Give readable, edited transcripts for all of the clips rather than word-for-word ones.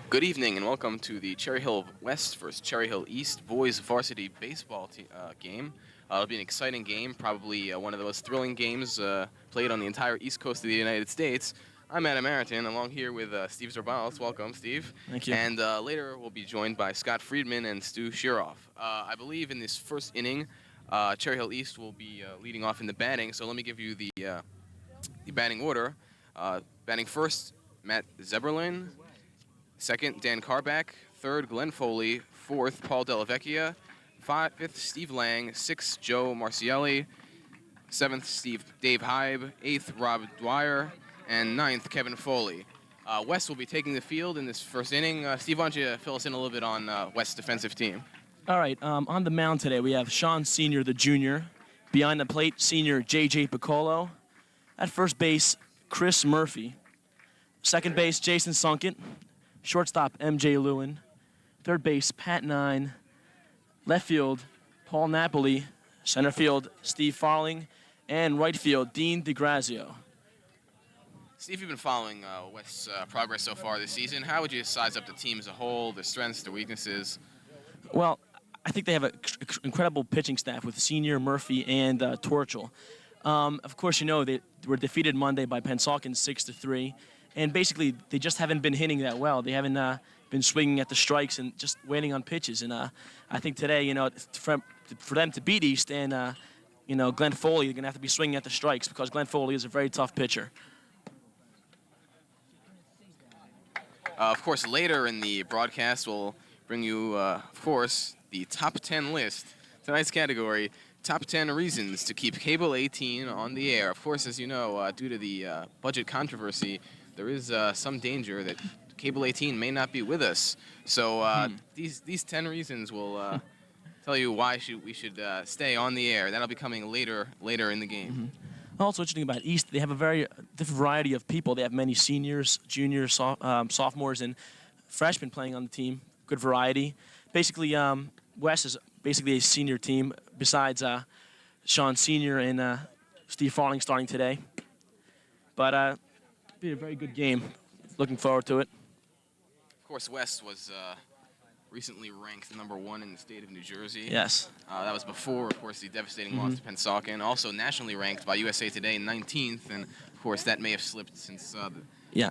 Good evening and welcome to the Cherry Hill West versus Cherry Hill East boys varsity baseball game. It'll be an exciting game, probably one of the most thrilling games played on the entire east coast of the United States. I'm Adam Meriton, along here with Steve Zerbalis. Welcome, Steve. Thank you. And later we'll be joined by Scott Friedman and Stu Shiroff. I believe in this first inning, Cherry Hill East will be leading off in the batting, so let me give you the batting order. Batting first, Matt Zeberlin. Second, Dan Carback. Third, Glenn Foley. Fourth, Paul Delavecchia. Fifth, Steve Lang. Sixth, Joe Marcielli. Seventh, Dave Hybe. Eighth, Rob Dwyer. And ninth, Kevin Foley. West will be taking the field in this first inning. Steve, why don't you fill us in a little bit on West's defensive team? All right, on the mound today, we have Sean Sr., the junior. Behind the plate, senior J.J. Piccolo. At first base, Chris Murphy. Second base, Jason Sunkett. Shortstop, M.J. Lewin. Third base, Pat Nine. Left field, Paul Napoli. Center field, Steve Farling. And right field, Dean DeGrazio. Steve, you've been following West's progress so far this season. How would you size up the team as a whole, their strengths, their weaknesses? Well, I think they have an incredible pitching staff with Senior, Murphy, and Torchel. Of course, you know, they were defeated Monday by Pennsauken 6-3. And basically, they just haven't been hitting that well. They haven't been swinging at the strikes and just waiting on pitches. And I think today, you know, for them to beat East and, you know, Glenn Foley, they're going to have to be swinging at the strikes because Glenn Foley is a very tough pitcher. Of course, later in the broadcast, we'll bring you, of course, the top 10 list. Tonight's category, top 10 reasons to keep Cable 18 on the air. Of course, as you know, due to the budget controversy, there is some danger that Cable 18 may not be with us. So these 10 reasons will tell you why we should stay on the air. That'll be coming later in the game. Mm-hmm. Also interesting about East, they have a very different variety of people. They have many seniors, juniors, sophomores, and freshmen playing on the team. Good variety. Basically, West is basically a senior team besides Sean Sr. and Steve Farling starting today. But it'll be a very good game. Looking forward to it. Of course, West was recently ranked #1 in the state of New Jersey. Yes. That was before, of course, the devastating loss to Pennsauken. Also nationally ranked by USA Today 19th, and of course that may have slipped since the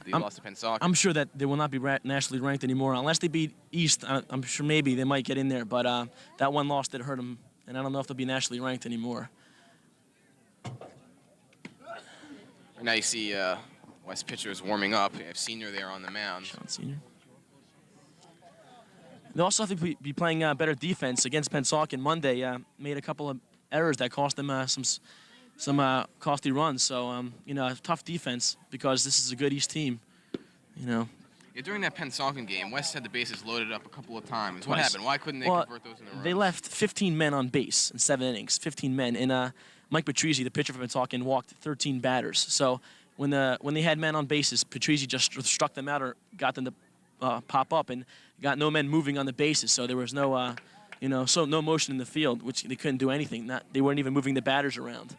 loss to Pennsauken. I'm sure that they will not be nationally ranked anymore unless they beat East. I'm sure maybe they might get in there, but that one loss did hurt them, and I don't know if they'll be nationally ranked anymore. Right now you see West pitchers warming up. You have Senior there on the mound. Sean Sr. They also have to be playing better defense against Pennsauken Monday. Made a couple of errors that cost them some costly runs. So, you know, tough defense because this is a good East team, you know. Yeah, during that Pennsauken game, West had the bases loaded up a couple of times. What happened? Why couldn't they convert those into runs? They left 15 men on base in 7 innings, 15 men. And Mike Patrizzi, the pitcher for Pennsauken, walked 13 batters. So when they had men on bases, Patrizzi just struck them out or got them to pop up and got no men moving on the bases. So there was no, no motion in the field, which they couldn't do anything. They weren't even moving the batters around.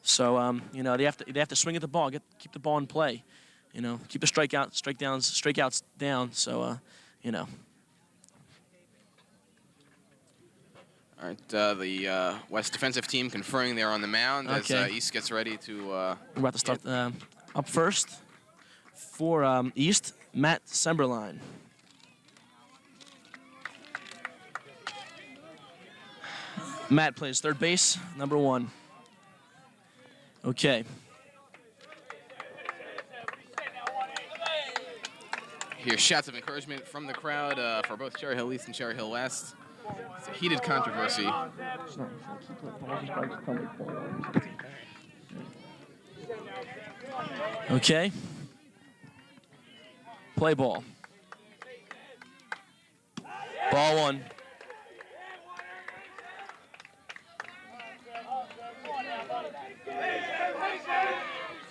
So you know, they have to swing at the ball, keep the ball in play, you know, keep the strikeouts down. So you know. All right, the West defensive team conferring there on the mound as East gets ready to. We're about to start up first for East, Matt Semberline. Matt plays third base, #1. Okay. Here's shots of encouragement from the crowd for both Cherry Hill East and Cherry Hill West. It's a heated controversy. Okay. Play ball. Ball 1.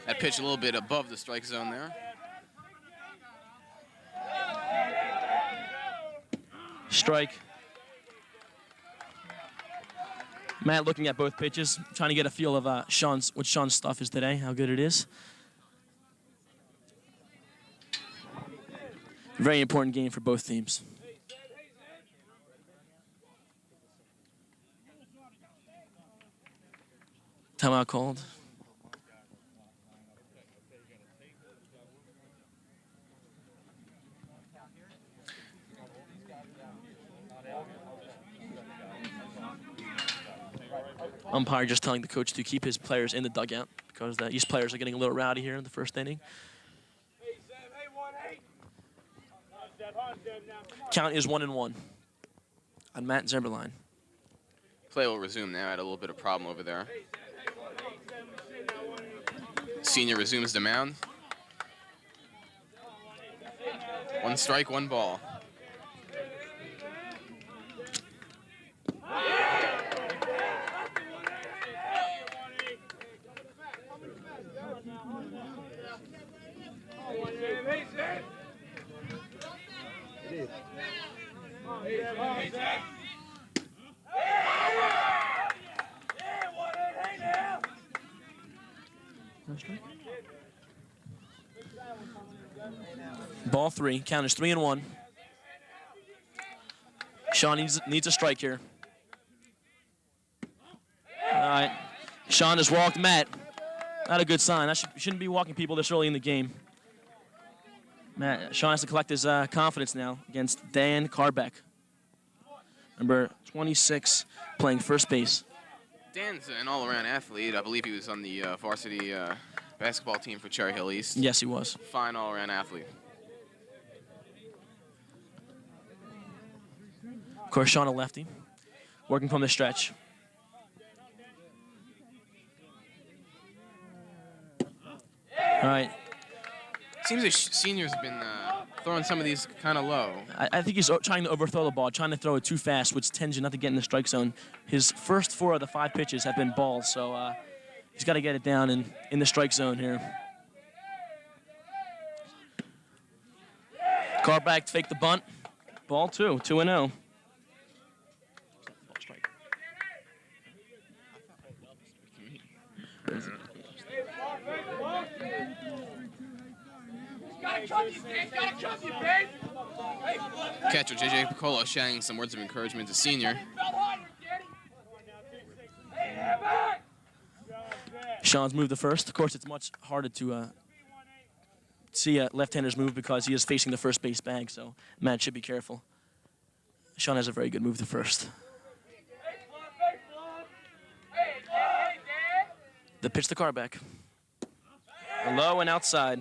That pitch a little bit above the strike zone there. Strike. Matt looking at both pitches, trying to get a feel of what Sean's stuff is today, how good it is. Very important game for both teams. Timeout called. Umpire just telling the coach to keep his players in the dugout because the East players are getting a little rowdy here in the first inning. Count is 1-1 on Matt Zimmerline. Play will resume now. Had a little bit of problem over there. Senior resumes the mound. 1 strike, 1 ball. Ball 3. Count is 3-1. Sean needs a strike here. All right. Sean has walked Matt. Not a good sign. That shouldn't be walking people this early in the game. Sean has to collect his confidence now against Dan Carbeck. Number 26, playing first base. Dan's an all-around athlete. I believe he was on the varsity basketball team for Cherry Hill East. Yes, he was. Fine all-around athlete. Of course, Sean a lefty, working from the stretch. All right. Seems like Senior's been throwing some of these kind of low. I think he's trying to overthrow the ball, trying to throw it too fast, which tends you not to get in the strike zone. His first 4 of the 5 pitches have been balls, so he's got to get it down in the strike zone here. Carback fake the bunt. Ball 2, 2-0. Catcher J.J. Piccolo shouting some words of encouragement to Senior. Sean's moved the first. Of course, it's much harder to see a left-hander's move because he is facing the first base bag, so Matt should be careful. Sean has a very good move to first. The pitch to Carbeck. Low and outside.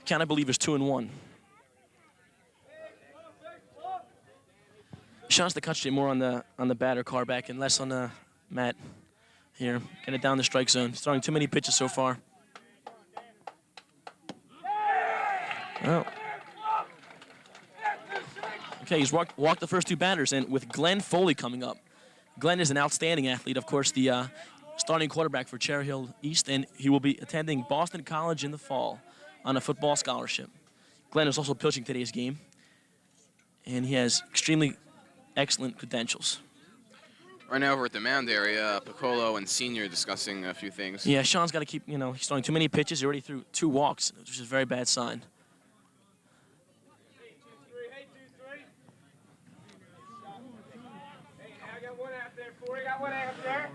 Count, I believe, is 2-1. Sean's to concentrate more on the batter, Carbeck, and less on Matt here. Get it down the strike zone. He's throwing too many pitches so far. Well. Okay, he's walked the first 2 batters, and with Glenn Foley coming up. Glenn is an outstanding athlete, of course, the starting quarterback for Cherry Hill East, and he will be attending Boston College in the fall on a football scholarship. Glenn is also pitching today's game, and he has extremely excellent credentials. Right now over at the mound area, Piccolo and Senior discussing a few things. Yeah, Sean's got to keep, he's throwing too many pitches. He already threw 2 walks, which is a very bad sign.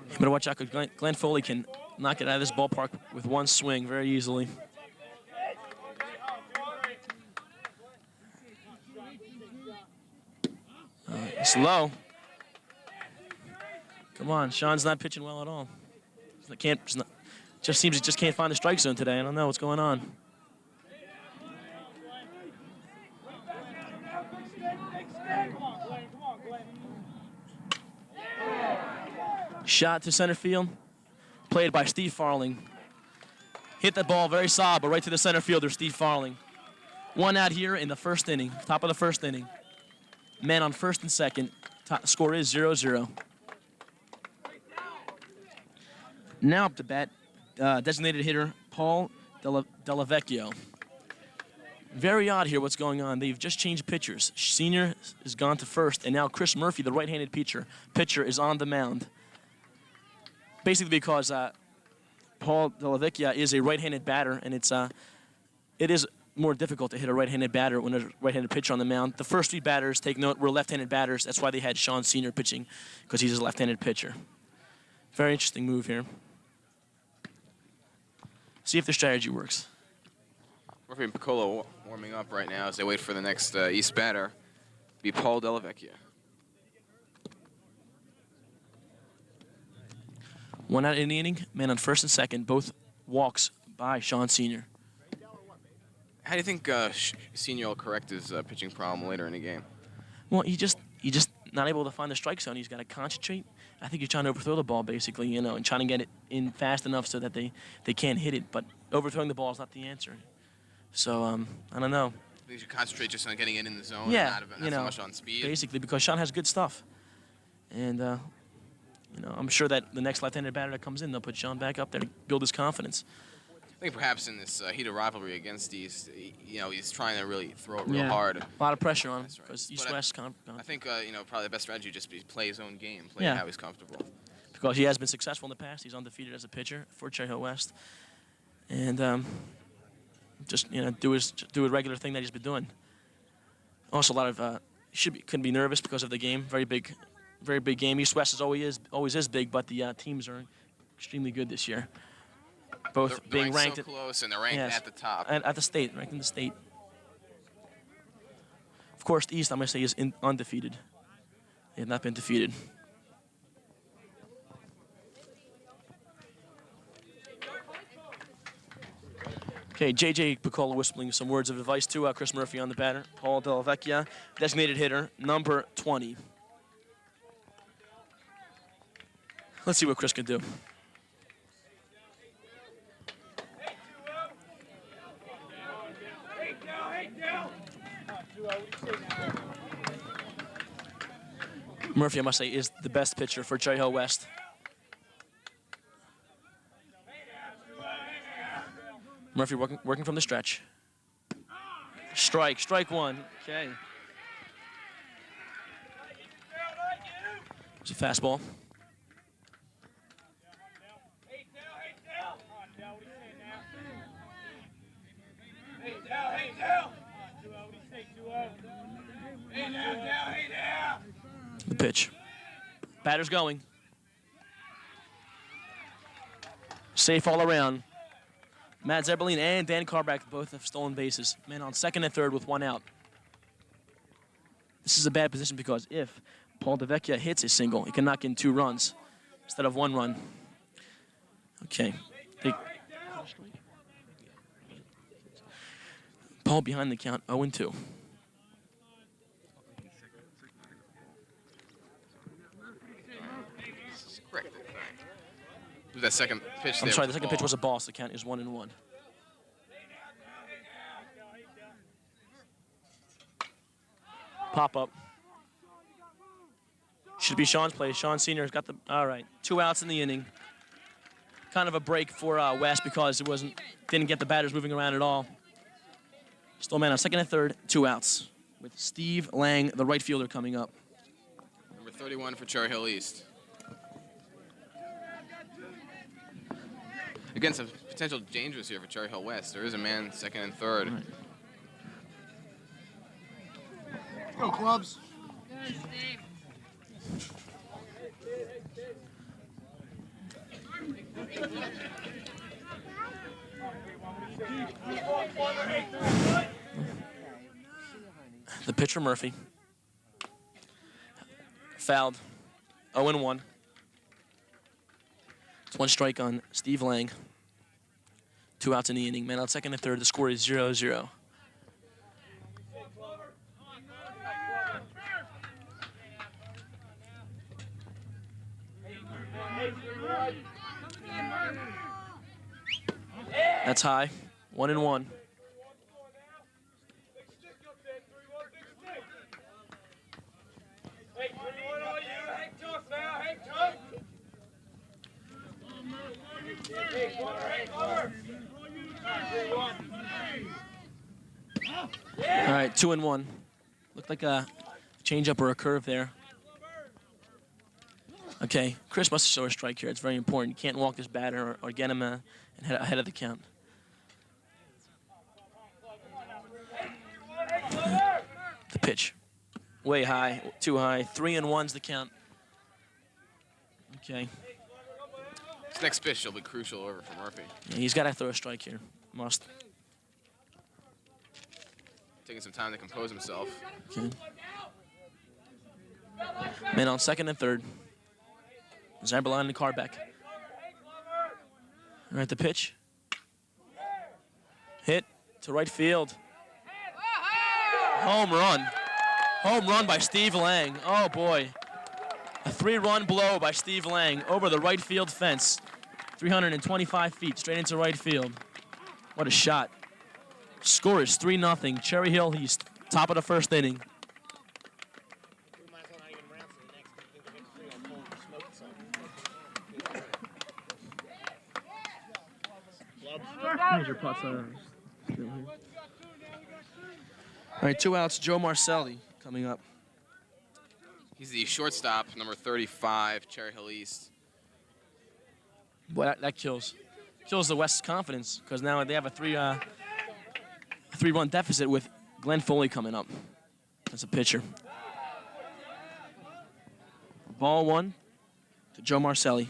You better watch out because Glenn Foley can knock it out of this ballpark with 1 swing very easily. It's low. Come on, Sean's not pitching well at all. Just seems he just can't find the strike zone today. I don't know what's going on. Shot to center field, played by Steve Farling. Hit that ball very solid, but right to the center fielder, Steve Farling. 1 out here in the first inning, top of the first inning. Man on first and second. Score is 0-0. Now up to bat, designated hitter Paul Dellavecchio. Very odd here what's going on. They've just changed pitchers. Senior has gone to first, and now Chris Murphy, the right-handed pitcher, is on the mound. Basically because Paul Delavecchia is a right-handed batter, and it is more difficult to hit a right-handed batter when there's a right-handed pitcher on the mound. The first 3 batters, take note, were left-handed batters. That's why they had Sean Sr. pitching, because he's a left-handed pitcher. Very interesting move here. See if the strategy works. Murphy and Piccolo warming up right now as they wait for the next East batter. Be Paul Delavecchia. 1 out in the inning, man on first and second, both walks by Sean Sr. How do you think Senior will correct his pitching problem later in the game? Well, he just not able to find the strike zone. He's got to concentrate. I think he's trying to overthrow the ball, basically, and trying to get it in fast enough so that they can't hit it. But overthrowing the ball is not the answer. So I don't know. You should concentrate just on getting it in the zone, Yeah, and not so much on speed. Basically, because Sean has good stuff, and I'm sure that the next left-handed batter that comes in, they'll put Sean back up there to build his confidence. I think perhaps in this heated rivalry against East, he's trying to really throw it real hard. A lot of pressure on him That's right. because East-West. I think probably the best strategy would just be play his own game, play how he's comfortable. Because he has been successful in the past. He's undefeated as a pitcher for Cherry Hill West, and just do a regular thing that he's been doing. Also, a lot of couldn't be nervous because of the game. Very big game. East-West is always big, but the teams are extremely good this year. Both They're being ranked so close, and they're ranked at the top. At the state, ranked in the state. Of course, the East, I'm going to say, is undefeated. They have not been defeated. Okay, J.J. Piccolo whispering some words of advice to Chris Murphy on the batter. Paul Delavecchia, designated hitter, number 20. Let's see what Chris can do. Murphy, I must say, is the best pitcher for Cherry Hill West. Murphy working from the stretch. Strike one. Okay. It's a fastball. The pitch. Batter's going. Safe all around. Matt Zeberlin and Dan Carback both have stolen bases. Man on second and third with 1 out. This is a bad position because if Paul Delavecchia hits a single, he can knock in 2 runs instead of 1 run. Okay. Paul behind the count, 0-2. Who's that second pitch? I'm sorry, the second pitch was a ball, so the count is 1-1. Pop up. Should be Sean's play. Sean Sr.'s got the. All right, 2 outs in the inning. Kind of a break for West because it didn't get the batters moving around at all. Still man on second and third, 2 outs with Steve Lang, the right fielder, coming up. Number 31 for Cherry Hill East. Again, some potential dangers here for Cherry Hill West. There is a man second and third. Right. Go, clubs. The pitcher, Murphy. Fouled. 0-1. It's 1 strike on Steve Lang. 2 outs in the inning. Man on second and third. The score is 0-0. That's high. 1-1. All right, 2-1. Looked like a changeup or a curve there. Okay, Chris must show a strike here. It's very important. You can't walk this batter or get him ahead of the count. The pitch. Way high, too high. 3-1's the count. Okay. This next pitch will be crucial over for Murphy. Yeah, he's got to throw a strike here. Must. Taking some time to compose himself. Okay. Man on second and third. Zamberline and Carbeck. All right, the pitch. Hit to right field. Home run. Home run by Steve Lang. Oh, boy. A 3-run blow by Steve Lang over the right field fence. 325 feet straight into right field. What a shot. Score is 3-0. Cherry Hill East, top of the first inning. Here's your putts. All right, 2 outs. Joe Marcelli coming up. He's the shortstop, number 35, Cherry Hill East. Boy, that kills the West's confidence because now they have a 3-run deficit with Glenn Foley coming up as a pitcher. Ball 1 to Joe Marcelli.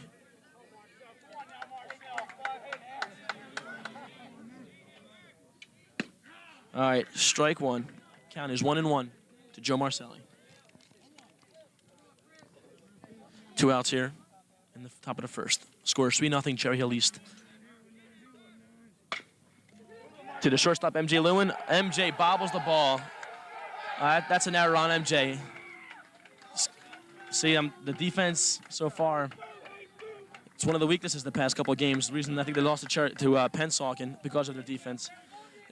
All right, strike 1. Count is 1-1 to Joe Marcelli. 2 outs here in the top of the first. Score is 3-0 Cherry Hill East. To the shortstop, MJ Lewin. MJ bobbles the ball. That's an error on MJ. See, the defense so far, it's one of the weaknesses the past couple of games. The reason I think they lost to Pennsauken because of their defense.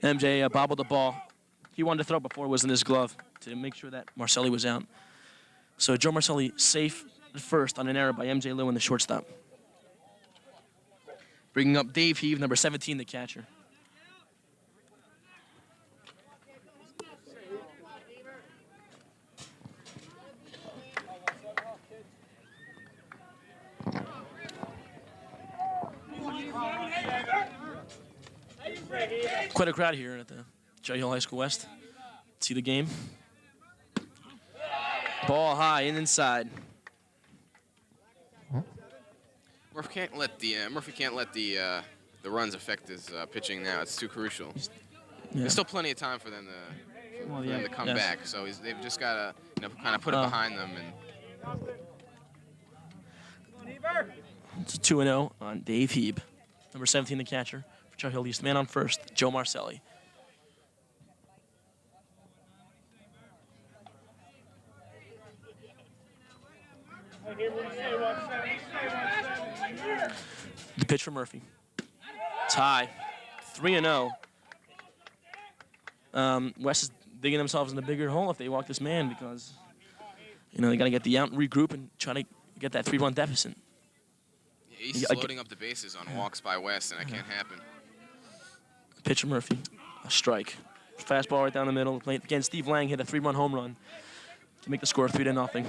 MJ bobbled the ball. He wanted to throw before it was in his glove to make sure that Marcelli was out. So Joe Marcelli safe at first on an error by MJ Lewin, the shortstop. Bringing up Dave Heave, number 17, the catcher. Quite a crowd here at the Cherry Hill High School West. See the game. Ball high and inside. Murphy can't let the runs affect his pitching now. It's too crucial. Yeah. There's still plenty of time for them to come back. So they've just got to kind of put it behind them. And it's a 2-0 on Dave Heeb, number 17, the catcher for Cherry Hill East. Man on first, Joe Marcelli. The pitch for Murphy. Tie. 3-0. West is digging themselves in a bigger hole if they walk this man because, they got to get the out and regroup and try to get that 3-run deficit. Yeah, he's loading up the bases on walks by West, and that can't happen. Pitch for Murphy. A strike. Fastball right down the middle. Again, Steve Lang hit a 3-run home run to make the score 3-0.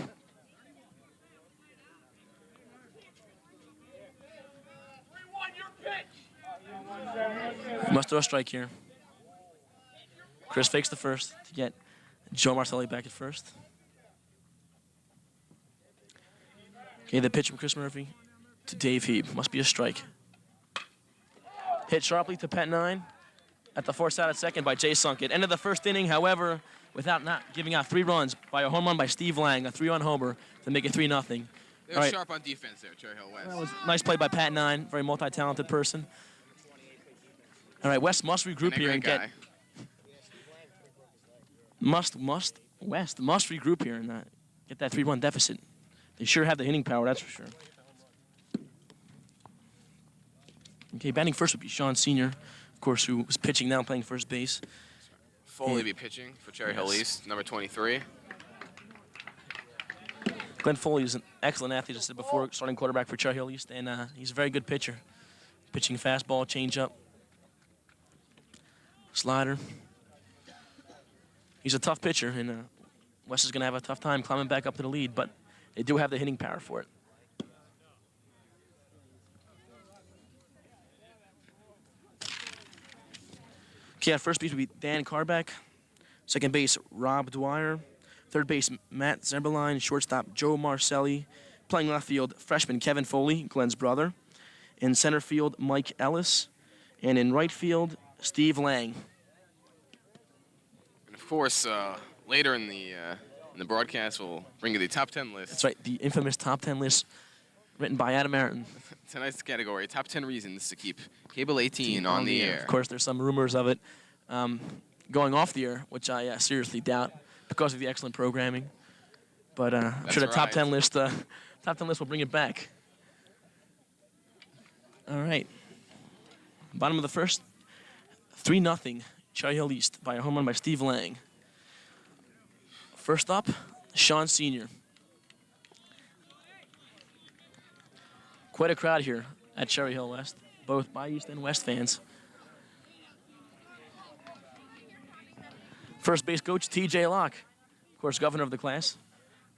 Must throw a strike here. Chris fakes the first to get Joe Marcelli back at first. Okay, the pitch from Chris Murphy to Dave Heeb. Must be a strike. Hit sharply to Pet 9 at the force out at second by Jay Sunkett. End of the first inning, however, without not giving out 3 runs by a home run by Steve Lang, a 3-run homer to make it 3-0. They were sharp on defense there, Cherry Hill West. That was a nice play by Pat 9, very multi-talented person. All right, West must regroup here and get. West must regroup here and get that 3-1 deficit. They sure have the hitting power, that's for sure. Okay, batting first would be Sean Sr., of course, who was pitching now, playing first base. Foley be pitching for Cherry Hill East, number 23. Glenn Foley is an excellent athlete, as I said before, starting quarterback for Cherry Hill East, and he's a very good pitcher. Pitching fastball, changeup, slider. He's a tough pitcher, and West is going to have a tough time climbing back up to the lead, but they do have the hitting power for it. Okay, at first base would be Dan Carbeck. Second base, Rob Dwyer. Third base, Matt Zerbeline. Shortstop, Joe Marcelli. Playing left field, freshman Kevin Foley, Glenn's brother. In center field, Mike Ellis. And in right field, Steve Lang. And of course, later in the broadcast, we'll bring you the top 10 list. That's right, the infamous top 10 list written by Adam Ayrton. Tonight's category: top 10 reasons to keep Cable 18 on the air. Of course, there's some rumors of it going off the air, which I seriously doubt because of the excellent programming. But I'm sure the top 10 list will bring it back. All right. Bottom of the first, 3-0, Cherry Hill East by a home run by Steve Lang. First up, Sean Sr. Quite a crowd here at Cherry Hill West, both by East and West fans. First base coach, T.J. Locke, of course, governor of the class.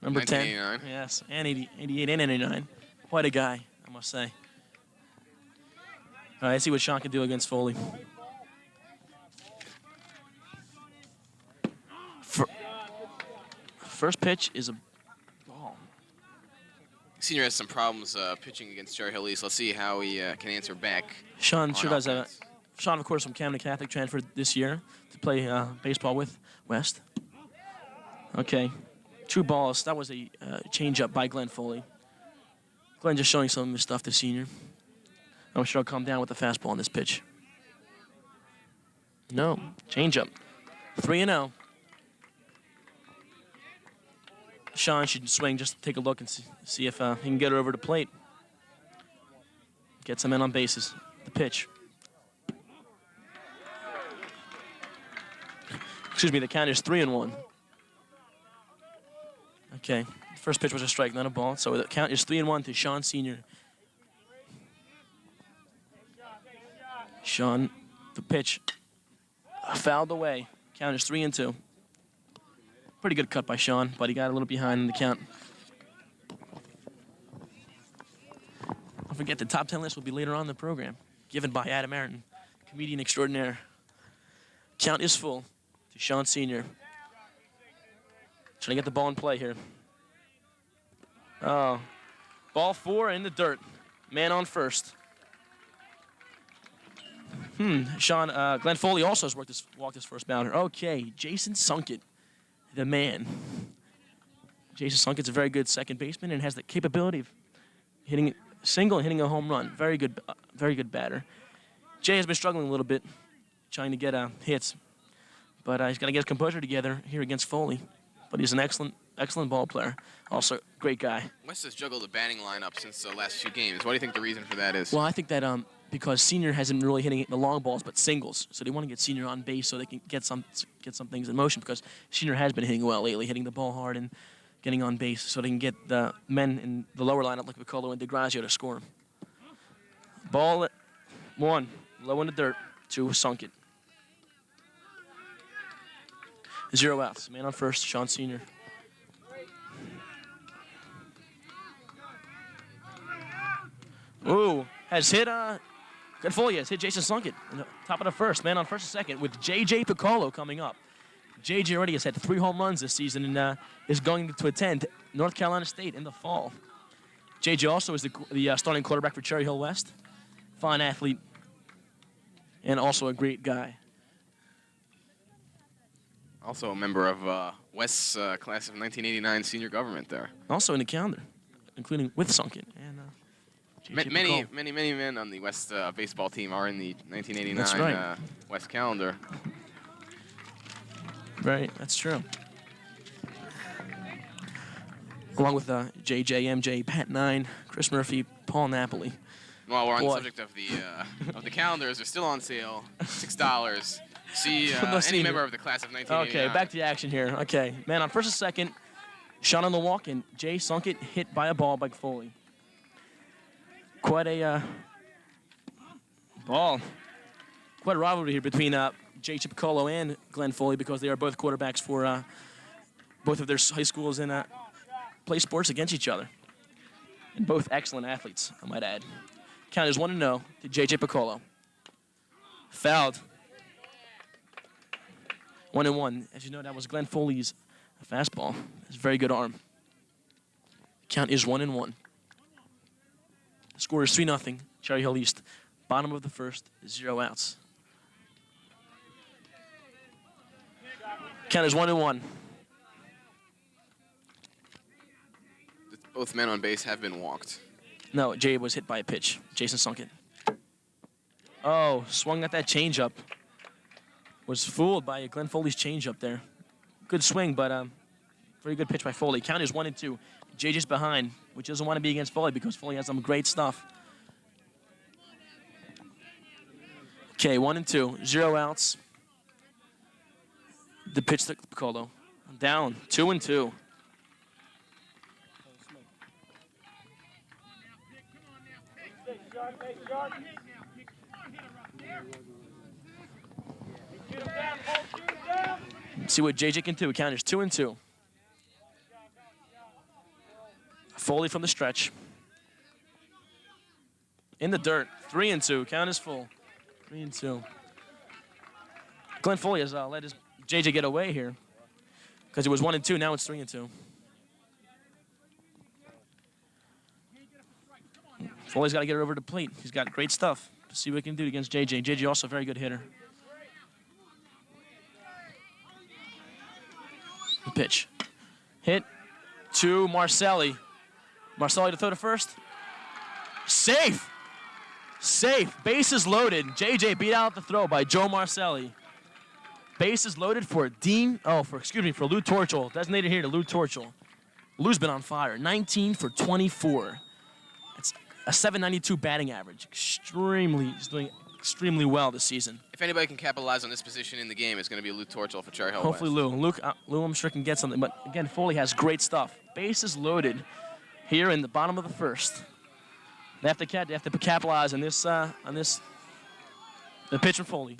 Number 10. 1989. Yes, and 88 and 89. Quite a guy, I must say. All right, let's see what Sean can do against Foley. First pitch is a ball. Senior has some problems pitching against Cherry Hill East. Let's see how he can answer back. Sean sure does have a. offense. Sean, of course, from Camden Catholic, transferred this year to play baseball with West. Okay, 2 balls. That was a changeup by Glenn Foley. Glenn just showing some of his stuff to Senior. I'm sure he'll come down with the fastball on this pitch. No, changeup. 3-0. Sean should swing, just take a look and see if he can get it over the plate. Get some men on bases. The pitch. Excuse me, the count is 3-1. Okay, the first pitch was a strike, not a ball. So the count is 3-1 to Sean Sr. Sean, the pitch, fouled away. Count is 3-2. Pretty good cut by Sean, but he got a little behind in the count. Don't forget, the top 10 list will be later on in the program, given by Adam Ayrton, comedian extraordinaire. Count is full to Sean Sr. Trying to get the ball in play here. Oh, ball 4 in the dirt. Man on first. Sean, Glenn Foley also has walked his first bounder. Okay, Jason Sunkett, the man. Jason Sunkett's a very good second baseman and has the capability of hitting a single and hitting a home run. Very good batter. Jay has been struggling a little bit, trying to get hits, but he's got to get his composure together here against Foley. But he's an excellent ball player. Also, great guy. West has juggled the batting lineup since the last 2 games. What do you think the reason for that is? Well, I think that because Senior hasn't been really hitting the long balls, but singles. So they want to get Senior on base so they can get some things in motion, because Senior has been hitting well lately, hitting the ball hard and getting on base so they can get the men in the lower lineup like Piccolo and DeGrazio to score. Ball 1, low in the dirt, to Sunkett. 0 outs. Man on first, Sean Sr. Ooh, has hit Glenn Foley has hit Jason Sunkett in the top of the first. Man on first and second with J.J. Piccolo coming up. J.J. already has had 3 home runs this season and is going to attend North Carolina State in the fall. J.J. also is the starting quarterback for Cherry Hill West. Fine athlete and also a great guy. Also a member of West's class of 1989 senior government there. Also in the calendar, including with Sunkett and many men on the West baseball team are in the 1989 That's right. West calendar. Right, that's true. Along with JJ, MJ, Pat Nine, Chris Murphy, Paul Napoli. While we're on the subject of the calendars, they're still on sale, $6. See any member of the class of 1989. Okay, back to the action here. Okay, man on first and second, shot on the walk, and Jay Sunkett hit by a ball by Foley. Quite a rivalry here between Jay Piccolo and Glenn Foley, because they are both quarterbacks for both of their high schools and play sports against each other. And both excellent athletes, I might add. Count is 1-0 to J.J. Piccolo. Fouled. 1-1. As you know, that was Glenn Foley's fastball. It's a very good arm. Count is 1-1. The score is 3-0. Cherry Hill East. Bottom of the first, 0 outs. Count is 1-1. Both men on base have been walked. No, Jay was hit by a pitch. Jason sunk it. Oh, swung at that changeup. Was fooled by Glenn Foley's changeup there. Good swing, but very good pitch by Foley. Count is 1-2. JJ's behind, which doesn't want to be against Foley because Foley has some great stuff. Okay, 1-2. 0 outs. The pitch to Piccolo. Down. 2-2. Let's see what JJ can do. Count is 2-2. Foley from the stretch. In the dirt. 3-2. Count is full. 3-2. Glenn Foley has let his JJ get away here because it was 1-2. Now it's 3-2. Foley's got to get it over the plate. He's got great stuff to see what he can do against JJ. JJ also a very good hitter. The pitch. Hit to Marcelli. Marcelli to throw to first. Safe. Safe. Bases loaded. JJ beat out the throw by Joe Marcelli. Bases loaded for Lou Torchel. Designated here to Lou Torchel. Lou's been on fire. 19 for 24. That's a 792 batting average. He's doing extremely well this season. If anybody can capitalize on this position in the game, it's going to be Lou Torchel for Cherry Hill Hopefully West. Lou, I'm sure can get something. But again, Foley has great stuff. Bases loaded here in the bottom of the first. They have to capitalize on this. The pitch from Foley.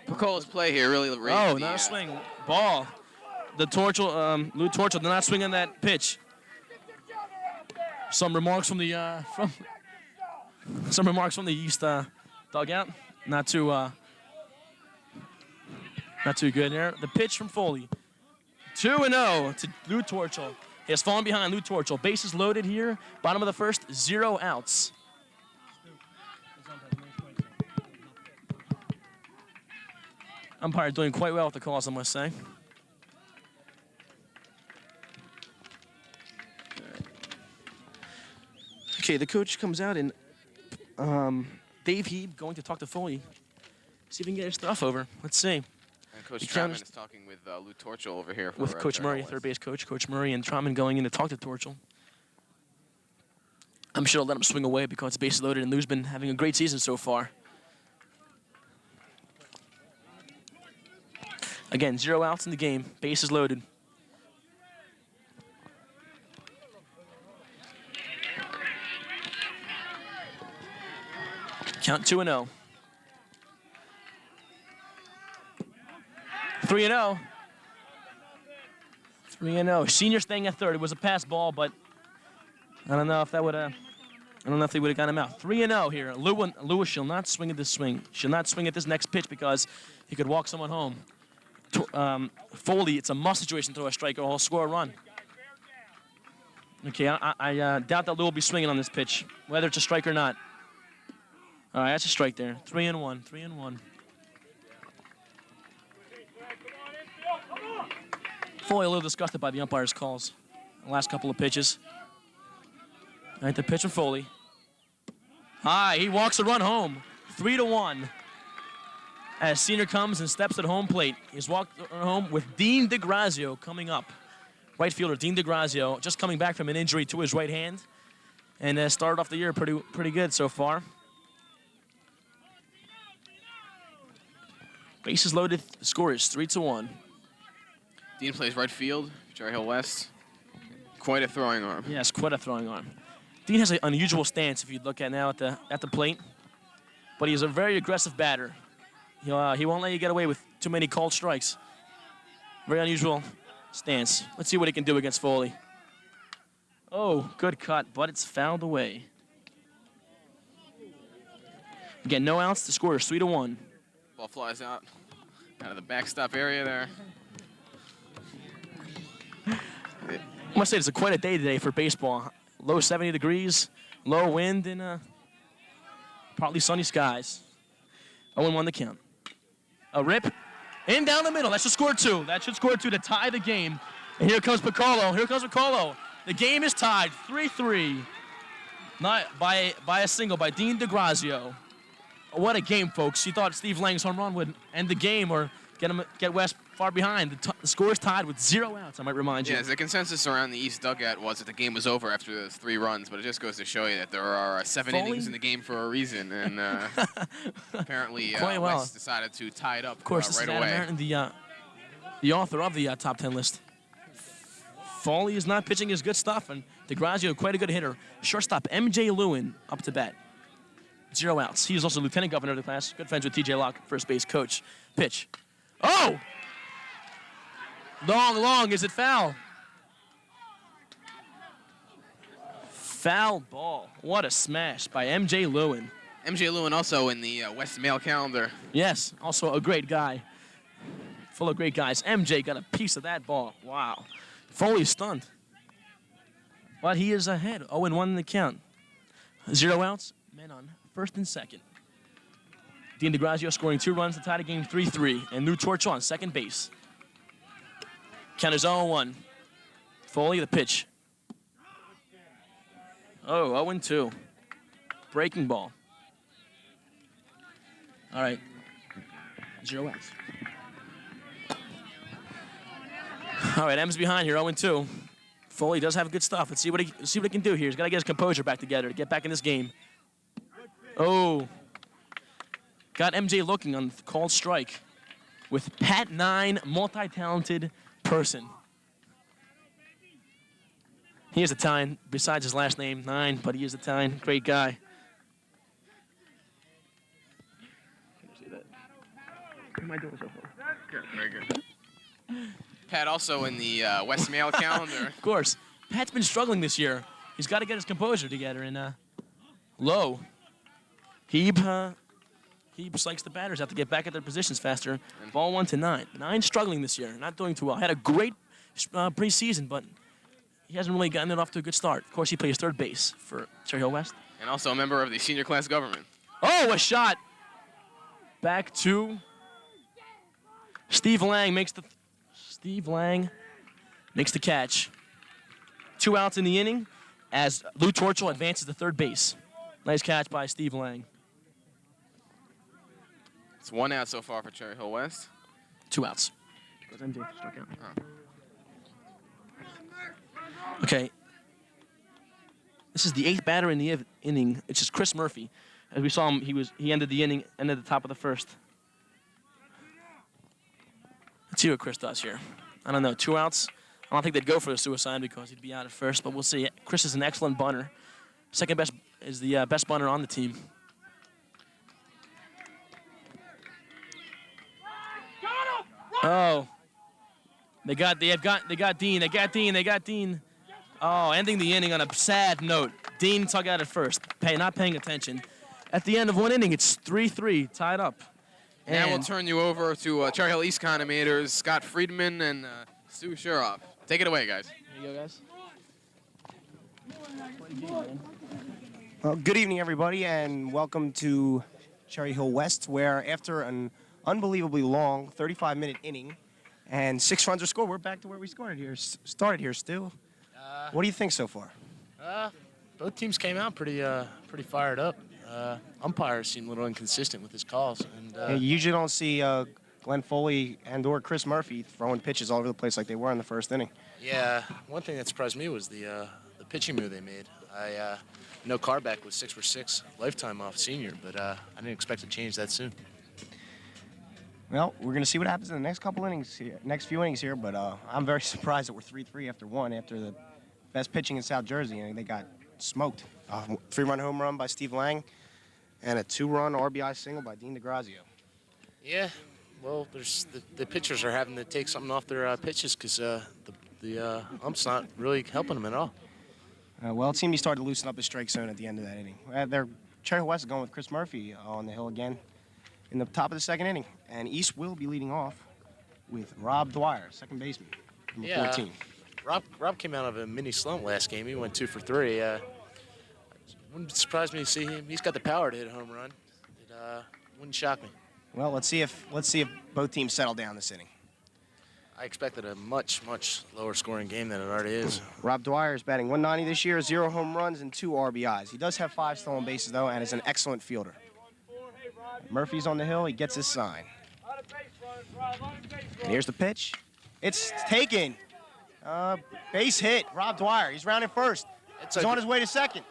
Piccolo's play here really raised not a swing. Ball. The Torchel, Lou Torchel did not swing on that pitch. Some remarks from the East dugout. Not too good there. The pitch from Foley. 2-0 to Lou Torchel. He has fallen behind Lou Torchel. Bases loaded here. Bottom of the first, 0 outs. Umpire doing quite well with the calls, I must say. Okay, the coach comes out and Dave Heeb going to talk to Foley. See if he can get his stuff over. Let's see. And Coach Troutman is talking with Lou Torchel over here. With Coach Murray, third base coach. Coach Murray and Troutman going in to talk to Torchel. I'm sure they'll let him swing away because the base is loaded and Lou's been having a great season so far. Again, 0 outs in the game. Base is loaded. Count 2-0. 3-0. 3-0. Senior staying at third. It was a pass ball, but I don't know if that would have. I don't know if they would have got him out. 3-0 here. Lewis shall not swing at this swing. Shall not swing at this next pitch because he could walk someone home. Foley, it's a must situation to throw a strike or he'll score a run. Okay, I doubt that Lou will be swinging on this pitch, whether it's a strike or not. All right, that's a strike there. 3-1. 3-1. Foley a little disgusted by the umpire's calls. The last couple of pitches. All right, the pitch from Foley. High, he walks the run home. 3-1. As Senior comes and steps at home plate. He's walked home with Dean DeGrazio coming up. Right fielder Dean DeGrazio just coming back from an injury to his right hand. And started off the year pretty good so far. Bases loaded. The score is 3-1. Dean plays right field, Cherry Hill West. Quite a throwing arm. Yes, quite a throwing arm. Dean has an unusual stance if you look at now at the plate. But he's a very aggressive batter. He won't let you get away with too many called strikes. Very unusual stance. Let's see what he can do against Foley. Oh, good cut, but it's fouled away. Again, no outs. The score is 3-1. Ball flies out. Out of the backstop area there. I must say it's quite a day today for baseball. Low 70 degrees, low wind, and partly sunny skies. 0-1 the count. A rip, in down the middle. That should score two. That should score two to tie the game. And here comes Piccolo. Here comes Piccolo. The game is tied 3-3. Not by a single by Dean DeGrazio. What a game, folks. You thought Steve Lang's home run would end the game or get West far behind. The score is tied with 0 outs, I might remind you. Yeah, the consensus around the East dugout was that the game was over after those 3 runs, but it just goes to show you that there are 7 innings in the game for a reason, and apparently West decided to tie it up of course, right this is away. Adam Martin, the author of the top 10 list. Foley is not pitching his good stuff, and DeGrazio, quite a good hitter. Shortstop M.J. Lewin up to bat. 0 outs. He is also lieutenant governor of the class. Good friends with T.J. Locke, first base coach. Pitch. Oh! Long. Is it foul? Foul ball. What a smash by M.J. Lewin. M.J. Lewin also in the West Mail calendar. Yes, also a great guy. Full of great guys. M.J. got a piece of that ball. Wow. Foley's stunned. But he is ahead. 0-1 in the count. 0 outs. Men on first and second. Dean DeGrazio scoring 2 runs to tie the game 3-3. And Lou Torch on second base. Count is 0-1. Foley, the pitch. Oh, 0-2. Breaking ball. All right. 0 outs. All right, M's behind here, 0-2. Foley does have good stuff. Let's see what he can do here. He's got to get his composure back together to get back in this game. Oh. Got MJ looking on the called strike with Pat Nine, multi-talented person. He is Italian, besides his last name, Nine, but he is Italian. Great guy. Can you see that? What am I doing so far? Good, very good. Pat also in the West Mail calendar. Of course. Pat's been struggling this year. He's got to get his composure together. And low. Heeb psychs the batters, have to get back at their positions faster. Ball 1-9. Nine struggling this year, not doing too well. Had a great preseason, but he hasn't really gotten it off to a good start. Of course, he plays third base for Cherry Hill West. And also a member of the senior class government. Oh, a shot. Back to Steve Lang makes the catch. 2 outs in the inning as Lou Torchel advances to third base. Nice catch by Steve Lang. It's 1 out so far for Cherry Hill West. 2 outs. Because MJ struck out. Okay. This is the 8th batter in the inning. It's just Chris Murphy. As we saw him, he ended the inning, ended at the top of the first. Let's see what Chris does here. I don't know, 2 outs. I don't think they'd go for a suicide because he'd be out at first, but we'll see. Chris is an excellent bunter. Second best is the best bunter on the team. Oh. They got Dean. Oh, ending the inning on a sad note. Dean took out at first, not paying attention. At the end of 1 inning, it's 3-3, tied up. Now we'll turn you over to Cherry Hill East commentators Scott Friedman and Stu Shuroff. Take it away, guys. Here you go, guys. Well, good evening, everybody, and welcome to Cherry Hill West, where after an unbelievably long 35-minute inning and 6 runs are scored, we're back to where we started here, Stu. What do you think so far? Both teams came out pretty fired up. Umpires seem a little inconsistent with his calls. And You usually don't see Glenn Foley and or Chris Murphy throwing pitches all over the place like they were in the first inning. yeah, one thing that surprised me was the pitching move they made. I know Carbeck was 6 for 6 lifetime off senior, but I didn't expect to change that soon. Well, we're going to see what happens in the next few innings here, but I'm very surprised that we're 3-3 after the best pitching in South Jersey, and they got smoked. 3-run home run by Steve Lang and a 2-run RBI single by Dean DeGrazio. Yeah, well, the pitchers are having to take something off their pitches because the ump's not really helping them at all. Well, it seemed he started to loosen up his strike zone at the end of that inning. Cherry Hill West is going with Chris Murphy on the hill again. in the top of the second inning. And East will be leading off with Rob Dwyer, second baseman, number 14. Rob came out of a mini slump last game. He went 2 for 3. Wouldn't surprise me to see him. He's got the power to hit a home run. It wouldn't shock me. Well, let's see if both teams settle down this inning. I expected a much lower scoring game than it already is. Rob Dwyer is batting 190 this year, 0 home runs and 2 RBIs. He does have 5 stolen bases though, and is an excellent fielder. Murphy's on the hill. He gets his sign. And here's the pitch. It's taken. Base hit. Rob Dwyer. He's rounding first. He's on his way to second.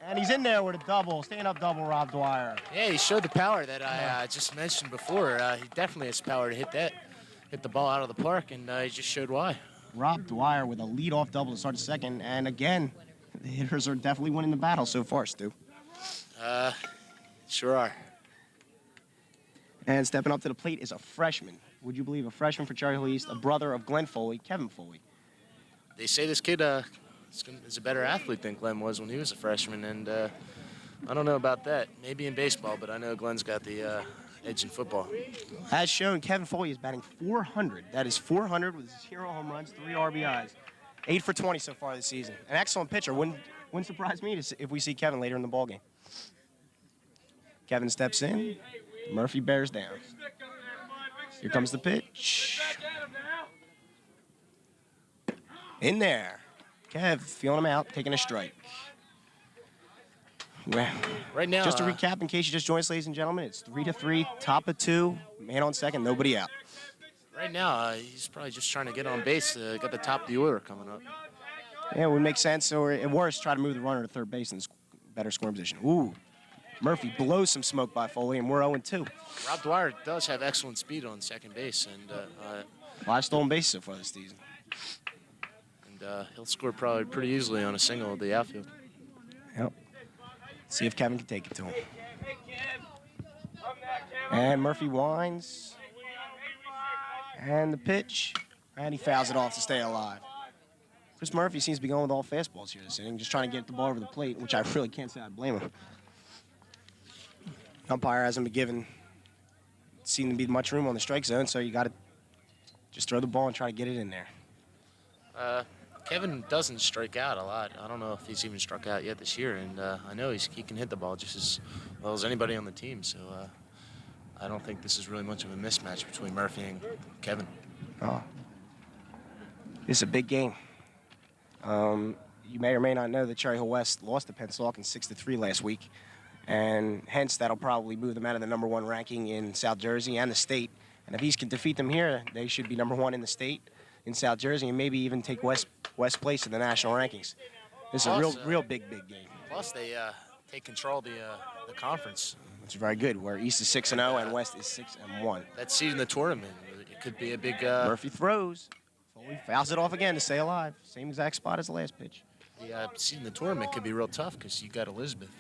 And he's in there with a double. Stand-up double, Rob Dwyer. Yeah, he showed the power that I just mentioned before. He definitely has power to hit the ball out of the park, and he just showed why. Rob Dwyer with a lead-off double to start the second. And again, the hitters are definitely winning the battle so far, Stu. Sure are. And stepping up to the plate is a freshman. Would you believe a freshman for Cherry Hill East, a brother of Glenn Foley, Kevin Foley. They say this kid is a better athlete than Glenn was when he was a freshman, and I don't know about that. Maybe in baseball, but I know Glenn's got the edge in football. As shown, Kevin Foley is batting .400. That is .400 with 0 home runs, 3 RBIs. 8 for 20 so far this season. An excellent pitcher. Wouldn't surprise me if we see Kevin later in the ballgame. Kevin steps in. Murphy bears down. Here comes the pitch. In there. Kev feeling him out, taking a strike. Well, Right now, just to recap, in case you just joined us, ladies and gentlemen, it's 3-3, top of 2, man on second, nobody out. Right now, he's probably just trying to get on base. Got the top of the order coming up. Yeah, it would make sense, or at worst, try to move the runner to third base in better scoring position. Ooh, Murphy blows some smoke by Foley, and we're 0-2. Rob Dwyer does have excellent speed on second base, and 5 stolen bases so far this season. he'll score probably pretty easily on a single at the outfield. Yep. See if Kevin can take it to him. And Murphy winds. And the pitch. And he fouls it off to stay alive. Chris Murphy seems to be going with all fastballs here this inning, just trying to get the ball over the plate, which I really can't say I blame him. Umpire hasn't been seemed to be much room on the strike zone, so you got to just throw the ball and try to get it in there. Kevin doesn't strike out a lot. I don't know if he's even struck out yet this year, and I know he can hit the ball just as well as anybody on the team, so I don't think this is really much of a mismatch between Murphy and Kevin. Oh. This is a big game. You may or may not know that Cherry Hill West lost to Pennsauken 6-3 last week, and hence that'll probably move them out of the #1 ranking in South Jersey and the state. And if East can defeat them here, they should be #1 in the state, in South Jersey, and maybe even take West place in the national rankings. This is a real big game. Plus, they take control of the conference. It's very good, where East is 6-0 and West is 6-1. That seed in the tournament, it could be a big. Murphy throws. Foley fouls it off again to stay alive. Same exact spot as the last pitch. The seed in the tournament could be real tough because you got Elizabeth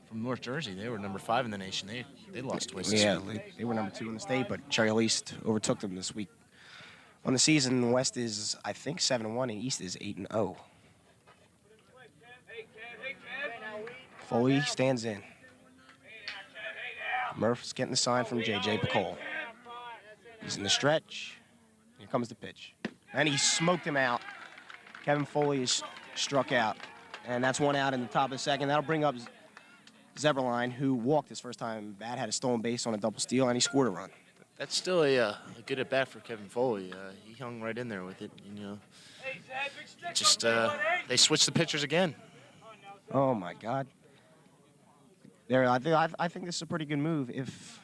from North Jersey. They were #5 in the nation. They lost twice this week. They were #2 in the state, but Cherry Hill East overtook them this week. On the season, West is, I think, 7-1, and East is 8-0. Foley stands in. Murph's getting the sign from J.J. Pacole. He's in the stretch. Here comes the pitch. And he smoked him out. Kevin Foley is struck out. And that's 1 out in the top of the second. That'll bring up Zeberline, who walked his first time bat, had a stolen base on a double steal, and he scored a run. That's still a good at bat for Kevin Foley. He hung right in there with it. Just they switched the pitchers again. Oh my God! I think this is a pretty good move if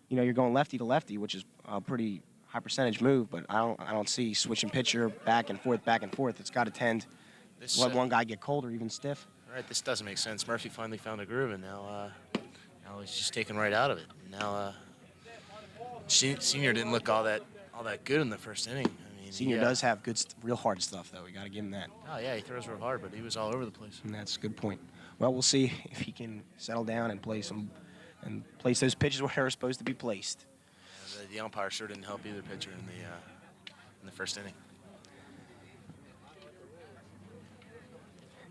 you're going lefty to lefty, which is a pretty high percentage move. But I don't see switching pitcher back and forth. It's got to tend. Let one guy get cold or even stiff. Right, this doesn't make sense. Murphy finally found a groove, and now he's just taken right out of it. Now Senior didn't look all that good in the first inning. I mean, Senior does have good, real hard stuff, though. We got to give him that. Oh yeah, he throws real hard, but he was all over the place. And that's a good point. Well, we'll see if he can settle down and place those pitches where they're supposed to be placed. The umpire sure didn't help either pitcher in the first inning.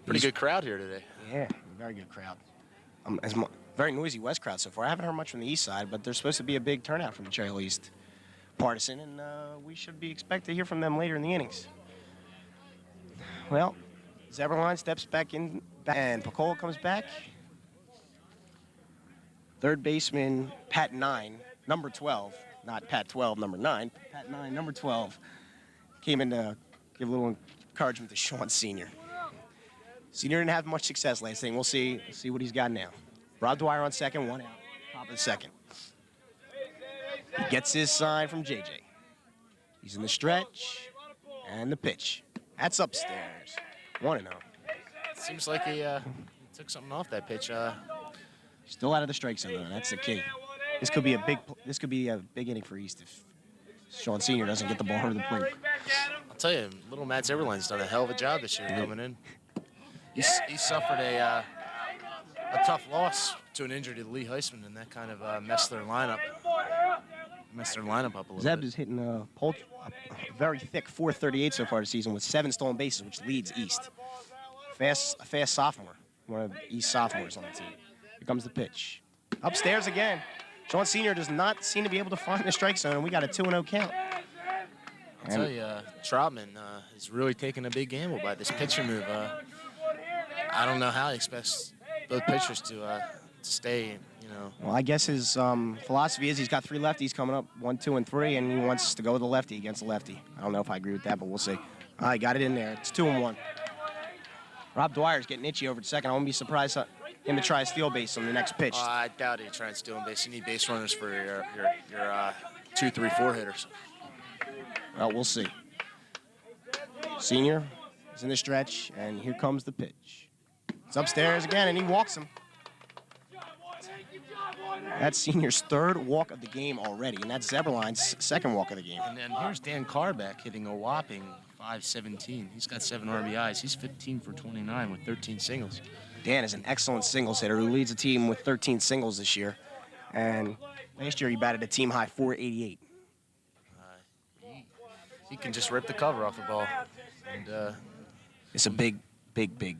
Pretty good crowd here today. Yeah, very good crowd. Very noisy West crowd so far. I haven't heard much from the East side, but there's supposed to be a big turnout from the Cherry Hill East partisan, and we should be expect to hear from them later in the innings. Well, Zeberline steps back in, and Picola comes back. Third baseman, Pat 9, number 12, not Pat 12, number 9, Pat 9, number 12, came in to give a little encouragement to Sean Sr. Senior didn't have much success last inning. We'll see what he's got now. Rob Dwyer on second, 1 out, top of the second. He gets his sign from JJ. He's in the stretch, and the pitch. That's upstairs, 1-0. Seems like he took something off that pitch. Still out of the strike zone, though. That's the key. This could be a big inning for East if Sean Sr. doesn't get the ball over the plate. I'll tell you, little Matt Zimmerline's done a hell of a job this year coming in. He suffered a tough loss to an injury to Lee Heisman, and that kind of messed their lineup up a little Zeb bit. is hitting a very thick 438 so far this season with 7 stolen bases, which leads East. A fast sophomore, one of the East sophomores on the team. Here comes the pitch. Upstairs again. Sean Sr. does not seem to be able to find the strike zone, and we got a 2-0 count. I'll tell you, Troutman is really taking a big gamble by this pitcher move. I don't know how he expects both pitchers to stay, Well, I guess his philosophy is he's got 3 lefties coming up, 1, 2, and 3, and he wants to go with a lefty against a lefty. I don't know if I agree with that, but we'll see. All right, got it in there. It's 2-1. Rob Dwyer's getting itchy over at second. I won't be surprised him to try a steal base on the next pitch. I doubt he'd try and steal base. You need base runners for your 2, 3, 4 hitters. Well, we'll see. Senior is in the stretch, and here comes the pitch. It's upstairs again, and he walks him. That's Senior's 3rd walk of the game already, and that's Zeberline's 2nd walk of the game. And then here's Dan Carbeck hitting a whopping .517. He's got 7 RBIs. He's 15 for 29 with 13 singles. Dan is an excellent singles hitter who leads the team with 13 singles this year. And last year he batted a team high .488. He can just rip the cover off the ball. And It's a big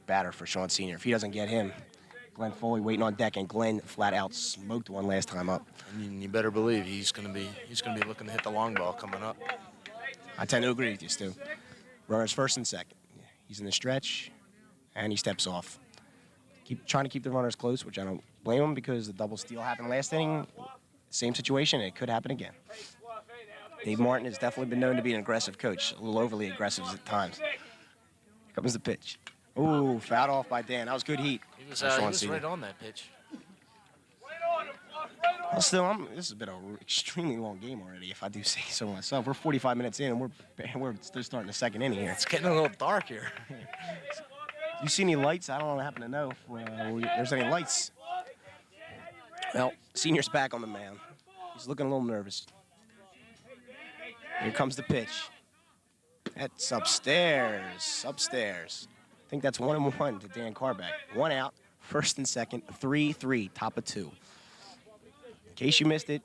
batter for Sean Sr. If he doesn't get him, Glenn Foley waiting on deck, and Glenn flat out smoked one last time up. and you better believe he's gonna be looking to hit the long ball coming up. I tend to agree with you, Stu. Runners first and second. He's in the stretch, and he steps off. Trying to keep the runners close, which I don't blame him because the double steal happened last inning. Same situation, and it could happen again. Dave Martin has definitely been known to be an aggressive coach, a little overly aggressive at times. Here comes the pitch. Ooh, fouled off by Dan. That was good heat. He was Sean Sr. right on that pitch. Well, still, this has been an extremely long game already, if I do say so myself. We're 45 minutes in, and we're still starting the 2nd inning here. It's getting a little dark here. You see any lights? I don't happen to know if there's any lights. Well, Senior's back on the mound. He's looking a little nervous. Here comes the pitch. That's upstairs. I think that's 1-1 to Dan Carbeck. 1 out, 1st and 2nd, 3-3, top of 2. In case you missed it,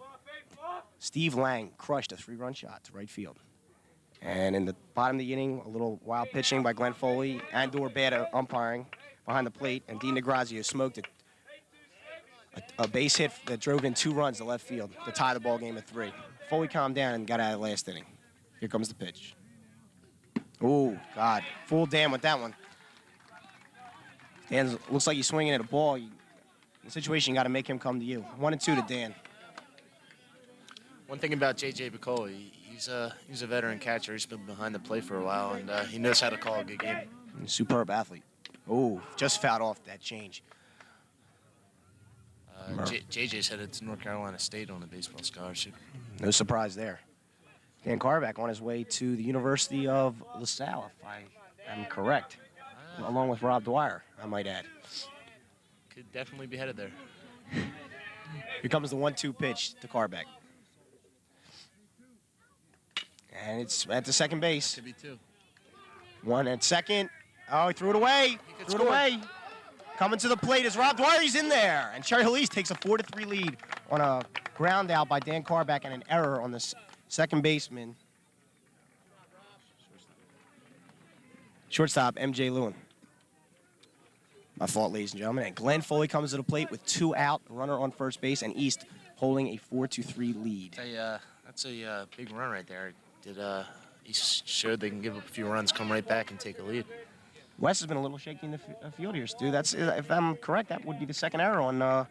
Steve Lang crushed a 3-run shot to right field. And in the bottom of the inning, a little wild pitching by Glenn Foley and/or bad umpiring behind the plate, and Dean DeGrazio smoked it. A base hit that drove in 2 runs to left field to tie the ball game at 3. Foley calmed down and got out of the last inning. Here comes the pitch. Oh, God. Fooled Dan with that one. Dan looks like he's swinging at a ball. In the situation, you got to make him come to you. 1-2 to Dan. One thing about J.J. Picola, he's a veteran catcher. He's been behind the plate for a while, and he knows how to call a good game. Superb athlete. Oh, just fouled off that change. J.J.'s headed to North Carolina State on a baseball scholarship. No surprise there. Dan Carbeck on his way to the University of LaSalle, if I am correct, along with Rob Dwyer, I might add. Could definitely be headed there. Here comes the 1-2 pitch to Carbeck. And it's at the second base. Could be 2. 1 at second. Oh, he threw it away. could Threw it score. away. Coming to the plate is Rob Dwyer. He's in there. And Cherry Hill East takes a 4-3 lead on a ground out by Dan Carbeck and an error on the second baseman. Shortstop, M.J. Lewin. My fault, ladies and gentlemen. And Glenn Foley comes to the plate with 2 out, runner on first base, and East holding a 4-3 lead. That's a big run right there. East showed they can give up a few runs, come right back, and take a lead. West has been a little shaky in the field here, Stu. That's, if I'm correct, that would be the second error on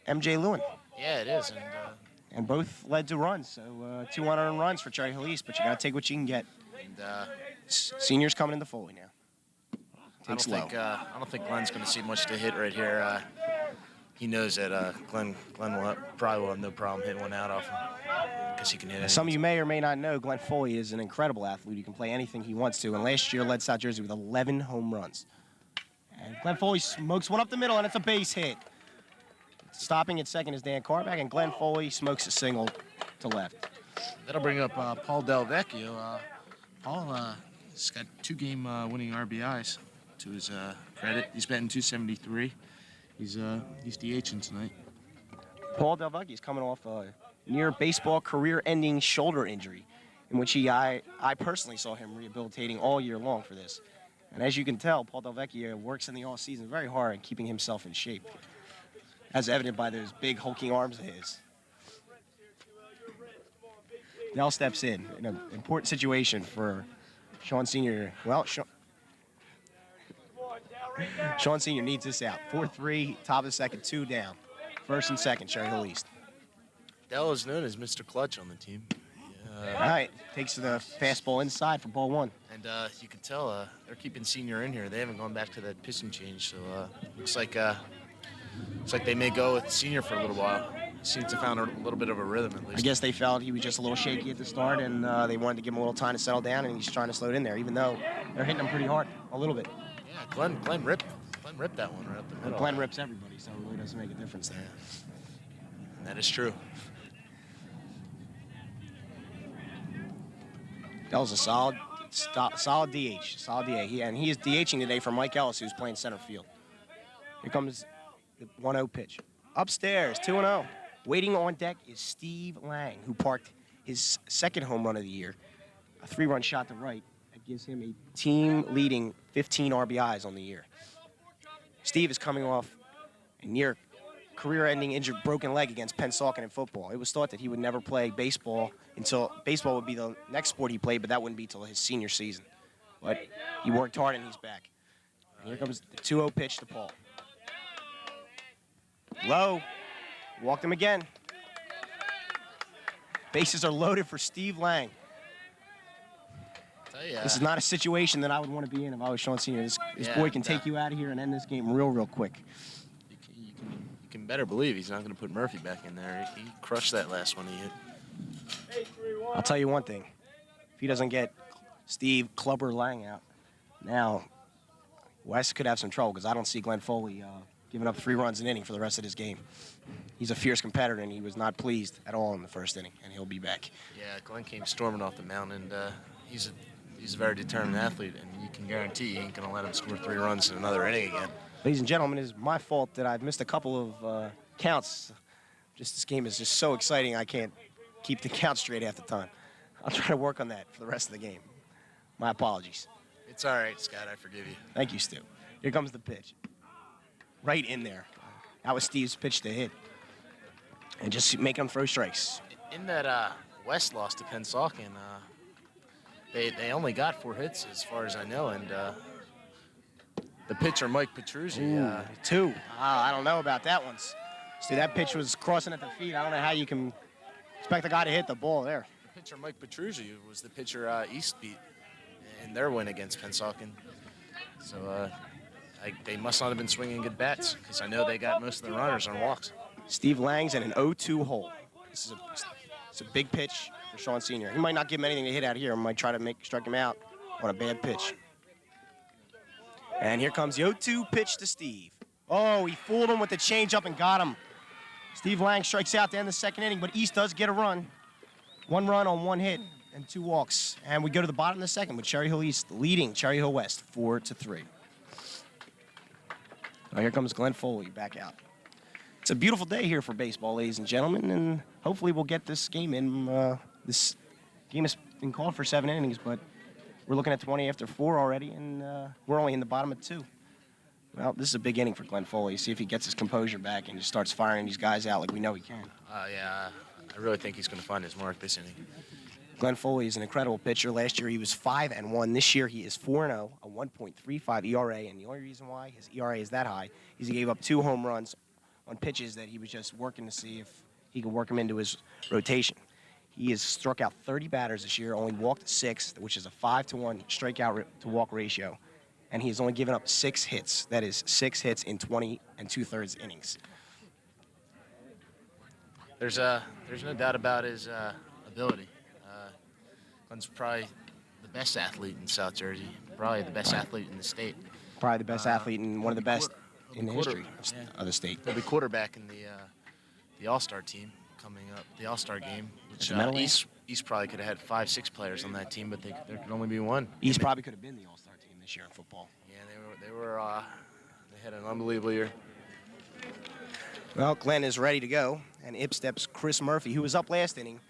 MJ Lewin. Yeah, it is. And both led to runs, so 2 unearned runs for Cherry Hill East, but you got to take what you can get. Seniors coming into Foley now. I don't think Glenn's going to see much to hit right here. He knows that Glenn probably will have no problem hitting one out off him because he can hit it. Some of you may or may not know Glenn Foley is an incredible athlete. He can play anything he wants to, and last year led South Jersey with 11 home runs. And Glenn Foley smokes one up the middle, and it's a base hit. Stopping at second is Dan Carback, and Glenn Foley smokes a single to left. That'll bring up Paul Del Vecchio. Paul has got 2-game winning RBIs to his credit. He's batting .273. He's DHing tonight. Paul Del Vecchio is coming off a near baseball career-ending shoulder injury, in which I personally saw him rehabilitating all year long for this. And as you can tell, Paul Del Vecchio works in the off-season very hard at keeping himself in shape, as evident by those big hulking arms of his. Dell steps in an important situation for Sean Sr. Well, Sean Sr. needs this out. 4-3, top of the second, 2 down. First and second, Cherry Hill East. Dell is known as Mr. Clutch on the team. All right, takes the fastball inside for ball 1. And you can tell they're keeping Senior in here. They haven't gone back to that pitching change, so looks like they may go with Senior for a little while. Seems to have found a little bit of a rhythm at least. I guess they felt he was just a little shaky at the start, and they wanted to give him a little time to settle down, and he's trying to slow it in there, even though they're hitting him pretty hard, a little bit. Yeah, Glenn ripped that one right up the middle. Glenn rips everybody, so it really doesn't make a difference there. And that is true. That was a solid DH. Solid DH. He is DHing today for Mike Ellis, who's playing center field. Here comes the 1-0 pitch. Upstairs, 2-0. Waiting on deck is Steve Lang, who parked his second home run of the year, a 3-run shot to right. That gives him a team-leading 15 RBIs on the year. Steve is coming off a near career-ending injured broken leg against Pennsauken in football. It was thought that he would never play baseball until baseball would be the next sport he played, but that wouldn't be until his senior season. But he worked hard and he's back. And here comes the 2-0 pitch to Paul. Low. Walked him again. Bases are loaded for Steve Lang. This is not a situation that I would want to be in if I was Sean Sr. This boy can take you out of here and end this game real quick. You can better believe he's not going to put Murphy back in there. He crushed that last one he hit. I'll tell you one thing. If he doesn't get Steve Clubber Lang out, now West could have some trouble because I don't see Glenn Foley giving up 3 runs an inning for the rest of this game. He's a fierce competitor, and he was not pleased at all in the first inning, and he'll be back. Yeah, Glenn came storming off the mound, and he's a very determined athlete, and you can guarantee you ain't going to let him score 3 runs in another inning again. Ladies and gentlemen, it is my fault that I've missed a couple of counts. This game is just so exciting, I can't keep the count straight half the time. I'll try to work on that for the rest of the game. My apologies. It's all right, Scott. I forgive you. Thank you, Stu. Here comes the pitch. Right in there. That was Steve's pitch to hit. And just make him throw strikes. In that West loss to Pennsauken, they only got 4 hits as far as I know, and the pitcher, Mike Petruzzi. 2. I don't know about that one. See, that pitch was crossing at the feet. I don't know how you can expect a guy to hit the ball there. The pitcher, Mike Petruzzi, was the pitcher East beat in their win against Pennsauken. So they must not have been swinging good bats because I know they got most of the runners on walks. Steve Lang's in an 0-2 hole. It's a big pitch for Sean Sr. He might not give him anything to hit out here. He might try to strike him out on a bad pitch. And here comes the 0-2 pitch to Steve. Oh, he fooled him with the changeup and got him. Steve Lang strikes out to end the second inning, but East does get a run. 1 run on 1 hit and 2 walks. And we go to the bottom of the second with Cherry Hill East leading Cherry Hill West 4-3. Now here comes Glenn Foley back out. It's a beautiful day here for baseball, ladies and gentlemen, and hopefully we'll get this game in. This game has been called for 7 innings, but we're looking at 20 after 4 already, and we're only in the bottom of 2. Well, this is a big inning for Glenn Foley. See if he gets his composure back and just starts firing these guys out like we know he can. Yeah, I really think he's going to find his mark this inning. Glenn Foley is an incredible pitcher. Last year he was 5-1. This year he is 4-0, a 1.35 ERA. And the only reason why his ERA is that high is he gave up 2 home runs on pitches that he was just working to see if he could work them into his rotation. He has struck out 30 batters this year, only walked 6, which is a 5-to-1 strikeout to walk ratio. And he has only given up 6 hits. That is 6 hits in 20 2/3 innings. There's no doubt about his ability. Glenn's probably the best athlete in South Jersey, probably the best athlete in the state. Probably the best athlete and one of the best in the quarter- history yeah. of the state. He'll be quarterback in the All-Star team coming up, the All-Star game. Which East probably could have had 5, 6 players on that team, but there could only be one. East probably could have been the All-Star team this year in football. Yeah, they had an unbelievable year. Well, Glenn is ready to go, and up steps Chris Murphy, who was up last inning,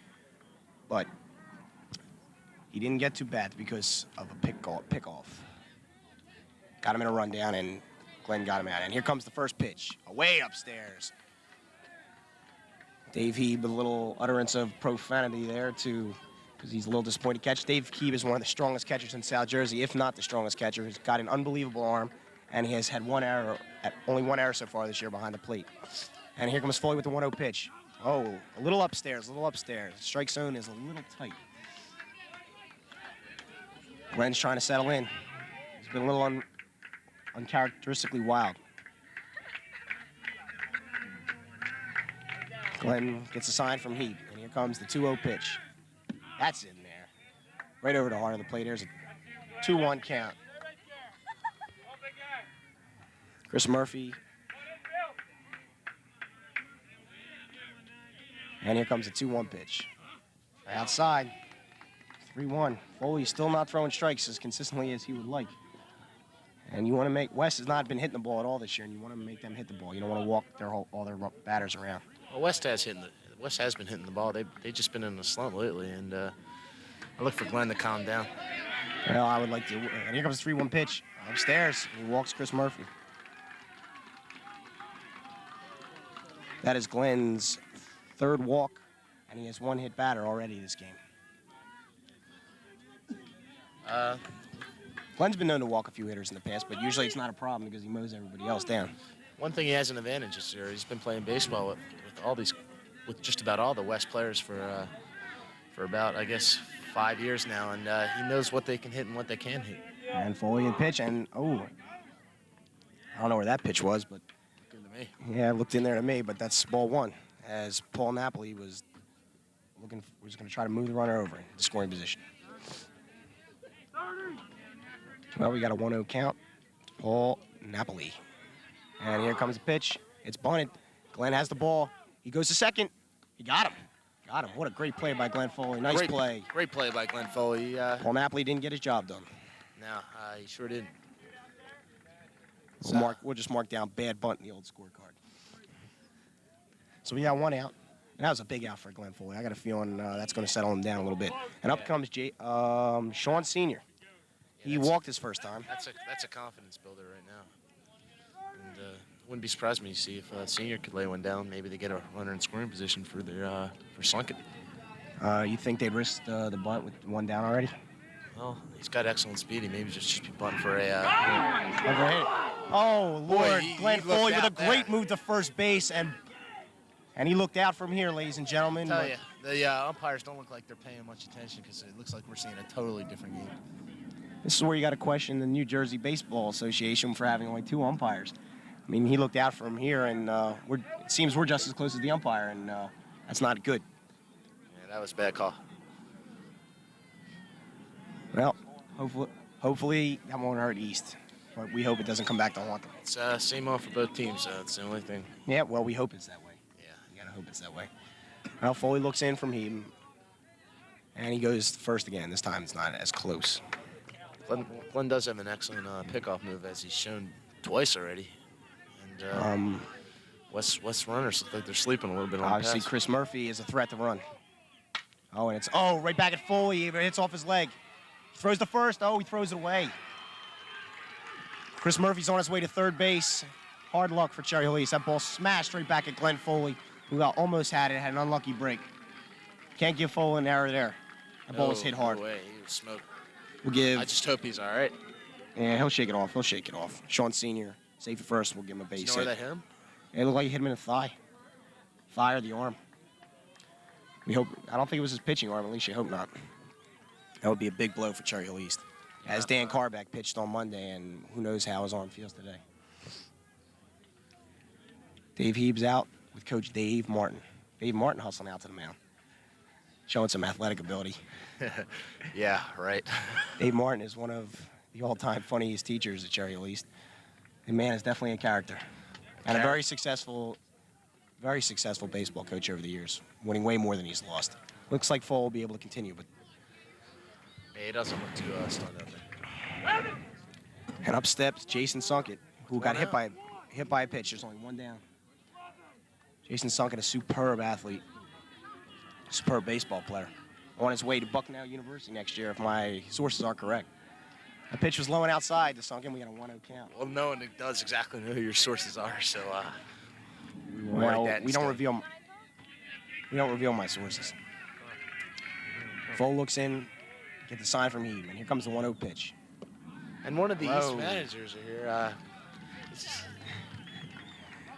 but he didn't get too bad because of a pickoff. Got him in a rundown, and Glenn got him out. And here comes the first pitch, away upstairs. Dave Heeb, a little utterance of profanity there, too, because he's a little disappointed catch. Dave Heeb is one of the strongest catchers in South Jersey, if not the strongest catcher. He's got an unbelievable arm, and he has had only one error so far this year behind the plate. And here comes Foley with the 1-0 pitch. Oh, a little upstairs. Strike zone is a little tight. Glenn's trying to settle in. He's been a little uncharacteristically wild. Glenn gets a sign from Heap, and here comes the 2-0 pitch. That's in there. Right over the heart of the plate. There's a 2-1 count. Chris Murphy. And here comes the 2-1 pitch. Outside. 3-1. Foley still not throwing strikes as consistently as he would like. And you want to make West has not been hitting the ball at all this year, and you want to make them hit the ball. You don't want to walk all their batters around. Well, West has been hitting the ball. They've just been in a slump lately, and I look for Glenn to calm down. Well, I would like to. And here comes the 3-1 pitch upstairs. He walks Chris Murphy. That is Glenn's 3rd walk, and he has 1 hit batter already this game. Glenn's been known to walk a few hitters in the past, but usually it's not a problem because he mows everybody else down. One thing he has an advantage this year. He's been playing baseball with just about all the West players for about, I guess, 5 years now, and he knows what they can hit and what they can't hit. And Foley in pitch, and I don't know where that pitch was, but Good to me. yeah, it looked in there to me, but that's ball 1, as Paul Napoli was going to try to move the runner over into scoring position. Well, we got a 1-0 count to Paul Napoli. And here comes the pitch. It's bunted. Glenn has the ball. He goes to second. He got him. What a great play by Glenn Foley. Nice play. Great play by Glenn Foley. Paul Napoli didn't get his job done. No, he sure didn't. We'll just mark down bad bunt in the old scorecard. So we got 1 out. And that was a big out for Glenn Foley. I got a feeling that's going to settle him down a little bit. And up comes Sean Sr. He walked his first time. That's a confidence builder right now. And wouldn't be surprised me to see if Senior could lay one down. Maybe they get a runner in scoring position for Slunkin. You think they'd risk the bunt with 1 down already? Well, he's got excellent speed. He maybe just be bunting for a. Overhit. Oh, Lord. Boy, Glenn he looked Foley with a out great there. move to first base, and he looked out from here, ladies and gentlemen. I tell you, the umpires don't look like they're paying much attention because it looks like we're seeing a totally different game. This is where you got to question the New Jersey Baseball Association for having only 2 umpires. I mean, he looked out from here, and it seems we're just as close as the umpire, and that's not good. Yeah, that was a bad call. Well, hopefully that won't hurt East, but we hope it doesn't come back to haunt them. It's same off for both teams. That's the only thing. Yeah, well, we hope it's that way. Yeah. You got to hope it's that way. Well, Foley looks in from him, and he goes first again. This time it's not as close. Glenn does have an excellent pickoff move, as he's shown twice already. And West runners look like they're sleeping a little bit on Obviously, the pass. Chris Murphy is a threat to run. Oh, and it's right back at Foley. It hits off his leg. He throws the first. Oh, he throws it away. Chris Murphy's on his way to third base. Hard luck for Cherry Hill East. That ball smashed right back at Glenn Foley, who almost had it, had an unlucky break. Can't give Foley an error there. That ball was hit hard. No way. He was smoked. We'll give. I just hope he's all right. Yeah, he'll shake it off. He'll shake it off. Sean Sr., safe at first. We'll give him a base You know where hit. that hit him? It looked like he hit him in the thigh. Thigh or the arm. We hope. I don't think it was his pitching arm. At least you hope not. That would be a big blow for Cherry Hill East. As Dan Carback pitched on Monday, and who knows how his arm feels today. Dave Heeb's out with Coach Dave Martin. Dave Martin hustling out to the mound. Showing some athletic ability. Yeah, right. Dave Martin is one of the all-time funniest teachers at Cherry Hill East. The man is definitely a character. And a very successful baseball coach over the years, winning way more than he's lost. Looks like Fall will be able to continue, but. Yeah, he doesn't look too stunned out there. And up steps Jason Sunkett, who got One out. hit by a pitch. There's only one down. Jason Sunkett, a superb athlete, superb baseball player, on his way to Bucknell University next year, if my sources are correct. The pitch was low and outside to Sunkett. We got a 1-0 count. Well, no one does exactly know who your sources are, so we won't Well, write that we don't instead. reveal my sources. Foe looks in, get the sign from Heeb, and here comes the 1-0 pitch. And one of the Whoa. East managers are here.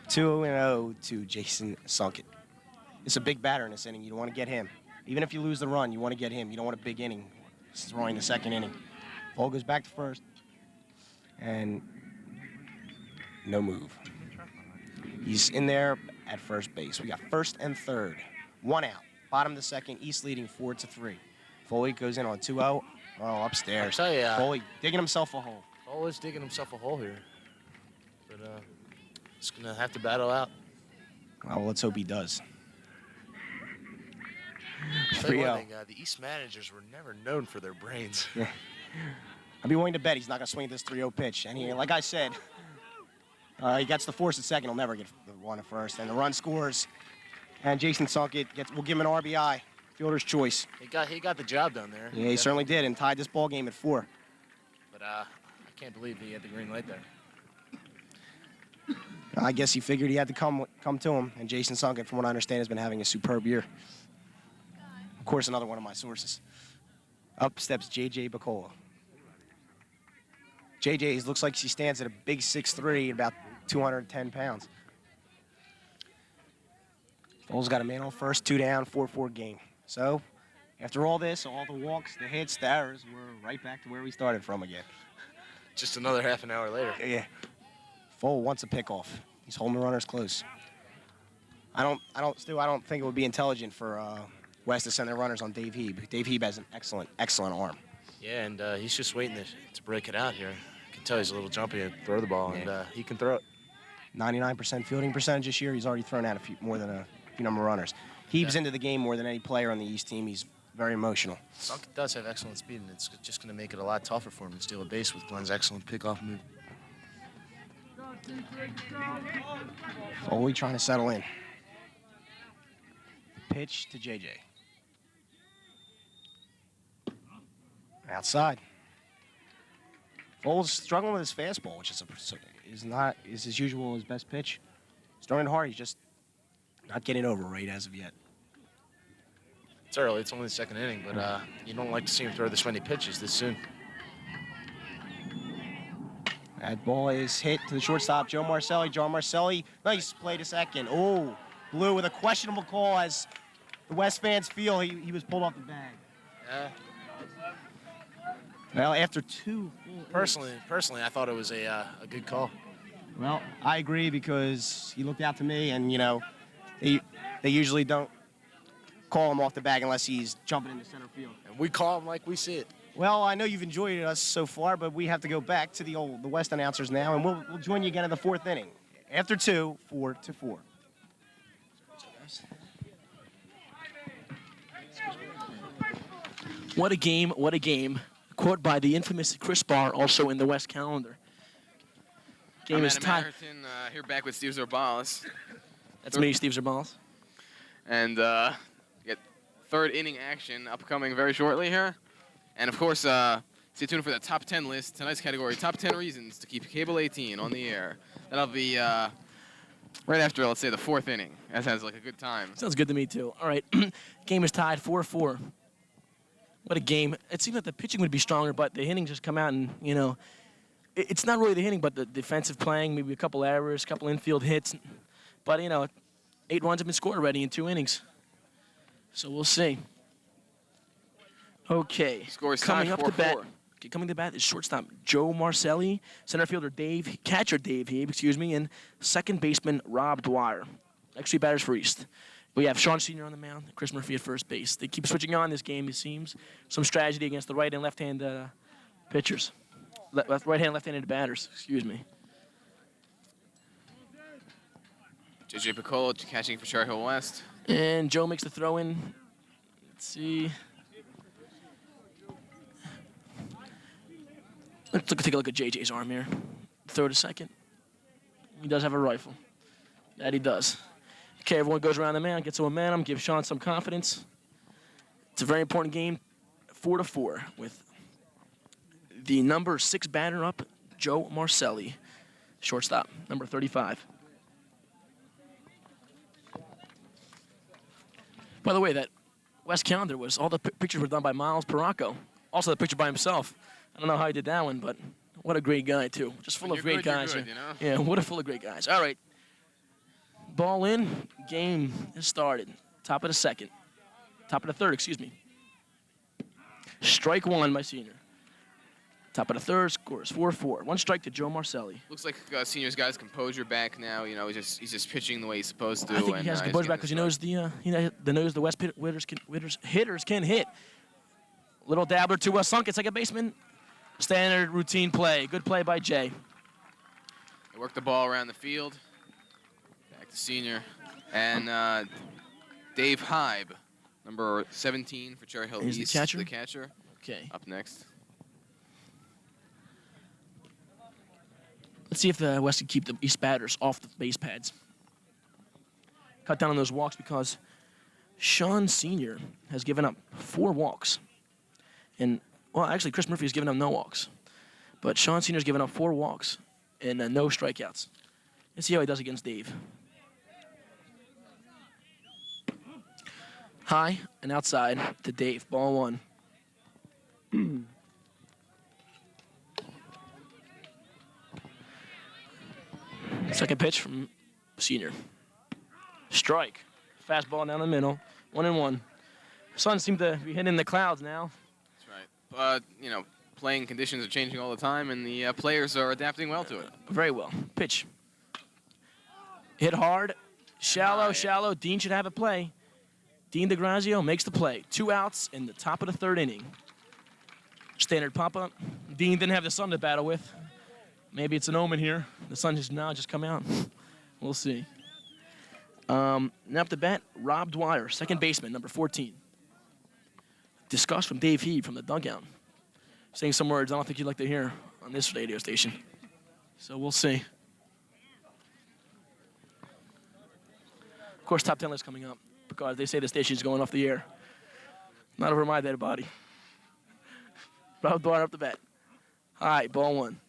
2-0 to Jason Sunkett. It's a big batter in this inning. You don't want to get him. Even if you lose the run, you want to get him. You don't want a big inning throwing the second inning. Ball goes back to first. And no move. He's in there at first base. We got first and third. 1 out. Bottom of the second. East leading 4-3. Foley goes in on 2-0. Oh, upstairs. I'll tell ya. Foley digging himself a hole. Always digging himself a hole here. But he's going to have to battle out. Well, let's hope he does. I'll tell you 3-0. one thing, the East managers were never known for their brains. I'd be willing to bet he's not going to swing this 3-0 pitch. And he, like I said, he gets the force at second. He'll never get the one at first. And the run scores. And Jason Sunkett we'll give him an RBI. Fielder's choice. He got the job done there. Yeah, he certainly did, and tied this ball game at 4. But I can't believe he had the green light there. I guess he figured he had to come to him. And Jason Sunkett, from what I understand, has been having a superb year. Of course, another one of my sources. Up steps J.J. Bacola. J.J. looks like she stands at a big 6'3", about 210 pounds. Foles got a man on first, 2 down, 4-4 game. So, after all this, all the walks, the hits, the errors, we're right back to where we started from again. Just another half an hour later. Yeah. Fole wants a pickoff. He's holding the runners close. I don't think it would be intelligent for West to send their runners on Dave Heeb. Dave Heeb has an excellent arm. Yeah, and he's just waiting to break it out here. I can tell he's a little jumpy to throw the ball, and he can throw it. 99% fielding percentage this year. He's already thrown out more than a few number of runners. Heeb's into the game more than any player on the East team. He's very emotional. Sunkett does have excellent speed, and it's just going to make it a lot tougher for him to steal a base with Glenn's excellent pickoff move. Foley trying to settle in. Pitch to JJ. Outside. Foles struggling with his fastball, which is as usual his best pitch. He's throwing hard. He's just not getting over right as of yet. It's early. It's only the second inning, but you don't like to see him throw this many pitches this soon. That ball is hit to the shortstop, Joe Marcelli. John Marcelli, nice play to second. Oh, Blue with a questionable call as the West fans feel he was pulled off the bag. Yeah. Well, after 2 Personally, I thought it was a good call. Well, I agree because he looked out to me, and, they usually don't call him off the bag unless he's jumping into center field. And we call him like we see it. Well, I know you've enjoyed us so far, but we have to go back to the West announcers now, and we'll join you again in the 4th inning. After 2, 4-4. What a game, what a game. Quote by the infamous Chris Barr, also in the West calendar. Game I'm is Adam tied. Atherton, here back with Steve Zorbalis. That's me, Steve Zerbals. And get 3rd inning action upcoming very shortly here. And of course, Stay tuned for the top 10 list. Tonight's category, top 10 reasons to keep Cable 18 on the air. That'll be right after, let's say, the 4th inning. That sounds like a good time. Sounds good to me, too. All right. Game is tied 4-4. What a game. It seemed like the pitching would be stronger, but the hitting just come out and, it's not really the hitting, but the defensive playing, maybe a couple errors, a couple infield hits. But, 8 runs have been scored already in 2 innings. So we'll see. Okay. Score is coming tied up to bat. 4-4. Okay, coming to bat is shortstop Joe Marcelli, center fielder catcher Dave Heeb, and second baseman Rob Dwyer. Next 3 batters for East. We have Sean Sr. on the mound, Chris Murphy at first base. They keep switching on this game, it seems. Some strategy against the right and left-hand pitchers. Right-hand, left-handed batters, JJ Piccolo catching for Cherry Hill West. And Joe makes the throw in. Let's see. Take a look at JJ's arm here. Throw to second. He does have a rifle. That he does. Okay, everyone goes around the mound, gets a momentum, gives Sean some confidence. It's a very important game, 4-4, with the number 6 batter up, Joe Marcelli, shortstop, number 35. By the way, that West calendar was all the pictures were done by Miles Paracco. Also, the picture by himself. I don't know how he did that one, but what a great guy, too. Just full of great guys. Good, Yeah, what a full of great guys. All right. Ball in. Game has started. Top of the second. Top of the third, excuse me. Strike 1 by Senior. Top of the third, scores 4-4. 1 strike to Joe Marcelli. Looks like Senior's got his composure back now. He's just pitching the way he's supposed to. I think he has composure back because he knows the West hitters can hit. Little dabbler to sunk at second baseman. Standard routine play. Good play by Jay. They work the ball around the field. Back to Senior. And Dave Hybe, number 17 for Cherry Hill He's East. the catcher? Okay. Up next. Let's see if the West can keep the East batters off the base pads. Cut down on those walks because Sean Sr. has given up 4 walks. And, well, actually, Chris Murphy has given up no walks. But Sean Sr. has given up 4 walks and no strikeouts. Let's see how he does against Dave. High and outside to Dave. Ball 1. Second pitch from Senior. Strike. Fastball down the middle. 1-1. Suns seem to be hitting the clouds now. That's right. Playing conditions are changing all the time, and the players are adapting well to it. Very well. Pitch. Hit hard. Shallow. Dean should have a play. Dean DeGrazio makes the play. 2 outs in the top of the 3rd inning. Standard pop-up. Dean didn't have the sun to battle with. Maybe it's an omen here. The sun has now just come out. We'll see. Now up to bat, Rob Dwyer, second baseman, number 14. Discussed from Dave Heeb from the dugout. Saying some words I don't think you'd like to hear on this radio station. So we'll see. Of course, top 10 list coming up because they say the station's going off the air. Not over my dead body. Rob Dwyer up the bat. All right, ball 1.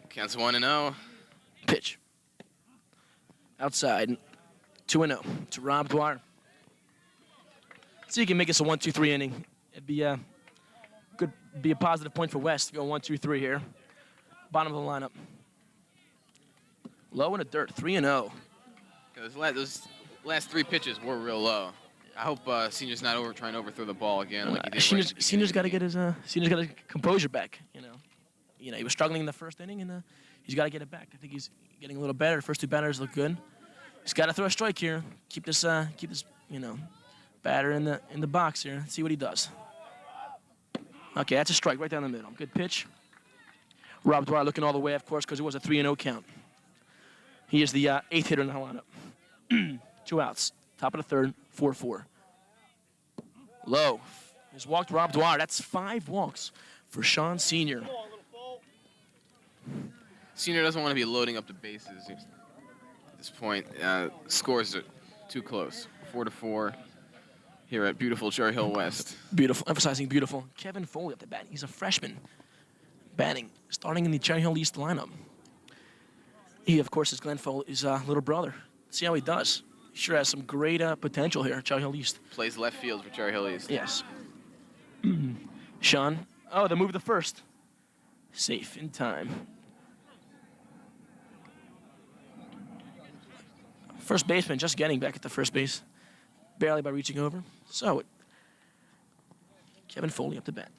Counts 1-0. Pitch. Outside. 2-0 to Rob Dwyer. So you can make this a 1-2-3 inning. It'd be a positive point for West to go 1-2-3 here. Bottom of the lineup. Low in the dirt. 3-0. Those last 3 pitches were real low. I hope Senior's not trying to overthrow the ball again like he did. Senior's got to get his composure back. He was struggling in the first inning, and he's got to get it back. I think he's getting a little better. The first 2 batters look good. He's got to throw a strike here. Keep this batter in the box here. See what he does. Okay, that's a strike right down the middle. Good pitch. Rob Dwyer looking all the way, of course, because it was a 3-0 count. He is the 8th hitter in the lineup. 2 outs. Top of the 3rd, 4-4. Low. He's walked Rob Dwyer. That's 5 walks for Sean Sr. Senior doesn't want to be loading up the bases. this point. Scores are too close. 4-4 here at beautiful Cherry Hill West. Beautiful, emphasizing beautiful. Kevin Foley at the bat. He's a freshman, batting, starting in the Cherry Hill East lineup. He, of course, is Glenn Foley's little brother. See how he does. He sure has some great potential here at Cherry Hill East. Plays left field for Cherry Hill East. Yes. Sean. Oh, the move to first. Safe in time. First baseman just getting back at the first base. Barely by reaching over. So, Kevin Foley up to bat.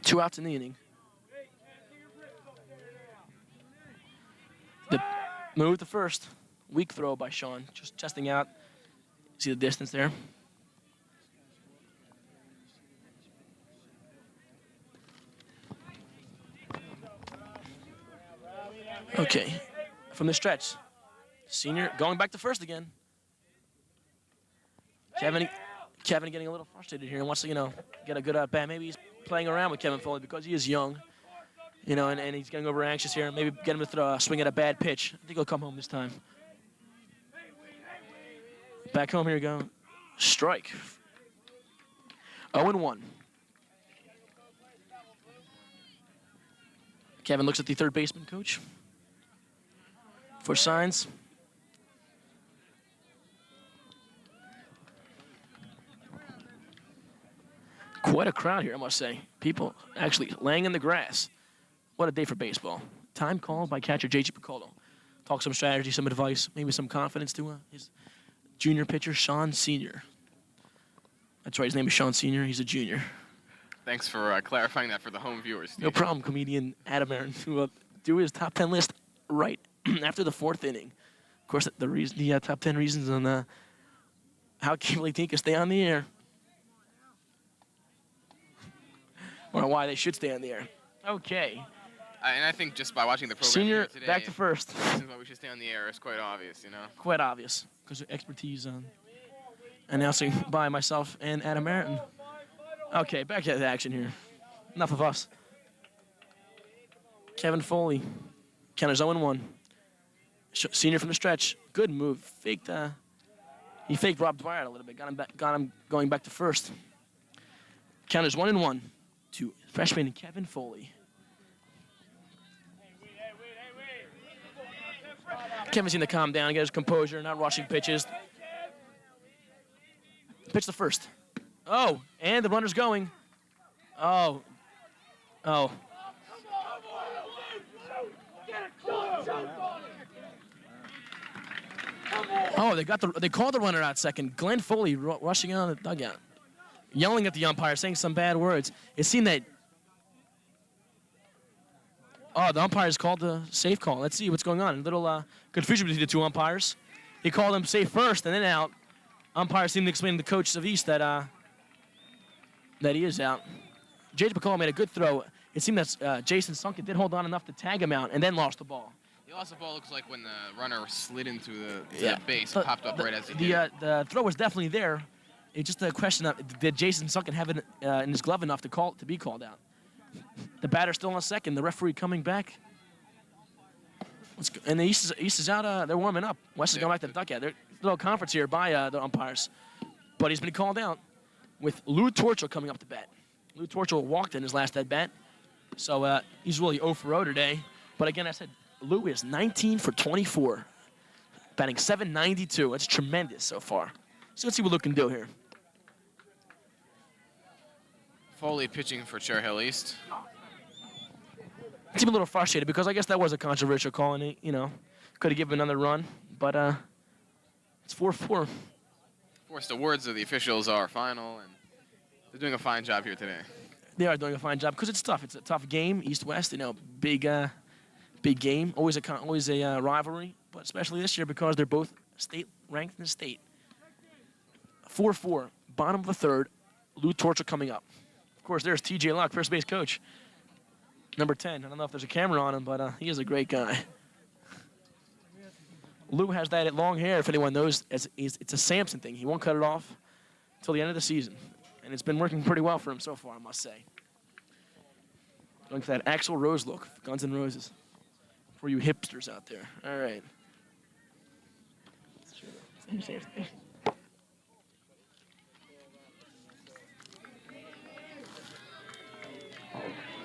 Two outs in the inning. The move to first. Weak throw by Sean. Just testing out. See the distance there? Okay. From the stretch. Senior going back to first again. Kevin getting a little frustrated here and wants to, get a good at bat. Maybe he's playing around with Kevin Foley because he is young, and he's getting over anxious here. Maybe get him to throw a swing at a bad pitch. I think he'll come home this time. Back home, here we go. Strike. 0-1. Kevin looks at the third baseman coach for signs. Quite a crowd here, I must say. People actually laying in the grass. What a day for baseball. Time called by catcher J.G. Piccolo. Talk some strategy, some advice, maybe some confidence to his junior pitcher, Sean Sr. That's right, his name is Sean Sr. He's a junior. Thanks for clarifying that for the home viewers, Steve. No problem, comedian Adam Aaron, who will do his top 10 list right after the fourth inning. Of course, the top 10 reasons on how Kimberly Team can stay on the air. Or why they should stay on the air. Okay. And I think just by watching the program Senior, here today, back to first. the reasons why we should stay on the air is quite obvious, Quite obvious, because of expertise on announcing by myself and Adam Merritt. Okay, back to the action here. Enough of us. Kevin Foley, counters 0-1. Senior from the stretch, good move. He faked Rob Dwyer a little bit, got him going back to first. Counters 1-1 to freshman Kevin Foley. Kevin seemed to calm down, get his composure, not rushing pitches. Pitch the first. Oh, and the runner's going. Oh. Oh, they called the runner out second. Glenn Foley rushing out of the dugout, yelling at the umpire, saying some bad words. It seemed that the umpires called the safe call. Let's see what's going on. A little confusion between the two umpires. He called him safe first and then out. Umpire seemed to explain to the coach of East that he is out. J.J. Piccolo made a good throw. It seemed that Jason Sunken did hold on enough to tag him out and then lost the ball. He lost the ball, looks like when the runner slid into the base, popped up right as he did. The throw was definitely there. It's just a question of did Jason Sunken have it in his glove enough to be called out. The batter's still on second. The referee coming back. And the East is out. They're warming up. West is going back to the dugout. There's a little conference here by the umpires. But he's been called out with Lou Torchel coming up to bat. Lou Torchel walked in his last at bat. So he's really 0 for 0 today. But again, I said Lou is 19 for 24. Batting .792. That's tremendous so far. So let's see what Lou can do here. Foley pitching for Cherry Hill East. Seemed a little frustrated because I guess that was a controversial call, and he, could have given another run. But it's 4-4. Of course, the words of the officials are final, and they're doing a fine job here today. They are doing a fine job because it's tough. It's a tough game, East-West. Big game. Always a rivalry, but especially this year because they're both state ranked in the state. 4-4, bottom of the third. Lou Torchel coming up. Of course, there's T.J. Locke, first base coach. Number 10. I don't know if there's a camera on him, but he is a great guy. Lou has that long hair, if anyone knows. It's a Samson thing. He won't cut it off until the end of the season. And it's been working pretty well for him so far, I must say. Going for that Axl Rose look, Guns N' Roses. For you hipsters out there. All right.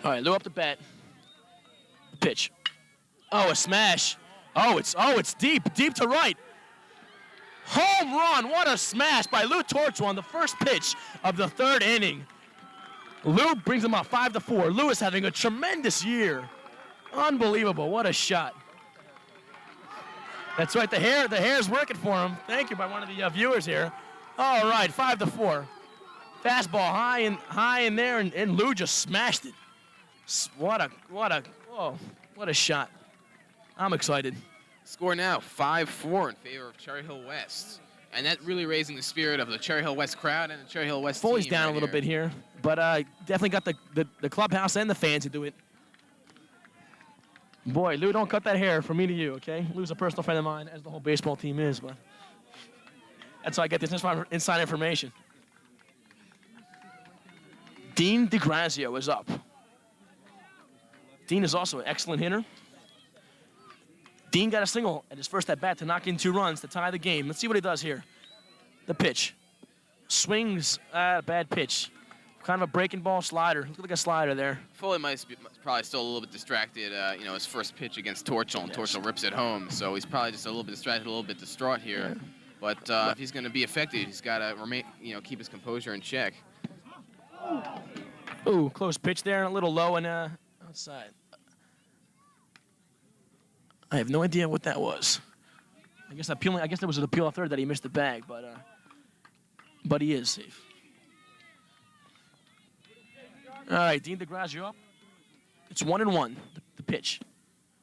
All right, Lou up the bat. Pitch. Oh, a smash. It's deep to right. Home run. What a smash by Lou Torchel on the first pitch of the third inning. Lou brings him up 5-4. Lou is having a tremendous year. Unbelievable. What a shot. That's right. The hair's working for him. Thank you by one of the viewers here. All right, 5-4. Fastball high in there, and Lou just smashed it. What a shot. I'm excited. Score now 5-4 in favor of Cherry Hill West. And that really raising the spirit of the Cherry Hill West crowd and the Cherry Hill West Foley's team down right a little here. bit here, but definitely got the clubhouse and the fans to do it. Boy, Lou, don't cut that hair from me to you, okay? Lou's a personal friend of mine, as the whole baseball team is, but that's how I get this inside information. Dean DeGrazio is up. Dean is also an excellent hitter. Dean got a single at his first at bat to knock in 2 runs to tie the game. Let's see what he does here. The pitch. Swings, bad pitch. Kind of a breaking ball slider. Looks like a slider there. Foley might be probably still a little bit distracted, his first pitch against Torchel, and Yes. Torchel rips it home. So he's probably just a little bit distracted, a little bit distraught here. Yeah. But if he's going to be effective, he's got to remain, keep his composure in check. Ooh, close pitch there, a little low and outside. I have no idea what that was. I guess there was an appeal on third that he missed the bag, but he is safe. All right, Dean DeGrazio up. It's 1-1, the pitch.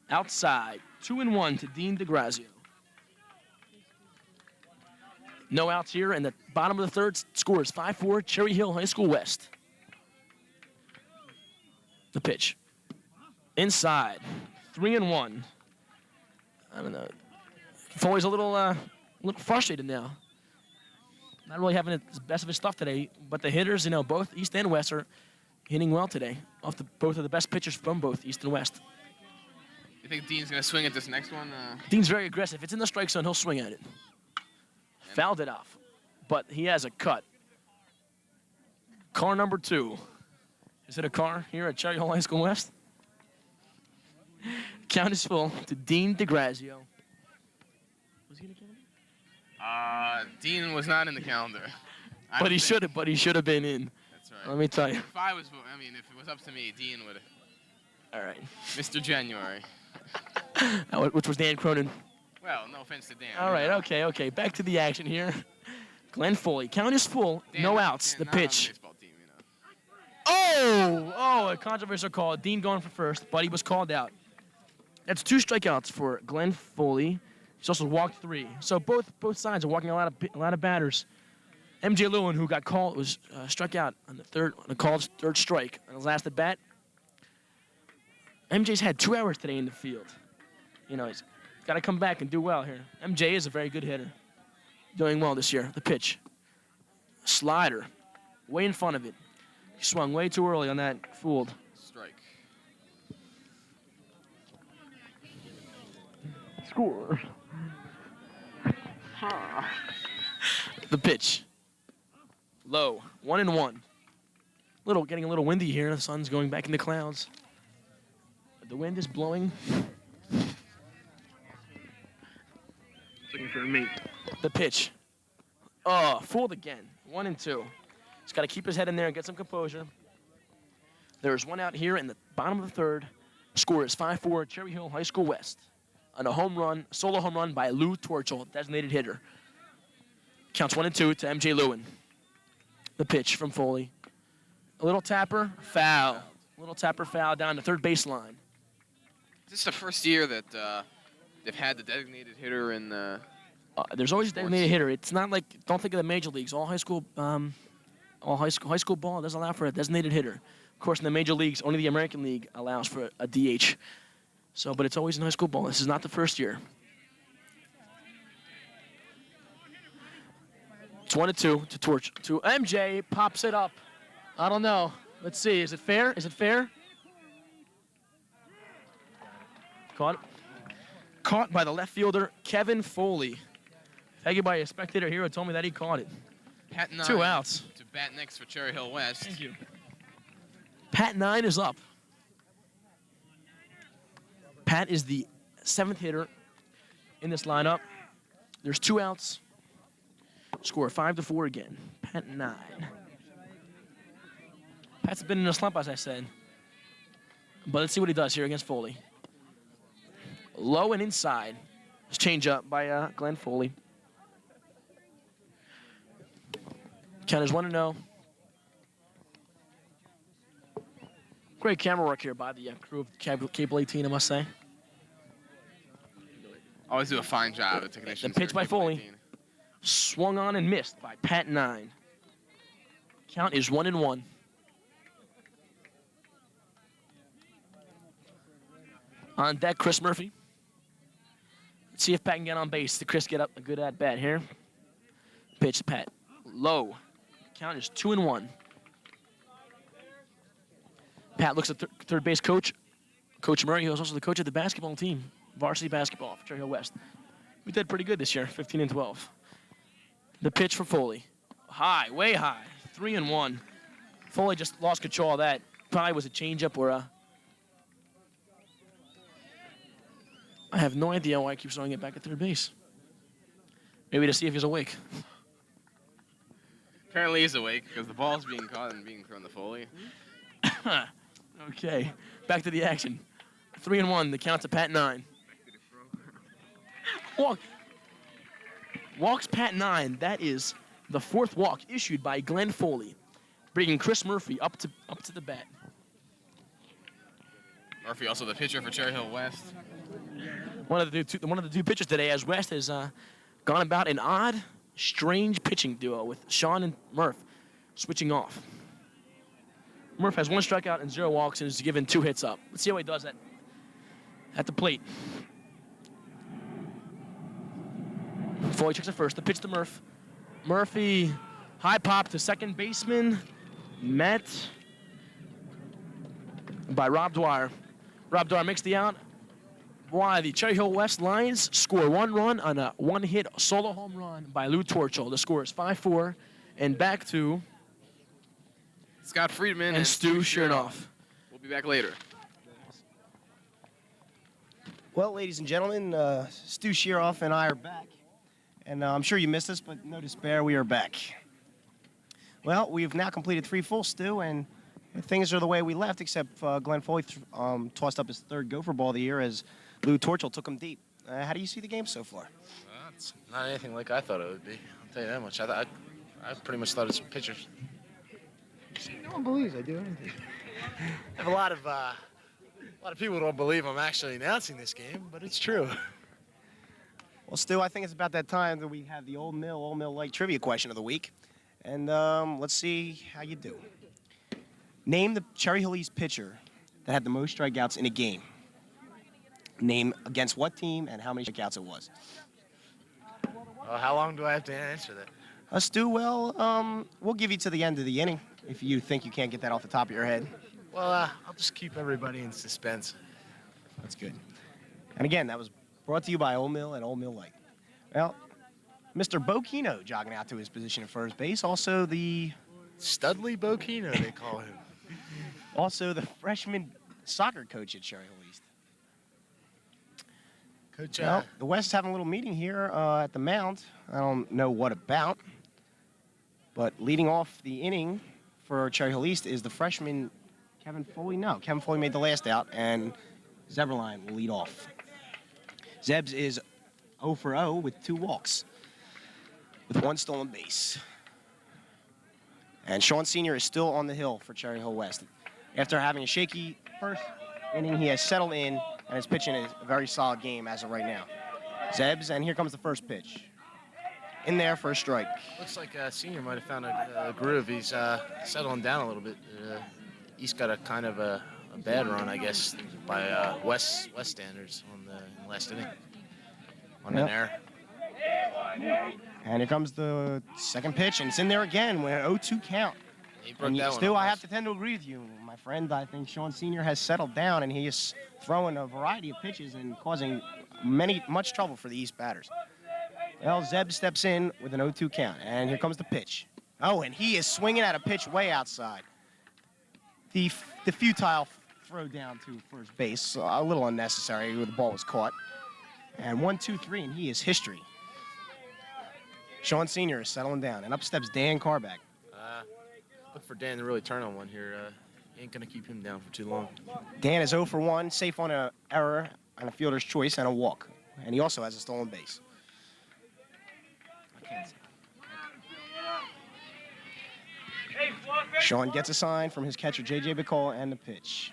Outside, 2-1 to Dean DeGrazio. No outs here, and the bottom of the third score is 5-4, Cherry Hill High School West. The pitch. Inside, 3-1. I don't know. Foley's a little frustrated now. Not really having the best of his stuff today, but the hitters, both East and West are hitting well today. Both of the best pitchers from both East and West. You think Dean's going to swing at this next one? Dean's very aggressive. If it's in the strike zone, he'll swing at it. Fouled it off, but he has a cut. Car number 2. Is it a car here at Cherry Hill High School West? Count is full to Dean DeGrazio. Was he in the calendar? Dean was not in the calendar. But he should have been in. That's right. Let me tell you. If it was up to me, Dean would have. All right. Mr. January. Which was Dan Cronin. Well, no offense to Dan. All right, okay. Back to the action here. Glenn Foley. Count is full. Dan, No outs. Dan, The not on pitch. baseball team, Oh, a controversial call. Dean going for first, but he was called out. That's 2 strikeouts for Glenn Foley. He's also walked 3. So both sides are walking a lot of batters. MJ Lewin, who got called, was struck out on the called third strike on his last at bat. MJ's had 2 hours today in the field. He's got to come back and do well here. MJ is a very good hitter. Doing well this year. The pitch. Slider. Way in front of it. He swung way too early on that. Fooled. Strike. Score. The pitch. Low. 1-1. Getting a little windy here. The sun's going back in the clouds. The wind is blowing. Looking for a mate. The pitch. Oh, fooled again. 1-2. He's got to keep his head in there and get some composure. There's 1 out here in the bottom of the third. Score is 5-4, Cherry Hill High School West. On a solo home run by Lou Torchel, designated hitter. Counts 1-2 to MJ Lewin. The pitch from Foley. A little tapper, foul. A little tapper, foul down the third baseline. Is this the first year that they've had the designated hitter in the... There's always a designated hitter. It's not like, don't think of the major leagues. All high school ball doesn't allow for a designated hitter. Of course, in the major leagues, only the American League allows for a DH. So, but it's always in high school ball. This is not the first year. It's 1-2 to MJ. Pops it up. I don't know. Let's see. Is it fair? Is it fair? Caught by the left fielder, Kevin Foley. Thank you by a spectator here who told me that he caught it. Pat 9 2 outs. to bat next for Cherry Hill West. Thank you. Pat 9 is up. Pat is the 7th hitter in this lineup. There's 2 outs. Score 5-4 again. Pat 9. Pat's been in a slump, as I said. But let's see what he does here against Foley. Low and inside. It's change up by Glenn Foley. Count is 1-0. Great camera work here by the crew of Cable 18, I must say. Always do a fine job, the technicians. The pitch here by at Cable Foley. 18. Swung on and missed by Pat 9. Count is 1-1. On deck, Chris Murphy. Let's see if Pat can get on base. Did Chris get up a good at bat here? Pitch to Pat. Low. Count is 2-1. Pat looks at third base coach. Coach Murray, who was also the coach of the basketball team, varsity basketball for Cherry Hill West. We did pretty good this year, 15-12. The pitch for Foley. High, way high. 3-1. Foley just lost control of that. Probably was a changeup or a... I have no idea why he keeps throwing it back at third base. Maybe to see if he's awake. Apparently he's awake because the ball's being caught and being thrown to Foley. Okay, back to the action. 3-1, the count to Pat 9. Walks Pat 9. That is the 4th walk issued by Glenn Foley, bringing Chris Murphy up to the bat. Murphy also the pitcher for Cherry Hill West. One of the two pitchers today, as West has gone about an odd, strange pitching duo with Sean and Murph switching off. Murph has 1 strikeout and 0 walks and is given 2 hits up. Let's see how he does at the plate. Foley checks it first. The pitch to Murph. Murphy, high pop to second baseman. Met by Rob Dwyer. Rob Dwyer makes the out. Why the Cherry Hill West Lions score 1 run on a 1-hit solo home run by Lou Torchel. The score is 5-4, and back to Scott Friedman and Stu Chernoff. We'll be back later. Well, ladies and gentlemen, Stu Sheeroff and I are back. And I'm sure you missed us, but no despair, we are back. Well, we've now completed 3 full, Stu, and things are the way we left, except Glenn Foley tossed up his 3rd gopher ball of the year as Lou Torchel took him deep. How do you see the game so far? It's not anything like I thought it would be. I'll tell you that much. I pretty much thought it's pitchers. No one believes I do anything. I have a lot of people don't believe I'm actually announcing this game, but it's true. Well, Stu, I think it's about that time that we have the Old Mill Light trivia question of the week. And let's see how you do. Name the Cherry Hill East pitcher that had the most strikeouts in a game. Name against what team and how many strikeouts it was. How long do I have to answer that? Stu, well, we'll give you to the end of the inning if you think you can't get that off the top of your head. Well, I'll just keep everybody in suspense. That's good. And again, that was brought to you by Old Mill and Old Mill Light. Well, Mr. Bokino jogging out to his position at first base. Also the Bokino, they call him. Also the freshman soccer coach at Cherry Hill East. Coach, Well, the West is having a little meeting here at the mound. I don't know what about. But leading off the inning for Cherry Hill East is the freshman Kevin Foley. No, Kevin Foley made the last out, and Zeberline will lead off. Zebs is 0 for 0 with 2 walks, with 1 stolen base. And Sean Sr. is still on the hill for Cherry Hill West. After having a shaky first inning, he has settled in and is pitching a very solid game as of right now. Zebs, and here comes the first pitch. In there for a strike. Looks like Senior might have found a groove. He's settling down a little bit. He's got a kind of a bad run, I guess, by West standards in the last inning. On an error. And here comes the second pitch, and it's in there again with an 0-2 count. He broke And that one still, up I nice. have to tend to agree with you, my friend. I think Sean Sr. has settled down, and he is throwing a variety of pitches and causing much trouble for the East batters. Well, Zeb steps in with an 0-2 count, and here comes the pitch. Oh, and he is swinging at a pitch way outside. The futile throw down to first base, a little unnecessary where the ball was caught. And 1-2-3, and he is history. Sean Sr. is settling down, and up steps Dan Carback. Look for Dan to really turn on one here. Ain't going to keep him down for too long. Dan is 0 for 1, safe on an error on a fielder's choice and a walk. And he also has a stolen base. Sean gets a sign from his catcher, J.J. Bacall, and the pitch.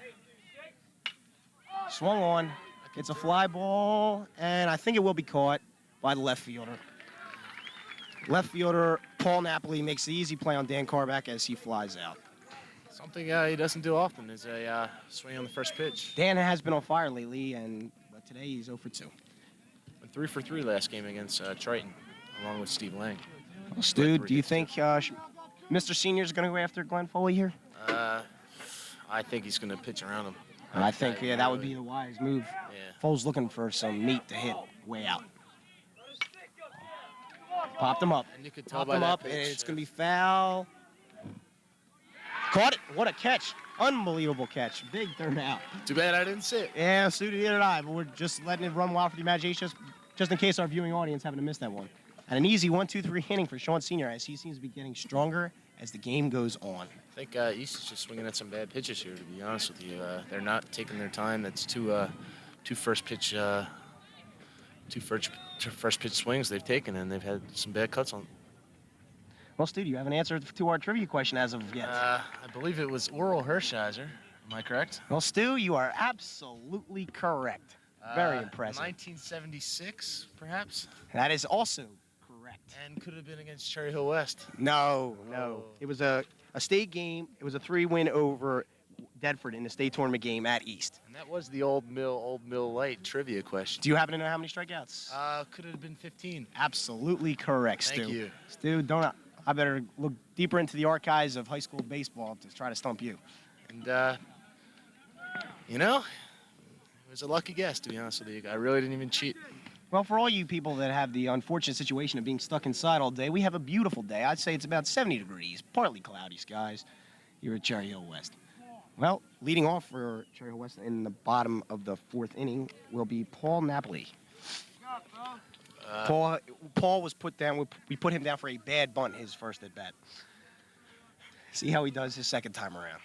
Swung on. It's a fly ball, and I think it will be caught by the left fielder. Left fielder Paul Napoli makes the easy play on Dan Carback as he flies out. Something he doesn't do often is a swing on the first pitch. Dan has been on fire lately, but today he's 0 for 2. Went 3 for 3 last game against Triton, along with Steve Lang. Well, Stu, do you think Mr. Senior is going to go after Glenn Foley here? I think he's going to pitch around him. I think, that would be the wise move. Yeah. Foles looking for some meat to hit way out. Popped him up. And you could tell Popped by him that up, and pitch, it's going to be foul. Caught it. What a catch. Unbelievable catch. Big third out. Too bad I didn't see it. Yeah, Stu, neither did I, but we're just letting it run wild for the imagination, just in case our viewing audience happen to miss that one. And an easy 1-2-3 inning for Sean Sr. as he seems to be getting stronger as the game goes on. I think East is just swinging at some bad pitches here, to be honest with you. They're not taking their time. That's two first pitch swings they've taken, and they've had some bad cuts on. Well, Stu, you haven't answered to our trivia question as of yet. I believe it was Oral Hershiser. Am I correct? Well, Stu, you are absolutely correct. Very impressive. 1976, perhaps? That is also correct. And could have been against Cherry Hill West. No. Oh. It was a state game. It was a 3-win over Bedford in the state tournament game at East. And that was the Old Mill Light trivia question. Do you happen to know how many strikeouts? Could have been 15. Absolutely correct, Stu. Thank you. Stu, I better look deeper into the archives of high school baseball to try to stump you. And, it was a lucky guess, to be honest with you. I really didn't even cheat. Well, for all you people that have the unfortunate situation of being stuck inside all day, we have a beautiful day. I'd say it's about 70 degrees, partly cloudy skies here at Cherry Hill West. Well, leading off for Cherry Hill West in the bottom of the 4th inning will be Paul Napoli. Paul was put down. We put him down for a bad bunt his first at bat. See how he does his second time around.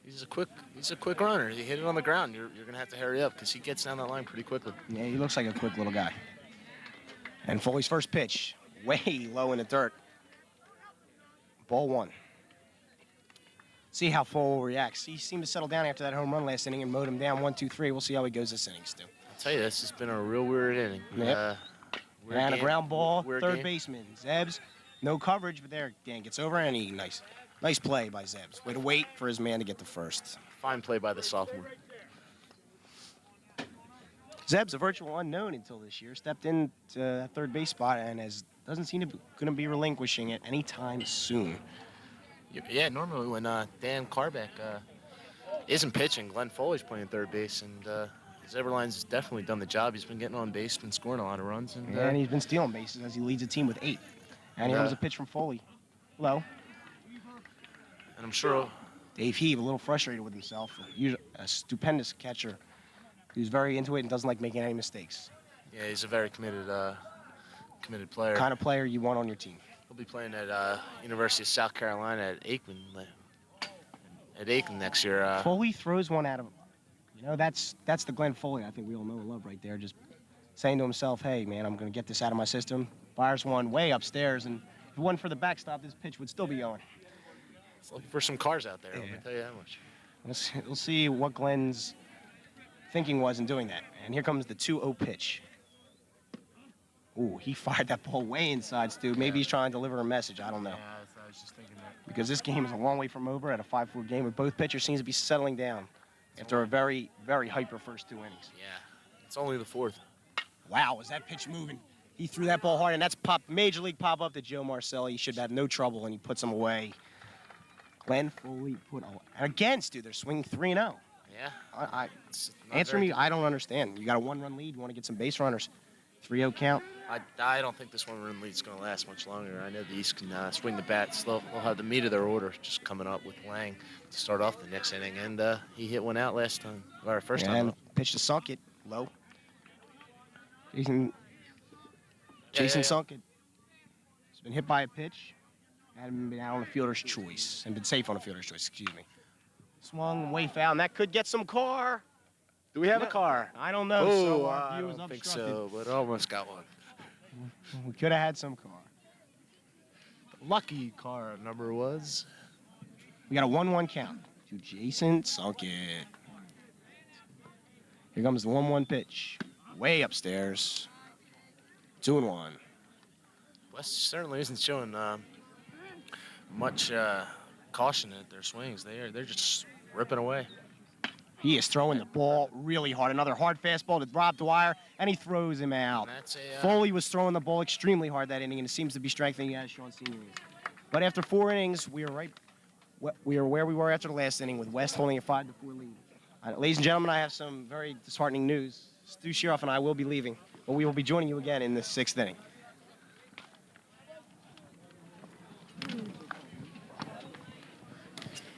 He's a quick runner. You hit it on the ground, you're going to have to hurry up because he gets down that line pretty quickly. Yeah, he looks like a quick little guy. And Foley's first pitch, way low in the dirt. Ball 1. See how Foley reacts. He seemed to settle down after that home run last inning and mowed him down 1-2-3. We'll see how he goes this inning, Stu. I'll tell you, this has been a real weird inning. Yep. Weird And a game. ground ball, Weird third game. baseman. Zebs, no coverage, but there, Dan gets over and he nice play by Zebs. Way to wait for his man to get to first. Fine play by the sophomore. Zeb's a virtual unknown until this year. Stepped into that third base spot and doesn't seem to going to be relinquishing it anytime soon. Yeah, normally when Dan Carback isn't pitching, Glenn Foley's playing third base, and Zeberline's definitely done the job. He's been getting on base, been scoring a lot of runs. And he's been stealing bases as he leads the team with 8. And here comes a pitch from Foley. Low. And I'm sure Dave Heave, a little frustrated with himself. A stupendous catcher who's very into it and doesn't like making any mistakes. yeah, he's a very committed player. Kind of player you want on your team. He'll be playing at University of South Carolina at Aikman next year. Foley throws one out of him. You know, that's the Glenn Foley I think we all know and love right there. Just saying to himself, hey, man, I'm going to get this out of my system. Fires one way upstairs, and if it wasn't for the backstop, this pitch would still be going. It's looking for some cars out there, let me tell you that much. We'll see what Glenn's thinking was in doing that. And here comes the 2-0 pitch. Ooh, he fired that ball way inside, Stu. Maybe he's trying to deliver a message. I don't know. Yeah, I was just thinking that. Because this game is a long way from over at a 5-4 game, but both pitchers seems to be settling down after a very, very hyper first 2 innings. Yeah, it's only the 4th. Wow, is that pitch moving? He threw that ball hard, and that's major league pop-up to Joe Marcelli. He should have no trouble, and he puts him away. Glenn Foley put on. And against, dude, they're swinging 3-0. Yeah. Answer me, I don't understand. You got a one-run lead. You want to get some base runners. 3-0 count. I don't think this one-run lead's going to last much longer. I know the East can swing the bats. They'll have the meat of their order just coming up with Lang to start off the next inning. And he hit one out last time, or first time. And pitched to Sunkett, low. Jason Sunkett. He's been hit by a pitch. Hadn't been out on a fielder's choice. And been safe on a fielder's choice, excuse me. Swung way foul, and that could get some car. Do we have a car? I don't know. Oh, so our I view is don't think obstructed. so, but almost got one. We could have had some car. Lucky car number was. We got a 1-1 count to Jason Sunkett. Here comes the 1-1 pitch. Way upstairs. 2-1. West certainly isn't showing much caution at their swings. They're just ripping away. He is throwing the ball really hard. Another hard fastball to Rob Dwyer, and he throws him out. That's Foley was throwing the ball extremely hard that inning, and it seems to be strengthening as Sean Senior is. But after 4 innings, we are where we were after the last inning with West holding a 5-4 lead. Ladies and gentlemen, I have some very disheartening news. Stu Sheroff and I will be leaving, but we will be joining you again in the 6th inning.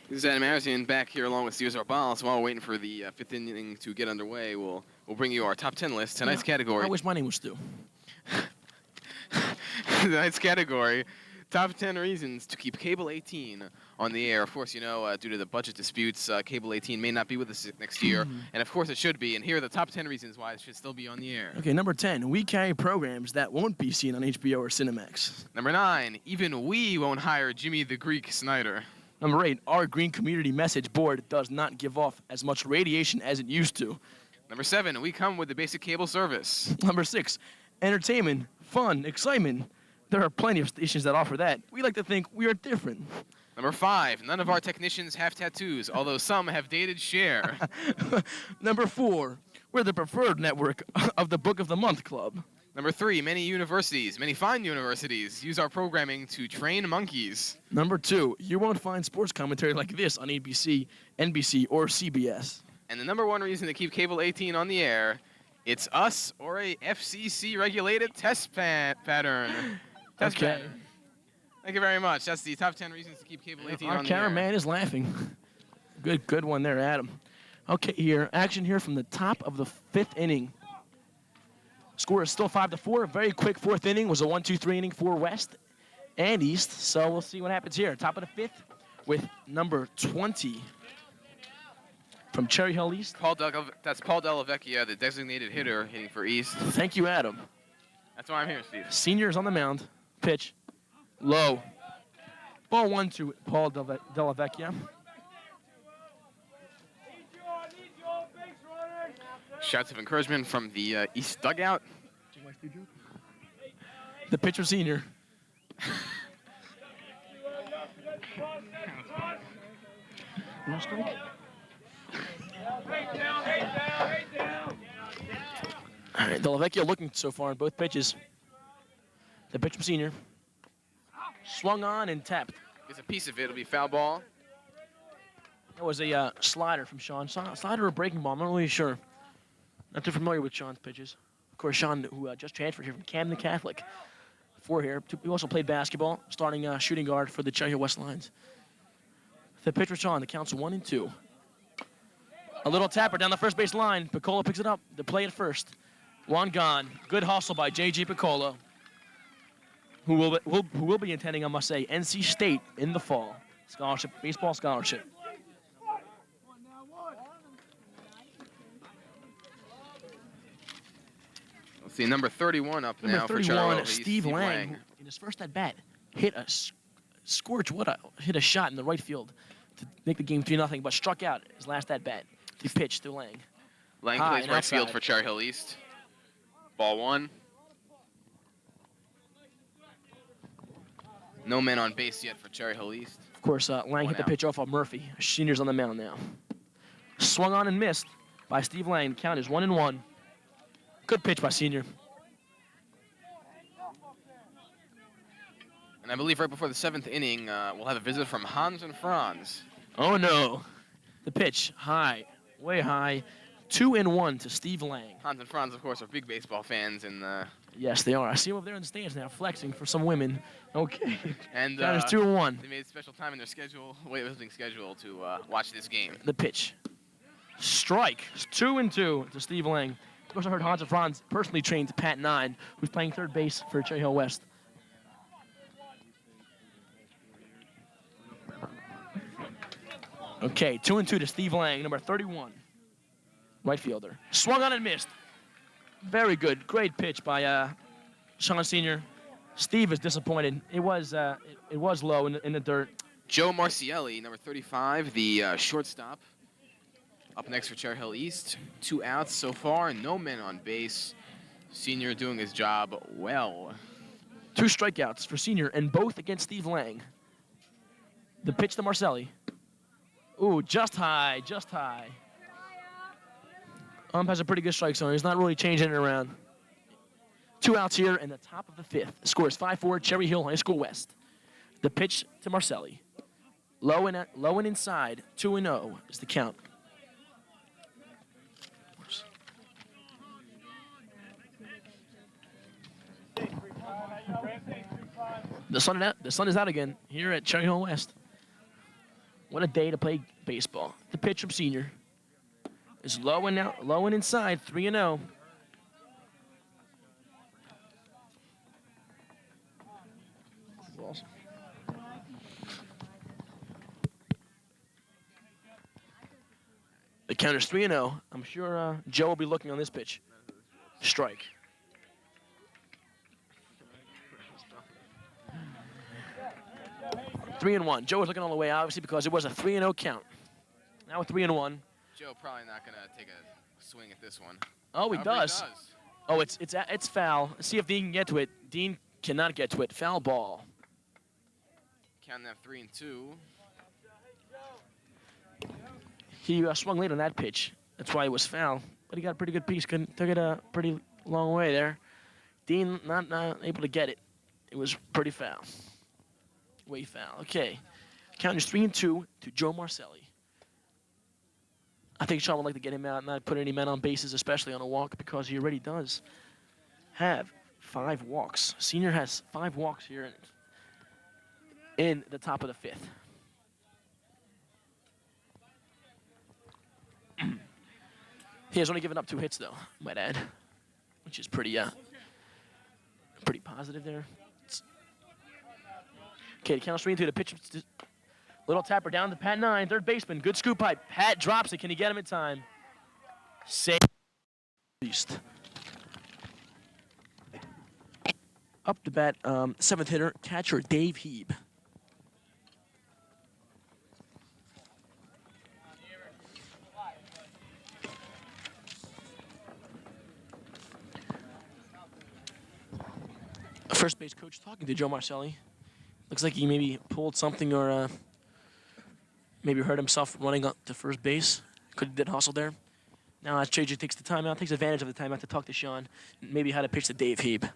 This is Adam Harrison back here along with Steers Arbal. So while we're waiting for the 5th inning to get underway, we'll bring you our top 10 list. Tonight's category. I wish my name was Stu. Tonight's category. Top 10 reasons to keep Cable 18 on the air. Of course, you know, due to the budget disputes, Cable 18 may not be with us next year. And of course it should be. And here are the top 10 reasons why it should still be on the air. Okay, number 10, we carry programs that won't be seen on HBO or Cinemax. Number 9, even we won't hire Jimmy the Greek Snyder. Number 8, our green community message board does not give off as much radiation as it used to. Number 7, we come with the basic cable service. Number 6, entertainment, fun, excitement. There are plenty of stations that offer that. We like to think we are different. Number 5, none of our technicians have tattoos, although some have dated Cher. Number 4, we're the preferred network of the Book of the Month Club. Number 3, many fine universities, use our programming to train monkeys. Number 2, you won't find sports commentary like this on ABC, NBC, or CBS. And the number 1 reason to keep Cable 18 on the air, it's us or a FCC-regulated test pattern. Test Okay. pattern. Thank you very much. That's the top 10 reasons to keep Cable 18 Our on the air. cameraman is laughing. Good one there, Adam. Okay, here, action here from the top of the 5th inning. Score is still 5-4. Very quick 4th inning. Was a 1-2-3 inning for West and East. So we'll see what happens here. Top of the 5th with number 20 from Cherry Hill East. That's Paul Delavecchia, the designated hitter, hitting for East. Thank you, Adam. That's why I'm here, Steve. Seniors on the mound. Pitch. Low. Ball 1 to Paul Delavecchia. Shouts of encouragement from the East dugout. The pitcher senior. No strike? All right, Delavecchia looking so far in both pitches. The pitcher senior. Swung on and tapped. Gets a piece of it. It'll be foul ball. That was a slider from Sean. Slider or breaking ball, I'm not really sure. Not too familiar with Sean's pitches. Of course, Sean, who just transferred here from Camden Catholic. He also played basketball, starting shooting guard for the Cherry Hill West Lions. The pitch was Sean. The count's 1-2. A little tapper down the first base line. Piccola picks it up. The play at first. One gone. Good hustle by J.G. Piccola, who will be attending, I must say, NC State in the fall. Scholarship, baseball scholarship. Let's see, number 31 up Number now 31, for Cherry Hill. Steve Lang, who, in his first at bat, hit a shot in the right field to make the game 3-0, but struck out his last at bat. He pitched to Lang. Lang High plays and right outside. field for Cherry Hill East. Ball 1. No men on base yet for Cherry Hill East. Of course, Lang One hit the out. pitch off of Murphy. Senior's on the mound now. Swung on and missed by Steve Lang. Count is 1-1. Good pitch by Senior. And I believe right before the 7th inning, we'll have a visit from Hans and Franz. Oh no. The pitch, high, way high. 2-1 to Steve Lang. Hans and Franz, of course, are big baseball fans, and Yes, they are. I see them over there in the stands now, flexing for some women. Okay. and Count is 2-1. they made special time in their schedule, weightlifting schedule, to watch this game. The pitch. Strike. 2-2 to Steve Lang. Of course, I heard Hans and Franz personally trained Pat Nine, who's playing third base for Cherry Hill West. Okay, 2-2 to Steve Lang, number 31. Right fielder. Swung on and missed. Very good. Great pitch by Sean Sr. Steve is disappointed. It was low in the dirt. Joe Marcielli, number 35, the shortstop. Up next for Cherry Hill East. 2 outs so far, no men on base. Senior doing his job well. 2 strikeouts for Senior, and both against Steve Lang. The pitch to Marcelli. Ooh, just high, just high. Has a pretty good strike zone. He's not really changing it around. 2 outs here in the top of the 5th. The score is 5-4, Cherry Hill High School West. The pitch to Marcelli. Low and inside, 2-0 is the count. The sun is out again here at Cherry Hill West. What a day to play baseball. The pitch from Senior is low and inside, 3-0. The count is 3-0. I'm sure Joe will be looking on this pitch. Strike. Three and 1. Joe was looking all the way, obviously, because it was a 3-0 count. Now a 3-1. Joe probably not gonna take a swing at this one. Oh, he However, does. Oh, it's foul. Let's see if Dean can get to it. Dean cannot get to it. Foul ball. Count that 3-2. He swung late on that pitch. That's why it was foul. But he got a pretty good piece. Took it a pretty long way there. Dean not able to get it. It was pretty foul. Way foul. Okay. Count is 3-2 to Joe Marcelli. I think Sean would like to get him out and not put any men on bases, especially on a walk, because he already does have 5 walks. Senior has 5 walks here in the top of the 5th. He has only given up 2 hits, though, might add, which is pretty positive there. Okay, the count is 3-2. The pitch, little tapper down to Pat Nine, third baseman. Good scoop pipe. Pat drops it. Can he get him in time? Save. Least. Up to bat, 7th hitter, catcher Dave Heeb. First base coach talking to Joe Marcelli. Looks like he maybe pulled something or maybe hurt himself running up to first base. Could have did hustle there. Now as JJ takes the timeout, takes advantage of the timeout to talk to Sean, and maybe how to pitch to Dave Heeb.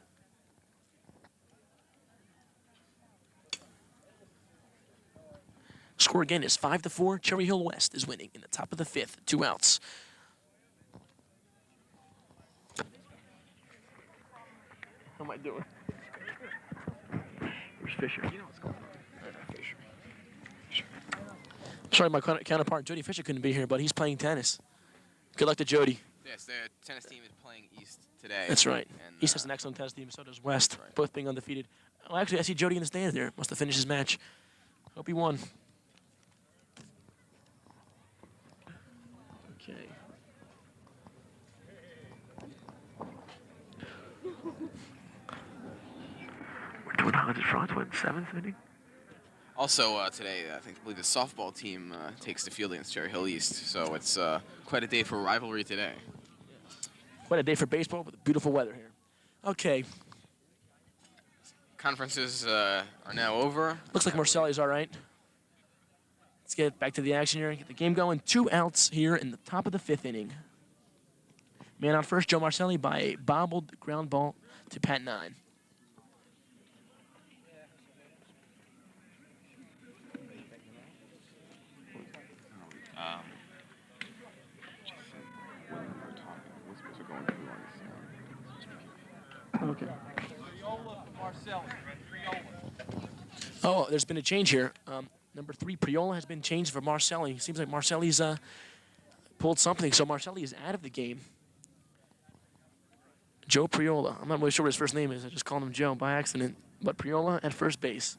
Score again is 5-4. Cherry Hill West is winning in the top of the 5th. 2 outs. How am I doing? Where's Fisher? You know what's going on. Fisher. Sorry, my counterpart Jody Fisher couldn't be here, but he's playing tennis. Good luck to Jody. Yes, their tennis team is playing East today. That's right. And, East has an excellent tennis team, so does West, right. both being undefeated. Oh, actually, I see Jody in the stands there. Must have finished his match. Hope he won. Okay. We're doing 100 fronts, what, 7th inning? Also today, I believe the softball team takes the field against Cherry Hill East. So it's quite a day for rivalry today. Quite a day for baseball with beautiful weather here. Okay. Conferences are now over. Looks like Marcelli's all right. Let's get back to the action here and get the game going. 2 outs here in the top of the 5th inning. Man on first, Joe Marcelli by a bobbled ground ball to Pat Nine. Oh, there's been a change here. Number 3, Priola, has been changed for Marcelli. Seems like Marcelli's pulled something, so Marcelli is out of the game. Joe Priola. I'm not really sure what his first name is. I just called him Joe by accident. But Priola at first base.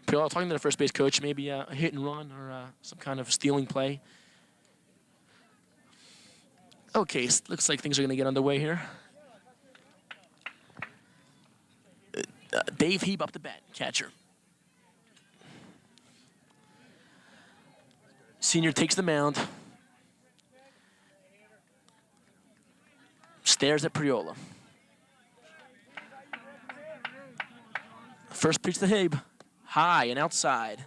Priola talking to the first base coach, maybe a hit and run or some kind of stealing play. Okay, looks like things are going to get underway here. Dave Heap up the bat, catcher. Senior takes the mound. Stares at Priola. First pitch to Habe. High and outside.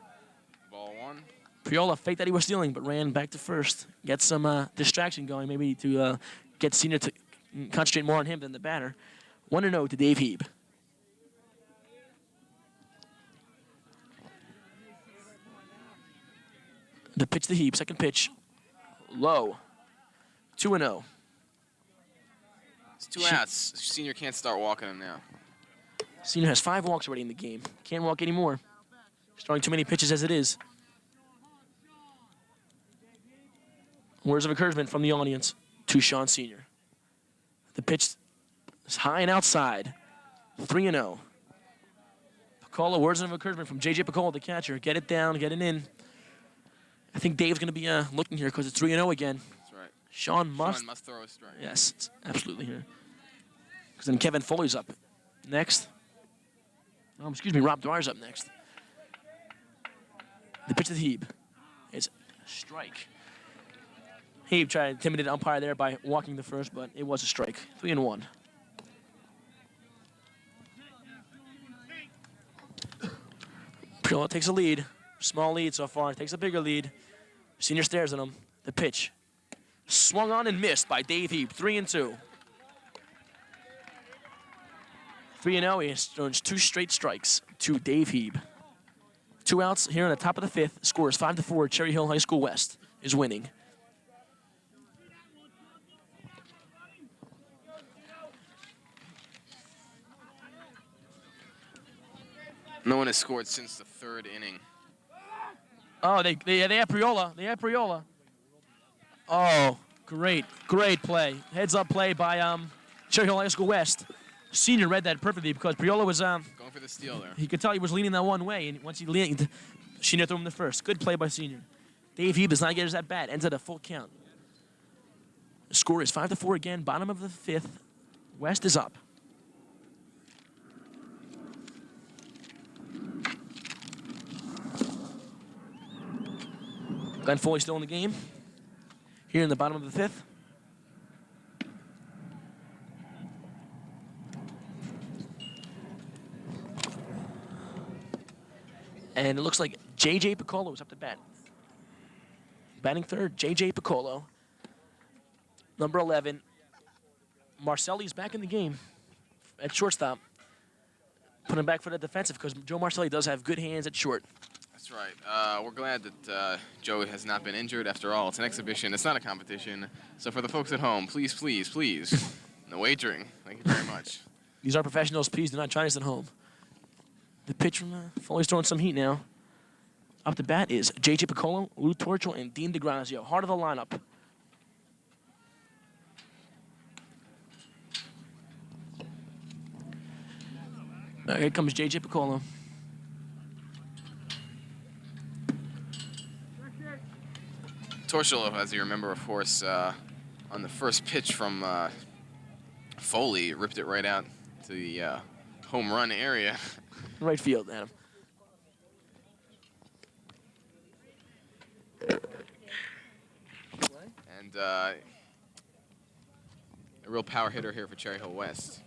Ball 1. Priola faked that he was stealing, but ran back to first. Get some distraction going, maybe to get Senior to concentrate more on him than the batter. 1-0 to Dave Heap. The pitch to Heap, second pitch. Low. 2-0. It's 2 outs. Senior can't start walking him now. Senior has 5 walks already in the game. Can't walk anymore. He's throwing too many pitches as it is. Words of encouragement from the audience to Sean Senior. The pitch is high and outside. 3-0. Picola, words of encouragement from J.J. Picola, the catcher. Get it down, get it in. I think Dave's going to be looking here because it's 3-0 again. That's right. Sean must throw a strike. Yes, it's absolutely here. Because then Kevin Foley's up next. Rob Dwyer's up next. The pitch to Heap is a strike. Heap tried to intimidate the umpire there by walking the first, but it was a strike. 3-1. Priola takes a lead. Small lead so far. Takes a bigger lead. Senior stares at him. The pitch. Swung on and missed by Dave Heap. 3-2. 3-0. He has thrown 2 straight strikes to Dave Heap. 2 outs here in the top of the 5th. Score is 5-4. Cherry Hill High School West is winning. No one has scored since the 3rd inning. Oh, they have Priola. They have Priola. Oh, great play. Heads up play by Cherry Hill High School West. Senior read that perfectly because Priola was Going for the steal there. he could tell he was leaning that one way, and once he leaned, Senior threw him the first. Good play by Senior. Dave Heap does not get his at bat. Ends at a full count. The score is 5-4 again. Bottom of the 5th. West is up. Glenn Foley still in the game. Here in the bottom of the 5th. And it looks like J.J. Piccolo is up to bat. Batting third, J.J. Piccolo. Number 11. Marcelli's back in the game at shortstop. Put him back for the defensive because Joe Marcelli does have good hands at short. That's right. We're glad that Joe has not been injured. After all, it's an exhibition. It's not a competition. So for the folks at home, please, please, please, no wagering. Thank you very much. These are professionals. Please do not try this at home. The pitch from Foley's throwing some heat now. Up the bat is J.J. Piccolo, Lou Torchel, and Dean DeGrazio. Heart of the lineup. Here comes J.J. Piccolo. Torsholo, as you remember, of course, on the first pitch from Foley, ripped it right out to the home run area. Right field, Adam. And a real power hitter here for Cherry Hill West.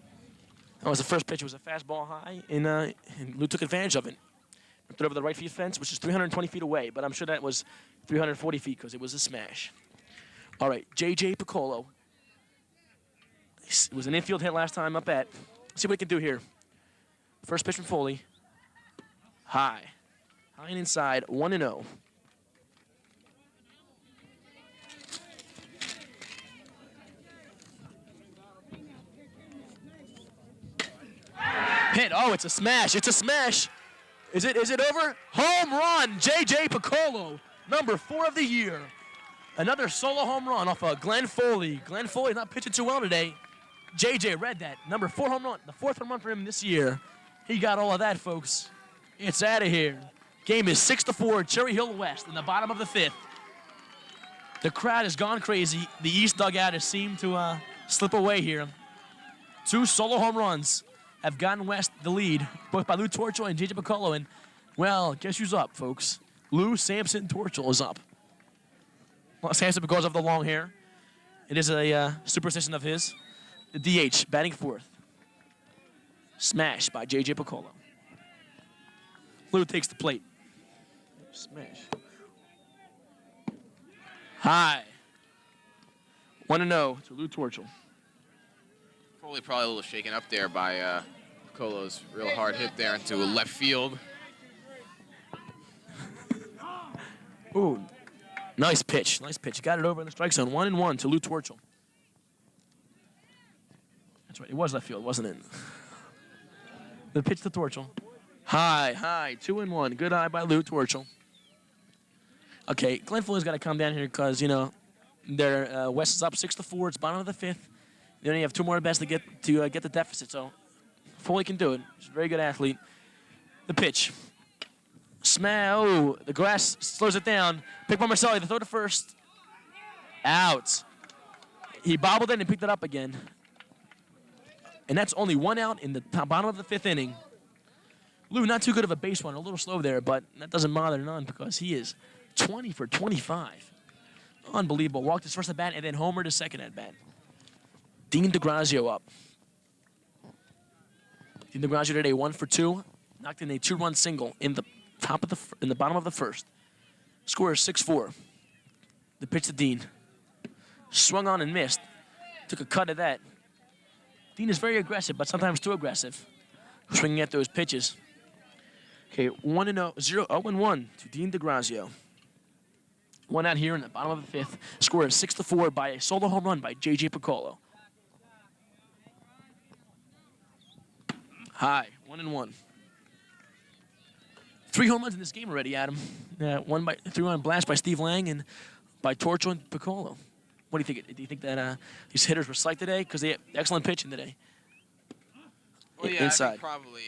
That was the first pitch. It was a fastball high, and Lou took advantage of it. Ripped it over the right field fence, which is 320 feet away, but I'm sure that was 340 feet because it was a smash. All right, J.J. Piccolo. It was an infield hit last time up at. Let's see what he can do here. First pitch from Foley. High. High and inside, 1-0. hit. Oh, it's a smash. It's a smash. Is it over? Home run. J.J. Piccolo, number 4 of the year. Another solo home run off of Glenn Foley. Glenn Foley not pitching too well today. J.J. read that. Number 4 home run. The 4th home run for him this year. He got all of that, folks. It's out of here. Game is 6-4, Cherry Hill West in the bottom of the 5th. The crowd has gone crazy. The East dugout has seemed to slip away here. 2 solo home runs have gotten West the lead, both by Lou Torchel and J.J. Piccolo. And, well, guess who's up, folks? Lou Sampson Torchel is up. Well, Sampson because of the long hair. It is a superstition of his. The DH, batting 4th. Smash by J.J. Piccolo. Lou takes the plate. Smash. High. 1-0 to Lou Torchel. Foley probably a little shaken up there by Piccolo's real hard hit there into left field. Ooh, nice pitch. Nice pitch. Got it over in the strike zone. 1-1 to Lou Torchel. That's right. It was left field, wasn't it? The pitch to Torchel. High. 2-1. Good eye by Lou Torchel. Okay, Glenn Foley's got to come down here because, you know, their West is up 6-4. It's bottom of the 5th. They only have 2 more at bats to get the deficit, so Foley can do it. He's a very good athlete. The pitch. Oh, the grass slows it down. Pick by Marcelli, the throw to first. Out. He bobbled it and picked it up again. And that's only 1 out in the bottom of the 5th inning. Lou, not too good of a base runner, a little slow there, but that doesn't bother none because he is 20 for 25. Unbelievable. Walked his first at bat and then homered his second at bat. Dean DeGrazio up. Dean DeGrazio today 1 for 2. Knocked in a 2-run single in the bottom of the 1st. Score is 6-4. The pitch to Dean. Swung on and missed. Took a cut of that. Dean is very aggressive, but sometimes too aggressive. Swinging at those pitches. Okay, 0-1 to Dean DeGrazio. 1 out here in the bottom of the 5th. Score is 6-4 by a solo home run by J.J. Piccolo. High, 1-1. 3 home runs in this game already, Adam. 3-run blast by Steve Lang and by Torchel and Piccolo. What do you think? Do you think that these hitters were psyched today? Because they had excellent pitching today. Well, yeah, Inside. I think probably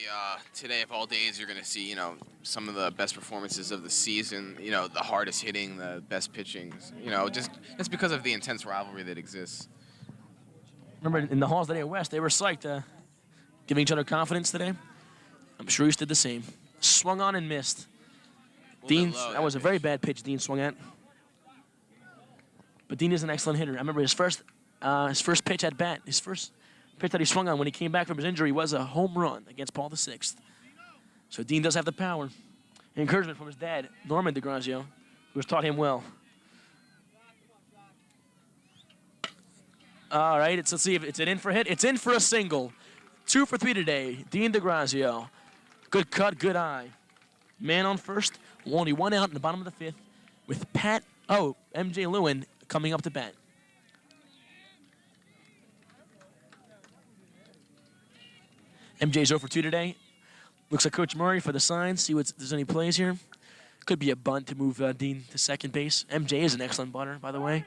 today of all days you're going to see, you know, some of the best performances of the season, you know, the hardest hitting, the best pitching, you know, just because of the intense rivalry that exists. Remember in the halls today at West, they were psyched, giving each other confidence today. I'm sure East did the same. Swung on and missed. Dean, that was a very bad pitch Dean swung at. But Dean is an excellent hitter. I remember his first pitch at bat, his first pitch that he swung on when he came back from his injury was a home run against Paul VI. So Dean does have the power. Encouragement from his dad, Norman DeGrazio, who has taught him well. All right, let's see if it's an in for a hit. It's in for a single. 2 for 3 today. Dean DeGrazio. Good cut, good eye. Man on first. Only 1 out in the bottom of the 5th with MJ Lewin coming up to bat. MJ's 0 for 2 today. Looks like Coach Murray for the sign. See if there's any plays here. Could be a bunt to move Dean to second base. MJ is an excellent bunter, by the way.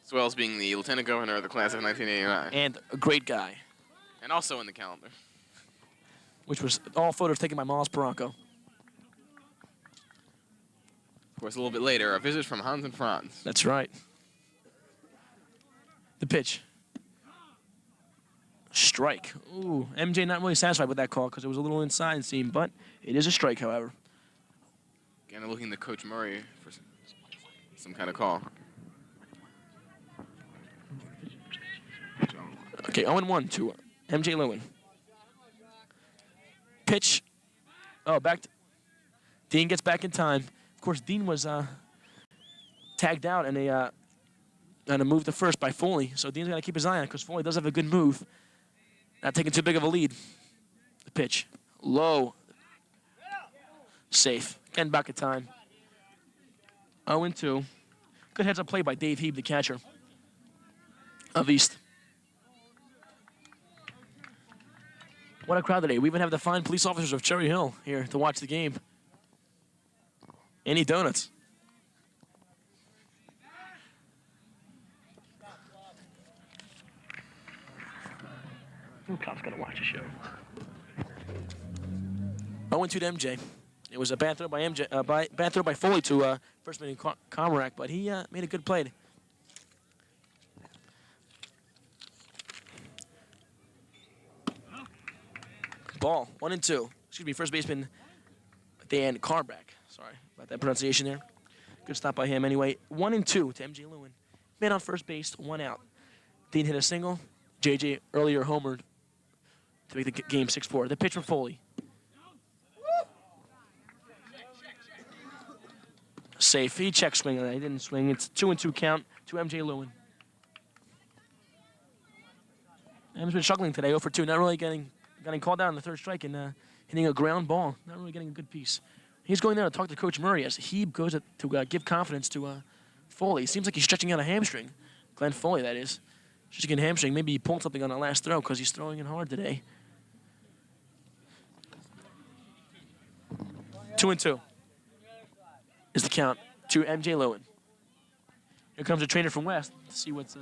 As well as being the Lieutenant Governor of the class of 1989. And a great guy. And also in the calendar. Which was all photos taken by Miles Poranco. Of course, a little bit later, a visit from Hans and Franz. That's right. The pitch. Strike. Ooh, MJ not really satisfied with that call because it was a little inside, it seemed, but it is a strike, however. Again, looking to Coach Murray for some kind of call. Okay, 0-1 to MJ Lewin. Pitch. Oh, back to Dean gets back in time. Of course, Dean was tagged out and a move to first by Foley. So Dean's got to keep his eye on it because Foley does have a good move. Not taking too big of a lead. The pitch. Low. Safe. Getting back in time. 0-2. Good heads-up play by Dave Heeb, the catcher of East. What a crowd today. We even have the fine police officers of Cherry Hill here to watch the game. And eat donuts. No cop's gonna watch the show. 0-2 to MJ. It was a bad throw by MJ, bad throw by Foley to first man Comarack, but he made a good play. Ball, 1-2. Excuse me, first baseman Dan Carback. Sorry about that pronunciation there. Good stop by him anyway. 1-2 to MJ Lewin. Man on first base, 1 out. Dean hit a single. JJ earlier homered to make the game 6-4. The pitch from Foley. Safe. He checked swing on that. He didn't swing. It's 2-2 count to MJ Lewin. M's been struggling today, 0 for 2. Not really getting called out on the third strike and hitting a ground ball. Not really getting a good piece. He's going there to talk to Coach Murray as he goes to give confidence to Foley. It seems like he's stretching out a hamstring. Glenn Foley, that is. Stretching a hamstring. Maybe he pulled something on that last throw because he's throwing it hard today. 2-2 is the count to MJ Lewin. Here comes a trainer from West to see what's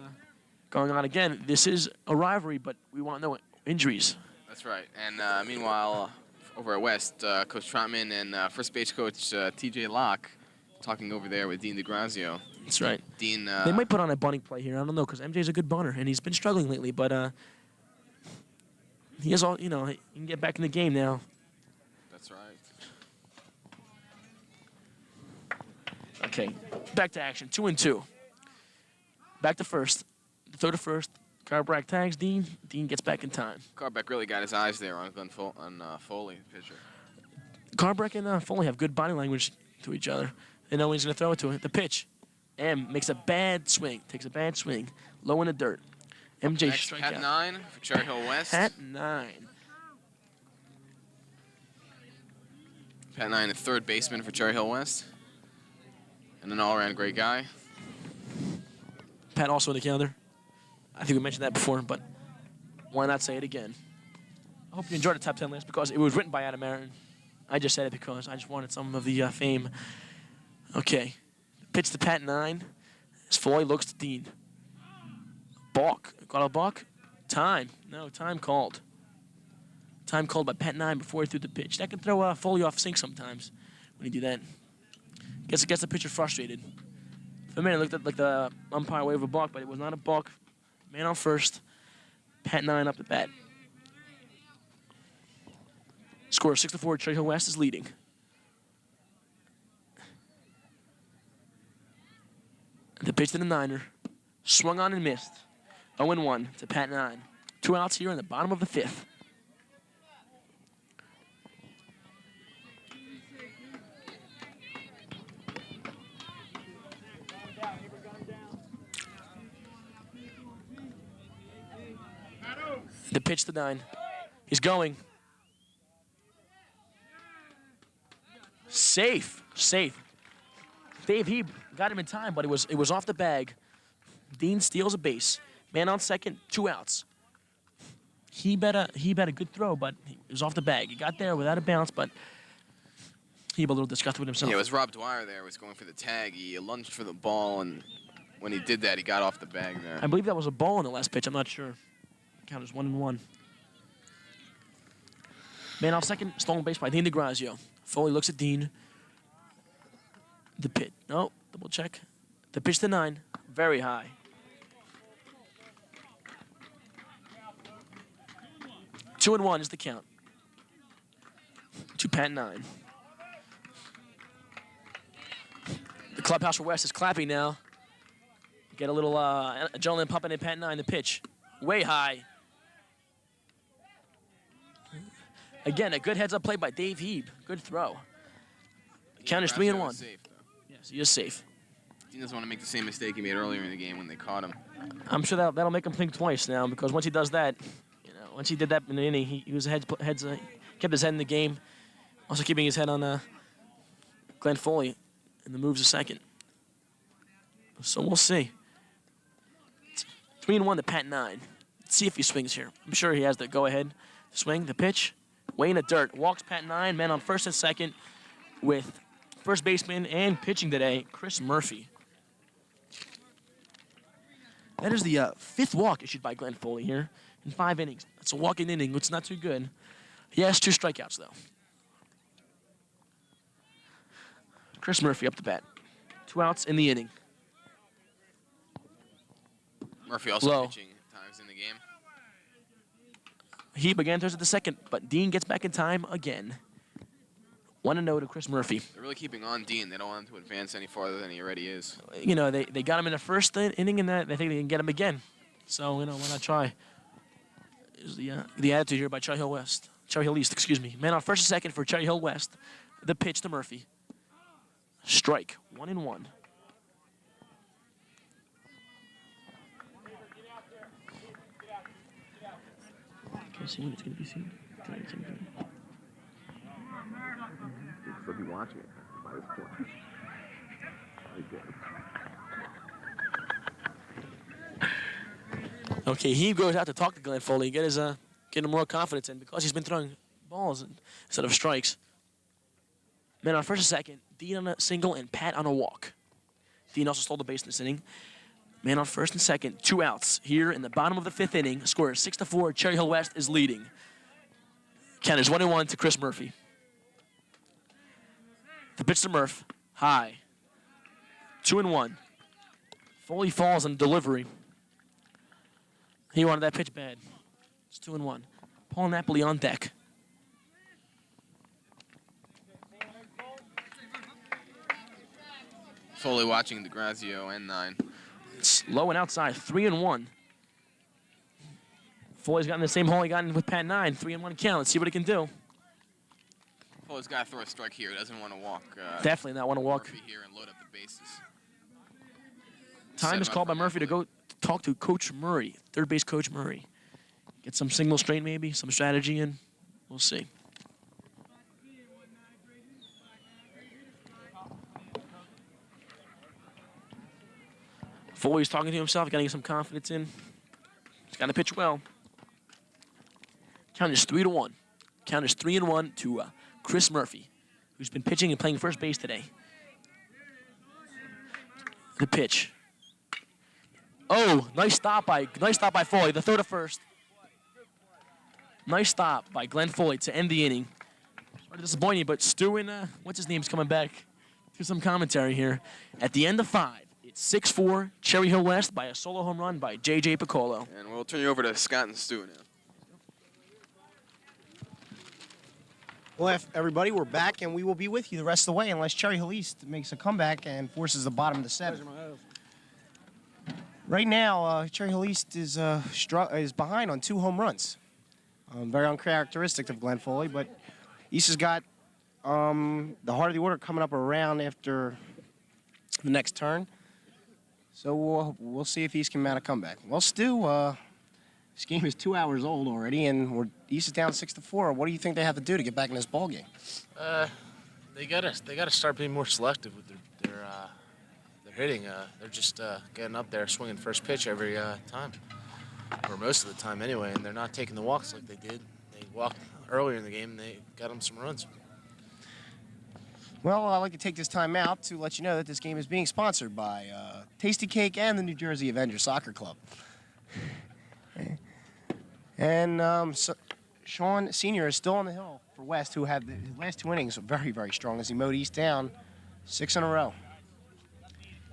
going on again. This is a rivalry, but we want no injuries. That's right. And meanwhile, over at West, Coach Trotman and first base coach T.J. Locke talking over there with Dean DeGrazio. That's right. Dean. They might put on a bunting play here. I don't know because MJ's a good bunter and he's been struggling lately, but he has all he can get back in the game now. That's right. Okay, back to action. 2-2. Back to first. Throw to first. Carbrack tags Dean. Dean gets back in time. Carbeck really got his eyes there on Foley, pitcher. Carbrack and Foley have good body language to each other. They know when he's going to throw it to him. The pitch. M makes a bad swing. Takes a bad swing. Low in the dirt. MJ Next, strike Pat out. 9 for Cherry Hill West. Pat 9. Pat 9, the third baseman for Cherry Hill West. And an all-around great guy. Pat also in the calendar. I think we mentioned that before, but why not say it again? I hope you enjoyed the top 10 list because it was written by Adam Aaron. I just said it because I just wanted some of the fame. Okay. Pitch to Pat 9. As Foley looks to Dean. Balk. Got a balk? Time. No, time called. Time called by Pat 9 before he threw the pitch. That can throw Foley off sync sometimes when you do that. Gets the pitcher frustrated. For a minute, it looked like the umpire waved a balk, but it was not a balk. Man on first. Pat 9 up the bat. Score 6-4. Cherry Hill West is leading. The pitch to the Niner. Swung on and missed. 0-1 to Pat 9. 2 outs here in the bottom of the 5th. The pitch to 9. He's going. Safe. Dave Heeb got him in time, but it was off the bag. Dean steals a base. Man on second, 2 outs. He bet a good throw, but it was off the bag. He got there without a bounce, but Heeb a little disgusted with himself. Yeah, it was Rob Dwyer there was going for the tag. He lunged for the ball, and when he did that, he got off the bag there. I believe that was a ball in the last pitch. I'm not sure. Count is 1-1. Man off second, stolen base by Dean DeGrazio. Foley looks at Dean. The pitch. No, double check. The pitch to 9. Very high. Two and 1 is the count. To Pat 9. The clubhouse for West is clapping now. Get a little adrenaline pumping in Pat 9. The pitch. Way high. Again, a good heads-up play by Dave Heeb. Good throw. The count is 3-1. Safe, though. Yes, he is safe. He doesn't want to make the same mistake he made earlier in the game when they caught him. I'm sure that'll make him think twice now because once he does that, once he did that in the inning, he was kept his head in the game. Also keeping his head on Glenn Foley in the moves a second. So we'll see. 3-1 to Pat 9. Let's see if he swings here. I'm sure he has the go-ahead Swing, the pitch, way in the dirt. Walks Pat 9, men on first and second with first baseman and pitching today, Chris Murphy. That is the 5th walk issued by Glenn Foley here in 5 innings. That's a walk-in inning, which is not too good. He has 2 strikeouts, though. Chris Murphy up to bat. 2 outs in the inning. Murphy also Low. pitching at times in the game. He began throws at the second, but Dean gets back in time again. 1-0 to Chris Murphy. They're really keeping on Dean. They don't want him to advance any farther than he already is. You know, they got him in the first inning, and they think they can get him again. So, you know, why not try? Is the attitude here by Cherry Hill East, excuse me. Man on first and second for Cherry Hill West. The pitch to Murphy. Strike, 1-1. Can't see when it's going to be seen. So be watching it by this point. Okay, he goes out to talk to Glenn Foley, get him more confidence in because he's been throwing balls instead of strikes. Man on first and second, Dean on a single and Pat on a walk. Dean also stole the base in this inning. Man on first and second, 2 outs. Here in the bottom of the 5th inning, score is 6-4. Cherry Hill West is leading. Count is 1-1 to Chris Murphy. The pitch to Murph, high. 2-1. Foley falls on delivery. He wanted that pitch bad. It's 2-1. Paul Napoli on deck. Foley watching DeGrazio and 9. It's low and outside, 3-1. Foley's got in the same hole he got in with Pat 9, 3-1 count. Let's see what he can do. Foley's got to throw a strike here. He doesn't want to walk. Definitely not want to walk. Murphy here and load up the bases. Time is called by Murphy to go talk to Coach Murray, third base Coach Murray. Get some signal straight maybe, some strategy in. We'll see. Foley's talking to himself, getting some confidence in. He's got to pitch well. Count is 3-1. Count is 3-1 to Chris Murphy, who's been pitching and playing first base today. The pitch. Oh, nice stop by Foley. The throw to first. Nice stop by Glenn Foley to end the inning. Sorry to disappoint you, but Stu and what's his name's coming back to some commentary here. At the end of 5, it's 6-4 Cherry Hill West by a solo home run by J.J. Piccolo. And we'll turn you over to Scott and Stu now. Well, everybody, we're back, and we will be with you the rest of the way unless Cherry Hill East makes a comeback and forces the bottom of the 7th. Right now, Cherry Hill East is behind on 2 home runs. Very uncharacteristic of Glenn Foley, but East has got the heart of the order coming up around after the next turn. So we'll see if East can mount a comeback. Well, Stu, this game is 2 hours old already, and East is down 6-4. What do you think they have to do to get back in this ball game? They gotta start being more selective with their hitting. They're just getting up there, swinging first pitch every time, or most of the time anyway, and they're not taking the walks like they did. They walked earlier in the game, and they got them some runs. Well, I'd like to take this time out to let you know that this game is being sponsored by Tasty Cake and the New Jersey Avengers Soccer Club. And Sean Sr. is still on the hill for West, who had his last 2 innings very, very strong as he mowed East down 6 in a row.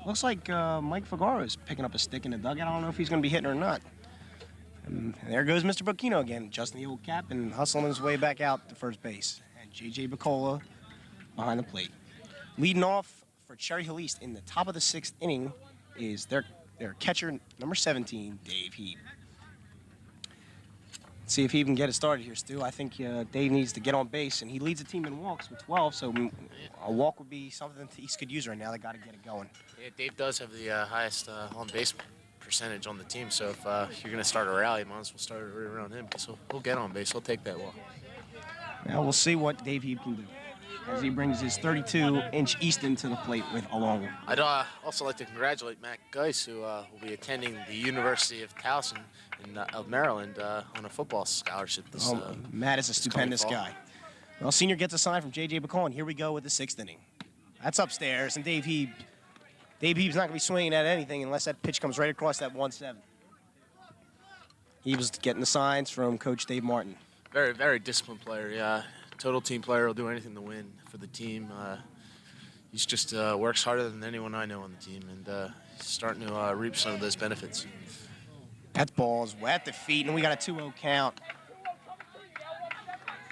Looks like Mike Figueroa is picking up a stick in the dugout. I don't know if he's going to be hitting or not. And there goes Mr. Bocchino again, adjusting the old cap and hustling his way back out to first base. And J.J. Bacola behind the plate. Leading off for Cherry Hill East in the top of the 6th inning is their catcher, number 17, Dave Heap. Let's see if he can get it started here, Stu. I think Dave needs to get on base, and he leads the team in walks with 12, so a walk would be something that East could use right now. They got to get it going. Yeah, Dave does have the highest on-base percentage on the team, so if you're going to start a rally, might as well start it right around him, because he'll get on base. He'll take that walk. Now we'll see what Dave Heap can do. as he brings his 32-inch Easton to the plate with a long one. I'd also like to congratulate Matt Geis, who will be attending the University of Towson of Maryland on a football scholarship. Matt is a stupendous guy. Well, senior gets a sign from J.J. McCall, and here we go with the 6th inning. That's upstairs, and Dave Heeb. Dave Heeb's not going to be swinging at anything unless that pitch comes right across that 1-7. He was getting the signs from Coach Dave Martin. Very, very disciplined player. Yeah, total team player. Will do anything to win for the team. He's just works harder than anyone I know on the team, and he's starting to reap some of those benefits. That ball's at the feet, and we got a 2-0 count.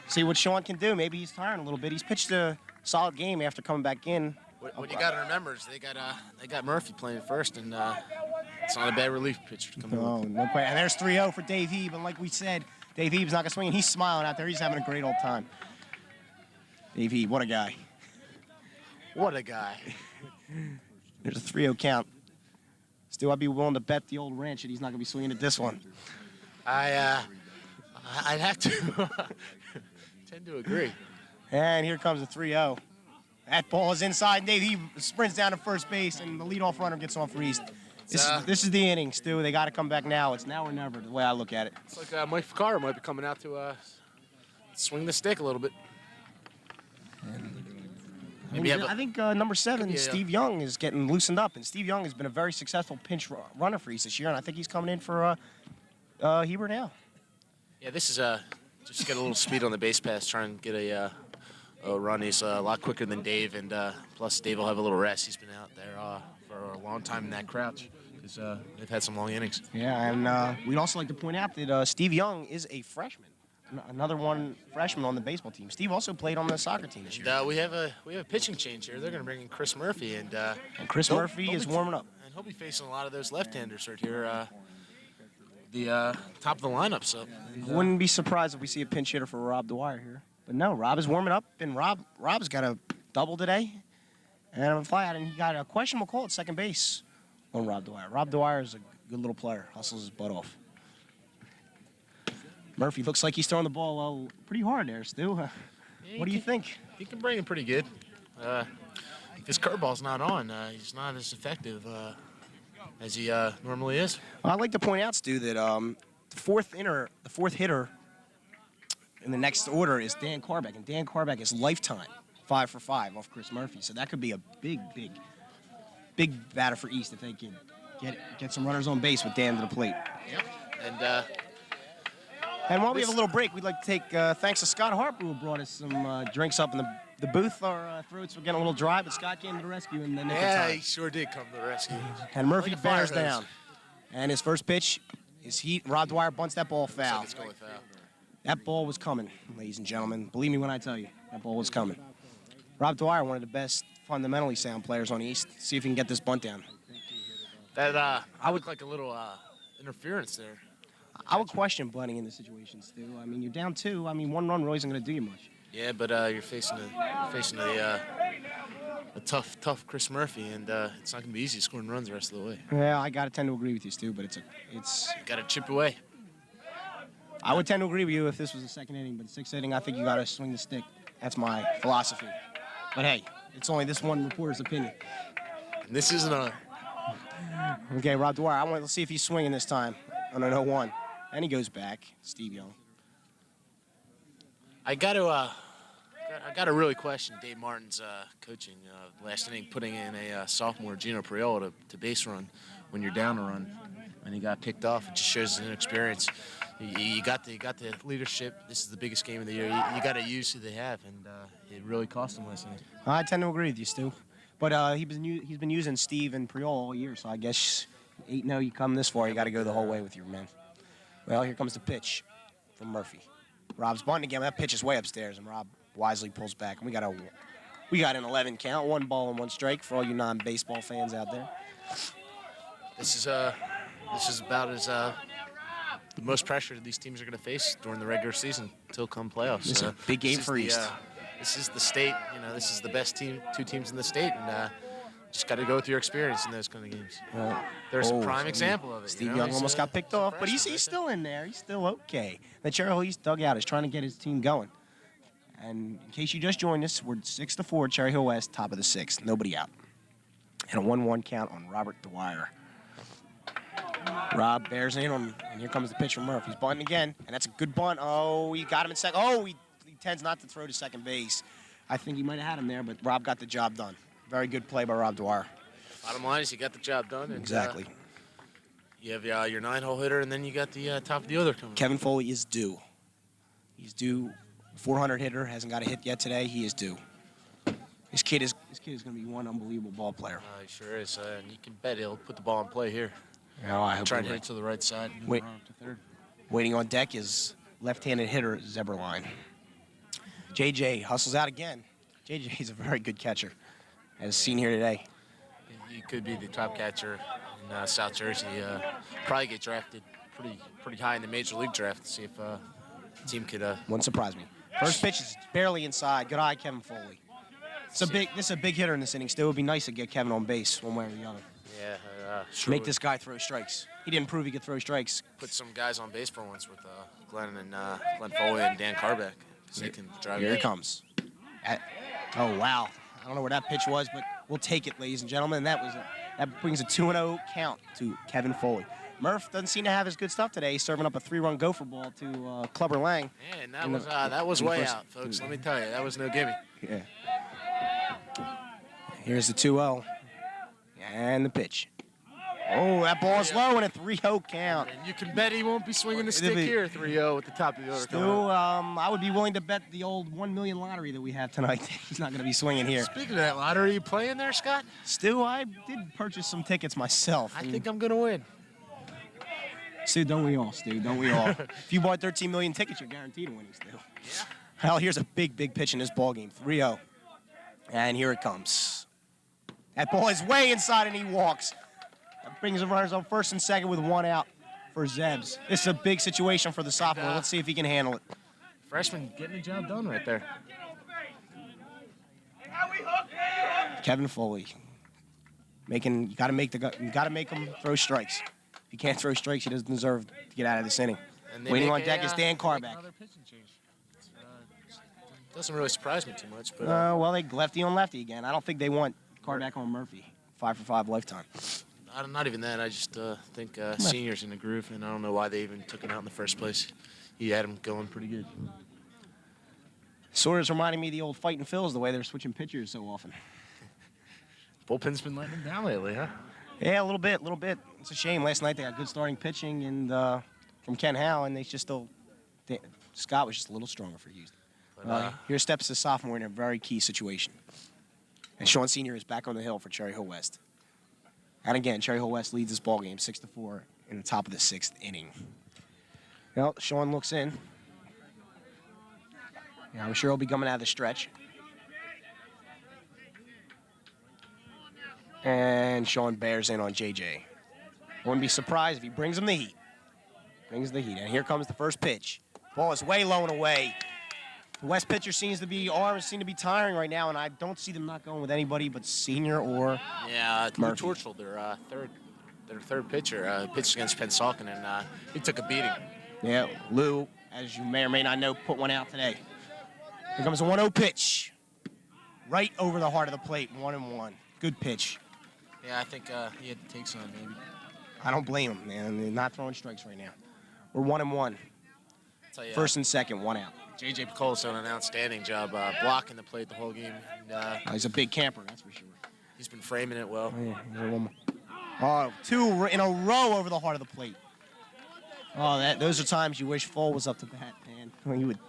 See what Sean can do. Maybe he's tiring a little bit. He's pitched a solid game after coming back in. What you got to remember is they got Murphy playing first, and it's not a bad relief pitcher to come in. No question. And there's 3-0 for Dave Heeb, and like we said, Dave Heeb's not going to swing, and he's smiling out there. He's having a great old time. Dave Heeb, what a guy. What a guy. There's a 3-0 count. Still, I'd be willing to bet the old ranch that he's not going to be swinging at this one. I'd have to tend to agree. And here comes the 3-0. That ball is inside. Dave Heeb sprints down to first base, and the leadoff runner gets on for East. This is the inning, Stu. They got to come back now. It's now or never, the way I look at it. It's like Mike Ficarra might be coming out to swing the stick a little bit. I think number 7, Steve Young, is getting loosened up, and Steve Young has been a very successful pinch runner for East this year, and I think he's coming in for Heber now. Yeah, this is just get a little speed on the base pass, try and get a run. He's a lot quicker than Dave, and plus Dave will have a little rest. He's been out there for a long time in that crouch because they've had some long innings. Yeah, and we'd also like to point out that Steve Young is a freshman. Another one freshman on the baseball team. Steve also played on the soccer team this year. And, we have a pitching change here. They're going to bring in Chris Murphy, and Chris Murphy is warming up. And he'll be facing a lot of those left-handers right here, the top of the lineup. So wouldn't be surprised if we see a pinch hitter for Rob Dwyer here. But no, Rob is warming up, and Rob's got a double today, and a fly out, and he got a questionable call at second base on Rob Dwyer. Rob Dwyer is a good little player, hustles his butt off. Murphy looks like he's throwing the ball pretty hard there, Stu. What do you think? He can bring it pretty good. If his curveball's not on, he's not as effective as he normally is. Well, I'd like to point out, Stu, that the fourth hitter in the next order is Dan Carbeck, and Dan Carbeck is lifetime 5 for 5 off Chris Murphy. So that could be a big batter for East if they can get some runners on base with Dan to the plate. Yep. And while we have a little break, we'd like to take thanks to Scott Harper, who brought us some drinks up in the booth. Our throats were getting a little dry, but Scott came to the rescue in the nick of time. He sure did come to the rescue. And Murphy Like a fire bears hose. down. And his first pitch is heat. Rob Dwyer bunts that ball foul. It's going foul. That ball was coming, ladies and gentlemen. Believe me when I tell you, that ball was coming. Rob Dwyer, one of the best fundamentally sound players on East. See if he can get this bunt down. That I would like a little interference there. I would question bunting in this situation, Stu. I mean, you're down 2. I mean, 1 run really isn't going to do you much. Yeah, but you're facing a tough Chris Murphy, and it's not going to be easy scoring runs the rest of the way. Yeah, I got to tend to agree with you, Stu, but it's Got to chip away. I would tend to agree with you if this was the second inning, but the 6th inning, I think you got to swing the stick. That's my philosophy. But hey, it's only this one reporter's opinion. And this isn't a. Okay, Rob Dwyer, let's see if he's swinging this time on an 0-1. And he goes back, Steve Young. I got to really question Dave Martin's coaching. Last inning, putting in a sophomore Gino Priola to base run when you're down a run, and he got picked off. It just shows his inexperience. You got the leadership. This is the biggest game of the year. You got to use who they have, and it really cost him last inning. I tend to agree with you, Stu. But he's been using Steve and Priola all year, so I guess 8-0, you come this far, you got to go the whole way with your men. Well, here comes the pitch from Murphy. Rob's bunting again. That pitch is way upstairs, and Rob wisely pulls back. And we got an 11 count, 1 ball and 1 strike for all you non-baseball fans out there. This is about as the most pressure these teams are going to face during the regular season until come playoffs. This is a big game for East. This is the state. This is the best 2 teams in the state, and just got to go with your experience in those kind of games. There's a prime example of it. Steve Young almost got picked off, but he's still in there. He's still okay. The Cherry Hill East dugout is trying to get his team going. And in case you just joined us, we're 6-4, Cherry Hill West, top of the sixth. Nobody out. And a 1-1 count on Robert Dwyer. Rob bears in on, and here comes the pitch from Murph. He's bunting again, and that's a good bunt. Oh, he got him in second. Oh, he tends not to throw to second base. I think he might have had him there, but Rob got the job done. Very good play by Rob Dwyer. Bottom line is you got the job done. And, Exactly. You have your 9-hole hitter, and then you got the top of the other coming. Kevin Foley is due. He's due. 400 hitter, hasn't got a hit yet today. He is due. This kid is going to be one unbelievable ball player. He sure is. And you can bet he'll put the ball in play here. Oh, I hope Try and you're hit it to the right side and Wait. run up to third. Waiting on deck is left-handed hitter Zeberline. JJ hustles out again. JJ is a very good catcher, as seen here today. He could be the top catcher in South Jersey. Probably get drafted pretty high in the major league draft to see if the team could. Wouldn't surprise me. First pitch is barely inside. Good eye, Kevin Foley. This is a big hitter in this inning. Still, it would be nice to get Kevin on base one way or the other. Yeah, sure. Make this guy throw strikes. He didn't prove he could throw strikes. Put some guys on base for once with Glenn Foley and Dan Carbeck. So they can drive. Here it comes. Oh wow! I don't know where that pitch was, but we'll take it, ladies and gentlemen. That brings a 2-0 count to Kevin Foley. Murph doesn't seem to have his good stuff today. He's serving up a 3-run gopher ball to Clubber Lang. Yeah, and that was way out, folks. Let me tell you, that was no gimme. Yeah. Here's the 2-0. And the pitch. Oh, that ball is low and a 3-0 count. And you can bet he won't be swinging the stick here 3-0 at the top of the order. Still, I would be willing to bet the old 1 million lottery that we have tonight. He's not going to be swinging here. Speaking of that lottery, are you playing there, Scott? Stu, I did purchase some tickets myself. I think I'm going to win. Stu, don't we all, Stu? Don't we all? If you bought 13 million tickets, you're guaranteed winning, Stu. Yeah. Hell, here's a big pitch in this ball game. 3-0. And here it comes. That ball is way inside, and he walks. That brings the runners on first and second with 1 out for Zebs. This is a big situation for the sophomore. Let's see if he can handle it. Freshman getting the job done right there. Kevin Foley. You got to make him throw strikes. If he can't throw strikes, he doesn't deserve to get out of this inning. Waiting on deck is Dan Carbeck. Doesn't really surprise me too much, but Well, they lefty on lefty again. I don't think they want Carbeck on Murphy. 5-for-5 lifetime. not even that. I just think senior's in the groove, and I don't know why they even took him out in the first place. He had him going pretty good. Sort of reminding me of the old Fighting Phils, the way they're switching pitchers so often. Bullpen's been letting him down lately, huh? Yeah, a little bit. It's a shame. Last night they got good starting pitching and from Ken Howe, and Scott was just a little stronger for Houston. Here steps the sophomore in a very key situation. And Sean Sr. is back on the hill for Cherry Hill West. And again, Cherry Hill West leads this ball game 6-4 in the top of the 6th inning. Well, Sean looks in. Yeah, I'm sure he'll be coming out of the stretch. And Sean bears in on JJ. I wouldn't be surprised if he brings him the heat. And here comes the first pitch. Ball is way low and away. The West pitcher seem to be tiring right now, and I don't see them not going with anybody but Senior or Lou Murphy. Torchel, their third pitcher, pitched against Pennsauken, and he took a beating. Yeah, Lou, as you may or may not know, put one out today. Here comes a 1-0 pitch. Right over the heart of the plate, 1-1. Good pitch. Yeah, I think he had to take some, maybe. I don't blame him, man. They're not throwing strikes right now. We're 1-1. First and second, 1 out. J.J. Picole's done an outstanding job blocking the plate the whole game. And, He's a big camper, that's for sure. he's been framing it well. Oh, 2 in a row over the heart of the plate. Oh, those are times you wish Full was up to bat, man. I mean, you would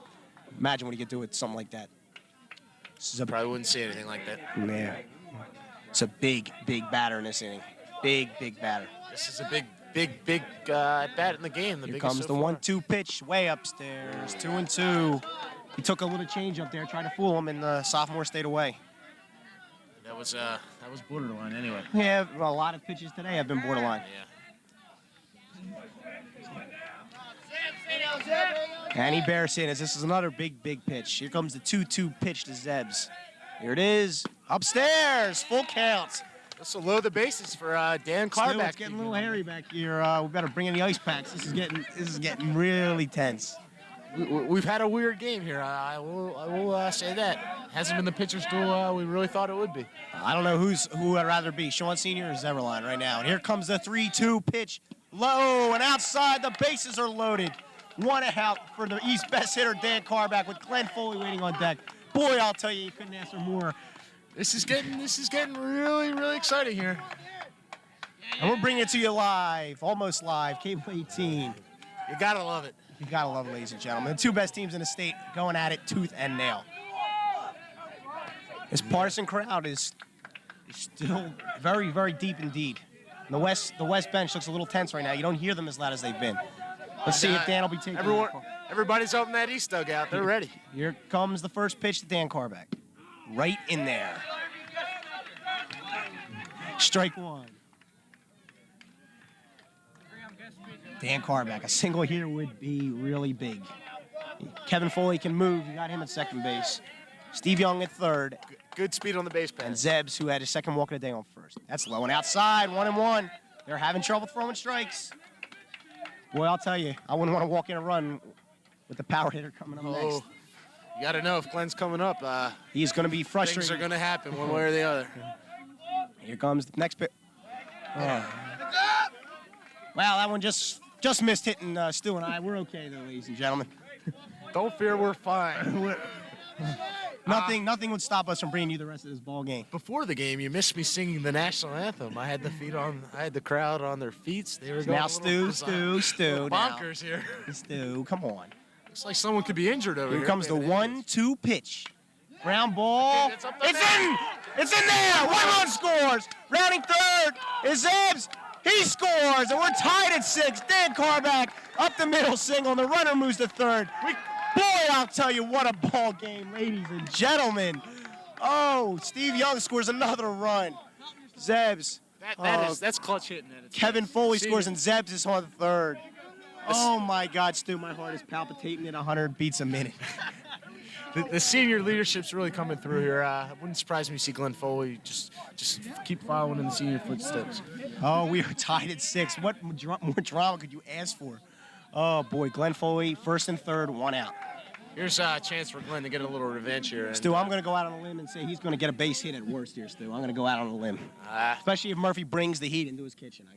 imagine what he could do with something like that. Probably wouldn't see anything like that. Yeah. It's a big batter in this inning. Big batter. This is a big bat in the game. Here comes the 1-2 pitch way upstairs. 2-2. He took a little change up there, tried to fool him, and the sophomore stayed away. That was borderline anyway. Yeah, a lot of pitches today have been borderline. Yeah. And he bears in as this is another big pitch. Here comes the 2-2 pitch to Zebs. Here it is. Upstairs. Full count. This will load the bases for Dan Still, Carbeck. it's getting a little hairy back here. We better bring in the ice packs. This is getting really tense. we've had a weird game here. I will say that. Hasn't been the pitcher's duel we really thought it would be. I don't know who I'd rather be, Sean Sr. or Zeverline right now. And here comes the 3-2 pitch. Low and outside. The bases are loaded. One out for the East best hitter, Dan Carback, with Glenn Foley waiting on deck. Boy, I'll tell you couldn't ask for more. This is getting really, really exciting here. And we're bringing it to you live, almost live, Cable 18. You gotta love it. You gotta love it, ladies and gentlemen. The two best teams in the state going at it tooth and nail. This partisan crowd is still very, very deep indeed. And the West bench looks a little tense right now. You don't hear them as loud as they've been. Let's see if Dan will be taking Everybody's up in that East dugout. They're ready. Here comes the first pitch to Dan Carback. Right in there. Strike one. Dan Carback, a single here would be really big. Kevin Foley can move. You got him at second base. Steve Young at third. Good speed on the base pass. And Zebs, who had his second walk of the day, on first. That's low and outside, 1-1. They're having trouble throwing strikes. Boy, I'll tell you, I wouldn't want to walk in a run with the power hitter coming up next. You got to know if Glenn's coming up. He's going to be frustrated. Things are going to happen one way or the other. Here comes the next pitch. Oh. Wow, that one just missed hitting Stu and I. We're okay, though, ladies and gentlemen. Don't fear, we're fine. Nothing would stop us from bringing you the rest of this ball game. Before the game, you missed me singing the national anthem. I had the crowd on their feet. They were going Now, Stu, bonkers here. Stu, come on. Looks like someone could be injured over here. Here comes the 1-2 pitch. Ground ball. It's in! It's in there! One run scores! Rounding third is Zebs. He scores, and we're tied at 6. Dan Carback up the middle single, and the runner moves to third. Boy, I'll tell you, what a ball game, ladies and gentlemen. Oh, Steve Young scores another run. Zebs. That's clutch hitting. Kevin Foley scores, and Zebs is on third. Oh, my God, Stu, my heart is palpitating at 100 beats a minute. The senior leadership's really coming through here. It wouldn't surprise me to see Glenn Foley just keep following in the senior footsteps. Oh, we are tied at 6. What more drama could you ask for? Oh, boy, Glenn Foley, first and third, one out. Here's a chance for Glenn to get a little revenge here. Stu, I'm going to go out on a limb and say he's going to get a base hit at worst here, Stu. I'm going to go out on a limb. Especially if Murphy brings the heat into his kitchen. I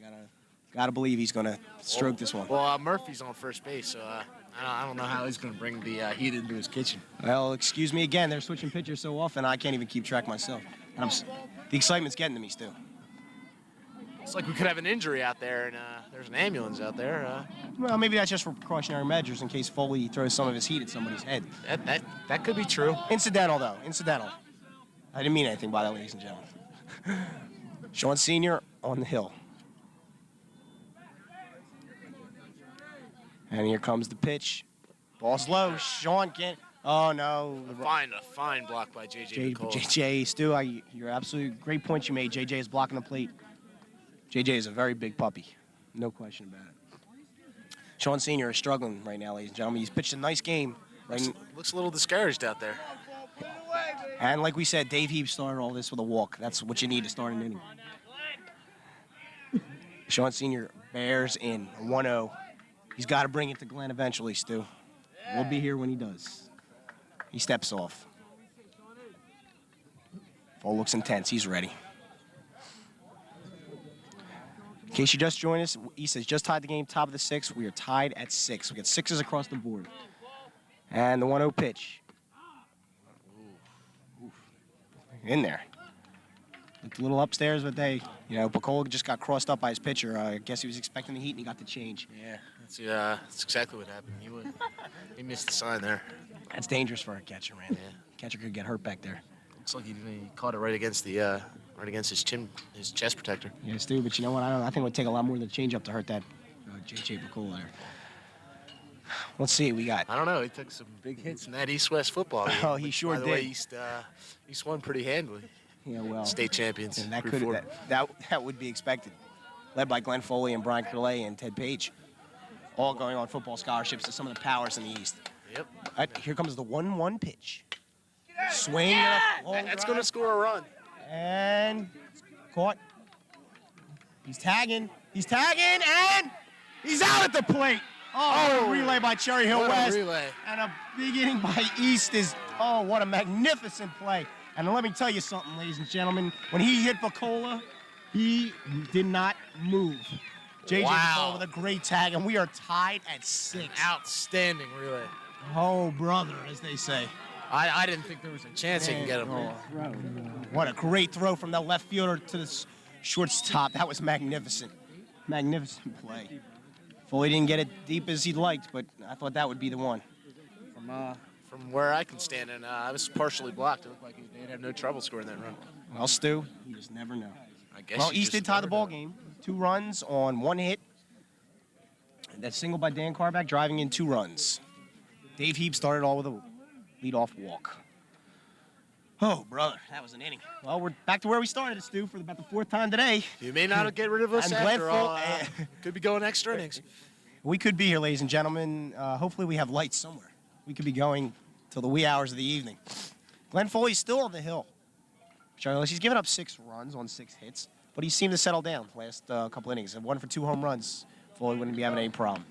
gotta believe he's going to stroke this one. Well, Murphy's on first base, so I don't know how he's going to bring the heat into his kitchen. Well, excuse me again. They're switching pitchers so often, I can't even keep track myself. And the excitement's getting to me, Stu. It's like we could have an injury out there, and there's an ambulance out there. Well, maybe that's just for precautionary measures in case Foley throws some of his heat at somebody's head. That could be true. Incidental, though. Incidental. I didn't mean anything by that, ladies and gentlemen. Sean Sr. on the hill. And here comes the pitch. Ball's low. Sean can't. Oh, no. A fine block by J.J. McCall. JJ, Stu, you're absolutely great point you made. JJ is blocking the plate. JJ is a very big puppy. No question about it. Sean Sr. is struggling right now, ladies and gentlemen. He's pitched a nice game. Looks a little discouraged out there. And like we said, Dave Heap started all this with a walk. That's what you need to start an inning. Sean Sr. bears in 1-0. He's got to bring it to Glenn eventually, Stu. We'll be here when he does. He steps off. Fall looks intense. He's ready. In case you just joined us, East has just tied the game, top of the 6th. We are tied at 6. We got 6s across the board. And the 1-0 pitch. Oof. In there. Looked a little upstairs, but Bacola just got crossed up by his pitcher. I guess he was expecting the heat, and he got the change. Yeah, that's exactly what happened. He missed the sign there. That's dangerous for a catcher, man. Yeah. Catcher could get hurt back there. Looks like he caught it right against his chest protector. Yeah, Stu, but you know what? I think it would take a lot more than a change-up to hurt that J.J. Bacola there. Let's see what we got. I don't know. He took some big hits in that East-West football game. Oh, he sure did. By the way, East won pretty handily. Yeah, well. State champions. And that would be expected. Led by Glenn Foley and Brian Curley and Ted Page. All going on football scholarships to some of the powers in the East. Yep. Here comes the 1-1 pitch. Swing. That's going to score a run. And caught. He's tagging, and he's out at the plate. Oh, a relay by Cherry Hill What a West. relay. And a big inning by East is, oh, what a magnificent play. And let me tell you something, ladies and gentlemen. When he hit Bacola, he did not move. JJ Wow. Bacola with a great tag, and we are tied at 6. Outstanding relay. Oh, brother, as they say. I didn't think there was a chance he can get him. Oh, what a great throw from the left fielder to the shortstop. That was magnificent. Magnificent play. Foley didn't get it deep as he'd liked, but I thought that would be the one. From where I can stand, and I was partially blocked. It looked like they'd have no trouble scoring that run. Well, Stu, you just never know. I guess. Well, you East just did tie the never ball know. game. 2 runs on 1 hit. That single by Dan Carback, driving in 2 runs. Dave Heap started all with a leadoff walk. Oh, brother, that was an inning. Well, we're back to where we started, Stu, for about the 4th time today. You may not get rid of us I'm after glad all. Could be going extra innings. We could be here, ladies and gentlemen. Hopefully we have lights somewhere. We could be going till the wee hours of the evening. Glenn Foley's still on the hill. Charlie, he's given up 6 runs on 6 hits, but he seemed to settle down the last couple innings. And 1 for 2 home runs, Foley wouldn't be having any problem.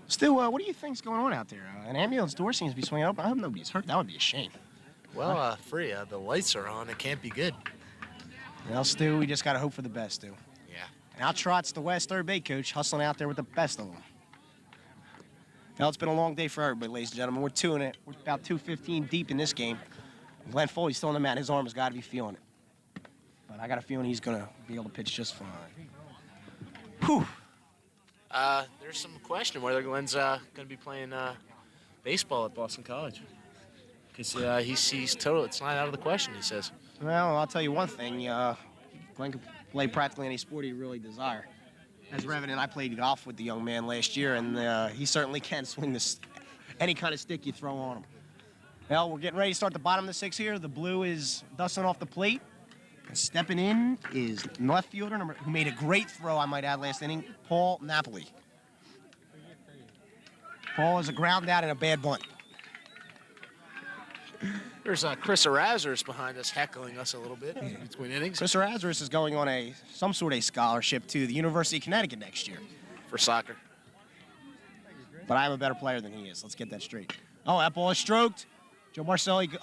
Stu, what do you think's going on out there? An ambulance door seems to be swinging open. I hope nobody's hurt. That would be a shame. Well, Free, the lights are on. It can't be good. Well, Stu, we just got to hope for the best, Stu. Yeah. And out trots the West third base coach, hustling out there with the best of them. Well, it's been a long day for everybody, ladies and gentlemen. We're about 2:15 deep in this game. Glenn Foley's still on the mat. His arm has got to be feeling it. But I got a feeling he's going to be able to pitch just fine. Whew. There's some question whether Glenn's going to be playing baseball at Boston College. Because he's total. It's not out of the question, he says. Well, I'll tell you one thing. Glenn can play practically any sport he really desire. As Revenant, I played golf with the young man last year, and he certainly can swing any kind of stick you throw on him. Well, we're getting ready to start the bottom of the 6th here. The blue is dusting off the plate. And stepping in is left fielder who made a great throw, I might add, last inning, Paul Napoli. Paul is a ground out and a bad bunt. There's Chris Erasmus behind us, heckling us a little bit between innings Chris Erasmus is going on some sort of scholarship to the University of Connecticut next year. for soccer. But I'm a better player than he is. Let's get that straight. Oh, that ball is stroked. Joe Marcelli, he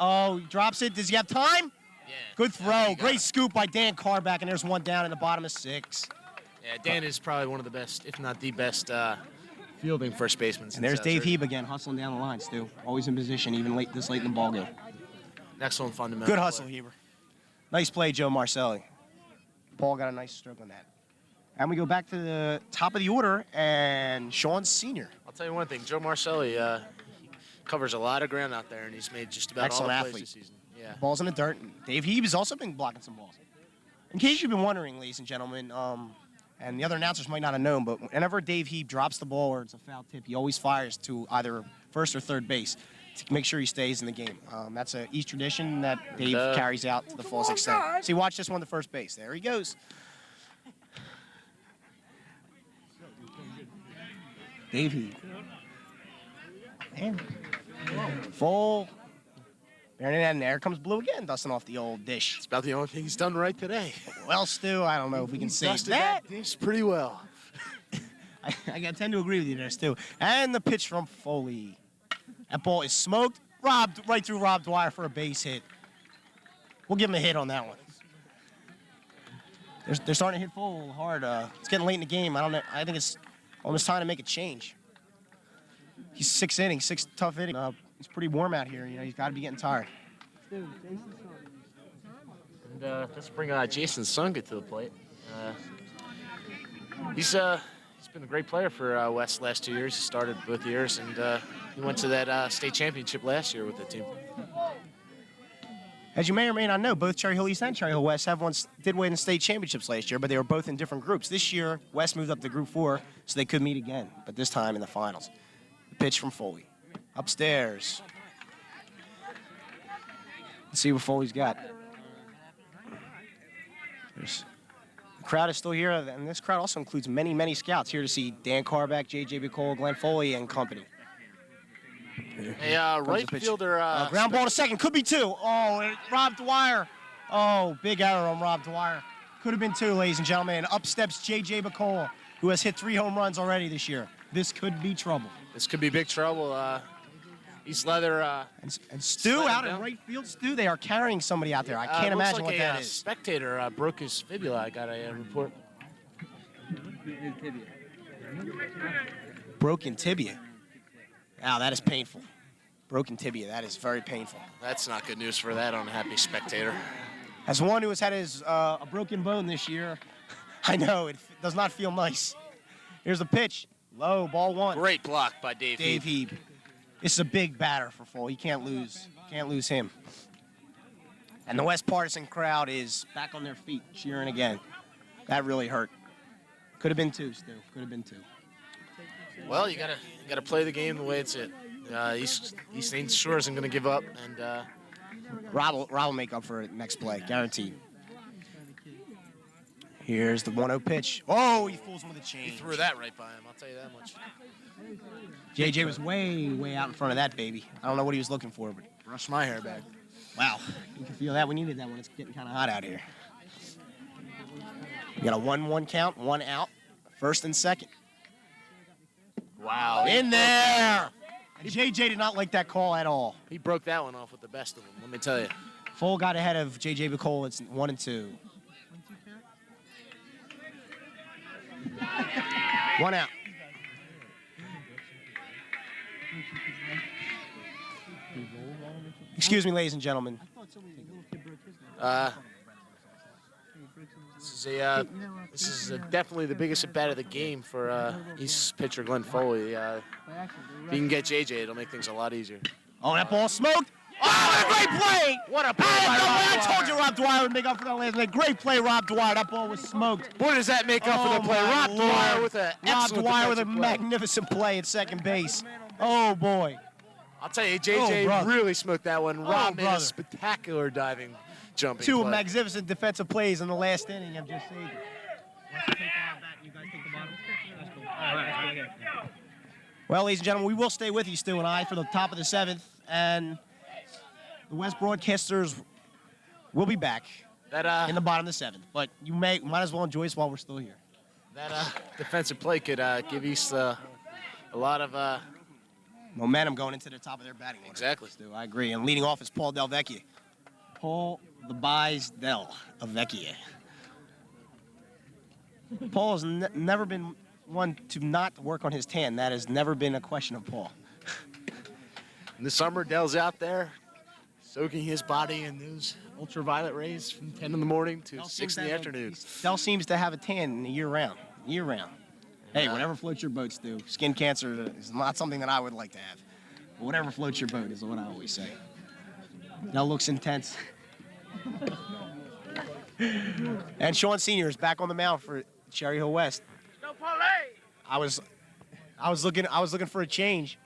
drops it. Does he have time? Yeah. Good throw. Great scoop by Dan Carback, and there's one down in the bottom of 6. Yeah, Dan is probably one of the best, if not the best, fielding first baseman. And there's Dave Heeb again, hustling down the line, Stu. Always in position, even this late in the ballgame. Excellent fundamental. Good hustle, play. Heber. Nice play, Joe Marcelli. Paul got a nice stroke on that. And we go back to the top of the order, and Sean Sr. I'll tell you one thing, Joe Marcelli, he covers a lot of ground out there, and he's made just about Excellent all the athlete. plays this season. Yeah. Balls in the dirt. Dave Heeb has also been blocking some balls. In case you've been wondering, ladies and gentlemen, and the other announcers might not have known, but whenever Dave Heeb drops the ball or it's a foul tip, he always fires to either first or third base to make sure he stays in the game. That's an East tradition that Dave carries out to the fullest extent. See, watch this one to first base. There he goes. Dave Heeb. And full. And there comes Blue again, dusting off the old dish. It's about the only thing he's done right today. Well, Stu, I don't know if we can say Dusted that. dish pretty well. I tend to agree with you there, Stu. And the pitch from Foley. That ball is smoked, robbed right through Rob Dwyer for a base hit. We'll give him a hit on that one. They're starting to hit Foley a little hard. It's getting late in the game. I don't know. I think it's almost time to make a change. He's 6 innings, 6 tough innings. It's pretty warm out here. You know, he's got to be getting tired. And let's bring Jason Sungit to the plate. He's been a great player for West last 2 years. He started both years, and he went to that state championship last year with the team. As you may or may not know, both Cherry Hill East and Cherry Hill West did win the state championships last year, but they were both in different groups. This year, West moved up to Group 4, so they could meet again, but this time in the finals. The pitch from Foley. Upstairs. Let's see what Foley's got. The crowd is still here, and this crowd also includes many, many scouts here to see Dan Carback, J.J. Bicole, Glenn Foley, and company. Hey, right pitch. fielder. Ground ball to second. Could be two. Oh, and Rob Dwyer. Oh, big error on Rob Dwyer. Could have been two, ladies and gentlemen. And up steps J.J. Bacola, who has hit 3 home runs already this year. This could be trouble. This could be big trouble. East Leather. And Stu sliding out in down. right field. Stu, they are carrying somebody out there. I can't looks imagine like what that a is. spectator broke his fibula. I got a report. Broken tibia. Wow, that is painful. Broken tibia. That is very painful. That's not good news for that unhappy spectator. As one who has had his a broken bone this year, I know it does not feel nice. Here's the pitch. Low, ball one. Great block by Dave. Dave Heap. This is a big batter for Full. He can't lose. Can't lose him. And the West Partisan crowd is back on their feet, cheering again. That really hurt. Could have been two, Stu. Could have been two. Well, you gotta play the game the way it's it. East St. Shore isn't gonna give up, and Rob will make up for it next play, guaranteed. Here's the 1-0 pitch. Oh, he fools him with a he change. threw that right by him. I'll tell you that much. JJ was way, way out in front of that baby. I don't know what he was looking for, but Brush my hair back. wow. You can feel that. We needed that when it's getting kind of hot out here. You got a 1-1 count, 1 out, first and second. Wow. In there! And JJ did not like that call at all. He broke that one off with the best of them. Let me tell you. Full got ahead of JJ Bacola. It's 1-2. 1 out. Excuse me, ladies and gentlemen. This is definitely the biggest at bat of the game for East pitcher Glenn Foley. If he can get JJ, it'll make things a lot easier. Oh, that ball smoked. Oh, a great play! What a play And by Rob I Dwyer. told you Rob Dwyer would make up for that last night. Great play, Rob Dwyer. That ball was smoked. Boy, does that make up for the play. my Rob Lord. Dwyer with a Rob excellent Dwyer with a defensive play. magnificent play at second base. Oh, boy. I'll tell you, JJ brother. really smoked that one. Rob made a brother. spectacular diving, jumping Two play. magnificent defensive plays in the last inning of just saying. Well, ladies and gentlemen, we will stay with you, Stu and I, for the top of the 7th, and the West broadcasters will be back That in the bottom of the 7th. But you might as well enjoy us while we're still here. defensive play could give East a lot of Momentum going into the top of their batting order. Exactly. Stu, I agree. And leading off is Paul Del Vecchia. Paul the Buys Del of Vecchia. Paul has never been one to not work on his tan. That has never been a question of Paul. in the summer. Dell's out there soaking his body in those ultraviolet rays from 10 in the morning to 6 in the afternoon. Del seems to have a tan year round. Year round. Hey, whatever floats your boat, Stu. Skin cancer is not something that I would like to have. But whatever floats your boat is what I always say. Del looks intense. And Sean Sr. is back on the mound for Cherry Hill West. I was looking for a change.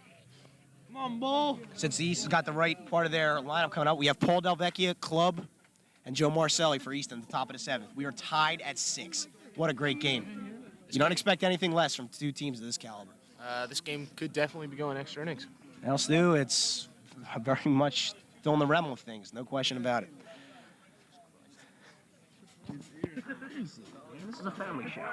Come on, Bull. Since the East has got the right part of their lineup coming out, we have Paul Del Vecchia, Club, and Joe Marcelli for Easton at the top of the 7th. We are tied at 6. What a great game. You don't expect anything less from two teams of this caliber. This game could definitely be going extra innings. Now, Stu, it's very much still in the realm of things, no question about it. This is a family show.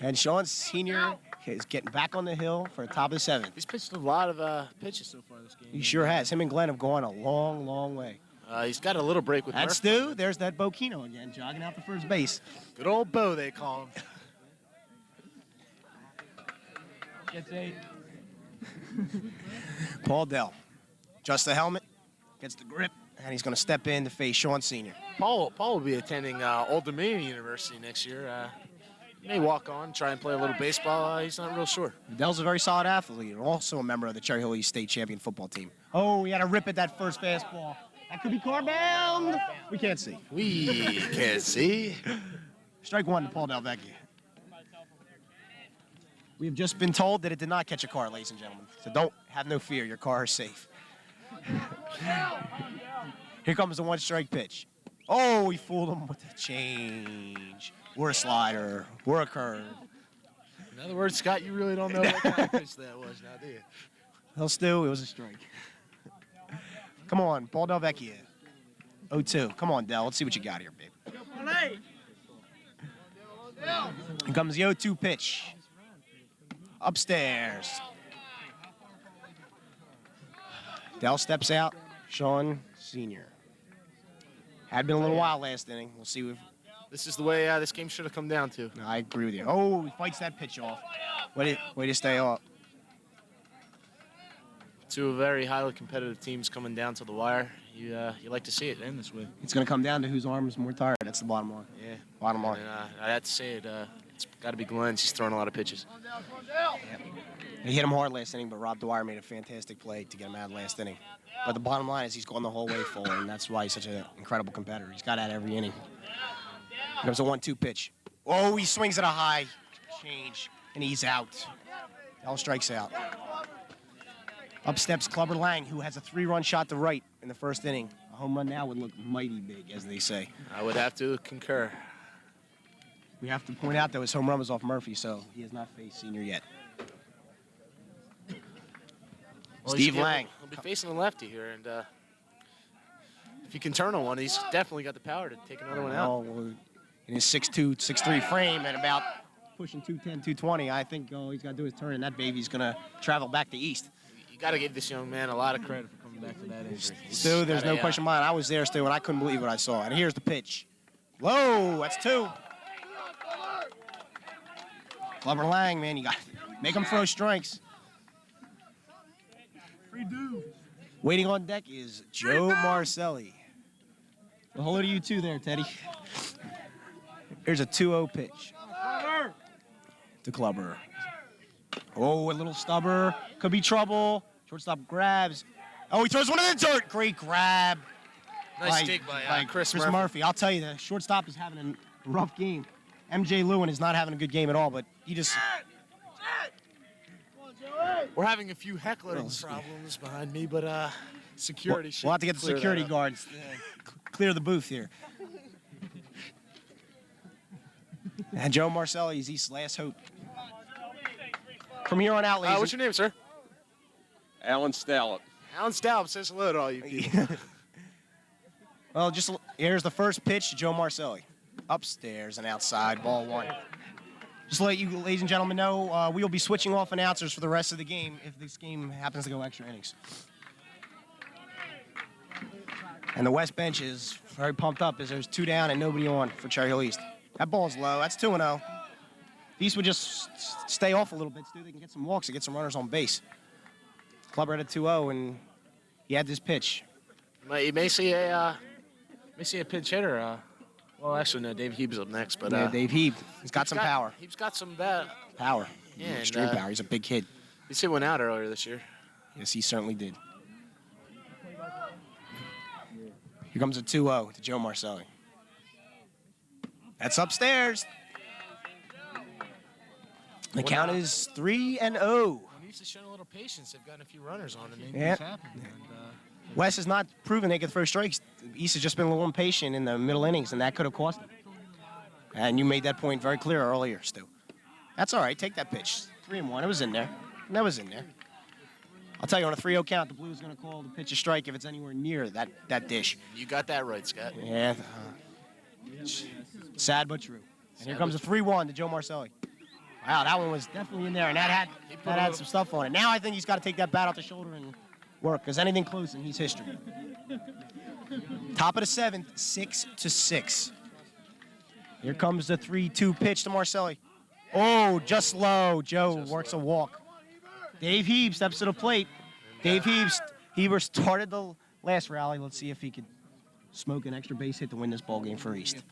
And Sean Sr. is getting back on the hill for the top of the 7th. He's pitched a lot of pitches so far this game. He sure has. Him and Glenn have gone a long, long way. He's got a little break with And Murph. Stu, there's that Bokino again, jogging out to first base. Good old Bo, they call him. Gets 8. Paul Dell. Just the helmet, gets the grip, and he's going to step in to face Sean Sr. Paul will be attending Old Dominion University next year. He may walk on, try and play a little baseball. He's not real sure. Dell's a very solid athlete and also a member of the Cherry Hill East State champion football team. Oh, he had a rip at that first fastball. That could be car bound. We can't see. We can't see. Strike one to Paul Del Vecchia. We have just been told that it did not catch a car, ladies and gentlemen. So don't have no fear. Your car is safe. Here comes the one-strike pitch. Oh, he fooled him with a change. Or a slider. Or a curve. In other words, Scott, you really don't know what kind of pitch that was now, do you? Well, Stu, it was a strike. Come on, Ball Del Vecchia. 0-2. Come on, Del. Let's see what you got here, babe. Here comes the 0-2 pitch. Upstairs. Dell steps out. Sean Sr. Had been a little while last inning. We'll see if. This is the way this game should have come down to. No, I agree with you. Oh, he fights that pitch off. Way to stay up. Two very highly competitive teams coming down to the wire. You like to see it end this way. It's going to come down to whose arm is more tired. That's the bottom line. Yeah. Bottom line. And, I have to say it. It's got to be Glenn's. He's throwing a lot of pitches. He hit him hard last inning, but Rob Dwyer made a fantastic play to get him out last inning. But the bottom line is he's gone the whole way full, and that's why he's such an incredible competitor. He's got out every inning. Here comes a 1-2 pitch. Oh, he swings at a high change, and he's out. Dell strikes out. Up steps Clubber Lang, who has a 3-run shot to right in the first inning. A home run now would look mighty big, as they say. I would have to concur. We have to point out, though, his home run was off Murphy, so he has not faced Senior yet. Well, Steve Lang. He'll be facing the lefty here, and if he can turn on one, he's definitely got the power to take another one out. In his 6'2", 6'3" frame and about pushing 210, 220, I think all he's got to do is turn, and that baby's going to travel back to East. You got to give this young man a lot of credit for coming back to that injury. Stu, there's no question in mind. I was there, Stu, and I couldn't believe what I saw. And here's the pitch. Low, that's 2. Clubber Lang, man, you got to make him throw strikes. Waiting on deck is Joe Marcelli. Well, hello to you too there, Teddy. Here's a 2-0 pitch. To Clubber. Oh, a little stubber. Could be trouble. Shortstop grabs. Oh, he throws one in the dirt. Great grab. Nice dig by Chris Murphy. I'll tell you, the shortstop is having a rough game. MJ Lewin is not having a good game at all, but he just... We're having a few heckling problems behind me, but security should We'll have to get the clear security that up. guards clear the booth here. And Joe Marcelli is East's last hope. From here on out, ladies. What's your name, sir? Alan Stallup. Alan Stallup says hello to all you people. Well, here's the first pitch to Joe Marcelli. Upstairs and outside, ball 1. Just to let you, ladies and gentlemen, know, we will be switching off announcers for the rest of the game if this game happens to go extra innings. And the West bench is very pumped up as there's 2 down and nobody on for Cherry Hill East. That ball's low. That's 2-0. If East would just stay off a little bit, Stu, they can get some walks and get some runners on base. Clubber had a 2-0, and he had this pitch. You may see a pinch hitter. Well, actually, no. Dave Heeb's up next, but Yeah, Dave Heeb. He's got some power. He's got some Power. Yeah, Extreme and, power. He's a big kid. He's hit one out earlier this year. Yes, he certainly did. Here comes a 2-0 to Joe Marcelli. That's upstairs. The count is 3-0. He needs to show a little patience. They've gotten a few runners on to make Yeah. things happen. And, West has not proven they can throw strikes. East has just been a little impatient in the middle innings, and that could have cost them. And you made that point very clear earlier, Stu. That's all right. Take that pitch. 3-1. It was in there. That was in there. I'll tell you, on a 3-0 count, the Blues are going to call the pitch a strike if it's anywhere near that dish. you got that right, Scott. Yeah. Sad but true. And here comes a 3-1 to Joe Marcelli. Wow, that one was definitely in there, and that had some stuff on it. Now I think he's got to take that bat off the shoulder and work, because anything close and he's history. Top of the 7th, 6-6. Here comes the 3-2 pitch to Marcelli. Oh, just low. Joe works a walk. Dave Heeb steps to the plate. Dave Heber started the last rally. Let's see if he could smoke an extra base hit to win this ball game for East.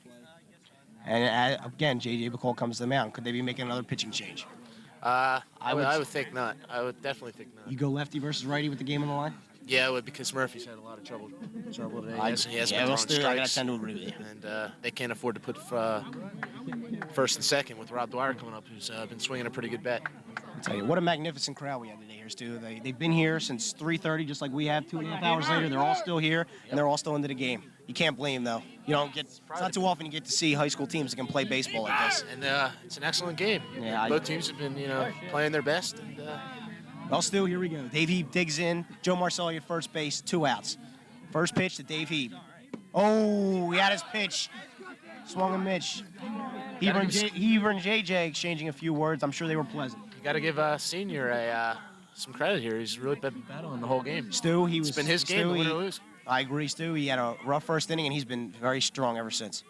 And again, J.J. Bacall comes to the mound. Could they be making another pitching change? I would think not. I would definitely think not. You go lefty versus righty with the game on the line? Yeah, well, because Murphy's had a lot of trouble today. He has yeah, been well, throwing Stu, I gotta strikes, tend to agree with you. and they can't afford to put first and second with Rob Dwyer coming up, who's been swinging a pretty good bat. I'll tell you, what a magnificent crowd we had today here, Stu. They've been here since 3:30, just like we have. 2.5 hours later, they're all still here, and they're all still into the game. You can't blame them, though. You don't get. It's not too often you get to see high school teams that can play baseball like this. And it's an excellent game. Yeah, Both teams have been, playing their best. And, Well, Stu, here we go. Dave Heap digs in. Joe Marcelli at first base, 2 outs. First pitch to Dave Heap. Oh, he had his pitch. Swung and Mitch. Heber and JJ exchanging a few words. I'm sure they were pleasant. you got to give Senior some credit here. He's really been battling the whole game. Stu, It's been his game, win or lose. I agree, Stu. He had a rough first inning, and he's been very strong ever since.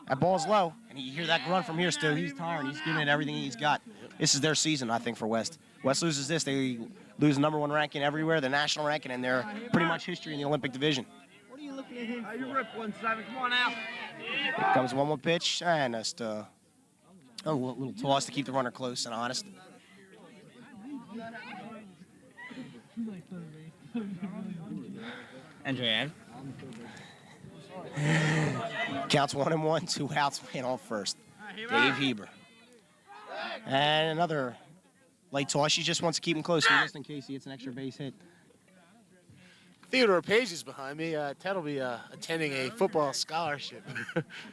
That ball's low, and you hear that grunt from here, Stu. He's tired. He's giving it everything he's got. This is their season, I think, for West. West loses this, they lose the #1 ranking everywhere, the national ranking, and they're pretty much history in the Olympic division. What are you looking at him for? You rip 1-7. Come on out. Here comes 1-1 pitch, and just a little toss to keep the runner close and honest. Andrew. Counts 1-1, 2 outs, man on first. Dave Heber. And another light toss. She just wants to keep him close just in case he hits an extra base hit. Theodore Page is behind me. Ted will be attending a football scholarship.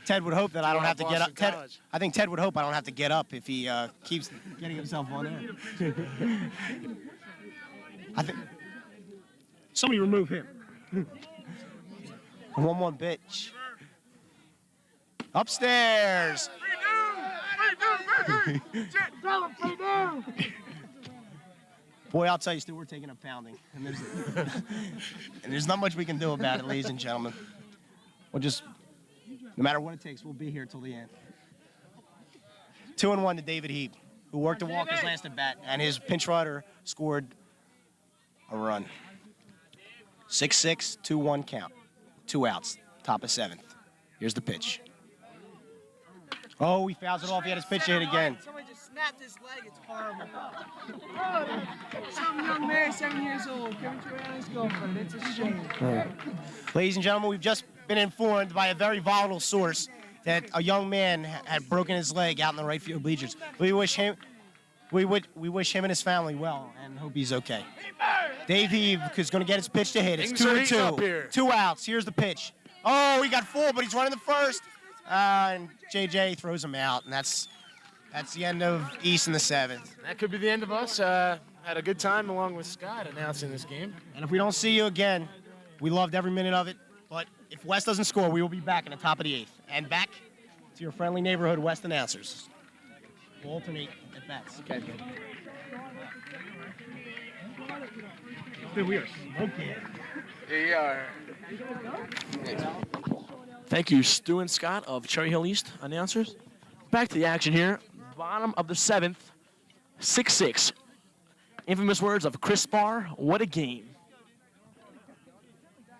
Ted would hope that I don't have to get up. Boston Ted, College. I think Ted would hope I don't have to get up if he keeps getting himself on air. I think somebody remove him. 1-1 pitch. Upstairs. Boy, I'll tell you, Stu, we're taking a pounding. And there's not much we can do about it, ladies and gentlemen. We'll just, no matter what it takes, we'll be here till the end. 2-1 to David Heap, who worked to walk his last at bat, and his pinch runner scored a run. 6-6, 2-1 count. 2 outs, top of 7th. Here's the pitch. Oh, he fouls it off. He had his pitch hit again. Somebody just snapped his leg. It's horrible. Some young man, 7 years old, coming to around his girlfriend. It's a shame. Ladies and gentlemen, we've just been informed by a very volatile source that a young man had broken his leg out in the right field bleachers. We wish him and his family well and hope he's okay. Dave Heave is going to get his pitch to hit. It's Things are heating up 2-2. here. 2 outs. Here's the pitch. Oh, he got full, but he's running the first. And JJ throws him out, and that's the end of East in the 7th. That could be the end of us. Had a good time along with Scott announcing this game. And if we don't see you again, we loved every minute of it. But if West doesn't score, we will be back in the top of the 8th. And back to your friendly neighborhood West announcers. We'll alternate at bats. Okay. Dude, we are smoking. Here you are. Thank you, Stu and Scott of Cherry Hill East announcers. Back to the action here. Bottom of the 7th, 6-6. Infamous words of Chris Barr, what a game.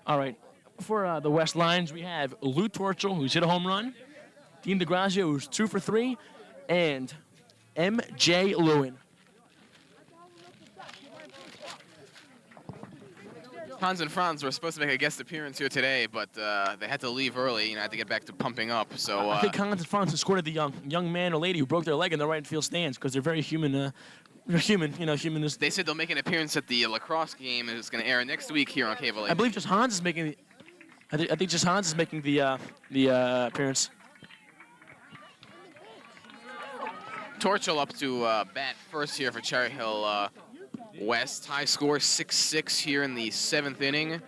All right, for the West Lions, we have Lou Torchel, who's hit a home run, Dean DeGrazia, who's 2 for 3, and M.J. Lewin. Hans and Franz were supposed to make a guest appearance here today, but they had to leave early. Had to get back to pumping up. So I think Hans and Franz escorted the young man or lady who broke their leg in the right field stands because they're very human. They're human, human is. they said they'll make an appearance at the lacrosse game, and it's going to air next week here on Cable 8. I believe just Hans is making. I think just Hans is making the appearance. Torchel up to bat first here for Cherry Hill West. High score 6-6 here in the 7th inning.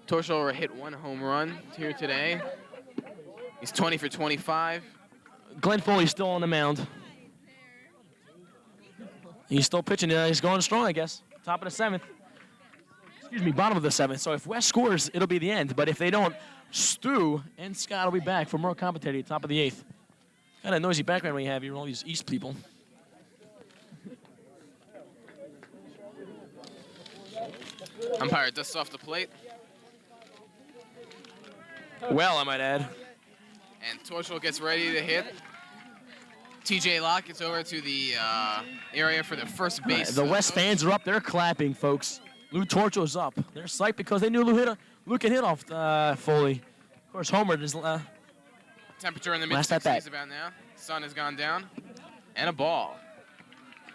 Torchel hit 1 home run here today. He's 20 for 25. Glenn Foley's still on the mound. He's still pitching. He's going strong, I guess. Top of the 7th. Excuse me, bottom of the 7th. So if West scores, it'll be the end. But if they don't, Stu and Scott will be back for more commentary at top of the 8th. Kind of noisy background we have here, all these East people. Umpire dusts off the plate. Well, I might add. And Torchel gets ready to hit. TJ Locke gets over to the area for the first base. The West fans are up there clapping, folks. Lou Torcho's up. They're psyched because they knew Lou can hit off Foley. Of course, Homer is Temperature in the Last at bat. mid-60s about now. Sun has gone down. And a ball.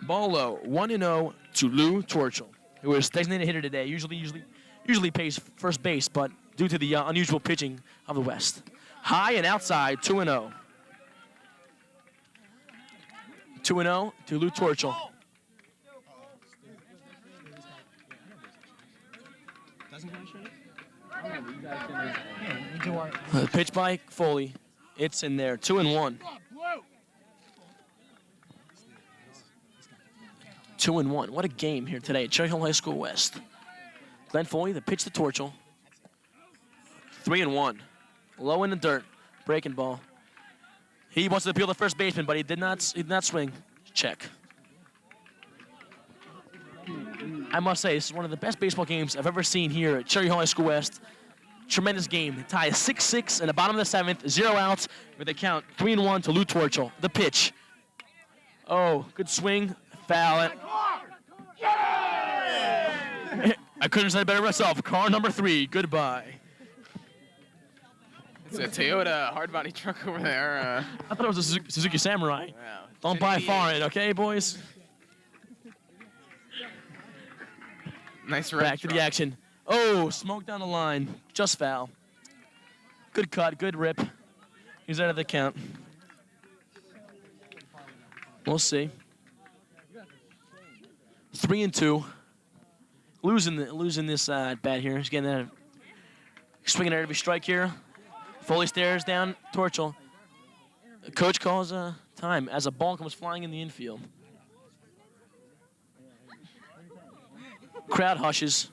ball low. 1-0 to Lou Torchel, who is designated hitter today. Usually plays first base, but due to the unusual pitching of the West. High and outside, 2-0. 2-0 to Lou Torchel. Pitch by Foley. It's in there. 2-1. 2-1. What a game here today at Cherry Hill High School West. Glenn Foley, the pitch to Torchel. 3-1. Low in the dirt. Breaking ball. He wants to appeal to first baseman, but he did not swing. Check. I must say, this is one of the best baseball games I've ever seen here at Cherry Hill High School West. Tremendous game. The tie is 6-6 in the bottom of the seventh. 0 outs with a count 3-1 to Lou Torchel. The pitch. Oh, good swing. Foul it. I couldn't have said it better myself. Car number 3. Goodbye. It's a Toyota hard body truck over there. I thought it was a Suzuki Samurai. Wow. Don't buy Genevieve. foreign, okay, boys? Nice red Back to truck. the action. Oh, smoke down the line. Just foul. Good cut, good rip. He's out of the count. We'll see. 3-2. Losing this at bat here. He's getting a swinging at every strike here. Foley stares down Torchel. Coach calls time as a ball comes flying in the infield. Crowd hushes.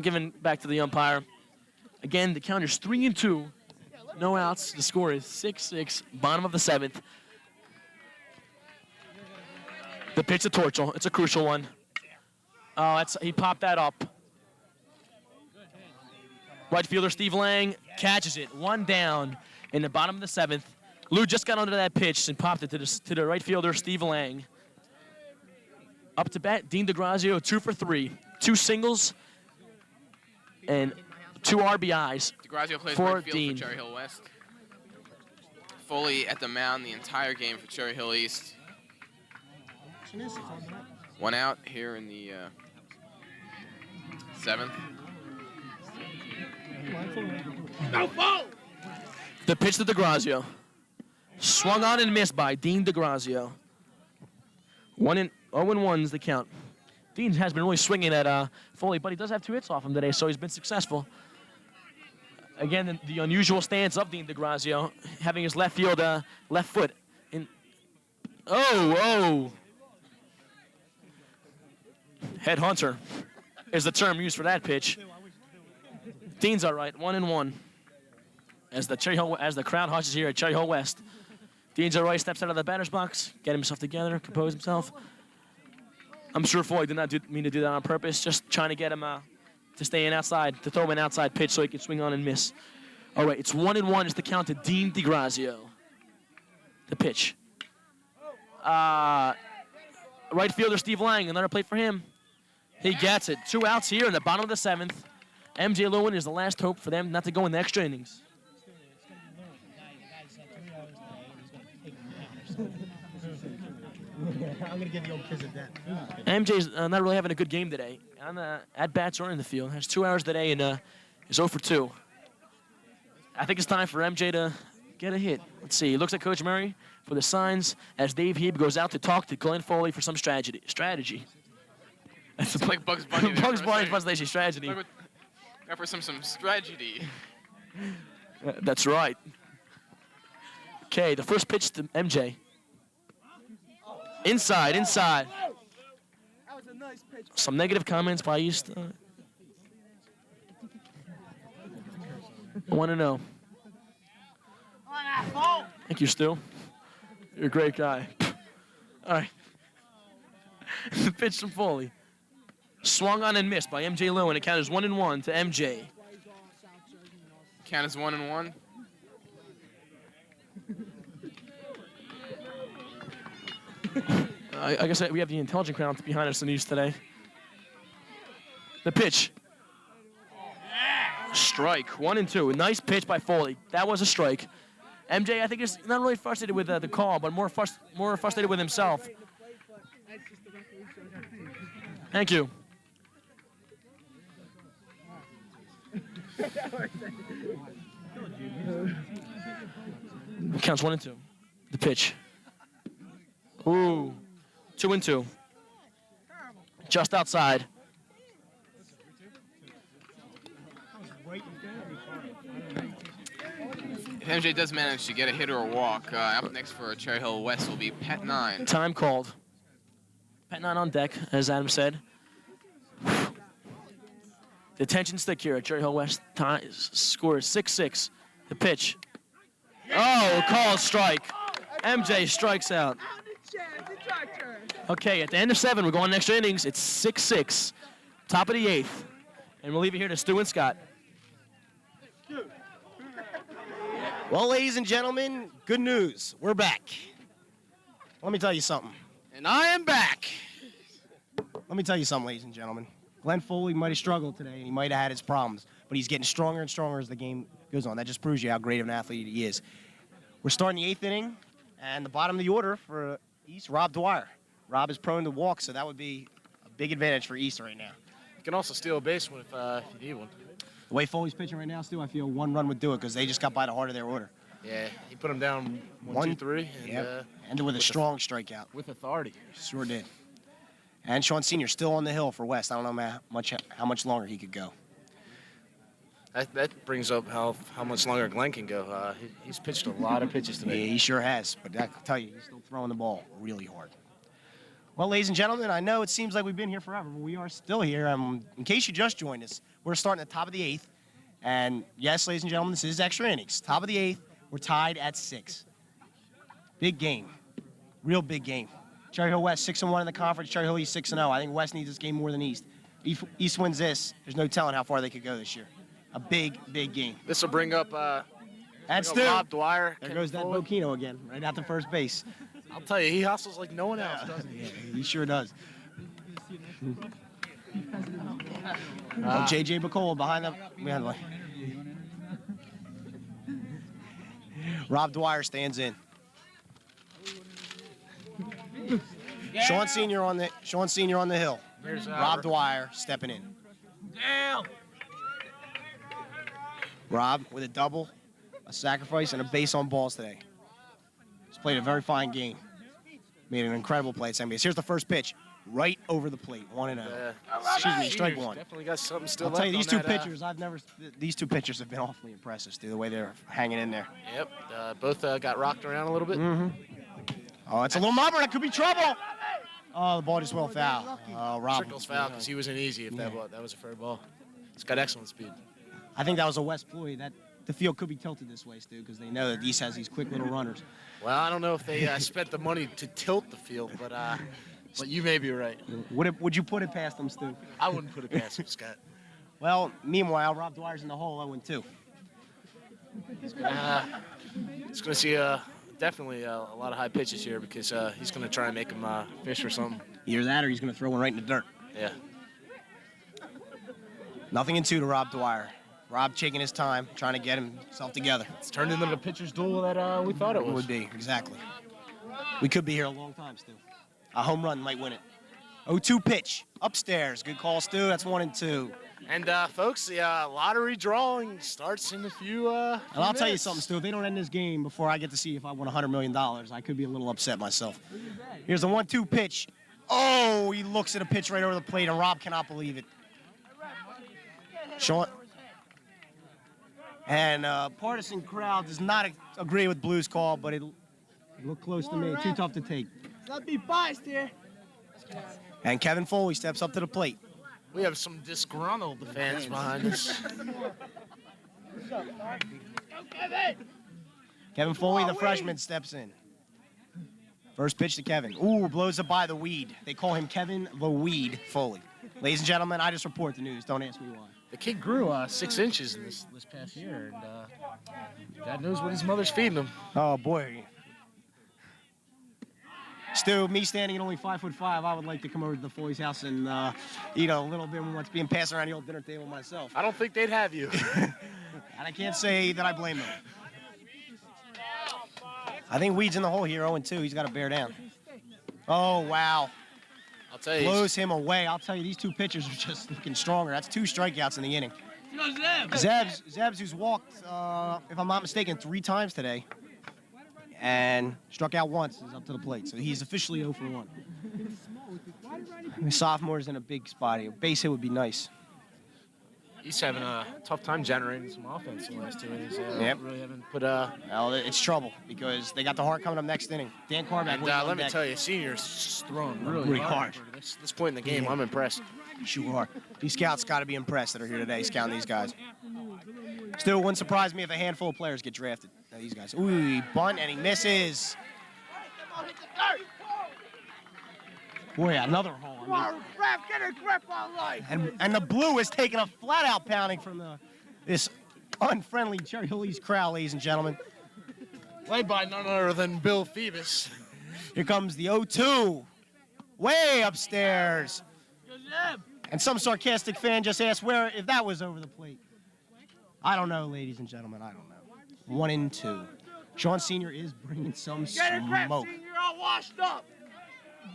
Given back to the umpire. Again, the count is 3-2. No outs. The score is 6-6. Bottom of the seventh. The pitch to Torchel. It's a crucial one. Oh, he popped that up. Right fielder Steve Lang catches it. 1 down in the bottom of the seventh. Lou just got under that pitch and popped it to the right fielder Steve Lang. Up to bat, Dean DeGrazio, 2 for 3. 2 singles and 2 RBIs DeGrazio plays for right field Dean. for Cherry Hill West. Foley at the mound the entire game for Cherry Hill East. 1 out here in the seventh. The pitch to DeGrazio. Swung on and missed by Dean DeGrazio. 0-1 is the count. Dean has been really swinging at Foley, but he does have 2 hits off him today, so he's been successful. Again, the unusual stance of Dean DeGrazio, having his left foot in. Oh! Headhunter is the term used for that pitch. Dean's all right, 1-1. As the crowd hushes here at Cherry Hill West. Dean's all right, steps out of the batter's box, get himself together, compose himself. I'm sure Foley did not mean to do that on purpose, just trying to get him to stay in outside, to throw him an outside pitch so he can swing on and miss. All right, it's 1-1 is the count to Dean DeGrazio. The pitch. Right fielder Steve Lang, another play for him. He gets it. 2 outs here in the bottom of the seventh. MJ Lewin is the last hope for them not to go in the extra innings. I'm gonna give you old kids a debt. MJ's not really having a good game today. On the at-bats or in the field. Has 2 hours today and is 0 for 2. I think it's time for MJ to get a hit. Let's see. He looks at Coach Murray for the signs as Dave Heeb goes out to talk to Glenn Foley for some strategy. That's like Bugs Bunny there Bugs for a Bunny's second. presentation strategy. Go for some strategy. That's right. Okay, the first pitch to MJ. Inside. That was a nice pitch. Some negative comments by East. 1-0. Thank you, Stu. You're a great guy. All right. The pitch from Foley. Swung on and missed by MJ Lewin. It count is 1-1 to MJ. Count is 1-1. I guess we have the intelligent crowd behind us in the East today. The pitch. Strike. 1-2. Nice pitch by Foley. That was a strike. MJ, I think, is not really frustrated with the call, but more frustrated with himself. Thank you. Counts 1-2. The pitch. Ooh. 2-2. Just outside. If MJ does manage to get a hit or a walk, up next for Cherry Hill West will be Pet 9. Time called. Pet 9 on deck, as Adam said. The tension's thick here at Cherry Hill West. Score is 6-6. The pitch. Oh, call strike. MJ strikes out. Okay, at the end of 7, we're going to extra innings. It's 6-6. Top of the 8th. And we'll leave it here to Stu and Scott. Well, ladies and gentlemen, good news. We're back. Let me tell you something. And I am back. Let me tell you something, ladies and gentlemen. Glenn Foley might have struggled today, and he might have had his problems, but he's getting stronger and stronger as the game goes on. That just proves you how great of an athlete he is. We're starting the 8th inning, and the bottom of the order for East, Rob Dwyer. Rob is prone to walk, so that would be a big advantage for East right now. You can also steal a base one if you need one. The way Foley's pitching right now, Stu, I feel one run would do it because they just got by the heart of their order. Yeah, he put him down 1-2-3, and Yep. Ended with a strong strikeout. with authority. Sure did. And Sean Sr. still on the hill for West. I don't know how much longer he could go. That brings up how much longer Glenn can go. He's pitched a lot of pitches Yeah, today. he sure has. But I can tell you, he's still throwing the ball really hard. Well, ladies and gentlemen, I know it seems like we've been here forever, but we are still here. In case you just joined us, we're starting at the top of the 8th. And yes, ladies and gentlemen, this is extra innings. Top of the 8th, we're tied at 6. Big game. Real big game. Cherry Hill West 6-1 in the conference. Cherry Hill East 6-0. I think West needs this game more than East. East wins this. There's no telling how far they could go this year. A big, big game. This will bring up That's Stu. Rob Dwyer. There Kevin goes that Foley. Bokino again, right out to first base. I'll tell you, he hustles like no one else, doesn't he? He sure does. J.J. Bacola behind the Rob Dwyer stands in. Sean Sr. on the hill. Here's Rob Dwyer stepping in. Rob with a double, a sacrifice, and a base on balls today. He's played a very fine game. Made an incredible play at second base. Here's the first pitch, right over the plate, 1-0. Excuse me, strike one. Definitely got something still I'll left tell you, these on two that, pitchers, these two pitchers have been awfully impressive, Stu, the way they're hanging in there. Yep, both got rocked around a little bit. Oh, it's a little mummer. That could be trouble. Oh, the ball just well foul. Oh, Rob. Trickles foul because he wasn't easy if that was a fair ball. It's got excellent speed. I think that was a West ploy. That the field could be tilted this way, Stu, because they know that East has these quick little runners. Well, I don't know if they spent the money to tilt the field, but you may be right. Would you put it past them, Stu? I wouldn't put it past him, Scott. Well, meanwhile, Rob Dwyer's in the hole 0-2. It's going to see definitely a lot of high pitches here because he's going to try and make him fish or something. Either that or he's going to throw one right in the dirt. Yeah. 0-2 to Rob Dwyer. Rob taking his time, trying to get himself together. It's turned into the pitcher's duel that we thought it It was. would be, exactly. We could be here a long time, Stu. A home run might win it. 0-2 pitch, upstairs. Good call, Stu. That's 1-2. And, folks, the lottery drawing starts in a few And I'll tell you minutes. something, Stu. If they don't end this game before I get to see if I won $100 million, I could be a little upset myself. Here's the 1-2 pitch. Oh, he looks at a pitch right over the plate, and Rob cannot believe it. Sean. And partisan crowd does not agree with Blue's call, but it looked close to me. Too tough to take. Let's be biased here. And Kevin Foley steps up to the plate. We have some disgruntled fans behind us. Kevin Foley, the freshman, steps in. First pitch to Kevin. Ooh, blows it by the weed. They call him Kevin the Weed Foley. Ladies and gentlemen, I just report the news. Don't ask me why. The kid grew 6 inches in this past year, and God knows what his mother's feeding him. Oh, boy. Stu, me standing at only 5'5", I would like to come over to the Foley's house and eat a little bit of what's being passed around the old dinner table myself. I don't think they'd have you. And I can't say that I blame them. I think Weed's in the hole here, 0-2. He's got to bear down. Oh, wow. I'll tell you. Blows him away. I'll tell you, these two pitchers are just looking stronger. That's 2 strikeouts in the inning. Zebs, who's walked, if I'm not mistaken, 3 times today, and struck out once, is up to the plate. So he's officially 0 for 1. The sophomore's in a big spot here. Base hit would be nice. He's having a tough time generating some offense in the last 2 innings. Yep. Really haven't put Well, it's trouble because they got the Hart coming up next inning. Dan Carback. let me tell you, Senior's throwing really hard. This point in the game, I'm impressed. You sure are. These scouts got to be impressed that are here today scouting these guys. Still, wouldn't surprise me if a handful of players get drafted. Now, these guys. Ooh, he bunt and he misses. Boy, another hole. Get a grip on life. And the blue is taking a flat-out pounding from this unfriendly Cherry Hill East crowd, ladies and gentlemen. Played by none other than Bill Phoebus. Here comes the 0-2. Way upstairs. And some sarcastic fan just asked if that was over the plate. I don't know, ladies and gentlemen. I don't know. 1-2. Sean Sr. is bringing some smoke. You're all washed up.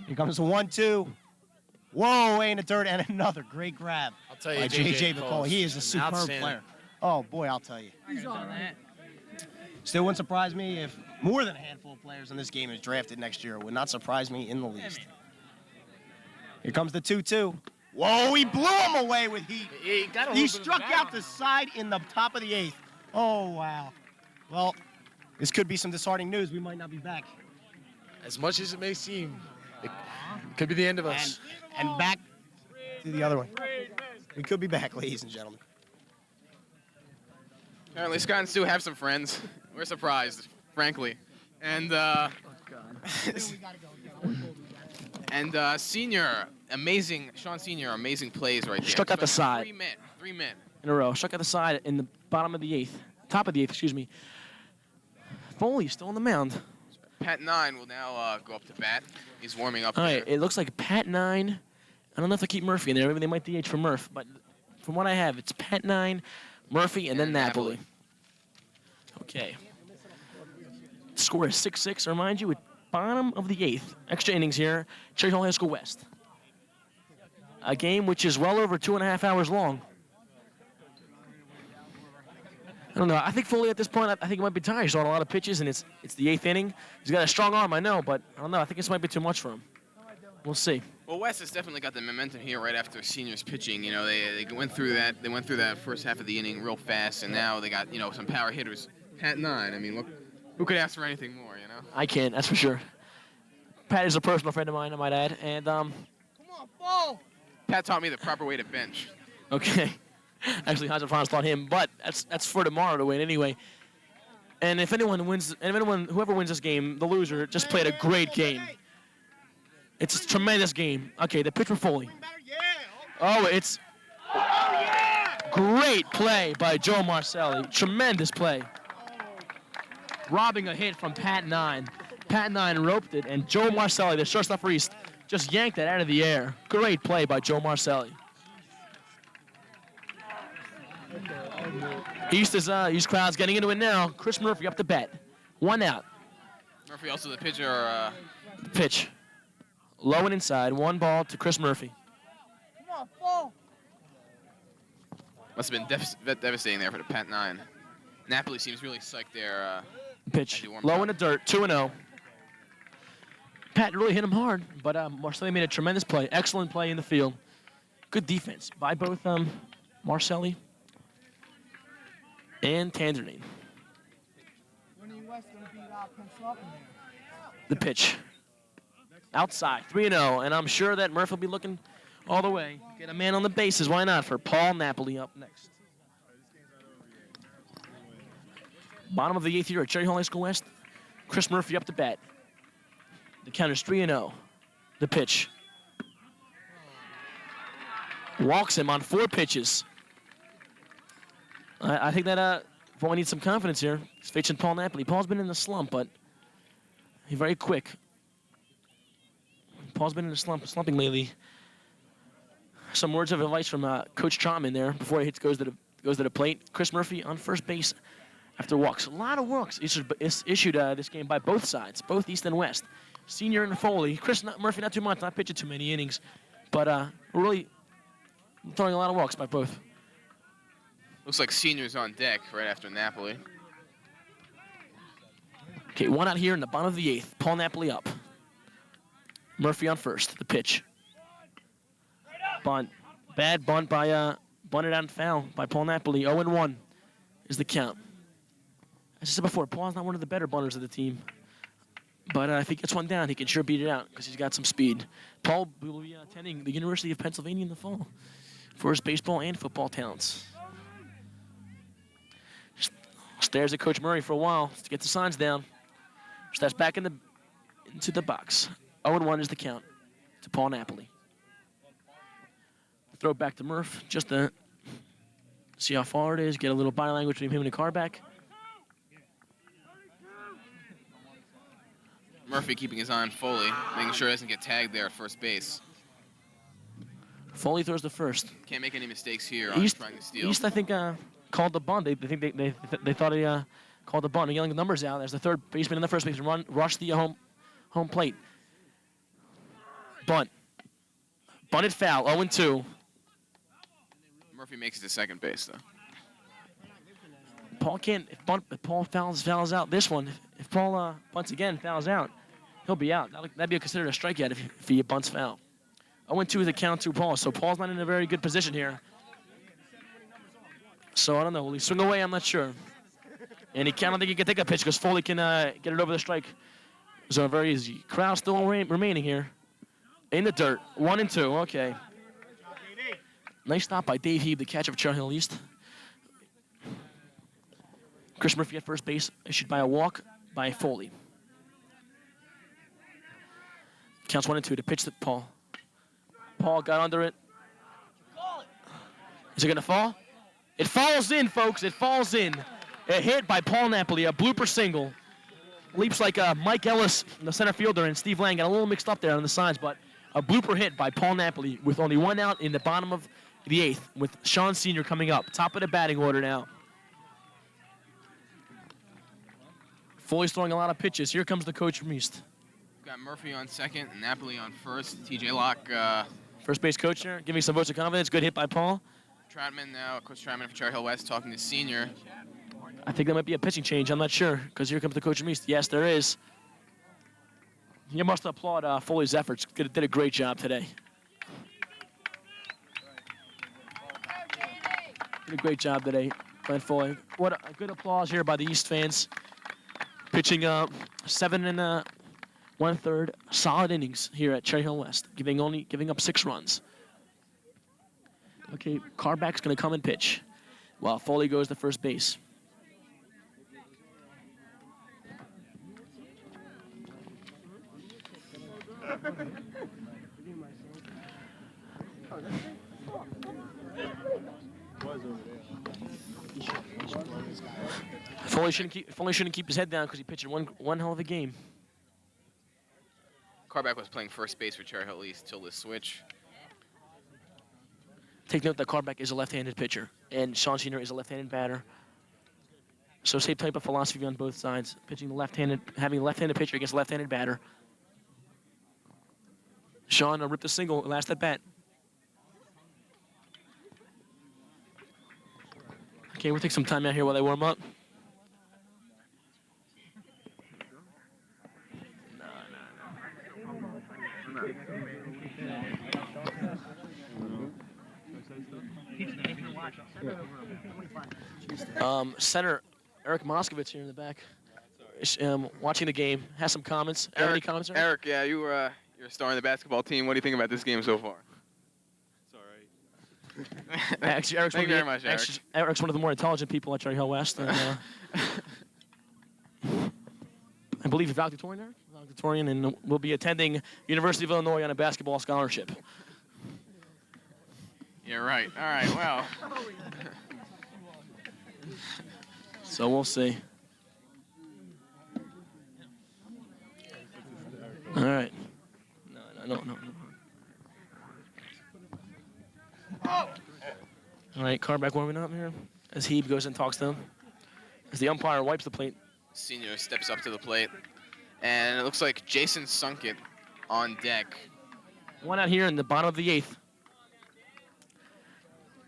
Here comes the 1-2. Whoa, way in the dirt, and another great grab. I'll tell you, by J.J. McCall. He is a an superb outstanding player. Oh, boy, I'll tell you. He's on that. Still wouldn't surprise me if more than a handful of players in this game is drafted next year. It would not surprise me in the least. Here comes the 2-2. Whoa, he blew him away with heat. He struck out the side in the top of the 8th. Oh, wow. Well, this could be some disheartening news. We might not be back. As much as it may seem, it could be the end of us. And back to the other one. We could be back, ladies and gentlemen. Apparently, Scott and Stu have some friends. We're surprised, frankly. And Senior, amazing. Sean Senior, amazing plays right there. Struck out the side. 3 men. In a row. Struck out the side in the bottom of the 8th. Top of the 8th, excuse me. Foley's still on the mound. Pat 9 will now go up to bat. He's warming up All there. right, it looks like Pat 9. I don't know if they keep Murphy in there. Maybe they might DH for Murph. But from what I have, it's Pat 9, Murphy, and then Napoli. Okay. Score is 6-6. I remind you, at bottom of the 8th. Extra innings here. Cherry Hill High School West. A game which is well over 2.5 hours long. I don't know. I think Foley at this point, I think he might be tired. He's on a lot of pitches, and it's the 8th inning. He's got a strong arm, I know, but I don't know. I think this might be too much for him. We'll see. Well, West has definitely got the momentum here right after Senior's pitching. You know, they went through that. They went through that first half of the inning real fast, and now they got some power hitters. Pat 9. I mean, look, who could ask for anything more? You know. I can't. That's for sure. Pat is a personal friend of mine, I might add, and Come on, ball. Pat taught me the proper way to bench. okay. Actually, Hansen Franz taught him, but that's for tomorrow to win anyway. And if anyone wins, whoever wins this game, the loser just played a great game. It's a tremendous game. Okay, the pitch for Foley. Oh, it's great play by Joe Marcelli. Tremendous play. Robbing a hit from Pat 9. Pat 9 roped it, and Joe Marcelli, the shortstop for East, just yanked it out of the air. Great play by Joe Marcelli. East crowd's getting into it now. Chris Murphy up to bat. 1 out. Murphy also the pitcher. Pitch. Low and inside. 1 ball to Chris Murphy. Come on, ball. Must have been devastating there for the Pat 9. Napoli seems really psyched there. Pitch. Low in the dirt. 2-0. Pat really hit him hard, but Marcelli made a tremendous play. Excellent play in the field. Good defense by both Marcelli and Tandernine. The pitch. Outside. 3-0, and I'm sure that Murph will be looking all the way. Get a man on the bases. Why not? For Paul Napoli up next. Bottom of the 8th here at Cherry Hill High School West. Chris Murphy up to bat. The counter's 3-0. The pitch. Walks him on 4 pitches. I think that Foley needs some confidence here. He's facing Paul Napoli. Paul's been in the slump, but he's very quick. Paul's been in a slumping lately. Some words of advice from Coach Trotman there before he goes to the plate. Chris Murphy on first base after walks. A lot of walks issued this game by both sides, both East and West. Senior and Foley. Chris Murphy not too much, not pitching too many innings, but really throwing a lot of walks by both. Looks like Senior's on deck right after Napoli. Okay, one out here in the bottom of the 8th. Paul Napoli up. Murphy on first. The pitch. Bunt. Bad bunt by bunted out and foul by Paul Napoli. 0-1 is the count. As I said before, Paul's not one of the better bunters of the team. But if he gets one down, he can sure beat it out because he's got some speed. Paul will be attending the University of Pennsylvania in the fall for his baseball and football talents. Stares at Coach Murray for a while to get the signs down. Steps back into the box. 0-1 is the count to Paul Napoli. Throw back to Murph just to see how far it is. Get a little body language between him and the Carback. Murphy keeping his eye on Foley, making sure he doesn't get tagged there at first base. Foley throws the first. Can't make any mistakes here on trying to steal. East, I think, called the bunt. They thought he called the bunt. They're yelling the numbers out as the third baseman and the first baseman rush the home plate. Bunt. Bunted foul. 0-2. Murphy makes it to second base, though. Paul can't. If Paul fouls out this one, if Paul bunts again, fouls out, he'll be out. That'd be considered a strikeout if he bunts foul. 0-2 is the count to Paul. So Paul's not in a very good position here. So I don't know. Will he swing away? I'm not sure. And I don't think he can take a pitch because Foley can get it over the strike zone very easy. Crowd still remaining here. In the dirt. 1-2. Okay. Nice stop by Dave Heeb, the catcher of Cherry Hill East. Chris Murphy at first base, issued by a walk by Foley. Counts 1-2 to pitch to Paul. Paul got under it. Is it going to fall? It falls in, folks. It falls in. A hit by Paul Napoli, a blooper single. Leaps like Mike Ellis, the center fielder, and Steve Lang got a little mixed up there on the sides, but a blooper hit by Paul Napoli with only one out in the bottom of the 8th, with Sean Sr. coming up. Top of the batting order now. Foley's throwing a lot of pitches. Here comes the coach from East. Got Murphy on second, and Napoli on first. TJ Locke. First base coach here, giving some votes of confidence. Good hit by Paul. Trotman now, Coach Trotman from Cherry Hill West talking to Senior. I think there might be a pitching change. I'm not sure, because here comes the coach from East. Yes, there is. You must applaud Foley's efforts. Did a great job today. Did a great job today, Glenn Foley. What a good applause here by the East fans. Pitching 7 1/3 solid innings here at Cherry Hill West, giving up 6 runs. Okay, Carback's going to come and pitch while Foley goes to first base. Foley shouldn't keep his head down because he pitched one hell of a game. Carback was playing first base for Cherry Hill East till the switch. Take note that Carback is a left-handed pitcher, and Sean Senior is a left-handed batter. So same type of philosophy on both sides. Having a left-handed pitcher against a left-handed batter. Sean ripped a single last at bat. Okay, we'll take some time out here while they warm up. Center Eric Moskovitz here in the back, watching the game, has some comments. Any comments? Eric, yeah, you're a star in the basketball team. What do you think about this game so far? It's all right. Actually, Thank you very much, Eric. Eric's one of the more intelligent people at Cherry Hill West. And, I believe he's valedictorian, Eric? Valedictorian, and will be attending University of Illinois on a basketball scholarship. Yeah, right. All right, well. So we'll see. All right. No. All right, Carback warming up here as Hebe goes and talks to him. As the umpire wipes the plate. Senior steps up to the plate, and it looks like Jason Sunkett on deck. One out here in the bottom of the 8th.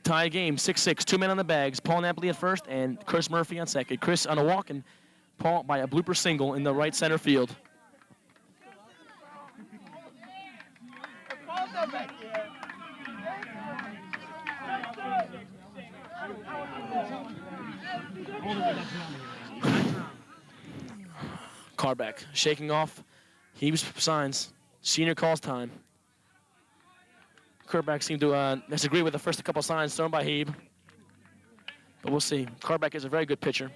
Tie game, 6-6. 2 men on the bags. Paul Napoli at first and Chris Murphy on second. Chris on a walk and Paul by a blooper single in the right center field. Carback shaking off. Heaves signs. Senior calls time. Carback seemed to disagree with the first couple signs thrown by Hebe. But we'll see. Carback is a very good pitcher.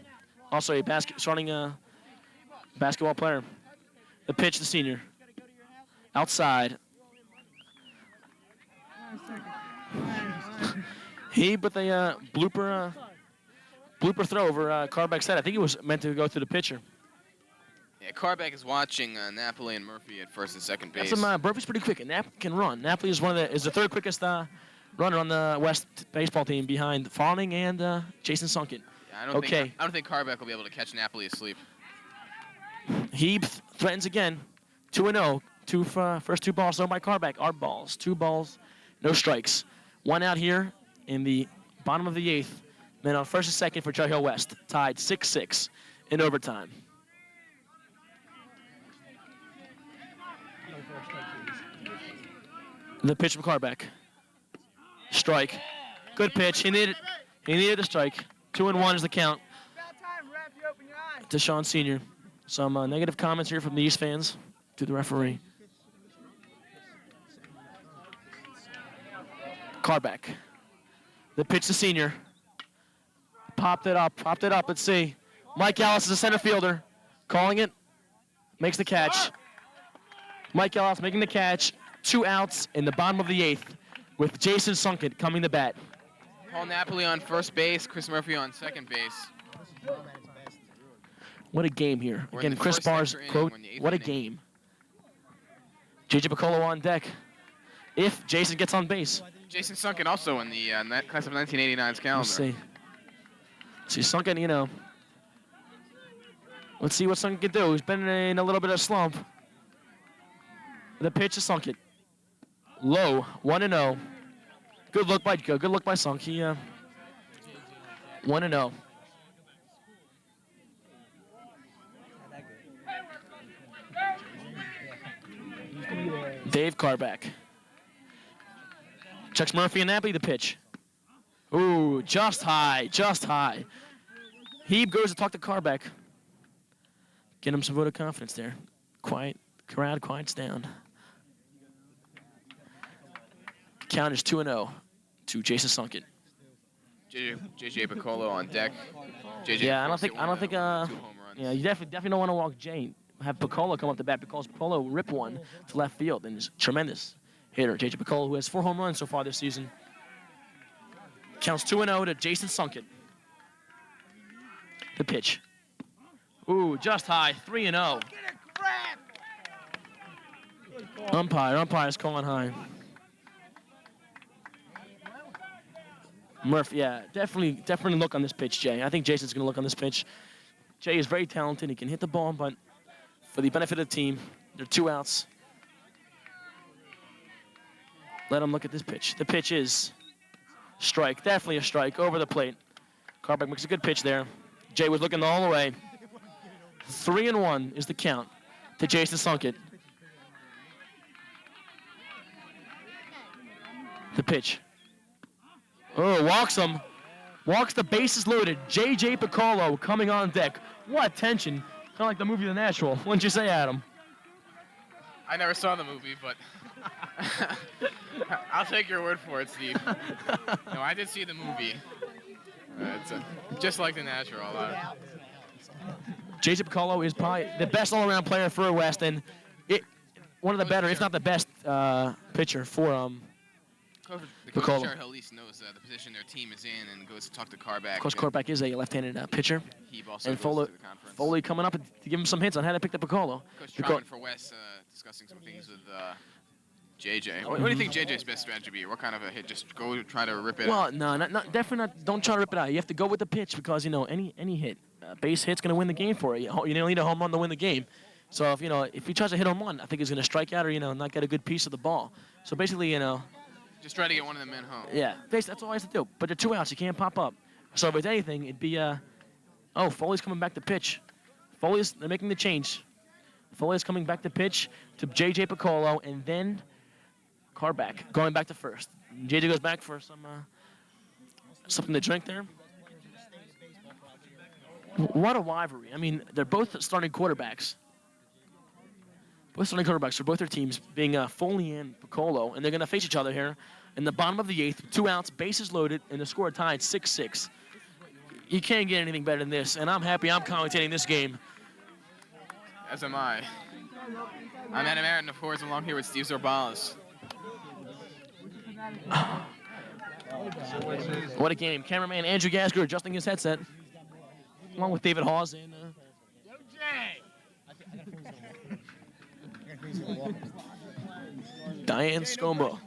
Also a starting basketball player. The pitch, the senior. Outside. Hebe with a blooper throw over Carback's head. I think he was meant to go through the pitcher. Yeah, Carback is watching Napoli and Murphy at first and second base. Murphy's pretty quick, and Napoli can run. Napoli is the third quickest runner on the West baseball team behind Fawning and Jason Sunkett. Yeah, I don't think Carback will be able to catch Napoli asleep. He threatens again. 2-0. First 2 balls thrown by Carback. Our balls. 2 balls, no strikes. 1 out here in the bottom of the 8th. Then on first and second for Cherry Hill West. Tied 6-6 in overtime. The pitch from Carback. Strike. Good pitch. He needed a strike. 2-1 is the count to Sean Sr. Some negative comments here from the East fans to the referee. Carback. The pitch to Senior. Popped it up. Let's see. Mike Ellis is a center fielder. Calling it. Makes the catch. Mike Ellis making the catch. 2 outs in the bottom of the 8th with Jason Sunkett coming to bat. Paul Napoli on first base, Chris Murphy on second base. What a game here. We're in Again, the Chris first Barr's extra inning, quote, we're in the 8th what a inning. game. J.J. Piccolo on deck if Jason gets on base. Jason Sunkett also in the class of 1989's calendar. Let's see. See, Sunkett, let's see what Sunkett can do. He's been in a little bit of a slump. The pitch to Sunkett. Low, 1-0. Good look by Sunk. He 1-0. Dave Carback. Checks Murphy and Napoli the pitch. Ooh, just high. Hebe goes to talk to Carback. Get him some vote of confidence there. Crowd quiets down. Count is 2-0 to Jason Sunkett. JJ Piccolo on deck. JJ Yeah, I don't think. 2 home runs. Yeah, you definitely don't want to walk Jane. Have Piccolo come up the bat because Piccolo ripped one to left field and is a tremendous hitter. JJ Piccolo, who has 4 home runs so far this season. Counts 2-0 to Jason Sunkett. The pitch. Ooh, just high, 3-0. Umpire's calling high. Murphy, yeah, definitely look on this pitch, Jay. I think Jason's going to look on this pitch. Jay is very talented. He can hit the ball, but for the benefit of the team, there are 2 outs. Let him look at this pitch. The pitch is strike, definitely a strike over the plate. Carback makes a good pitch there. Jay was looking all the way. 3-1 is the count to Jason Sunkett. The pitch. Oh, walks him. Walks the bases loaded. J.J. Piccolo coming on deck. What tension. Kind of like the movie The Natural. Wouldn't you say, Adam? I never saw the movie, but I'll take your word for it, Steve. No, I did see the movie. It's just like The Natural. J.J. Piccolo is probably the best all-around player for West, and one of the better, if not the best, pitcher for The coach Piccolo. of Cherry Hill East knows the position their team is in and goes to talk to Carback. Of course, Carback is a left-handed pitcher. He also And goes to the conference. Foley coming up to give him some hints on how to pick the Piccolo. Coach Troutman for West discussing some things with JJ. What do you think JJ's best strategy be? What kind of a hit? Just go try to rip it Well, out? no, definitely not. Don't try to rip it out. You have to go with the pitch because any hit, base hit's gonna win the game for you. You don't need a home run to win the game. So if he tries to hit home run, I think he's gonna strike out or not get a good piece of the ball. So basically, Just try to get one of the men home. yeah, that's all he has to do. But they're 2 outs. You can't pop up. So if it's anything, it'd be Foley's coming back to pitch. They're making the change. Foley's coming back to pitch to J.J. Piccolo, and then Carback going back to first. J.J. goes back for something to drink there. What a rivalry. I mean, they're both starting quarterbacks. Both starting quarterbacks for both their teams, being Foley and Piccolo, and they're going to face each other here in the bottom of the 8th, 2 outs, bases loaded, and the score tied 6-6. You can't get anything better than this, and I'm happy I'm commentating this game. As am I. I'm Adam Aaron, of course, along here with Steve Zorbalas. What a game. Cameraman Andrew Gasker adjusting his headset, along with David Hawes and Diane Scombo.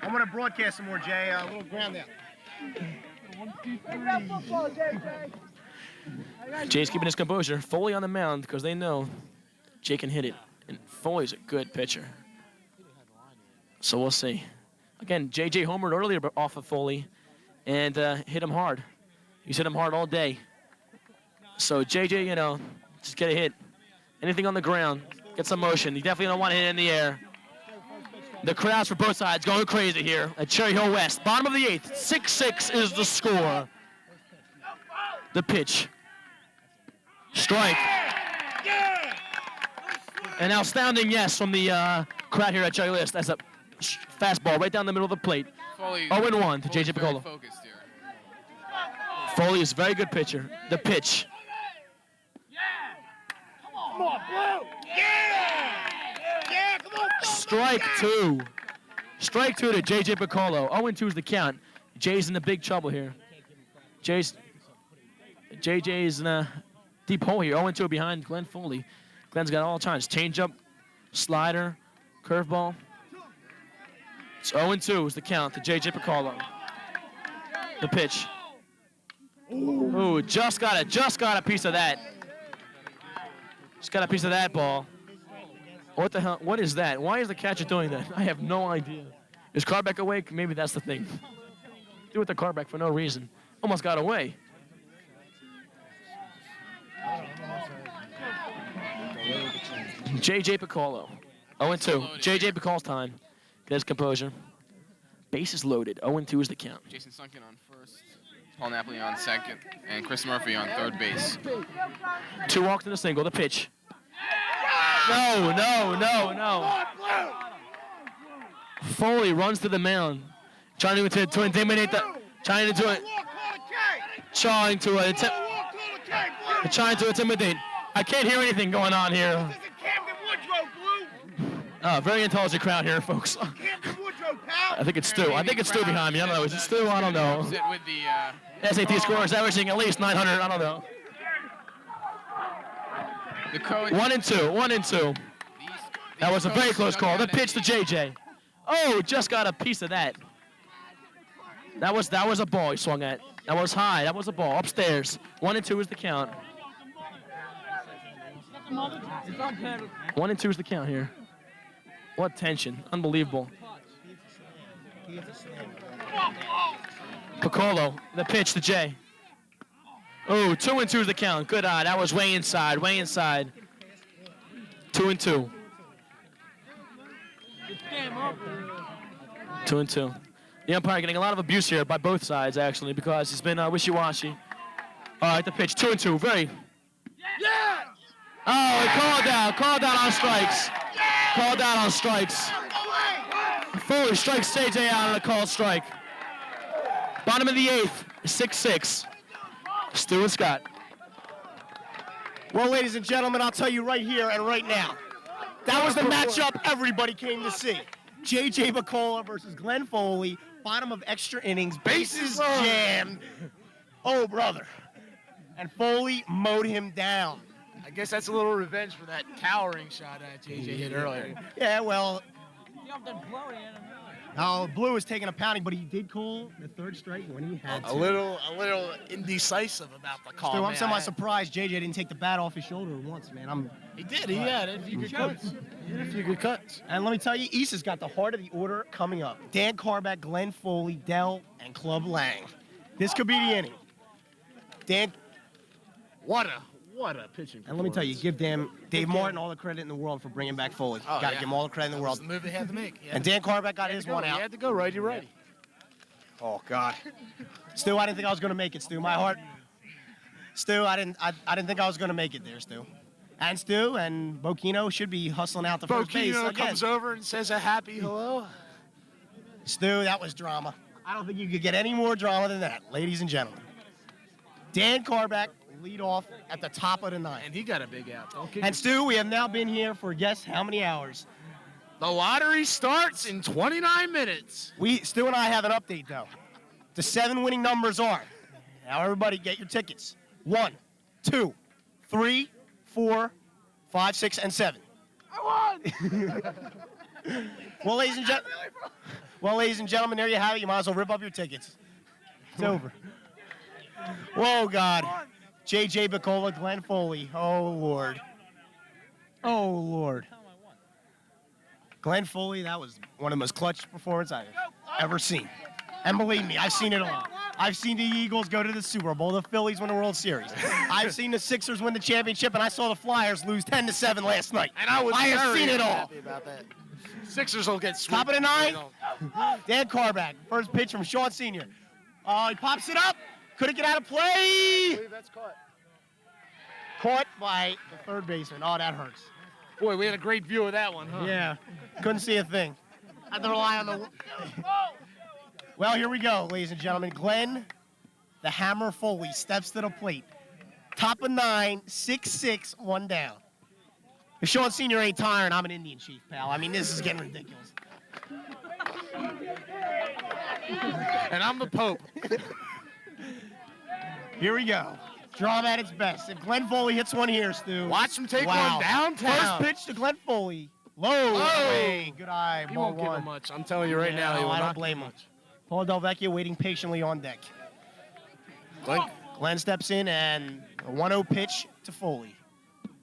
I'm going to broadcast some more, Jay. A little ground out. Jay's keeping his composure. Foley on the mound because they know Jay can hit it. And Foley's a good pitcher. So we'll see. Again, J.J. homered earlier off of Foley and hit him hard. He's hit him hard all day. So J.J., just get a hit. Anything on the ground, get some motion. You definitely don't want to hit it in the air. The crowds for both sides going crazy here at Cherry Hill West. Bottom of the 8th, 6-6 is the score. The pitch. Strike. An astounding yes from the crowd here at Cherry Hill West. That's a fastball right down the middle of the plate. Foley, 0-1 to J.J. Piccolo. Focused here. Foley is a very good pitcher. The pitch. Come on, Blue! Yeah, come on! Strike 2. Strike 2 to J.J. Piccolo. 0-2 is the count. Jay's in the big trouble here. JJ's in a deep hole here. 0-2 behind Glenn Foley. Glenn's got all times. Changeup, slider, curveball. It's 0-2 is the count to J.J. Piccolo. The pitch. Ooh, just got a piece of that. Just got a piece of that ball. What the hell? What is that? Why is the catcher doing that? I have no idea. Is Carback awake? Maybe that's the thing. Do it to Carback for no reason. Almost got away. J.J. Piccolo. 0-2. J.J. Piccolo's time. Get his composure. Bases loaded. 0-2 is the count. Jason Sunken on first, Paul Napoli on second, and Chris Murphy on third base. 2 walks and a single. The pitch. No. Foley runs to the mound, trying to intimidate trying to intimidate. I can't hear anything going on here. Very intelligent crowd here, folks. I think it's Stu. I think it's Stu behind me. I don't know. Is it Stu? I don't know. Sit with the SAT scores averaging at least 900. I don't know. coach. 1-2. That was a very close call. The pitch to JJ. Oh, just got a piece of that. That was a ball he swung at. That was high. That was a ball upstairs. 1-2 is the count. 1-2 is the count here. What tension. Unbelievable. Piccolo, the pitch to Jay. Oh, 2-2 is the count. Good eye. That was way inside. 2-2. 2-2. The umpire getting a lot of abuse here by both sides, actually, because he's been wishy-washy. All right, the pitch. 2-2. Very. Yeah! Oh, he called out on strikes. Called out on strikes. Foley strikes JJ out on a called strike. Bottom of the 8th, 6-6. Stu and Scott. Well, ladies and gentlemen, I'll tell you right here and right now. That was the matchup everybody came to see. J.J. Piccolo versus Glenn Foley. Bottom of extra innings. Bases jammed. Oh, brother. And Foley mowed him down. I guess that's a little revenge for that towering shot JJ hit earlier. Yeah, well. Oh, Blue is taking a pounding, but he did call the third strike when he had to. A little indecisive about the call. Stu, I'm man. semi-surprised JJ didn't take the bat off his shoulder once, man. He did. He had a few good cuts. And let me tell you, East has got the heart of the order coming up. Dan Carback, Glenn Foley, Dell, and Club Lang. This could be the inning. Dan, What a pitching. and let me tell you, give Dave Martin all the credit in the world for bringing back Foley. Oh, Got to yeah. give him all the credit in the That was world. the move they had to make. Yeah. And Dan Carback got his one He out. had to go righty. Oh God, Stu, I didn't think I was gonna make it, Stu. My heart, Stu, I didn't think I was gonna make it there, Stu. And Stu and Bokino should be hustling out the first base Bokino again. comes over and says a happy hello. Stu, that was drama. I don't think you could get any more drama than that, ladies and gentlemen. Dan Carback lead off at the top of the ninth. And he got a big out. Don't kick And Stu, we have now been here for guess how many hours? The lottery starts in 29 minutes. Stu and I have an update though. The 7 winning numbers are. Now everybody get your tickets. 1, 2, 3, 4, 5, 6, and 7. I won. Well, ladies and gentlemen, there you have it. You might as well rip up your tickets. It's over. Whoa, God. J.J. Bacola, Glenn Foley. Oh, Lord. Oh, Lord. Glenn Foley, that was one of the most clutch performances I've ever seen. And believe me, I've seen it all. I've seen the Eagles go to the Super Bowl, the Phillies win the World Series. I've seen the Sixers win the championship, and I saw the Flyers lose 10-7 last night. And I have very seen it all. happy about that. Sixers will get swept. Top of the ninth, Dan Carback. First pitch from Sean Sr. He pops it up. Couldn't get out of play. That's caught. Caught by the third baseman. Oh, that hurts. Boy, we had a great view of that one, huh? Yeah. Couldn't see a thing. Had to rely on the... Well, here we go, ladies and gentlemen. Glenn, the Hammer Foley, steps to the plate. Top of 9, 6-6, 1 down. If Sean Sr. ain't tiring, I'm an Indian chief, pal. I mean, this is getting ridiculous. And I'm the Pope. Here we go. Drama at its best. If Glenn Foley hits one here, Stu. Watch him take wow. one downtown. First pitch to Glenn Foley. Low. Hey, good eye. He Ball won't give one. him much. I'm telling you right now, he will I not don't blame give him. much. Paul Delvecchio waiting patiently on deck. Glenn steps in and a 1-0 pitch to Foley.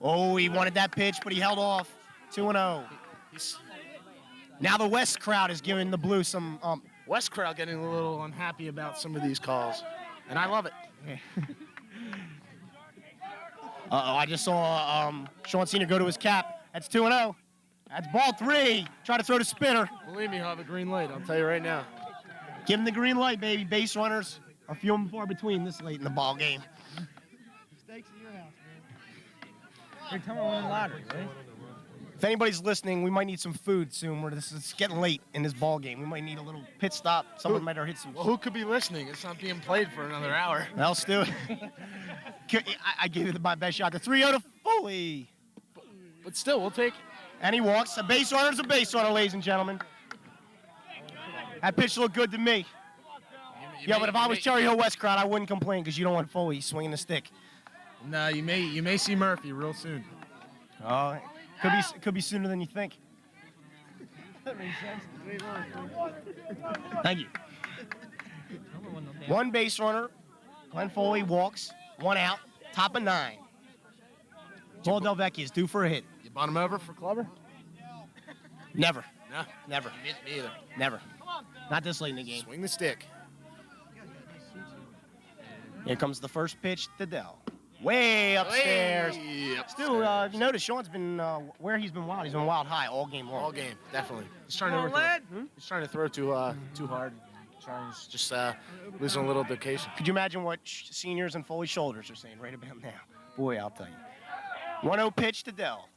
Oh, he wanted that pitch, but he held off. 2-0. Now the West crowd is giving the Blue some West crowd getting a little unhappy about some of these calls, and I love it. Uh-oh, I just saw Sean Sr. go to his cap. That's 2-0. That's ball 3. Try to throw the spinner. Believe me, he'll have a green light. I'll tell you right now. Give him the green light, baby. Base runners are few and far between this late in the ball game. Steaks in your house, man. Hey, tell me one lottery, right? If anybody's listening, we might need some food soon. It's getting late in this ball game. We might need a little pit stop. Someone might have hit some. Well, who could be listening? It's not being played for another hour. Well, Stu, I gave it my best shot. The 3-0 to Foley. But still, we'll take it. And he walks. A base runner's a base runner, ladies and gentlemen. That pitch looked good to me. Yeah, but if I was Cherry Hill West crowd, I wouldn't complain because you don't want Foley swinging the stick. No, you may see Murphy real soon. Oh, could be sooner than you think. That makes sense. Thank you. One base runner. Glenn Foley walks. 1 out. Top of 9. Paul Delvecchio is due for a hit. You bought him over for Clubber? Never. No. Never. Me either. Never. Not this late in the game. Swing the stick. Here comes the first pitch to Dell. Way upstairs. Still, if you notice, Sean's been where he's been wild. He's been wild high all game long. All game, definitely. He's trying to overthrow. He's trying to throw too hard. Just losing a little location. Could you imagine what seniors and Foley shoulders are saying right about now? Boy, I'll tell you. 1-0 pitch to Dell.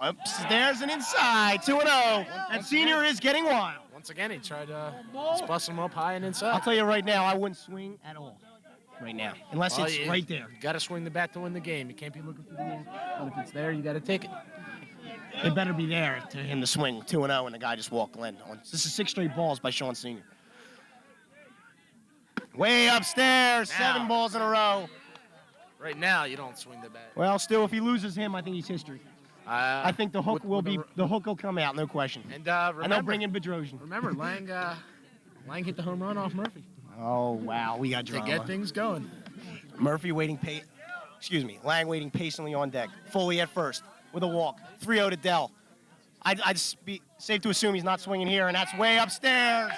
Upstairs and inside. 2-0. And senior is getting wild. Once again, he tried he's busting him up high and inside. I'll tell you right now, I wouldn't swing at all right now, unless it's right there. You got to swing the bat to win the game. You can't be looking for the game. But if it's there, you got to take it. It better be there to him to swing 2-0, and the guy just walked Glenn. This is 6 straight balls by Sean Sr. Way upstairs, Now. 7 balls in a row. Right now, you don't swing the bat. Well, still, if he loses him, I think he's history. I think the hook with will come out, no question. And And they'll remember, bring in Bedrosian. remember, Lang hit the home run off Murphy Oh wow, we got to drama. get things going. Murphy Lang waiting patiently on deck. Foley at first with a walk. 3-0 to Dell. I'd be safe to assume he's not swinging here, and that's way upstairs.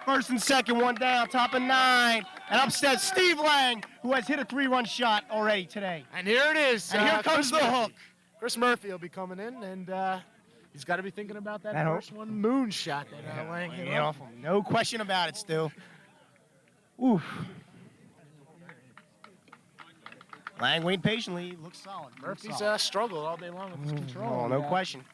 First and second, one down, top of 9. And upstairs, Steve Lang, who has hit a 3-run shot already today. And here it is. And here comes Chris the Murphy. hook. Chris Murphy will be coming in, and he's got to be thinking about that That hook? first one moon shot that Lang hit Get off. off him. No question about it, Stu. Oof. Lang waiting patiently. Looks solid. Murphy's struggled all day long with his control. Oh, no question.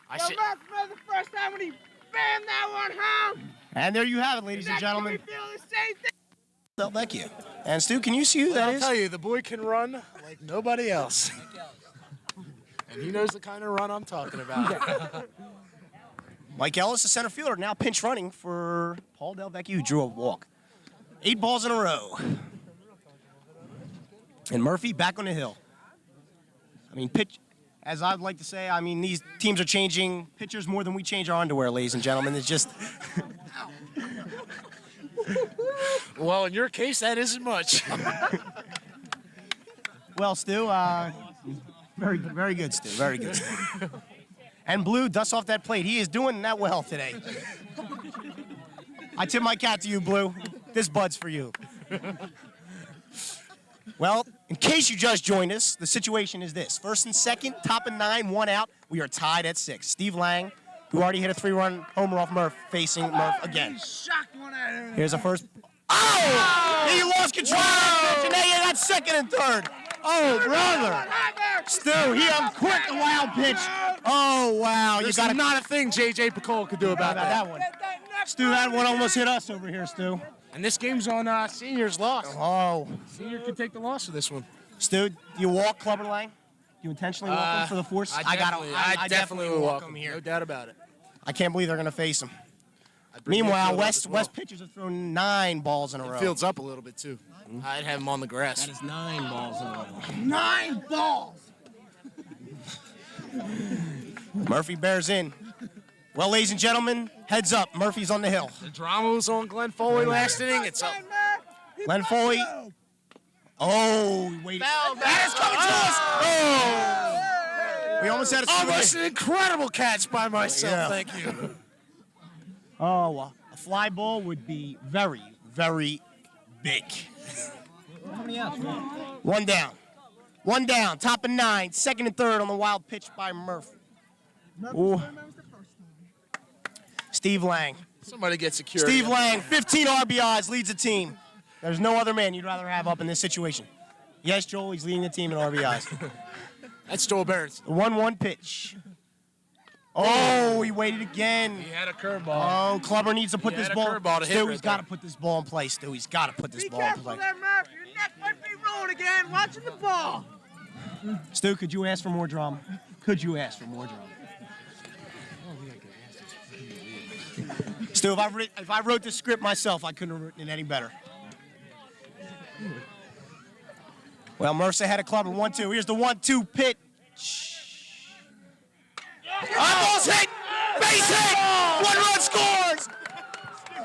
I see. the first time when he bammed that one home. And there you have it, ladies and gentlemen. Feel the same thing. Del Vecchio. And Stu, can you see who that I'll is? tell you, the boy can run like nobody else. And he knows the kind of run I'm talking about. Mike Ellis, the center fielder, now pinch running for Paul Del Vecchio, who drew a walk. 8 balls in a row. And Murphy back on the hill. I mean, as I'd like to say, I mean, these teams are changing pitchers more than we change our underwear, ladies and gentlemen. It's just, Well, in your case, that isn't much. well, Stu, very, very good, Stu. Very good. And Blue, dust off that plate. He is doing that well today. I tip my cap to you, Blue. This bud's for you. Well, in case you just joined us, the situation is this. First and second, top of 9, 1 out. We are tied at 6. Steve Lang, who already hit a 3-run homer off Murph, facing Murph again. Shocked one at him. Here's a first. Oh! He lost control of that pitch, and now you got second and third. Oh, brother. Stu, he quick a wild pitch. Oh, wow. There's you got not a thing J.J. Picola could do about that. one. Stu, that one almost hit us over here, Stu. And this game's on Senior's loss. Oh. Senior could take the loss for this one. Stu, do you walk Clubber Lang? Do you intentionally walk him for the force? I definitely will walk him him here. No doubt about it. I can't believe they're going to face him. I'd bring Meanwhile, Midfield up as well. West pitchers have thrown 9 balls in a row. Field's up a little bit, too. I'd have him on the grass. That is 9 balls in a row. 9 balls. Murphy bears in. Well, ladies and gentlemen, heads up. Murphy's on the hill. The drama was on Glenn Foley last inning. It's up. Glenn Foley. Oh, he waited. That is coming to us. Oh. We almost had a Almost an incredible catch by myself. Yeah. Thank you. Oh, a fly ball would be very, very big. How many outs? 1 down. 1 down. Top of 9. Second and third on the wild pitch by Murphy. Ooh. Steve Lang. Somebody get security. Steve Lang, 15 RBIs, leads the team. There's no other man you'd rather have up in this situation. Yes, Joel, he's leading the team in RBIs. That's Joel Barons. The 1-1 pitch. Oh, he waited again. He had a curveball. Oh, Clubber needs to put He this had a ball. curveball to hit Stu, right he's got to there. put this ball in play. Stu, he's got to put this Be ball in careful play. there, Murph. Your neck might be rolling again. Watching the ball. Stu, could you ask for more drama? Could you ask for more drama? Stu, if I wrote this script myself, I couldn't have written it any better. Well, Mercer had a Clubber 1-2. Here's the 1-2 pitch. Ball's hit! Base hit! 1 run scores!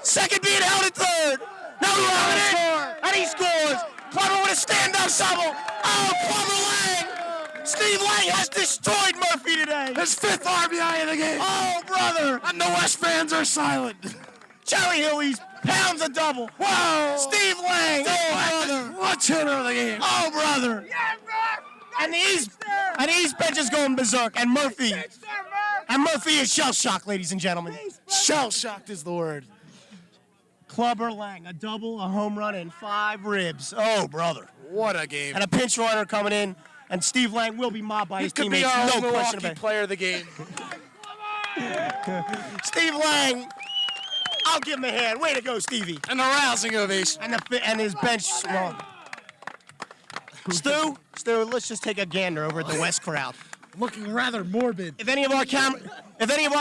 Second being held at third. Now we have it! And he scores! Clubber with a stand-up shovel! Oh, Clubber Lang! Steve Lang has destroyed Murphy today! His 5th RBI of the game. Oh, brother! And the West fans are silent. Cherry Hill East pounds a double! Whoa! Steve Lang! Oh, brother! Clutch hitter of the game. Oh, brother! Yeah, Murph. And the East bench is going berserk, and Murphy is shell-shocked, ladies and gentlemen. Shell-shocked is the word. Clubber Lang, a double, a home run, and 5 ribs. Oh, brother. What a game. And a pinch runner coming in, and Steve Lang will be mobbed by He his could be teammates. our No own question Milwaukee about it. player of the game. Steve Lang, I'll give him a hand. Way to go, Stevie. And a rousing ovation. And his bench. Well, Stu, let's just take a gander over at the West crowd. Looking rather morbid. If any of our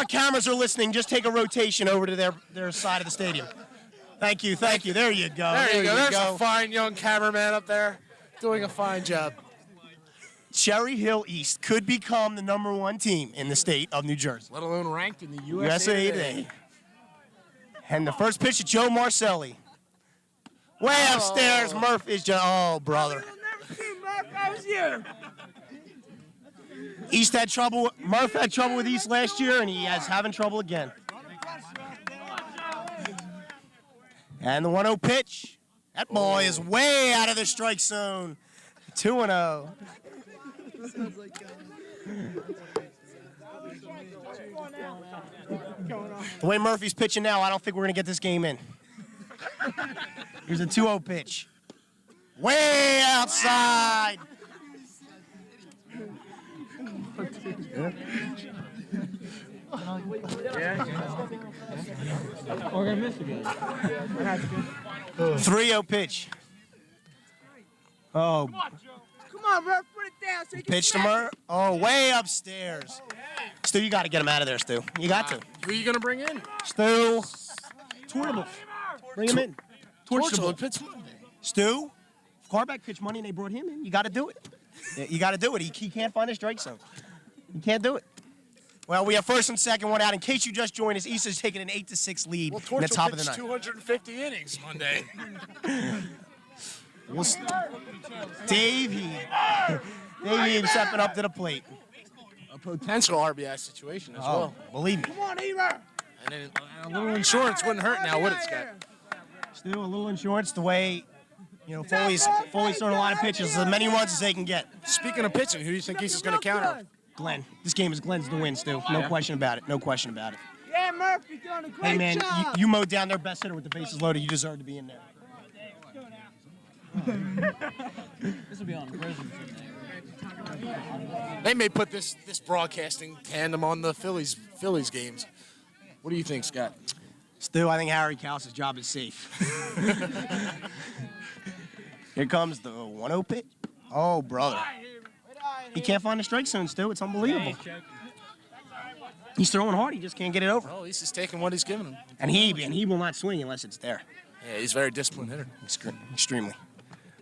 cameras are listening, just take a rotation over to their side of the stadium. Thank you. There you go. There you go. There's a fine young cameraman up there. Doing a fine job. Cherry Hill East could become the #1 team in the state of New Jersey. Let alone ranked in the USA Today. And the first pitch to Joe Marcelli. Way upstairs, Murph is just, oh, brother. East had trouble, Murph had trouble with East last year, and he is having trouble again. And the 1-0 pitch. That ball is way out of the strike zone. 2-0. The way Murphy's pitching now, I don't think we're going to get this game in. Here's a 2-0 pitch. Way outside. We're gonna miss again. 3-0 pitch. Oh, Come on, Murph, put it down so you can pitch to Murph. Oh, way upstairs. Stu, you got to get him out of there, Stu. You got to. Who are you gonna bring in? Stu. Tortable. Bring him in. Torchel. Torchable. Stu. Carback pitched money and they brought him in. You got to do it. You got to do it. He can't find his strike zone. He can't do it. Well, we have first and second, one out. In case you just joined us, East is taking an 8-6 lead in the top of the ninth. 250 innings Monday. Dave Heeb stepping up to the plate. A potential RBI situation as well. Believe me. Come on, Eber. And then a little insurance wouldn't hurt now, would it, Scott? Still a little insurance the way, Foley's throwing a lot of pitches, as many runs as they can get. Speaking of pitching, who do you think East is going to counter? Glenn. This game is Glenn's to win, Stu. No question about it. No question about it. Yeah, Murph, you're doing a great Hey, man, job. you mowed down their best hitter with the bases loaded. You deserve to be in there. This will be on prison. They may put this broadcasting tandem on the Phillies games. What do you think, Scott? Stu, I think Harry Cowles' job is safe. Here comes the 1-0 pitch. Oh, brother. He can't find the strike zone, Stu. It's unbelievable. He's throwing hard. He just can't get it over. Oh, East is taking what he's giving him. And he will not swing unless it's there. Yeah, he's a very disciplined hitter. Extremely.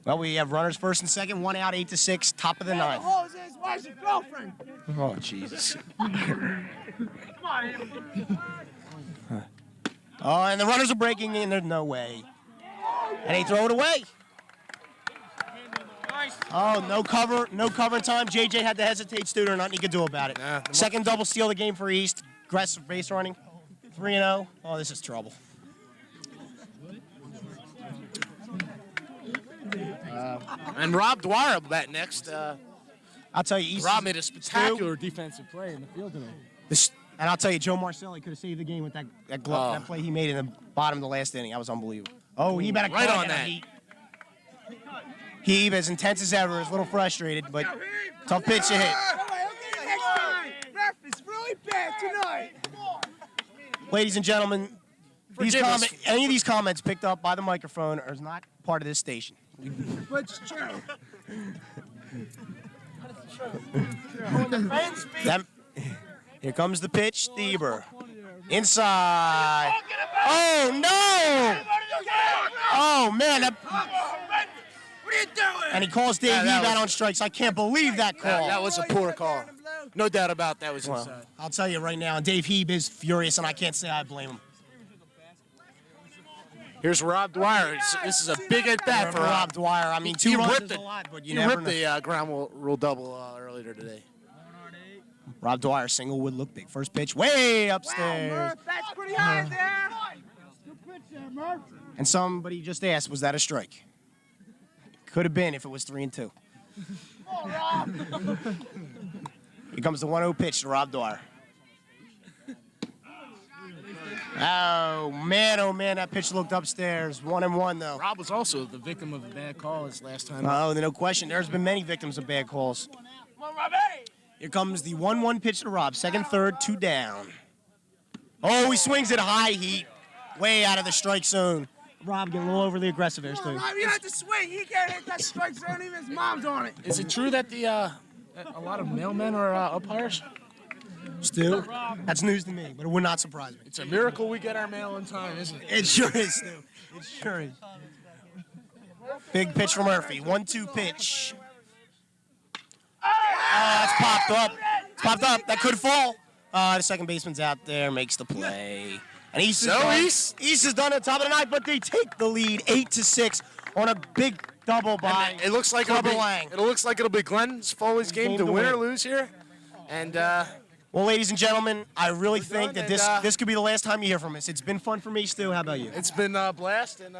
Well, we have runners first and second, one out, 8-6, top of the ninth. Oh, his wife's your girlfriend. Oh, Jesus. Oh, and the runners are breaking in. There's no way. And they throw it away. Oh, no cover in time. JJ had to hesitate. Stu, nothing he could do about it. Nah, Second double steal of the game for East. Aggressive base running. 3-0. Oh, this is trouble. And Rob Dwyer bat next. I'll tell you, East. Rob made a spectacular defensive play in the field today. And I'll tell you, Joe Marcelli could have saved the game with that glove, that play he made in the bottom of the last inning. That was unbelievable. Oh, he better right on that. Heeb, as intense as ever, is a little frustrated, but tough pitch to hit. Murph is really bad tonight. Ladies and gentlemen, any of these comments picked up by the microphone are not part of this station. But it's true. Here comes the pitch, Thieber. Inside. Oh, no! Oh, man. What are you doing? And he calls Dave Heeb out on strikes. I can't believe that call. That was a poor call. No doubt about that was inside. I'll tell you right now, Dave Heeb is furious, and I can't say I blame him. Here's Rob Dwyer. This is a big at bat for Rob Dwyer. I mean, two runs is a lot, but you never ripped know. the ground rule double earlier today. Rob Dwyer single would look big. First pitch, way upstairs. Wow, Murph, that's pretty high there. Good pitch there, Murph. And somebody just asked, was that a strike? Could have been if it was 3-2. Come on, Rob. Here comes the 1-0 pitch to Rob Dwyer. Oh man, that pitch looked upstairs. 1-1 though. Rob was also the victim of a bad call his last time. Oh, no question. There's been many victims of bad calls. Come on, Robbie. Here comes the 1-1 pitch to Rob. Second, third, 2 down. Oh, he swings it high heat. Way out of the strike zone. Rob getting a little overly aggressive here, Come on, Stu. Rob, you have to swing. He can't hit that strike zone. Even his mom's on it. Is it true that a lot of mailmen are umpires? Stu, that's news to me, but it would not surprise me. It's a miracle we get our mail in time, isn't it? It sure is, Stu. It sure is. Big pitch for Murphy. 1-2 pitch. It's popped up. It's popped up. That could fall. The second baseman's out there, makes the play. And East is done at the top of the ninth, but they take the lead 8-6 on a big double by And it looks like Lang. it looks like it'll be Glenn Foley's game to win or lose here. And Well, ladies and gentlemen, I really think that this could be the last time you hear from us. It's been fun for me, Stu. How about you? it's been a blast. And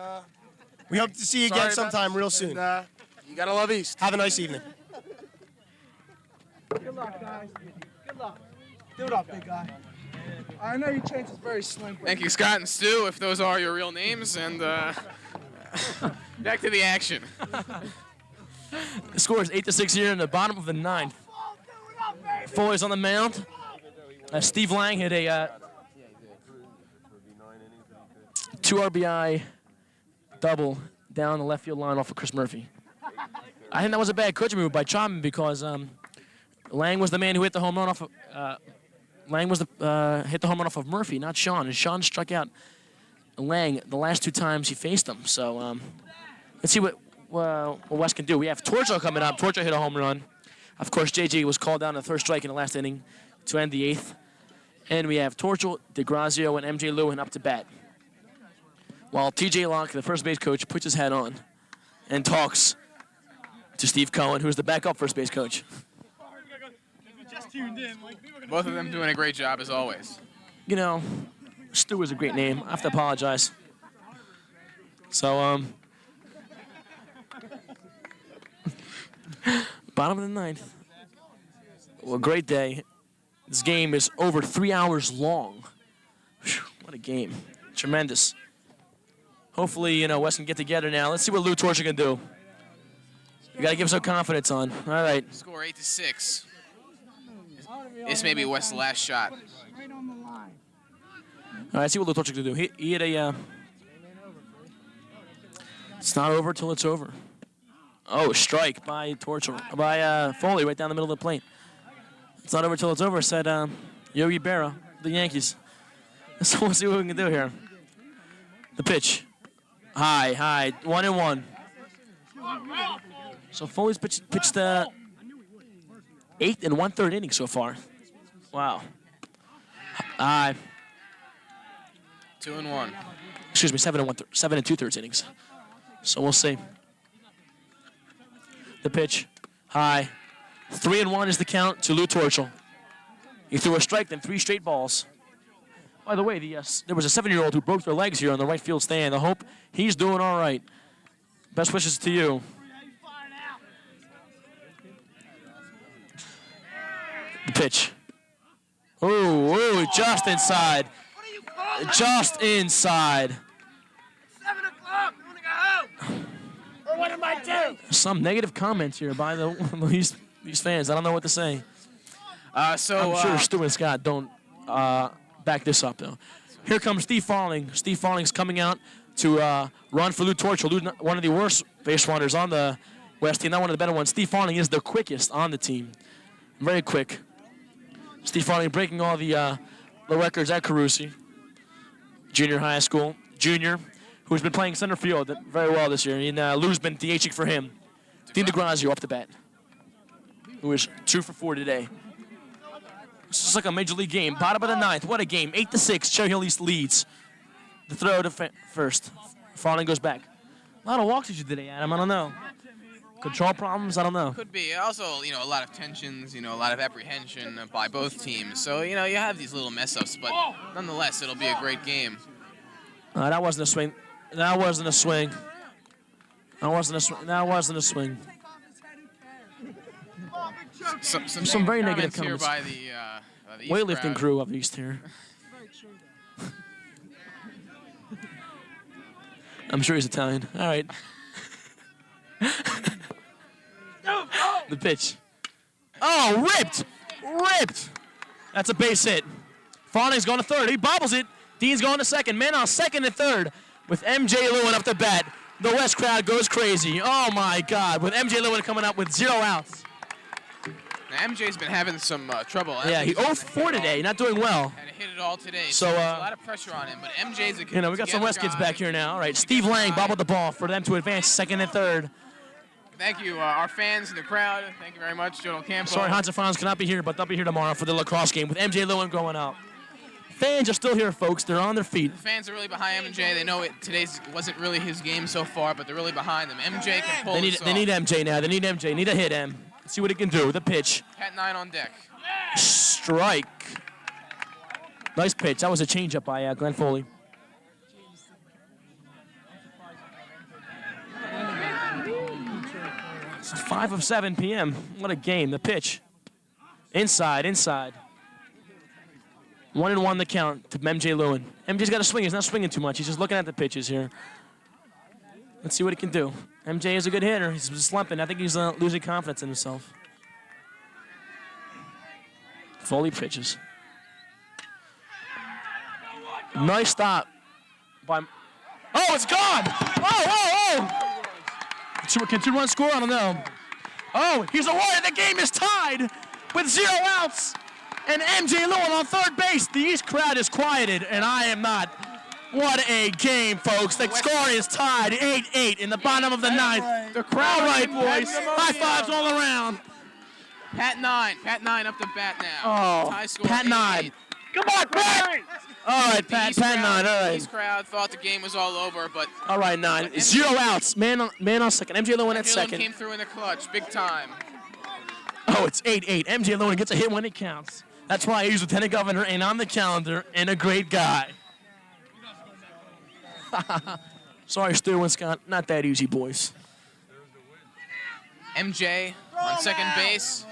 We hope to see you again sorry about sometime this, real soon. And, you gotta love East. Have a nice evening. Good luck, guys. Good luck. Do it up, big guy. I know your chance is very slim. Thank you, Scott and Stu, if those are your real names. And back to the action. The score is 8-6 here in the bottom of the ninth. Foley's on the mound. Steve Lang hit a 2 RBI double down the left field line off of Chris Murphy. I think that was a bad coaching move by Chapman because Lang was the man who hit the home run off of hit the home run off of Murphy, not Sean. And Sean struck out Lang the last 2 times he faced him. So let's see what West can do. We have Torcho coming up. Torcho hit a home run. Of course, JJ was called down to the third strike in the last inning to end the 8th. And we have Torcho, DeGrazio, and MJ Lewin up to bat. While TJ Locke, the first base coach, puts his hat on and talks to Steve Cohen, who's the backup first base coach. Both of them doing a great job, as always. You know, Stu is a great name. I have to apologize. So, bottom of the ninth. Well, great day. This game is over 3 hours long. Whew, what a game. Tremendous. Hopefully, you know, West can get together now. Let's see what Lou Torture can do. You got to give him some confidence on. All right. Score 8-6. This may be West's last shot. Right on the line. All right, see what Lou Torture can do. He hit a... it's not over till it's over. Oh, strike by Foley right down the middle of the plate. It's not over till it's over, said Yogi Berra, the Yankees. So we'll see what we can do here. The pitch. High, 1-1. So Foley's pitched the 8th and 1/3 inning so far. Wow. 2-1. Excuse me, 7 and 2/3 innings. So we'll see. The pitch. High. 3-1 is the count to Lou Torchel. He threw a strike, then 3 straight balls. By the way, there was a 7-year-old who broke their legs here on the right field stand. I hope he's doing all right. Best wishes to you. The pitch. Ooh, just inside. Just inside. 7 o'clock. I want to go home. Or what am I doing? Some negative comments here by these fans. I don't know what to say. I'm sure Stu and Scott don't back this up, though. Here comes Steve Falling. Steve Falling's coming out to run for Lou Torchel, one of the worst base runners on the West team, not one of the better ones. Steve Falling is the quickest on the team. Very quick. Steve Falling breaking all the records at Carusi, junior high school. Junior, who's been playing center field very well this year. And Lou's been DHing for him. Dean DeGrazio off the bat, who is 2 for 4 today. This is like a major league game. Bottom of the ninth. What a game. 8-6. Cherry Hill East leads. The throw to first. Falling goes back. A lot of walks did you today, Adam. I don't know. Control problems? I don't know. Could be. Also, a lot of tensions, a lot of apprehension by both teams. So, you have these little mess-ups, but nonetheless, it'll be a great game. That wasn't a swing. That wasn't a swing. That wasn't a swing. That wasn't a swing. Some very negative comments here by the East weightlifting crowd. crew up east here. I'm sure he's Italian. All right. The pitch. Oh, ripped. That's a base hit. Fawnning's going to third. He bobbles it. Dean's going to second. Man on second and third with MJ Lewin up the bat. The West crowd goes crazy. Oh my God! With MJ Lewin coming up with 0 outs. MJ's been having some trouble. Yeah, he 0-4 today, not doing well. Had to hit it all today. So, there's a lot of pressure on him, but MJ's a You know, we got some West kids back here now. All right, Steve Lang bobbled the ball for them to advance second and third. Thank you, our fans in the crowd. Thank you very much, Joe Campo. Sorry, Hansa Franz cannot be here, but they'll be here tomorrow for the lacrosse game with MJ Lewin going out. Fans are still here, folks. They're on their feet. The fans are really behind MJ. They know today's wasn't really his game so far, but they're really behind him. MJ can pull this off. They need MJ now. They need MJ. Need a hit, M. Let's see what he can do. The pitch. Pat 9 on deck. Strike. Nice pitch. That was a changeup by Glenn Foley. It's 5 of 7 p.m. What a game. The pitch. Inside. 1-1 the count to MJ Lewin. MJ's got to swing. He's not swinging too much. He's just looking at the pitches here. Let's see what he can do. MJ is a good hitter. He's slumping. I think he's losing confidence in himself. Foley pitches. Nice stop by... Oh, it's gone! Oh! Can 2 runs score? I don't know. Oh, he's awarded. The game is tied with 0 outs. And MJ Lewin on third base. The East crowd is quieted, and I am not. What a game, folks. The score is tied 8-8 in the bottom of the ninth. The crowd, all right, boys. High fives all around. Pat 9 up to bat now. Oh, Tie score Pat 9. 8-8. Come on, Pat. All right, Pat 9, all The right. East crowd thought the game was all over, but All right, 9. 0 outs. Man on second. MJ Lewin at Dylan second. came through in the clutch, big time. Oh, it's 8-8. MJ Lewin gets a hit when it counts. That's why he's Lieutenant Governor and on the calendar and a great guy. Sorry, Stu and Scott. Not that easy, boys. MJ on second base.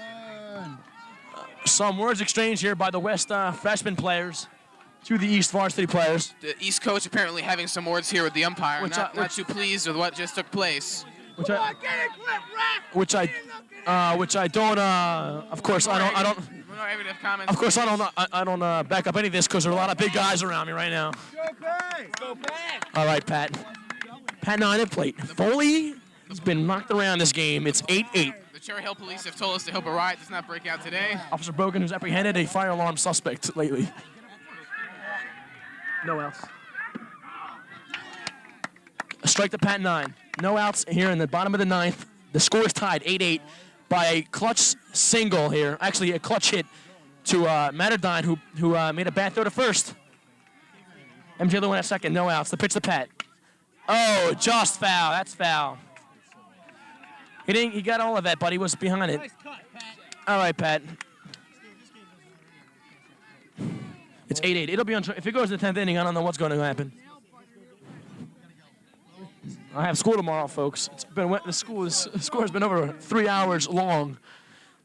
Some words exchanged here by the West freshman players to the East varsity players. The East coach apparently having some words here with the umpire. Not too pleased with what just took place. Which I don't. Of course, I don't. Of course, I don't back up any of this because there are a lot of big guys around me right now. All right, Pat. Pat 9 at plate. Foley has been knocked around this game. It's 8-8. The Cherry Hill police have told us to hope a riot does not break out today. Officer Brogan has apprehended a fire alarm suspect lately. No outs. A strike to Pat 9. No outs here in the bottom of the ninth. The score is tied 8-8 by a clutch single here. Actually, a clutch hit to Matterdine, who made a bad throw to first. MJ Lewin at second. No outs. The pitch to Pat. Oh, just foul. That's foul. He got all of that, but he was behind it. All right, Pat. It's 8-8. It'll be on. If it goes to the 10th inning, I don't know what's going to happen. I have school tomorrow, folks. The score has been over 3 hours long.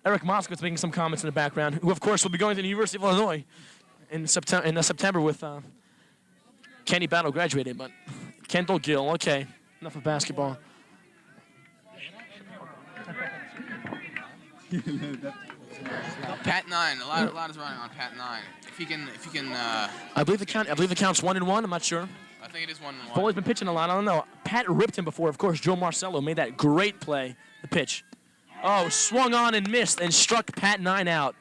Eric Moskowitz making some comments in the background, who of course will be going to the University of Illinois in September with Kenny Battle graduated, but Kendall Gill. Okay, enough of basketball. Pat 9. A lot is running on Pat 9. If he can. I believe the count's 1-1. I'm not sure. I think it is 1-1. Foley's been pitching a lot. I don't know. Pat ripped him before. Of course, Joe Marcello made that great play. The pitch. Oh, swung on and missed and struck Pat 9 out.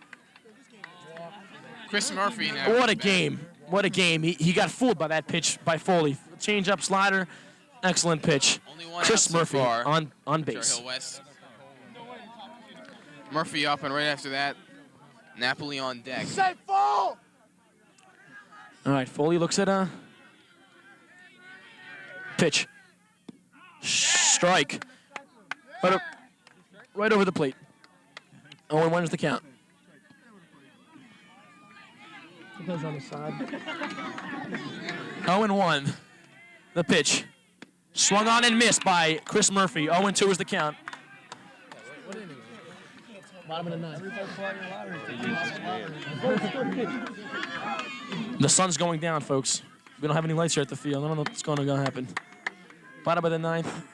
Chris Murphy now. What a game. What a game. He got fooled by that pitch by Foley. Change up slider. Excellent pitch. Only one Chris out so Murphy far. on base. Cherry Hill West. Murphy up, and right after that, Napoli on deck. All right, Foley looks at pitch. Strike. Right over the plate. 0-1 is the count. It goes on the side. 0-1. The pitch. Swung on and missed by Chris Murphy. 0-2 is the count. Bottom of the ninth. The sun's going down, folks. We don't have any lights here at the field. I don't know what's going to happen. Bottom of the ninth.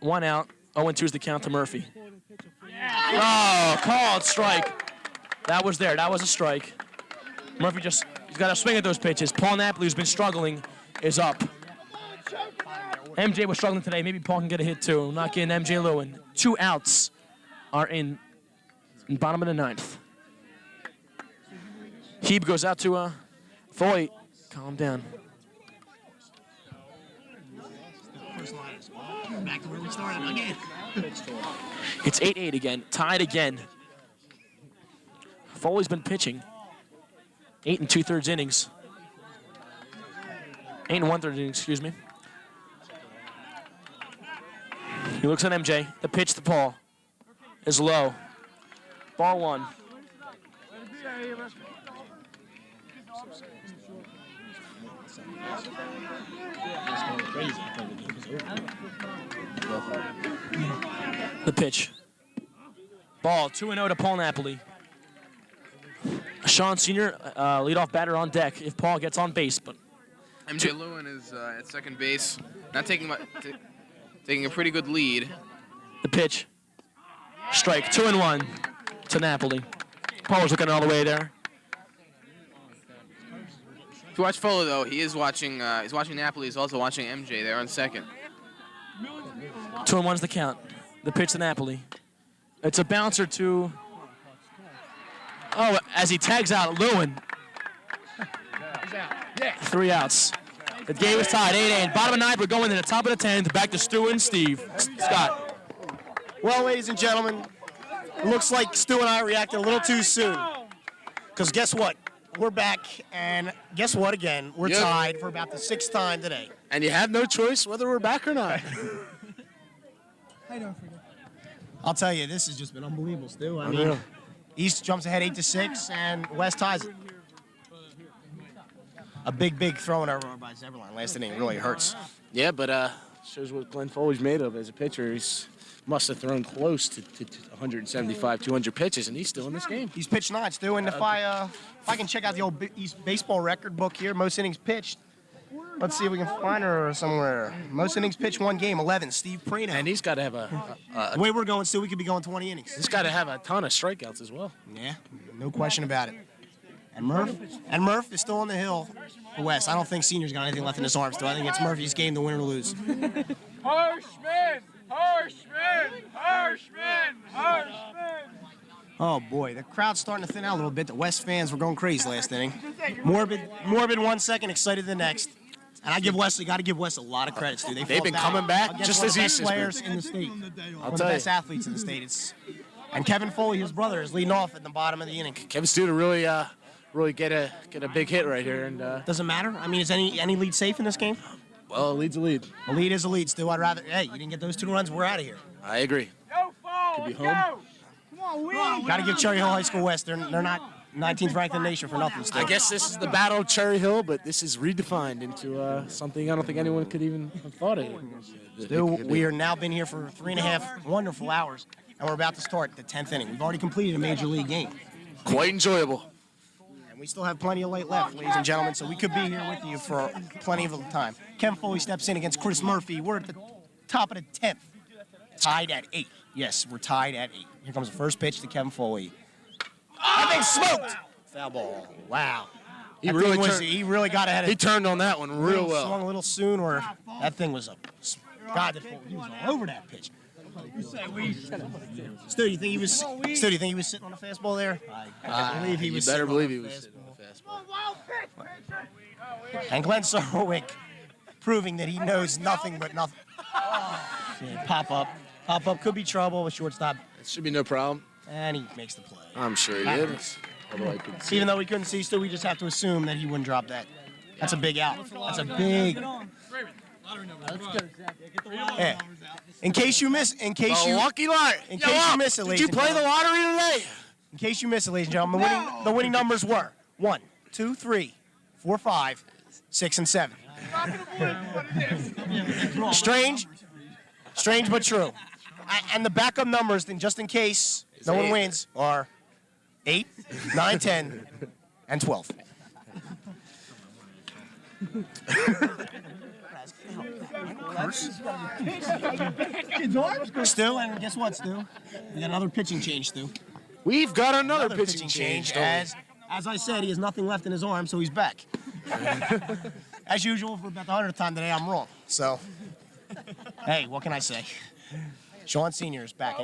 1 out. 0-2 is the count to Murphy. Oh, called strike. That was there. That was a strike. Murphy he's got to swing at those pitches. Paul Napoli, who's been struggling, is up. MJ was struggling today. Maybe Paul can get a hit too. Not getting MJ Lewin. 2 outs are in in bottom of the ninth. Hebe goes out to Foley. Calm down. Back to where we started again. It's 8-8 again, tied again. Foley's been pitching 8 2/3 innings. 8 1/3 innings, excuse me. He looks at MJ. The pitch to Paul is low. Ball one. The pitch. Ball 2-0 to Paul Napoli. Sean Sr., leadoff batter on deck if Paul gets on base, but MJ Lewin is at second base, not taking taking a pretty good lead. the pitch. Strike 2-1 to Napoli. Paul was looking all the way there. If you watch Foley though, he is watching. He's watching Napoli. He's also watching MJ there on second. 2-1's the count. The pitch to Napoli. It's a bouncer to. Oh, as he tags out Lewin. 3 outs. The game is tied 8-8. Bottom of 9th, we're going to the top of the 10th. Back to Stu and Steve. Scott. Well, ladies and gentlemen, it looks like Stu and I reacted a little too soon. Because guess what? We're back, and guess what again? We're tied for about the 6th time today. And you have no choice whether we're back or not. I'll tell you, this has just been unbelievable, Stu. I mean, East jumps ahead 8-6, and West ties it. A big throwing over by Zeberline last inning really hurts. Yeah, but shows what Glenn Foley's made of as a pitcher. He's must have thrown close to 175, 200 pitches, and he's still in this game. He's pitched 9, Stu, and if I can check out the old East baseball record book here, most innings pitched. Let's see if we can find her somewhere. Most innings pitched, 1 game, 11. Steve Prano. And he's got to have The way we're going, Stu, we could be going 20 innings. he's got to have a ton of strikeouts as well. Yeah, no question about it. And Murph is still on the hill for West. I don't think Senior's got anything left in his arms, Stu. I think it's Murphy's game to win or lose. Harshman! Oh boy, the crowd's starting to thin out a little bit. The West fans were going crazy last inning. Morbid 1 second, excited the next. And I got to give West a lot of credit, Stu. They've been coming back just as East East has been. players in the state. I'll One of the tell best you. athletes in the state. And Kevin Foley, his brother, is leading off at the bottom of the inning. Kevin Studer really get a big hit right here, and Doesn't matter. I mean, is any lead safe in this game? well, lead's a lead. A lead is a lead, Stu. I'd rather. Hey, you didn't get those 2 runs. We're out of here. I agree. Could be home. Got to give Cherry Hill High School West. They're not 19th ranked in the nation for nothing, Stu. I guess this is the Battle of Cherry Hill, but this is redefined into something I don't think anyone could even have thought of. Stu, we are now been here for 3.5 wonderful hours, and we're about to start the 10th inning. We've already completed a major league game, Quite enjoyable. and we still have plenty of light left, ladies and gentlemen. So we could be here with you for plenty of time. Kevin Foley steps in against Chris Murphy. We're at the top of the 10th, tied at 8. Yes, we're tied at 8. Here comes the first pitch to Kevin Foley. That thing smoked. Foul ball. Wow. He That really thing was- turned- he really got ahead of He turned on that one real well. Swung a little soon, or that thing was up. God, he was all over that pitch. Stu, do you think he was? Stu, do you think he was sitting on a fastball there? I believe he You was. better sitting believe on he a was sitting on the fastball. And Glenn Sarwick proving that he knows nothing but nothing. Yeah, pop up could be trouble with shortstop, It should be no problem. and he makes the play. I'm sure he did. Although I couldn't see. Even though we couldn't see, Stu, we just have to assume that he wouldn't drop that. That's a big out. That's a big. Yeah. In case you miss, in case Oh, you, lucky lottery. in case you miss it, Did ladies you and play the gentlemen. lottery today? In case you missed it, ladies and gentlemen, the winning numbers were 1, 2, 3, 4, 5, 6, and 7. Strange but true. And the backup numbers, then just in case no one 8. wins, are 8, 9, 10, and 12. Stu, and guess what, Stu? We got another pitching change, Stu. We've got another pitching change. don't we? As I said, he has nothing left in his arm, so he's back. As usual, for about the 100th time today, I'm wrong. So, hey, what can I say? Sean Sr. is back.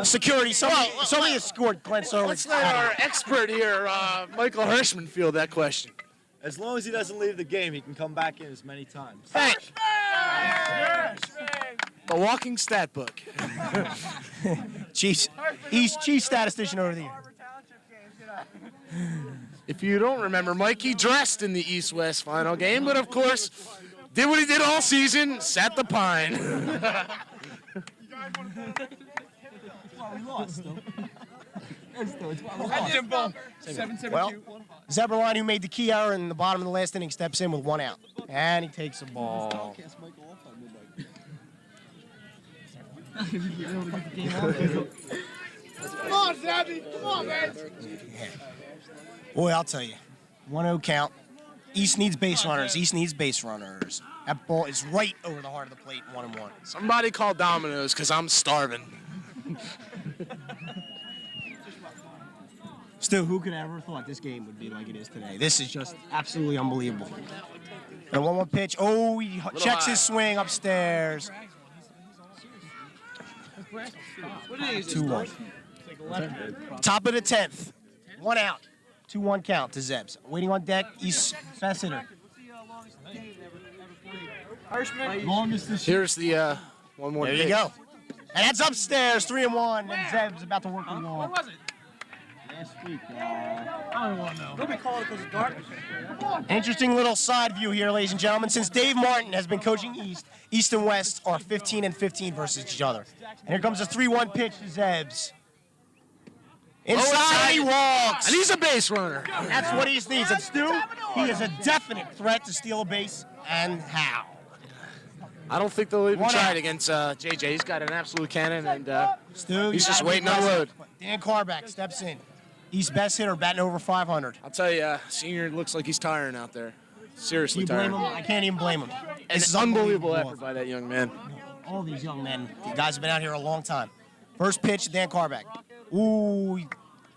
Security, somebody has scored Glenn Sterling. Let's let our expert here, Michael Hirschman, field that question. As long as he doesn't leave the game, he can come back in as many times. Thanks. A walking stat book. Chiefs, East Chief statistician over there. If you don't remember, Mikey dressed in the East-West final game, but of course, did what he did all season, sat the pine. We lost, though. Well, Zeberline, who made the key error in the bottom of the last inning, steps in with 1 out. And he takes the ball. Come on, Zabby. Come on, man. Boy, I'll tell you. 1-0 count. East needs base runners. East needs base runners. That ball is right over the heart of the plate, 1-1. Somebody call Domino's, because I'm starving. Stu, who could ever thought this game would be like it is today? This is just absolutely unbelievable. And 1-1 pitch. Oh, he checks his swing upstairs. 2-1. Top of the 10th. 1 out. 2-1 count to Zebs. Waiting on deck, East best hitter. Here's the one more There pitch. you go. And that's upstairs, 3-1. And Zeb's about to work the wall. When was it? Last week. I don't want to know. Nobody called it because of darkness. Interesting little side view here, ladies and gentlemen. Since Dave Martin has been coaching East and West are 15-15 versus each other. And here comes a 3-1 pitch to Zebs. Inside he walks. And he's a base runner. That's what East needs. And Stu, he is a definite threat to steal a base. And how? I don't think they'll even 1 try out. it against JJ. He's got an absolute cannon, and Stu, he's just gotta be waiting on aggressive. load. Dan Carback steps in. East best hitter, batting over 500. I'll tell you, Senior looks like he's tiring out there. Seriously You blame tiring. him? I can't even blame him. It's This is unbelievable effort by that young man. All these young men, the guys have been out here a long time. First pitch, Dan Carback. Ooh,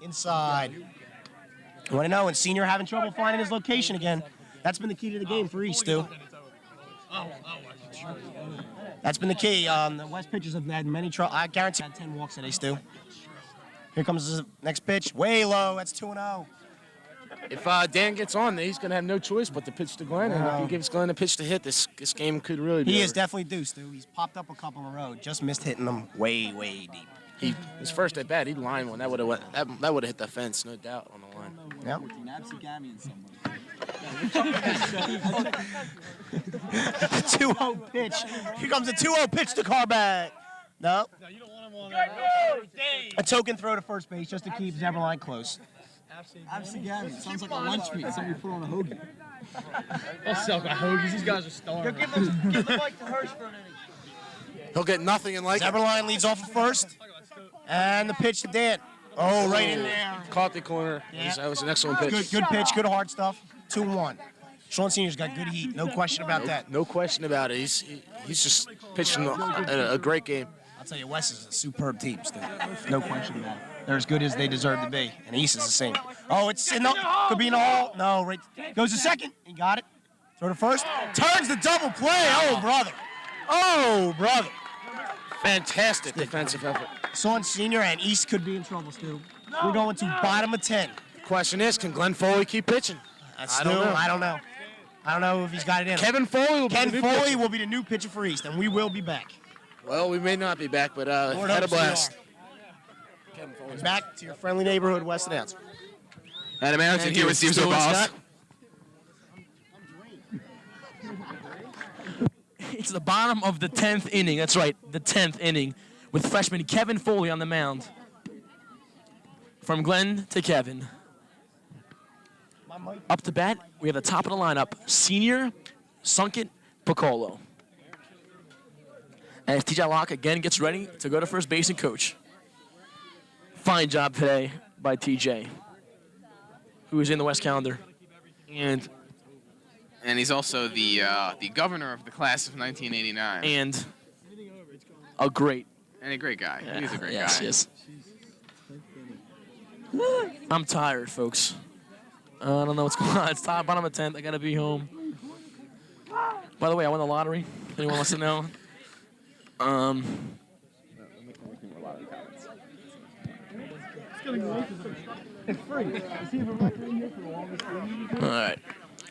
inside. You want to know, and Senior having trouble finding his location again. That's been the key to the game for East, Stu. That's been the key. The West pitchers have had many trouble. I guarantee 10 walks today, Stu. Here comes the next pitch. Way low. That's 2-0. If Dan gets on, he's going to have no choice but to pitch to Glenn. And if he gives Glenn a pitch to hit, this game could really be He over. is definitely due, Stu. He's popped up a couple in a row. Just missed hitting them way, way deep. His first at bat, he'd line one. That would have hit the fence, no doubt, on the line. Yep. 2-0 pitch. Here comes a 2-0 pitch to Carback. No. You don't want him on A token throw to first base just to keep Zeberline close. Absigami. Sounds like a lunch meat. Somebody put on a hoagie. I'll sell my hoagies. These guys are starving. Give the mic to Hirsch for an inning. He'll get nothing in like it. Zeberline leads off at first. And the pitch to Dan. Oh, right in there. Caught the corner. Yeah. That was an excellent pitch. Good pitch, good hard stuff. 2-1. Sean Senior's got good heat. No question about that. No question about it. He's just pitching a great game. I'll tell you, West is a superb team, Steve. No question about it. They're as good as they deserve to be. And East is the same. Oh, it's in the, could be in the hole. No, right. Goes to second. He got it. Throw to first. Turns the double play. Oh, brother. Oh, brother. Fantastic defensive effort. Sean Senior and East could be in trouble, Stu. We're going to bottom of 10. Question is, can Glenn Foley keep pitching? I don't know. I don't know if he's got it in him. Kevin Foley will be Ken the new Foley pitcher. will be the new pitcher for East, and we will be back. Well, we may not be back, but Lord had a hopes we blast. are. Back to your friendly neighborhood West announcer. Adam Erickson And here with Steve Stu and Boss. Scott. It's the bottom of the 10th inning. That's right, the 10th inning, with freshman Kevin Foley on the mound. From Glenn to Kevin. Up to bat, we have the top of the lineup, Senior, Sunkett, Piccolo. As TJ Locke again gets ready to go to first base and coach. Fine job today by TJ, who is in the West calendar. And he's also the governor of the class of 1989. And a great. And a great guy. He's a great yes, guy. Yes. I'm tired, folks. I don't know what's going on. It's top bottom of 10th. I gotta be home. By the way, I won the lottery. Anyone wants to know? All right.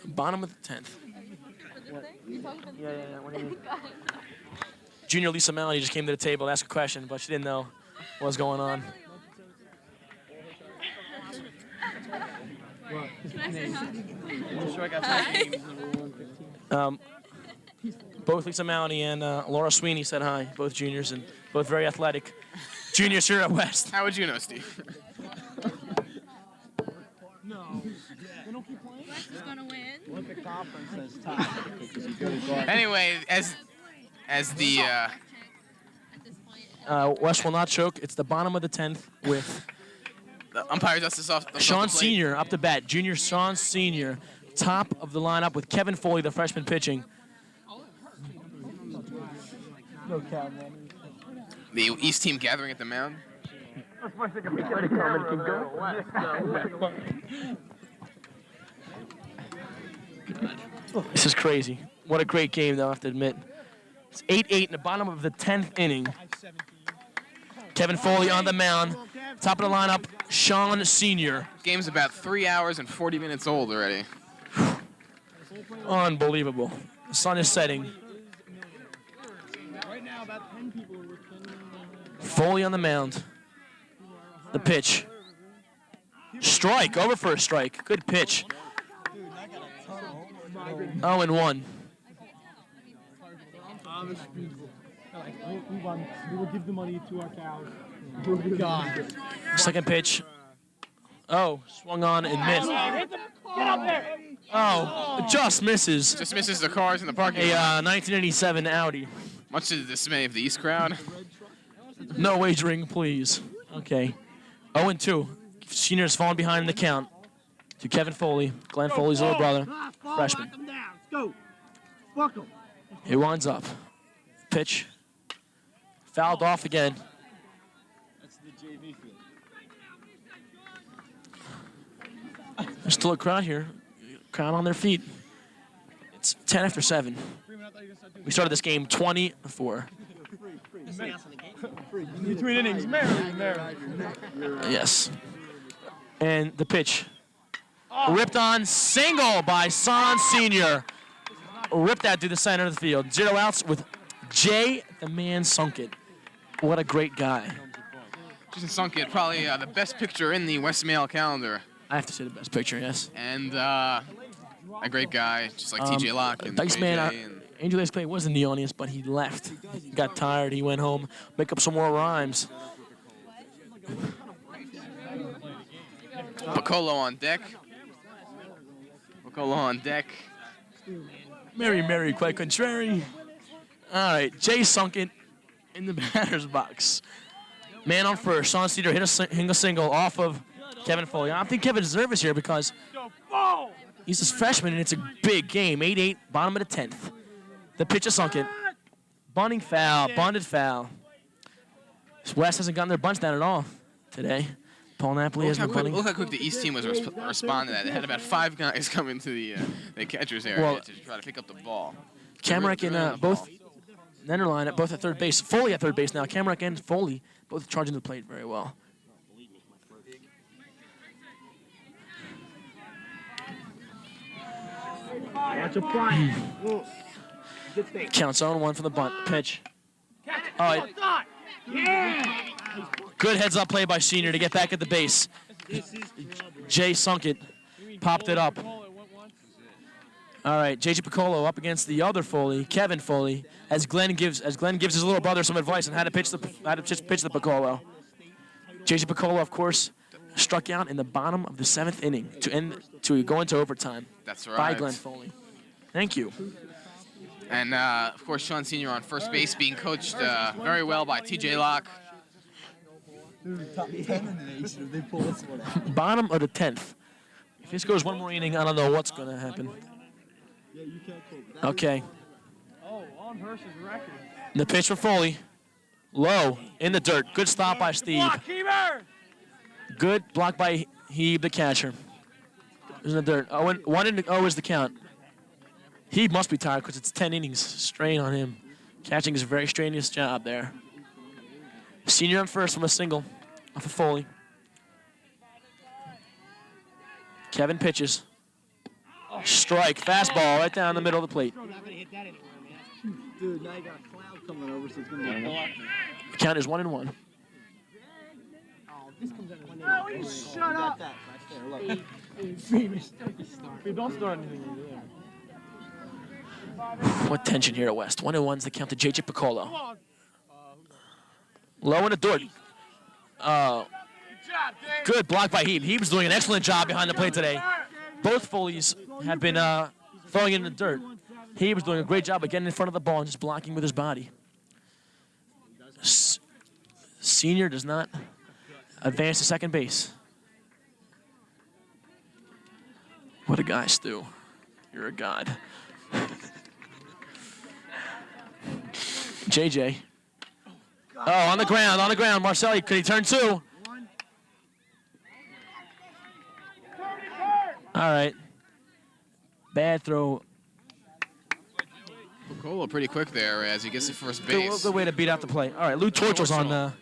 Bottom of the 10th. Yeah. What do you mean? Junior Lisa Melanie just came to the table to ask a question, but she didn't know what was going on. Both Lisa Melanie and Laura Sweeney said hi, both juniors and both very athletic. Juniors here at West. How would you know, Steve? West is gonna win. Olympic conference says tie because you go to guard. Anyway, as the At this point. West will not choke. It's the bottom of the 10th with umpire dusts us off. Sean Senior up to bat. Junior Sean Senior, top of the lineup with Kevin Foley, the freshman pitching. No count, man. The East team gathering at the mound. This is crazy. What a great game, though, I have to admit. It's 8-8 in the bottom of the 10th inning. Kevin Foley on the mound. Top of the lineup, Sean Senior. Game's about 3 hours and 40 minutes old already. Unbelievable. The sun is setting. Foley on the mound. The pitch. Strike, over for a strike. Good pitch. 0-1. We will give the money to our cows. God. Second pitch. Oh, swung on and missed. Oh, just misses. Just misses the cars in the parking A lot. 1987 Audi. Much to the dismay of the East crowd. No wagering, please. Okay. 0-2. Senior's falling behind in the count to Kevin Foley, Glenn Foley's little brother, freshman. Let's go. Fuck him. He winds up. Pitch. Fouled off again. That's the JV field. There's still a crowd here. Crowd on their feet. It's 10 after 7. We started this game 20-4. Between innings, Mary. Yes. And the pitch. Ripped on, single by Son Sr. Ripped that to the center of the field. 0 outs with Jay the Man Sunkett. What a great guy. Jason Sunkett, probably the best picture in the West Mail calendar. I have to say the best picture, yes. And a great guy, just like TJ Locke and Dice Man, JJ and Angel Dice Clay was in the audience, but he left. He got tired. He went home, make up some more rhymes. Piccolo on deck. Piccolo on deck. Mary, quite contrary. All right, Jay Sunkett in the batter's box. Man on first. Sean Cedar hit a single off of Kevin Foley. I think Kevin deserves here because he's a freshman and it's a big game. 8-8, bottom of the 10th. The pitch is Sunkett. Bunting foul, bunted foul. West hasn't gotten their bunch down at all today. Paul Napoli has been bunting. Look how quick the East team was responding to that. They had about 5 guys coming to the catcher's area Well, to try to pick up the ball. Kamrick They're and both Nenderline at both at third base. Foley at third base now. Kamrick and Foley both charging the plate very well. Watch a fly. Counts 0-1 for the bunt. Pitch. Oh, good heads-up play by Senior to get back at the base. Jay Sunkett popped it up. All right, J.J. Piccolo up against the other Foley, Kevin Foley, as Glenn gives his little brother some advice on how to pitch the Piccolo. J.J. Piccolo, of course, struck out in the bottom of the 7th inning to go into overtime. That's right. By Glenn Foley. Thank you. And, of course, Sean Senior on first base being coached very well by TJ Locke. Top 10 in the East. They pull this one out. Bottom of the 10th. If this goes one more inning, I don't know what's going to happen. Yeah, you can't pull. Okay. Oh, on Hirsch's record. The pitch for Foley. Low, in the dirt. Good stop by Steve. Good block by Hebe, the catcher. In the dirt. 1-0 is the count. He must be tired because it's 10 innings. Strain on him. Catching is a very strenuous job there. Senior on first from a single off of Foley. Kevin pitches. Strike, fastball right down the middle of the plate. Dude, now you got a cloud coming over, so it's going to be dark. The count is 1-1. Oh, shut up! That right there, look. Don't start anything. What tension here at West. 1-1's the count to J.J. Piccolo. Low in the dirt. Good block by Heeb. Heeb's doing an excellent job behind the plate today. Both Foleys have been throwing it in the dirt. Heeb's doing a great job of getting in front of the ball and just blocking with his body. Senior does not advance to second base. What a guy, Stu. You're a god. JJ. Oh, on the ground. Marcelli, could he turn two? All right. Bad throw. Piccolo pretty quick there as he gets to first base. Good way to beat out the play. All right, Lou Torchel's on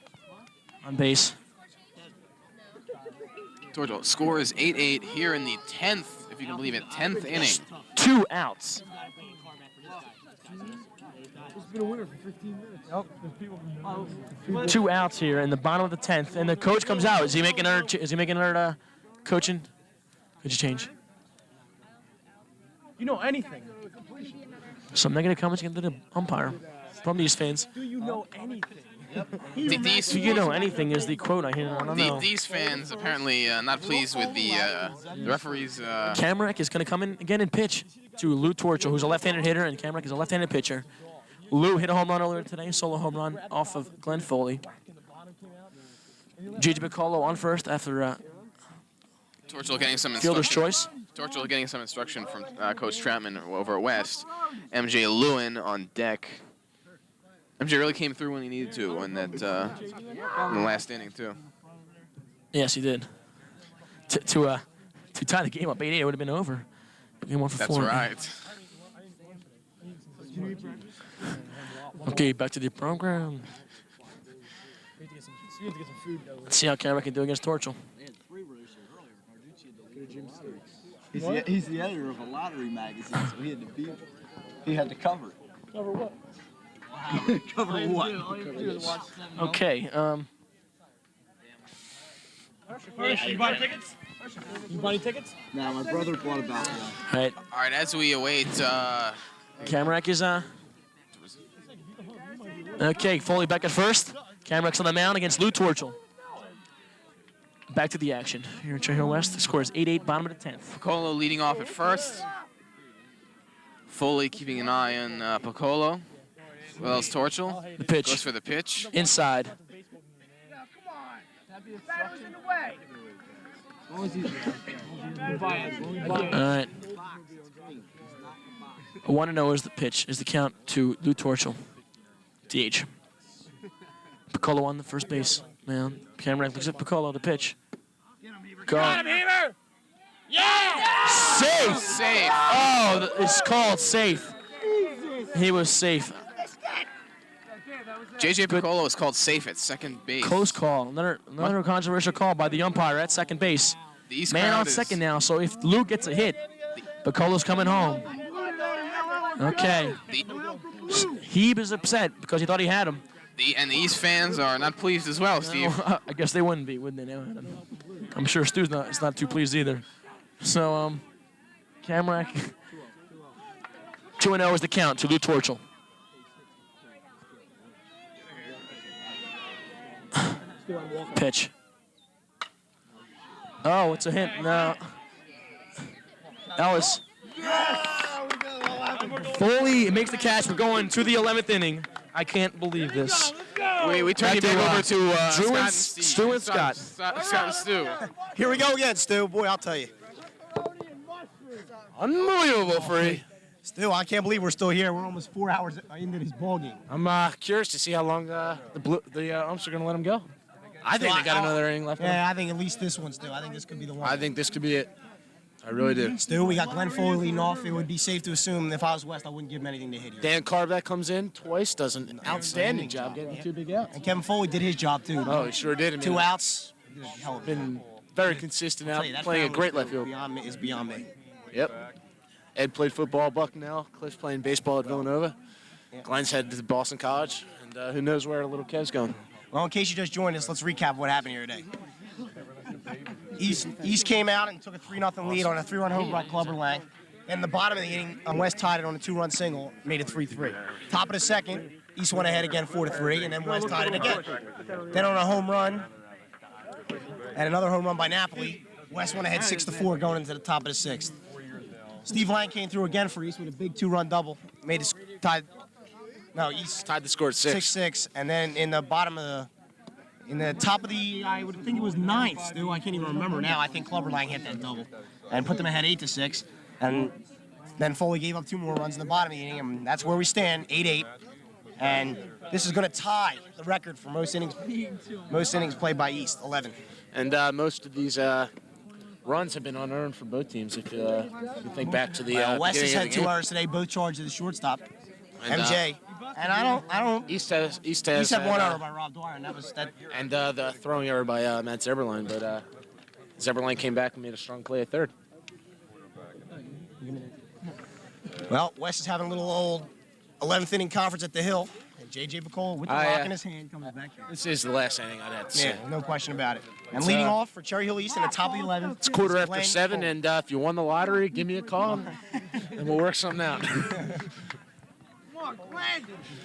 base. Torchel score is 8-8 here in the 10th, if you can believe it, 10th inning. 2 outs. Been a winner for 15 minutes. 2 outs here in the bottom of the 10th, and the coach comes out. Is he making another coaching? Could you change? You know anything? Some negative comments against the umpire from these fans. Do you know anything? Do you know anything is the quote I hear. I don't know. These fans apparently not pleased with the referee's. Kamrek is going to come in again and pitch to Lou Torchel, who's a left-handed hitter, and Kamrek is a left-handed pitcher. Lou hit a home run earlier today, solo home run off of Glenn Foley. J.J. Piccolo on first after Torchel getting some fielder's choice. Torchel getting some instruction from Coach Troutman over at West. MJ Lewin on deck. MJ really came through when he needed to in that in the last inning too. Yes, he did. To tie the game up 8-8, it would have been over. Game 1 for 4. That's right. Okay, back to the program. Let's see how Kamrek can do against Torchel. He's the editor of a lottery magazine, so he had to beat. He had to cover it. Cover what? Cover what? Okay. You buy tickets? You buy tickets? Nah, my brother bought about one. All right, as we await. Kamrek is Okay, Foley back at first. Kamrek's on the mound against Lou Torchel. Back to the action here in Cherry Hill West. The score is 8-8, bottom of the 10th. Piccolo leading off at first. Foley keeping an eye on Piccolo. Well, it's Torchel. The pitch. Goes for the pitch. Inside. All right. A 1-0 is the pitch, is the count to Lou Torchel. DH. Piccolo on the first base. Man, Kamrek looks at Piccolo, the pitch. Got him, Heaver! Yeah! Safe! Safe. Oh, it's called safe. He was safe. J.J. Piccolo is called safe at second base. Close call. Another controversial call by the umpire at second base. Man on second now, so if Lou gets a hit, Piccolo's coming home. Okay. Heeb is upset because he thought he had him. And the East fans are not pleased as well, Steve. I guess they wouldn't be, wouldn't they? I'm sure Stu's not too pleased either. So, Kamrek. 2-0 is the count to Lou Torchel. Pitch. Oh, it's a hit. No. Ellis. Foley makes the catch. We're going to the 11th inning. I can't believe this. We turn you back over to Drew Scott and Stu and Scott. Scott and Stu. Here we go again, Stu. Boy, I'll tell you. Unbelievable, Free. Stu, I can't believe we're still here. We're almost 4 hours into this ball game. I'm curious to see how long the umps are going to let him go. I think they got another inning left. Yeah, I think at least this one, Stu. I think this could be the one. I think this could be it. I really do. Stu, we got Glenn Foley leading off. It would be safe to assume if I was West, I wouldn't give him anything to hit here. Dan Carbeck comes in twice, does an outstanding job getting 2 big outs. And Kevin Foley did his job too. Oh, he sure did. I mean, 2 outs. Hell of a been very consistent out, that playing a family great left field. is beyond me. Yep. Ed played football at Bucknell. Cliff's playing baseball at Villanova. Glenn's headed to Boston College, and who knows where little Kev's going. Well, in case you just joined us, let's recap what happened here today. East came out and took a 3-0 lead on a 3-run home run, Clubber Lang. In the bottom of the inning, West tied it on a 2-run single, made it 3-3. Top of the second, East went ahead again 4-3, and then West tied it again. Then on a home run, and another home run by Napoli, West went ahead 6-4 going into the top of the sixth. Steve Lang came through again for East with a big 2-run double, made it East tied the score at 6. and then in the bottom of the. In the top of the, I would think it was 9th, Stu. I can't even remember now. I think Clubber Lang hit that double and put them ahead 8-6. And then Foley gave up 2 more runs in the bottom of the inning, and that's where we stand, 8-8. And this is going to tie the record for most innings played by East, 11. And most of these runs have been unearned for both teams. If you think back to the West has beginning of had the 2 game. errors today, both charged to the shortstop, And, MJ. And I don't. East had 1 error by Rob Dwyer, and that was that. And the throwing error by Matt Zeberline, but Zeberline came back and made a strong play at third. Well, West is having a little old 11th inning conference at the Hill. And J.J. Bacola with the rock in his hand comes back here. This is the last inning, I'd have to say. Yeah, no question about it. And leading off for Cherry Hill East in the top of the 11th. It's quarter after 7, and if you won the lottery, give me a call, and we'll work something out.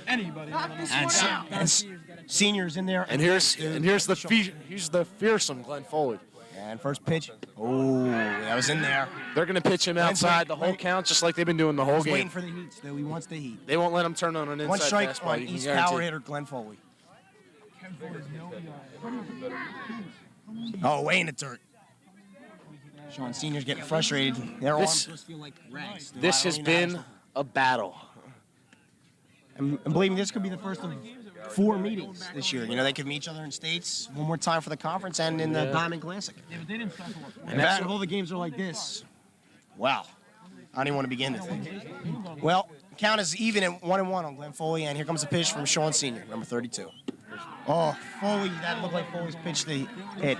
Anybody. And seniors in there. And here's the fearsome Glenn Foley. And first pitch. Oh, that was in there. They're going to pitch him outside the whole count, just like they've been doing the whole He's game. waiting for the heat, Stu. He wants the heat. They won't let him turn on an inside 1 strike fastball. on You can East guarantee. power hitter Glenn Foley. Oh, way in the dirt. Sean Senior's getting frustrated. Their arms just feel like rags. Stu. This I has don't even know how been to- a battle. And believe me, this could be the first of 4 meetings this year. You know, they could meet each other in states one more time for the conference and in the Diamond Classic. And if all the games are like this, wow. I don't even want to begin to think. Well, count is even at 1-1 on Glenn Foley, and here comes a pitch from Sean Senior, number 32. Oh, Foley, that looked like Foley's pitch to hit.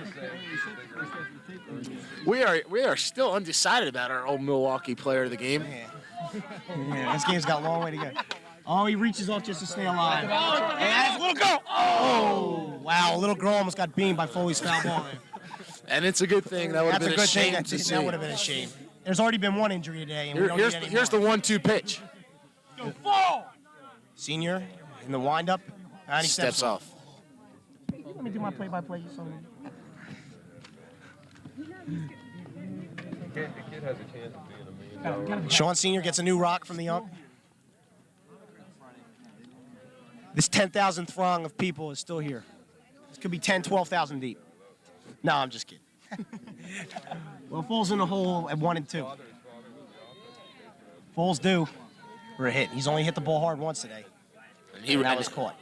We are still undecided about our old Milwaukee player of the game. Yeah, this game's got a long way to go. Oh, he reaches off just to stay alive. And that's a little girl. Oh, wow, a little girl almost got beamed by Foley's foul ball there. And it's a good thing. That would have That's been a a good thing. shame to see. That would have been a shame. There's already been 1 injury today, and we don't need any Here's the more. 1-2 pitch. Senior in the windup, and he Steps off. Let me do my play-by-play. Sean Senior gets a new rock from the ump. This 10,000 throng of people is still here. This could be 10, 12,000 deep. No, I'm just kidding. Well, Foles in the hole at 1 and 2. Foles due for a hit. He's only hit the ball hard once today. And that was caught.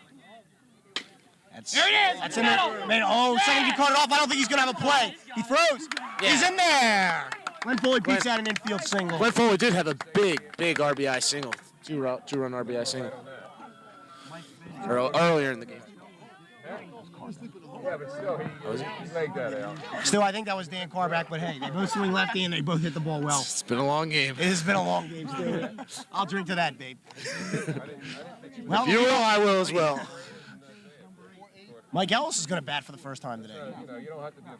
There it is. That's in there. Man, oh, someone can cut it off. I don't think he's going to have a play. He throws. Yeah. He's in there. Glenn Foley beats out an infield single. Glenn Foley did have a big RBI single. Two-run RBI single. Earlier in the game. Yeah, but still, he legged that out. Still, I think that was Dan Carback, but hey, they both swing lefty and they both hit the ball well. It's been a long game. It has been a long game, Stu. I'll drink to that, babe. Well, You will, I will as well. Mike Ellis is going to bat for the first time today. You don't have to be a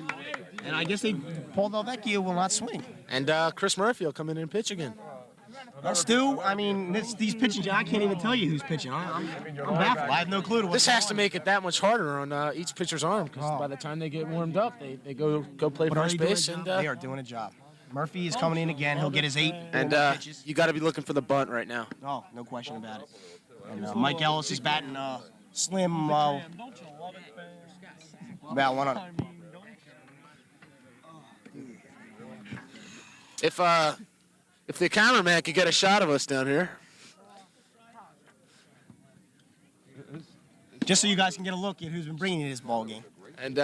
4-3. And I guess Paul Delvecchio will not swing. And Chris Murphy will come in and pitch again. Well, Stu, I mean, these pitching, I can't even tell you who's pitching. I'm baffled. I have no clue to what's This has to going on. make it that much harder on each pitcher's arm because by the time they get warmed up, they go play But are first they doing base. a And job? They are doing a job. Murphy is coming in again. He'll get his 8 pitches. you got to be looking for the bunt right now. Oh, no question about it. And Mike Ellis is batting slim about 100. If the cameraman could get a shot of us down here. Just so you guys can get a look at who's been bringing you this ball game. And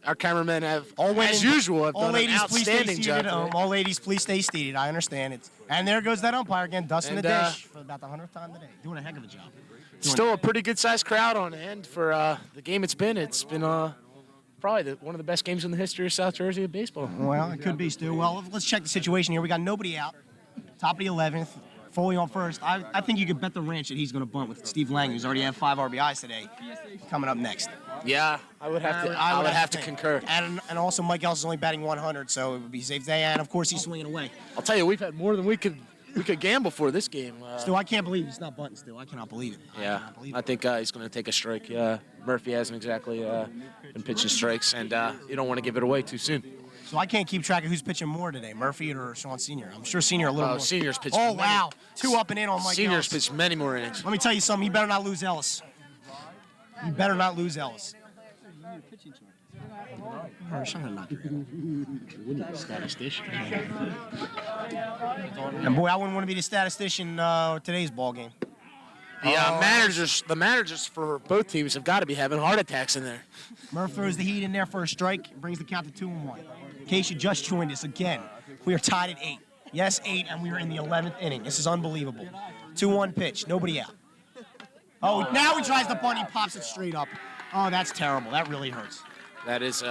our cameramen have, All as usual, have all done an ladies, please stay outstanding seated job at home. today. All ladies, please stay seated. I understand it. And there goes that umpire again, dusting And, the dish for about the 100th time today. Doing a heck of a job. Still a pretty good-sized crowd on hand for the game it's been. It's been probably one of the best games in the history of South Jersey of baseball. Well, it could be, Stu. Well, let's check the situation here. We got nobody out. Top of the 11th. Foley on first. I think you could bet the ranch that he's going to bunt with Steve Lang, who's already had 5 RBIs today, coming up next. Yeah, I would have to concur. And also Mike Ellis is only batting 100, so it would be safe day. And of course he's swinging away. I'll tell you, we've had more than we could gamble for this game. Stu, I can't believe he's not bunting. Stu, I cannot believe it. I think he's going to take a strike. Murphy hasn't exactly been pitching strikes, and you don't want to give it away too soon. So I can't keep track of who's pitching more today, Murphy or Sean Senior. I'm sure Senior a little more. Senior's pitched. Oh wow, 2 up and in on Mike Senior's Ellis. pitched many more innings. Let me tell you something. He better not lose Ellis. He better not lose Ellis. Statistician. And boy, I wouldn't want to be the statistician today's ball game. The managers for both teams have got to be having heart attacks in there. Murph throws the heat in there for a strike, brings the count to 2-1. In case you just joined us again, we are tied at 8. Yes, 8, and we are in the 11th inning. This is unbelievable. 2-1 pitch, nobody out. Oh, now he tries to bunt, he pops it straight up. Oh, that's terrible. That really hurts. That is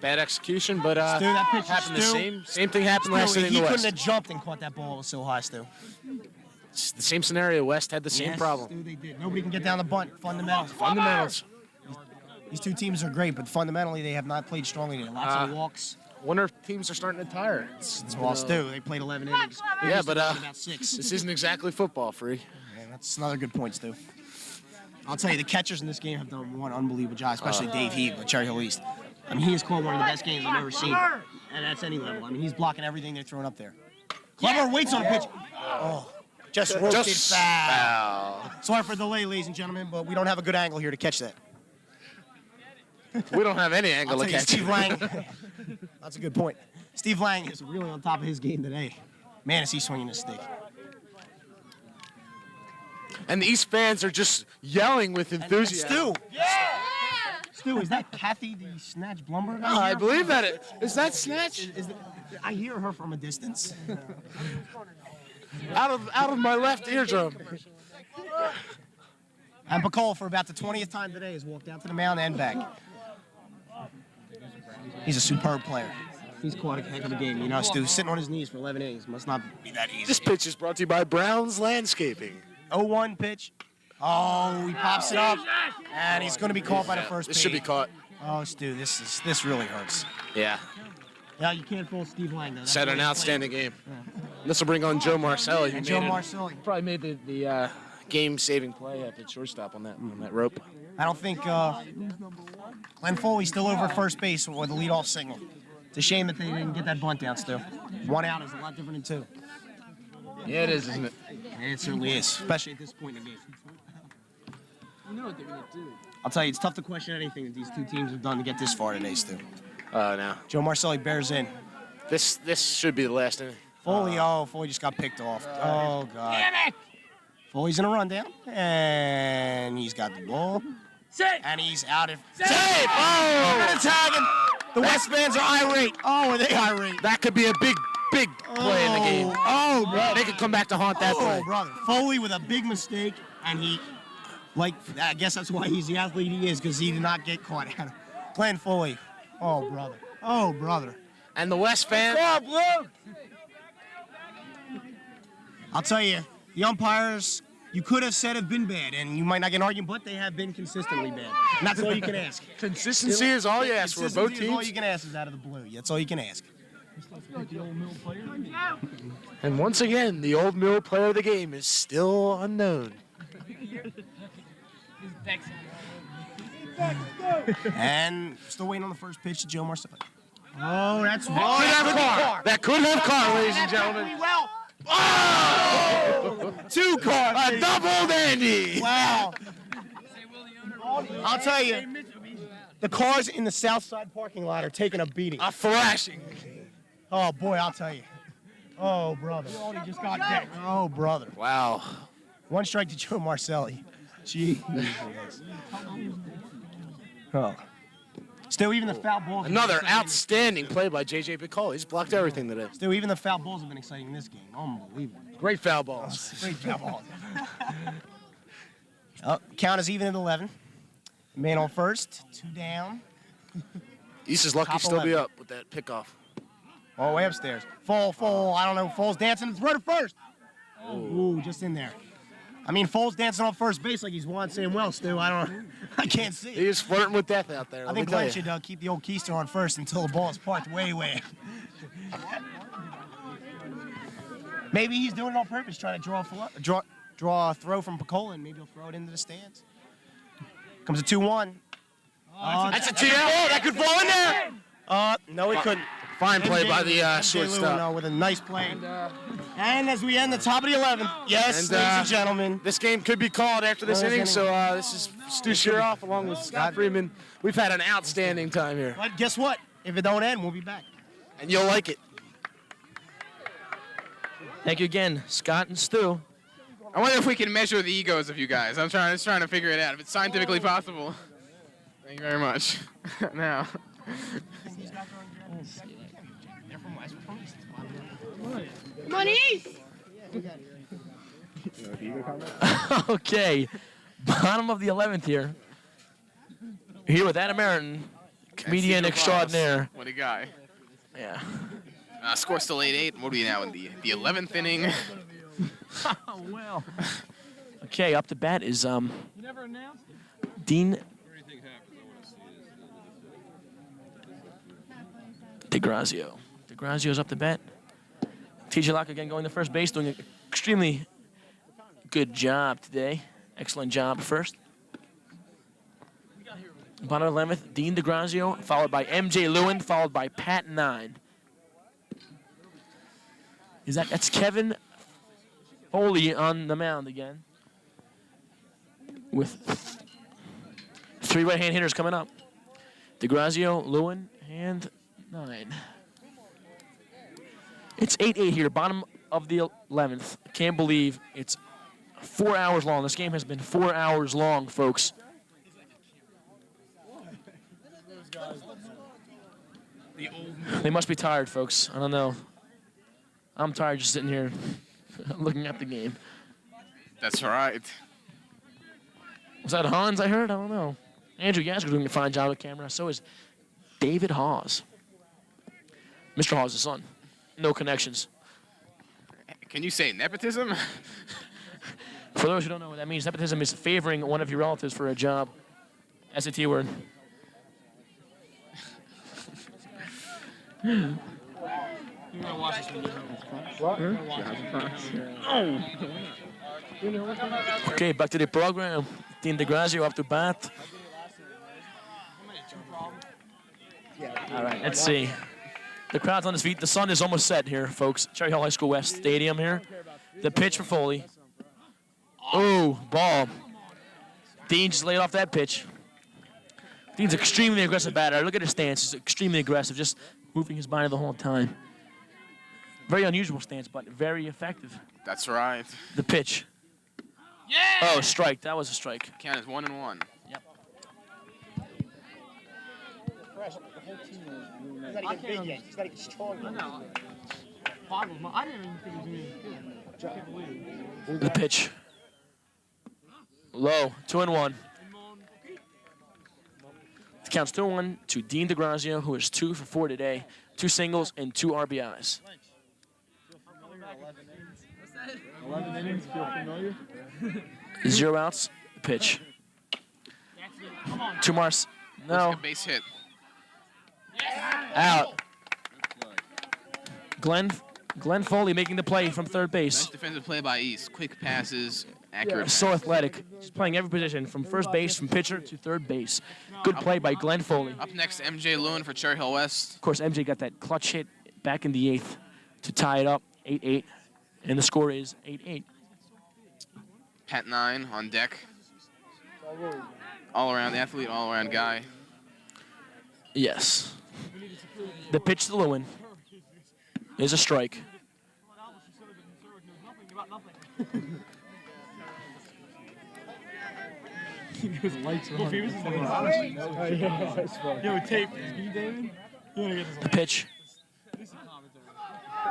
bad execution, but Stu, that pitch happened Stu, the same thing happened last Stu, inning. he in the couldn't West. have jumped and caught that ball. It was so high, Stu. It's the same scenario. West had the same Yes, problem. Stu, they did. Nobody can get down the bunt. Fundamentals. Fundamentals. These two teams are great, but fundamentally they have not played strongly today. Lots of walks. Wonder if teams are starting to tire. Well, Stu, they played 11 innings. They Yeah, used to but play about 6. this isn't exactly football, Free. Yeah, that's another good point, Stu. I'll tell you, the catchers in this game have done one unbelievable job, especially Dave Heath with Cherry Hill East. I mean, he has called one of the best games I've ever seen, and that's any level. I mean, he's blocking everything they're throwing up there. Clever waits on a pitch. Oh, just roasted foul. Sorry for the delay, ladies and gentlemen, but we don't have a good angle here to catch that. We don't have any I'll angle tell to you, catch. Steve Lang. That's a good point. Steve Lang is really on top of his game today. Man, is he swinging his stick. And the East fans are just yelling with enthusiasm. Stu. Stu, is that Kathy the Snatch Blumberg? I believe that is that Snatch? I hear her from a distance. out of my left eardrum. And Bacall, for about the 20th time today, has walked out to the mound and back. He's a superb player. He's caught a heck of a game. You know, Stu, sitting on his knees for 11 innings must not be that easy. This pitch is brought to you by Brown's Landscaping. 0-1 pitch. Oh, he pops it up, and he's going to be caught by the first This base. should be caught. Oh, Stu, this really hurts. Yeah. Yeah, you can't fool Steve Lang, though. That's Set what an he's outstanding game. This will bring on Joe Marcelli. And Joe Marcelli. Probably made the game-saving play at the shortstop on that rope. I don't think Glenn Foley's still over at first base with a leadoff single. It's a shame that they didn't get that bunt down still. 1 out is a lot different than 2. Yeah, it is, isn't it? Yeah, it certainly is, especially at this point in the game. You know what they're gonna do. I'll tell you, it's tough to question anything that these two teams have done to get this far today, Stu. No. Joe Marcelli bears in. This should be the last inning. Foley, Foley just got picked off. Oh, God. Damn it! Foley's in a rundown, and he's got the ball. And he's out of... Save! Oh! They're gonna tag him. The West fans are irate. Oh, are they irate? That could be a big play in the game. Oh, brother. They could come back to haunt that play. Oh, brother. Foley with a big mistake, and he... I guess that's why he's the athlete he is, because he did not get caught out. Glenn Foley. Oh, brother. Oh, brother. And the West fans... I'll tell you, the umpires, you could have said have been bad, and you might not get an argument, but they have been consistently bad. And that's all you can ask. Consistency is all you ask for both Consistency is all teams. you can ask is out of the blue. That's all you can ask. And once again, the old mill player of the game is still unknown. And still waiting on the first pitch to Joe Marcelli. Oh, that's Could have car. That could have car, ladies and gentlemen. Well, oh! 2 cars. A double dandy. Wow. I'll tell you, the cars in the South Side parking lot are taking a beating. A thrashing. Oh, boy, I'll tell you. Oh, brother. Just got decked. Oh, brother. Wow. 1 strike to Joe Marcelli. Gee. Oh. Still, even the foul balls. Another outstanding play by J.J. Bicol. He's blocked everything today. Still, even the foul balls have been exciting in this game. Unbelievable. Great foul balls. Great foul balls. Count is even at 11. Man on first, 2 down. East is lucky Top to still be 11. up with that pickoff. All the way upstairs. Fall. I don't know. Foles dancing. Throw to first. Ooh, just in there. I mean, Foles dancing on first base like he's Juan Samuel, Stu. I can't see. He is flirting with death out there. I think Glenn should keep the old keister on first until the ball is parked way. Maybe he's doing it on purpose, trying to draw a throw from Picola, and maybe he'll throw it into the stands. Comes a 2-1. That's a TL. Oh, that could fall in there. No, it couldn't. Fine play by the MJ shortstop. Lewin, with a nice play. And as we end the top of the 11th, yes, ladies and gentlemen. This game could be called after this Last inning, inning. so this is Stu Sheeroff along with Scott Freeman. We've had an outstanding time here, But guess what? If it don't end, we'll be back. and you'll like it. Thank you again, Scott and Stu. I wonder if we can measure the egos of you guys. I'm just trying to figure it out, if it's scientifically possible. Thank you very much. Now. Come on, East! Okay, bottom of the 11th here. Here with Adam Merritt, comedian extraordinaire. What a guy. Yeah. Score still 8-8. What are we now in the 11th inning? Oh, well. Okay, up to bat is Dean DeGrazio. DeGrazio's up to bat. TJ Locke again going to first base, doing an extremely good job today. Excellent job first. Bottom 11th, Dean DeGrazio, followed by MJ Lewin, followed by Pat 9. That's Kevin Foley on the mound again. With 3 right-hand hitters coming up. DeGrazio, Lewin, and 9. It's 8-8 here, bottom of the 11th. I can't believe it's 4 hours long. This game has been 4 hours long, folks. They must be tired, folks. I don't know. I'm tired just sitting here looking at the game. That's right. Was that Hans I heard? I don't know. Andrew Yasker doing a fine job with camera. So is David Hawes. Mr. Hawes' son. No connections. Can you say nepotism? For those who don't know what that means, nepotism is favoring one of your relatives for a job. SAT word. Okay, back to the program. Dean DeGrazio up to bat. All right, let's see. The crowd's on his feet. The sun is almost set here, folks. Cherry Hill High School West Stadium here. The pitch for Foley. Oh, ball. Dean just laid off that pitch. Dean's extremely aggressive batter. Look at his stance. He's extremely aggressive, just moving his body the whole time. Very unusual stance, but very effective. That's right. The pitch. Yeah! Oh, strike. That was a strike. Count is 1-1. Yep. He's not even big yet. He's not even strong yet. I didn't even think he was going to The pitch. Low. 2-1. It counts 2-1 to Dean DeGrazio, who is 2 for 4 today. 2 singles and 2 RBIs. 11 innings, feel familiar? 0 outs. The pitch. 2 Mars. No. Base hit. Out. Glenn Foley making the play from third base. Nice defensive play by East. Quick passes, accurate. So athletic. He's playing every position from first base, from pitcher to third base. Good play by Glenn Foley. Up next, MJ Lewin for Cherry Hill West. Of course, MJ got that clutch hit back in the 8th to tie it up, 8-8. And the score is 8-8. Pat 9 on deck. All-around athlete, all-around guy. Yes. The pitch to Lewin is a strike. His lights are on. Yo, tape. Can you, David? You wanna get this The pitch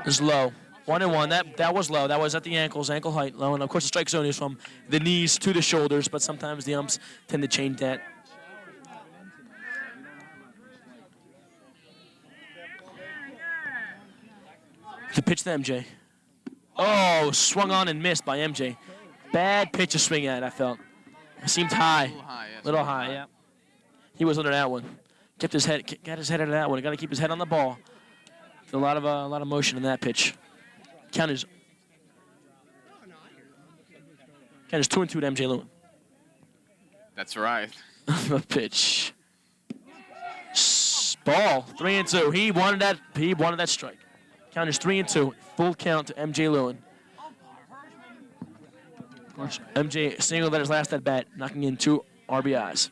is low. 1-1. That was low. That was at the ankles, ankle height, low. And of course, the strike zone is from the knees to the shoulders. But sometimes the umps tend to change that. The pitch to MJ. Oh, swung on and missed by MJ. Bad pitch to swing at, I felt. It seemed high. Little high, yes. Little high, yeah. He was under that one. Got his head out of that one. Got to keep his head on the ball. A lot of motion in that pitch. Count is 2-2 to MJ Lewin. That's right. The pitch. Ball 3-2. He wanted that strike. Count is 3-2. Full count to MJ Lewin. Of course, MJ singled at his last at bat, knocking in 2 RBIs.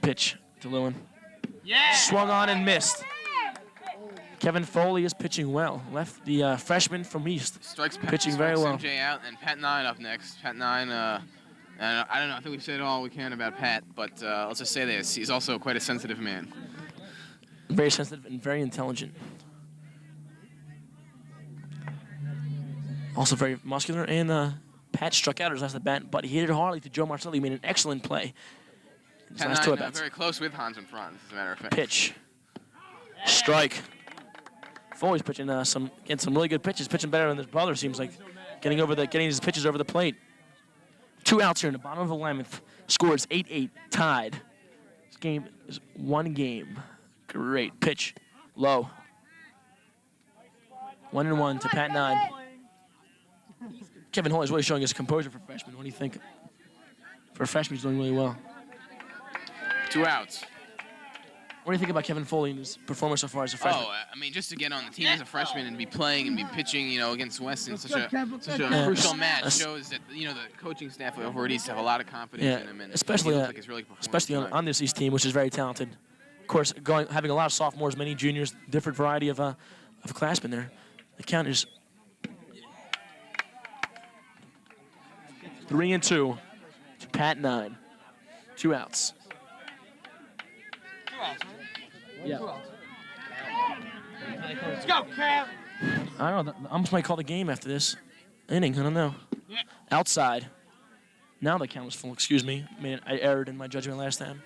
Pitch to Lewin. Yeah. Swung on and missed. Kevin Foley is pitching well. Left the freshman from East. Pitching very well. MJ out, and Pat 9 up next. Pat 9, I don't know. I think we've said all we can about Pat, but let's just say this. He's also quite a sensitive man. Very sensitive and very intelligent. Also very muscular. And Pat struck out his last at bat, but he hit it hardly to Joe Marcelli. He made an excellent play. Pat 9 very close with Hans and Franz, as a matter of fact. Pitch. Strike. Foley's pitching some really good pitches. Pitching better than his brother, seems like. Getting his pitches over the plate. 2 outs here in the bottom of the 11th. Score is 8-8, tied. This game is 1 game. Great pitch, low. 1-1 to Pat 9. Kevin Hoy is really showing his composure for freshman. What do you think? For a freshman, he's doing really well. 2 outs. What do you think about Kevin Foley and his performance so far as a freshman? Oh, I mean, just to get on the team as a freshman and be playing and be pitching, against Weston, such a crucial match shows that the coaching staff over at East have a lot of confidence in him, and especially like he's really especially on this East team, which is very talented. Of course, having a lot of sophomores, many juniors, different variety of classmen there. The count is 3-2 to Pat 9. 2 outs. Yeah. Let's go, Cam. I don't know. The umps might call the game after this inning. I don't know. Yeah. Outside. Now the count was full. Excuse me. I erred in my judgment last time.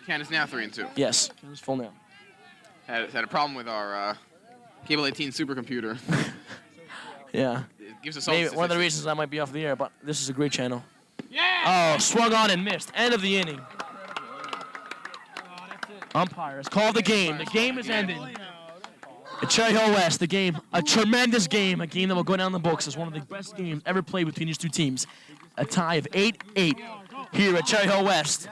Count is now 3-2. Yes, count is full now. Had a problem with our Cable 18 supercomputer. Yeah. It gives us all maybe one of the reasons I might be off the air, but this is a great channel. Yeah. Oh, swung on and missed. End of the inning. Umpires call the game. The game is ended. At Cherry Hill West, the game, a tremendous game, a game that will go down the books as one of the best games ever played between these two teams. A tie of 8-8 here at Cherry Hill West.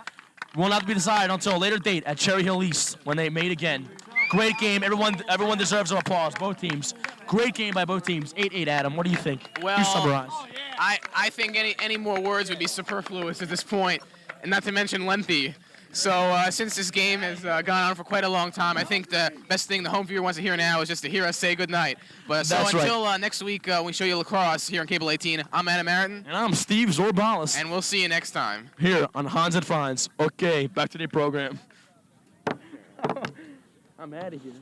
Will not be decided until a later date at Cherry Hill East when they meet again. Great game. Everyone deserves an applause. Both teams. Great game by both teams. 8-8, Adam. What do you think? Well, you summarize. I think any more words would be superfluous at this point, and not to mention lengthy. So since this game has gone on for quite a long time, I think the best thing the home viewer wants to hear now is just to hear us say goodnight. But so until next week, we show you lacrosse here on Cable 18. I'm Adam Martin. And I'm Steve Zorbalis. And we'll see you next time. Here on Hans and Franz. Okay, back to the program. I'm out of here.